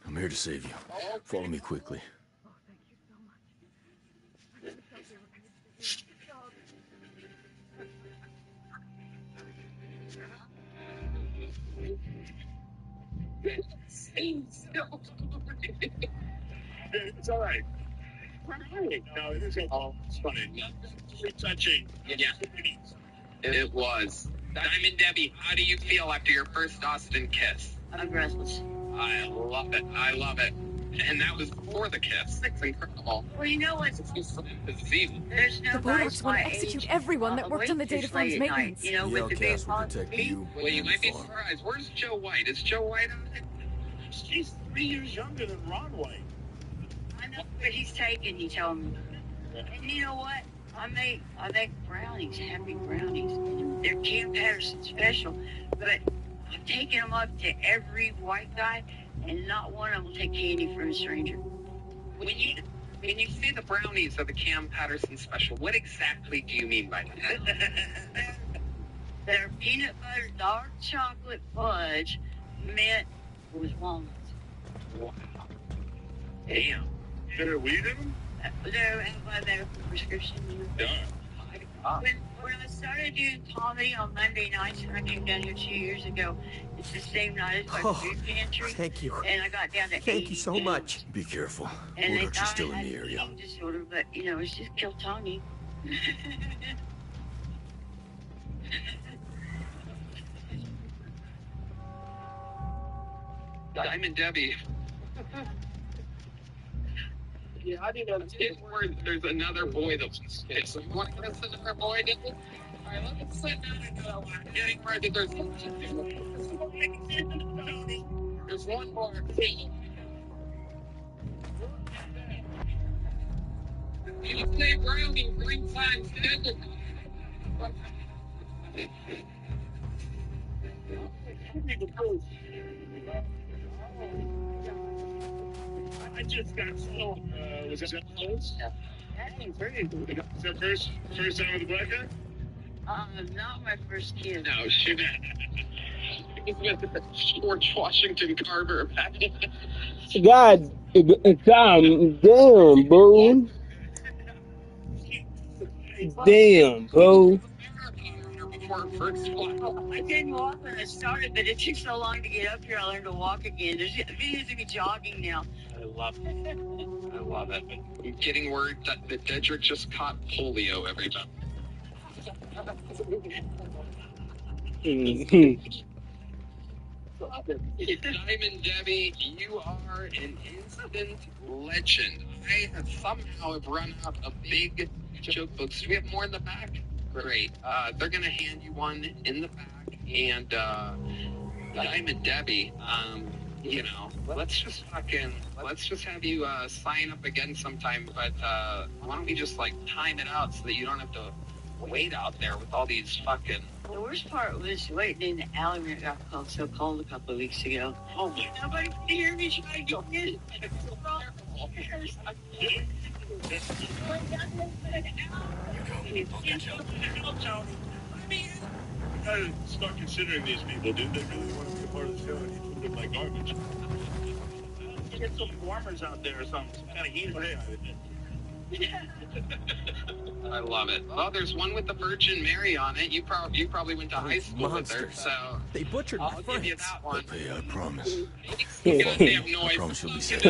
I'm here to save you. Follow me quickly. It's all right. No, it isn't. Oh, it's funny. Very touching. Yeah. It was. Diamond Debbie, how do you feel after your first Austin kiss? I'm breathless. I love it. I love it. And that was before the kiss. It's incredible. Well, you know what? There's No The Bodaks want to execute everyone that worked on the data farm's maintenance. You know, The with the big outcast will protect you Well, you and might the be farm. surprised. Where's Joe White? Is Joe White on it? She's 3 years younger than Ron White. I know what he's taking, he told me. And you know what? I make brownies, happy brownies. And they're Cam Patterson special. But I'm taking them up to every white guy, and not one of them will take candy from a stranger. When you say the brownies are the Cam Patterson special, what exactly do you mean by that? They're peanut butter dark chocolate fudge mint with walnuts. Wow. Damn. There weed in them? They're by medical prescription. Yeah. When I started doing comedy on Monday nights, and I came down here 2 years ago, it's the same night as my food pantry. Thank you. And I got down to 80 Thank you so pounds. much. Be careful. And they Bodaks are thought still I in had the an area. eating disorder, but you know, it's just Kiltony. Diamond Debbie. Yeah, I didn't know. It's getting word there's another boy that was kicked. So you want to get us another boy, Debbie? All right, let's sit down and another one. I'm getting word that there's one more. You say brownie 3 times, didn't I just got so. Was that close? Yeah. Is that first time with the black guy? Not my first kid. No, shoot. George Washington Carver. God, damn, bro. Damn, bro. I didn't walk when I started, but it took so long to get up here. I learned to walk again. There's videos of me jogging now. I love it. I love it. I'm getting word that Dedrick just caught polio, everybody. Diamond Debbie, you are an instant legend. I have somehow run out of big joke books. Do we have more in the back? Great. They're gonna hand you one in the back, and Diamond Debbie, you know, let's just have you sign up again sometime. But why don't we just like time it out so that you don't have to wait out there with all these fucking. The worst part was waiting in the alley when it got so cold a couple of weeks ago. Oh, nobody could hear me trying to get in. You gotta start considering these people, dude. They really want to be a part of the show, and you treat them like garbage. You get some warmers out there or something, some kind of heater. I love it. Well, there's one with the Virgin Mary on it. You probably went to high school Monsters. with her, so They butchered my I'll give you friends. that one. Hey, I promise. Goddamn noise. I promise you'll be safe.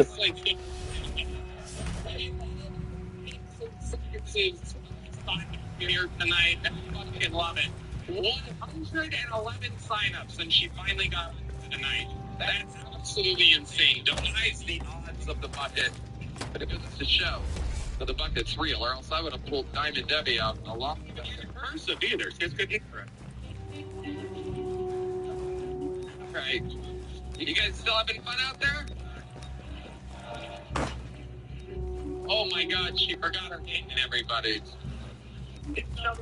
Here tonight. I fucking love it. 111 signups, and she finally got it tonight. That's absolutely insane. Defies the odds of the bucket. But if it's a show, the bucket's real, or else I would have pulled Diamond Debbie out a lot ago. In person either. It's good to hear. All right. You guys still having fun out there? Oh my God, she forgot her name and everybody. All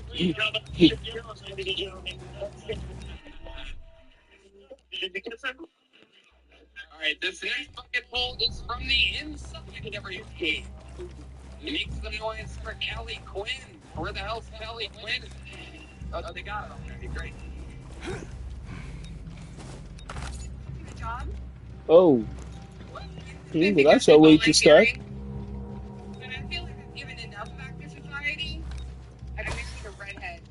right, this next bucket pull is from the inside of everybody. Makes the noise for Kelly Quinn. Where the hell's Kelly Quinn? Oh, they got it already. Great. Good job. Oh. Well, that's a way to start. But I feel like I've given enough back to society. I don't make you a redhead.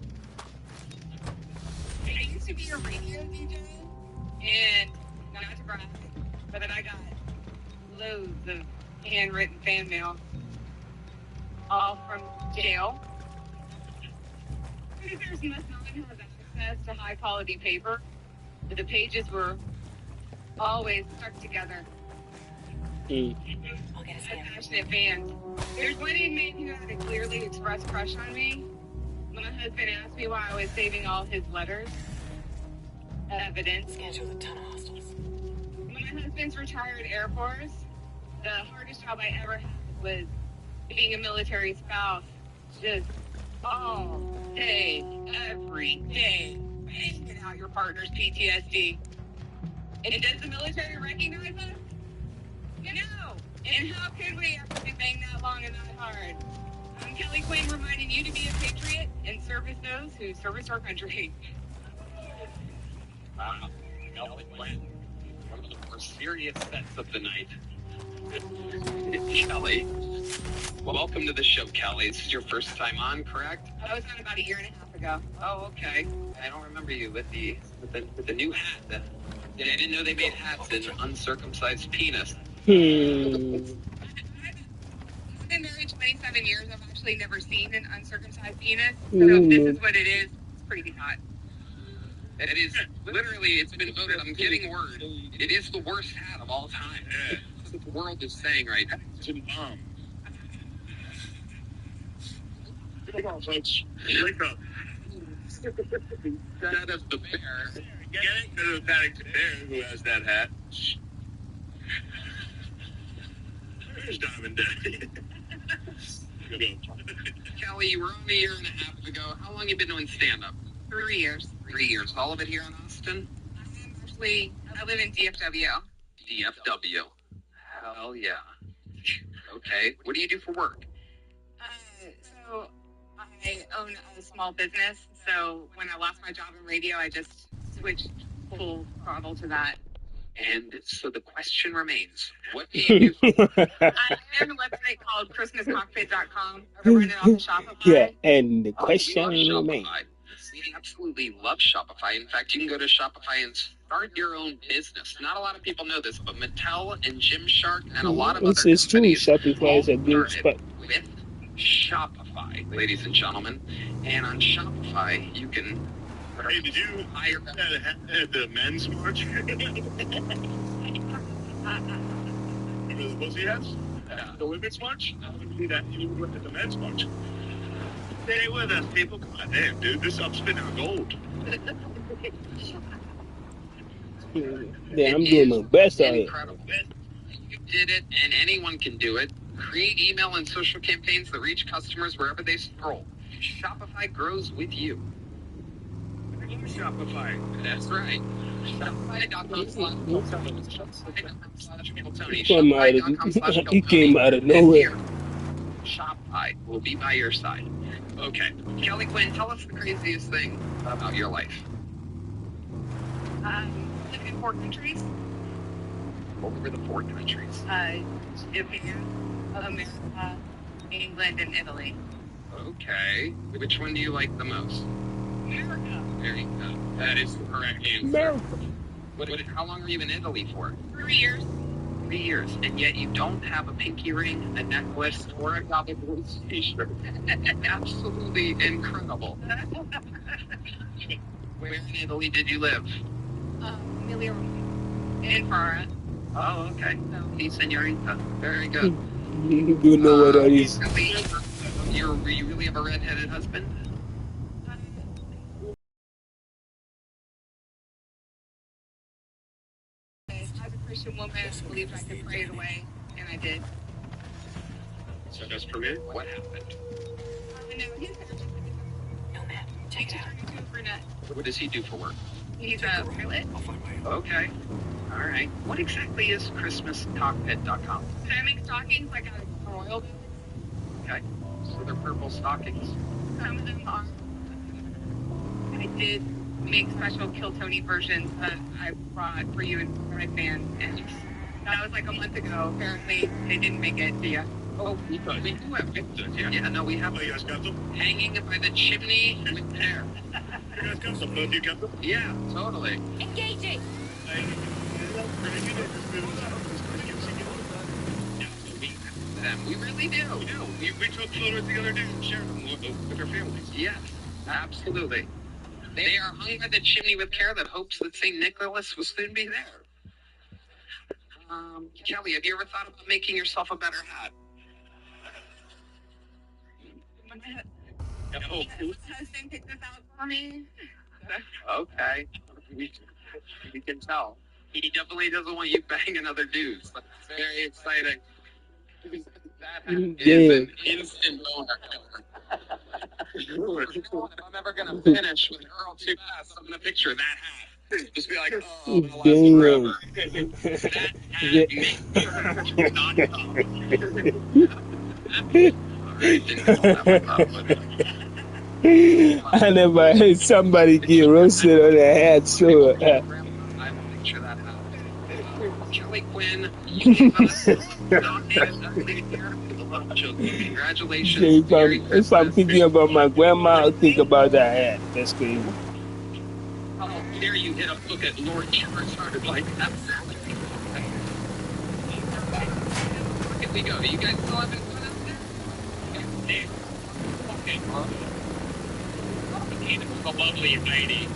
I used to be a radio DJ, and not to brag, but then I got loads of handwritten fan mail, all from jail. There's must not have that. access to high quality paper. The pages were always stuck together. I'll get a passionate fans. There's one inmate who had a clearly expressed crush on me. When my husband asked me why I was saving all his letters, evidence. Scans with a ton of hostiles. When my husband's retired Air Force, the hardest job I ever had was being a military spouse. Just all day, every day, banging out your partner's PTSD. And does the military recognize us? No. And how could we after we banged that long and that hard? I'm Kelly Quinn reminding you to be a patriot and service those who service our country. Wow. Kelly Quinn, one of the more serious sets of the night. Kelly, welcome to the show, Kelly. This is your first time on, correct? I was on about 1.5 years ago. Oh, okay. I don't remember you with the new hat. I didn't know they made hats in uncircumcised penis. I've been married 27 years. I've actually never seen an uncircumcised penis. So if this is what it is, it's pretty hot. It is literally, it's been voted, I'm getting word, it is the worst hat of all time. Yeah. That's what the world is saying right now. It's a bomb. Come on, folks. Wake up. That is the bear. Get it? To the Paddington Bear who has that hat. There's Diamond Daddy. Kelly, you were on 1.5 years ago. How long have you been doing stand-up? 3 years. 3 years. All of it here in Austin? Actually, I live in DFW. DFW. Hell yeah. Okay. What do you do for work? So I own a small business. So when I lost my job in radio, I just switched full throttle to that. And so the question remains, what do you do for work? I own a website called ChristmasCockpit.com. I run it off of Shopify. Yeah, and the question we love remains. Shopify. We absolutely love Shopify. In fact, you can go to Shopify and start your own business. Not a lot of people know this, but Mattel and Gymshark and a lot of other It's true. companies Shopify is a good spot. with Shopify, ladies and gentlemen. And on Shopify, you can... Hey, did you hire at the men's march? The pussy hats? The women's march? I would do that. You would at the men's march. Stay with us, people. Come on, damn, dude. This up's spinning on gold. Yeah, I'm doing my best out here. Incredible. You did it, and anyone can do it. Create email and social campaigns that reach customers wherever they scroll. Shopify grows with you. Shopify. That's right. Shopify.com/Tony. He came out of nowhere. Shopify will be by your side. Okay. Kelly Quinn, tell us the craziest thing about your life. Living in 4 countries. What were the 4 countries? Japan, America, England, and Italy. Okay. Which one do you like the most? America. There you go. That is the correct answer. America. How long were you in Italy for? 3 years. 3 years, and yet you don't have a pinky ring, a necklace, or a Gobble Boots t-shirt. Absolutely incredible. Where in Italy did you live? Emilia Romagna. In Ferrara. Oh, okay. Sí, señorita. Very good. You know what that is. You really have a redheaded husband? As a Christian woman, I believed I could pray it away, and I did. So just for me? What happened? No, man. Take it out. What does he do for work? He's a pilot. Okay. All right. What exactly is ChristmasCockpit.com? So I make stockings like a royal. Okay. So they're purple stockings. Some of them are. I did make special Kill Tony versions that I brought for you and for my fans. And that was like a month ago. Apparently, they didn't make it to you. Oh, we do have pictures. Yeah, no, we have. Oh, you guys got them? Hanging by the chimney with hair. You guys got them? Don't you got them? Yeah, totally. Engaging. We really do. We do. We took photos the other day and shared them with our families. Yes, absolutely. They are hung by the chimney with care that hopes that St. Nicholas will soon be there. Kelly, have you ever thought about making yourself a better hat? My husband picked this out for me. Okay. You can tell. He definitely doesn't want you banging other dudes. That's very exciting. That is an instant boner killer. If I'm ever going to finish with Earl too fast, I'm going to picture that hat. Just be like, oh, I'm going to last forever. That hat makes me not come. All right, didn't call that one up, but... I never heard somebody get roasted on a hat, so. I will picture that hat. Kelly Quinn, you gave us nominated Best Lead here for The Little Children. Congratulations. If I'm thinking about my grandma, I'll think about that hat. That's crazy. How dare you hit a look at Lord Charizard like that? Here we go. Do you guys still have it out there? Okay. A lovely lady.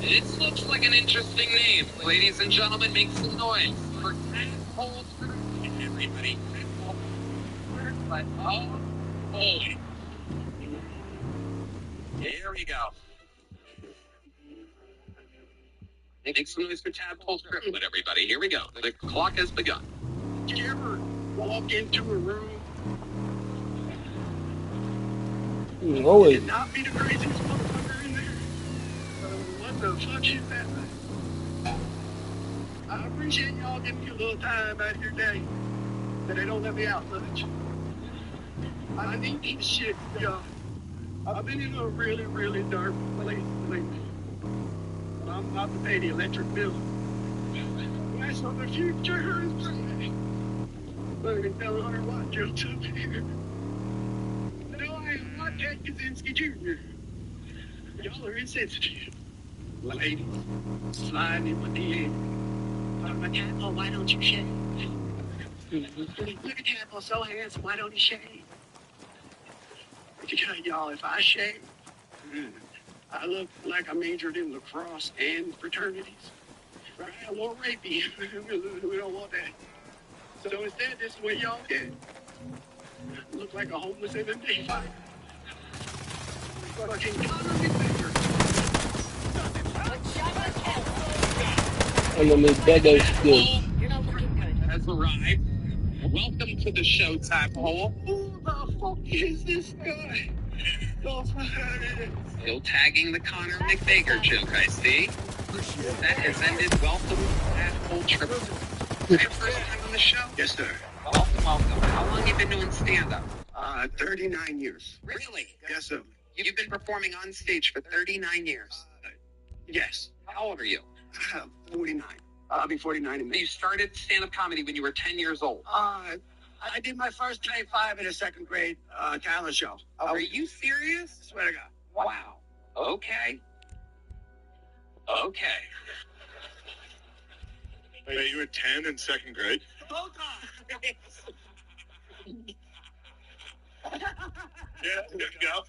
This looks like an interesting name. Ladies and gentlemen, make some noise for Tadpole. Everybody. But, oh, boy. Here we go. Make some noise for Tadpole Triplet, everybody. Here we go. The clock has begun. Did you ever walk into a room? Always. Did not be the craziest motherfucker in there. What the fuck is that? I appreciate y'all giving me a little time out of your day, but they don't let me out much. I need this shit, y'all. I've been in a really, really dark place lately. I'm about to pay the electric bill. That's what the future is bright. But it's down 100 watt drill tube here. No, I am not Ted Kaczynski Jr. Y'all are insensitive. Ladies, sliding in my DM. Tadpole, why don't you shave? Look at Tadpole, so handsome, why don't he shave? Y'all, if I shave, I look like I majored in lacrosse and fraternities. Right? A little rapey. We don't want that. So instead, this is what y'all get. Look like a homeless MMA fighter. Fucking Conor McGregor. And then that is good. You're not looking good. Has arrived. Welcome to the show, Tadpole. Who the fuck is this guy? Still tagging the Conor McGregor joke, I see. That has ended. Welcome to Tadpole Triple. Your first time on the show? Yes, sir. Welcome, welcome. How long have you been doing stand-up? 39 years. Really? Yes, sir. You've been performing on stage for 39 years. Yes. How old are you? 49. I'll be 49 in May. You started stand-up comedy when you were 10 years old. I did my first K5 in a second grade talent show. Are you serious? Swear to God. Wow. Okay. Okay. Wait, you were 10 in second grade? Both Yeah, there you go.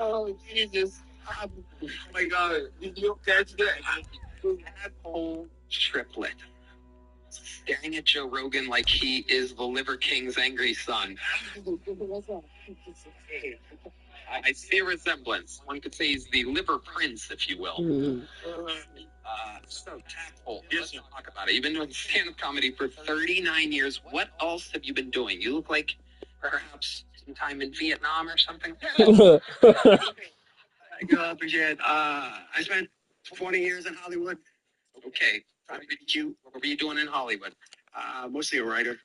Oh, Jesus. Oh, my God. Did you catch that? Tadpole Triplet. Staring at Joe Rogan like he is the Liver King's angry son. I see a resemblance. One could say he's the Liver Prince, if you will. So, Tadpole, let's talk about it. You've been doing stand-up comedy for 39 years. What else have you been doing? You look like perhaps some time in Vietnam or something. I appreciate it. I spent 20 years in Hollywood. Okay. What were you doing in Hollywood? Mostly a writer.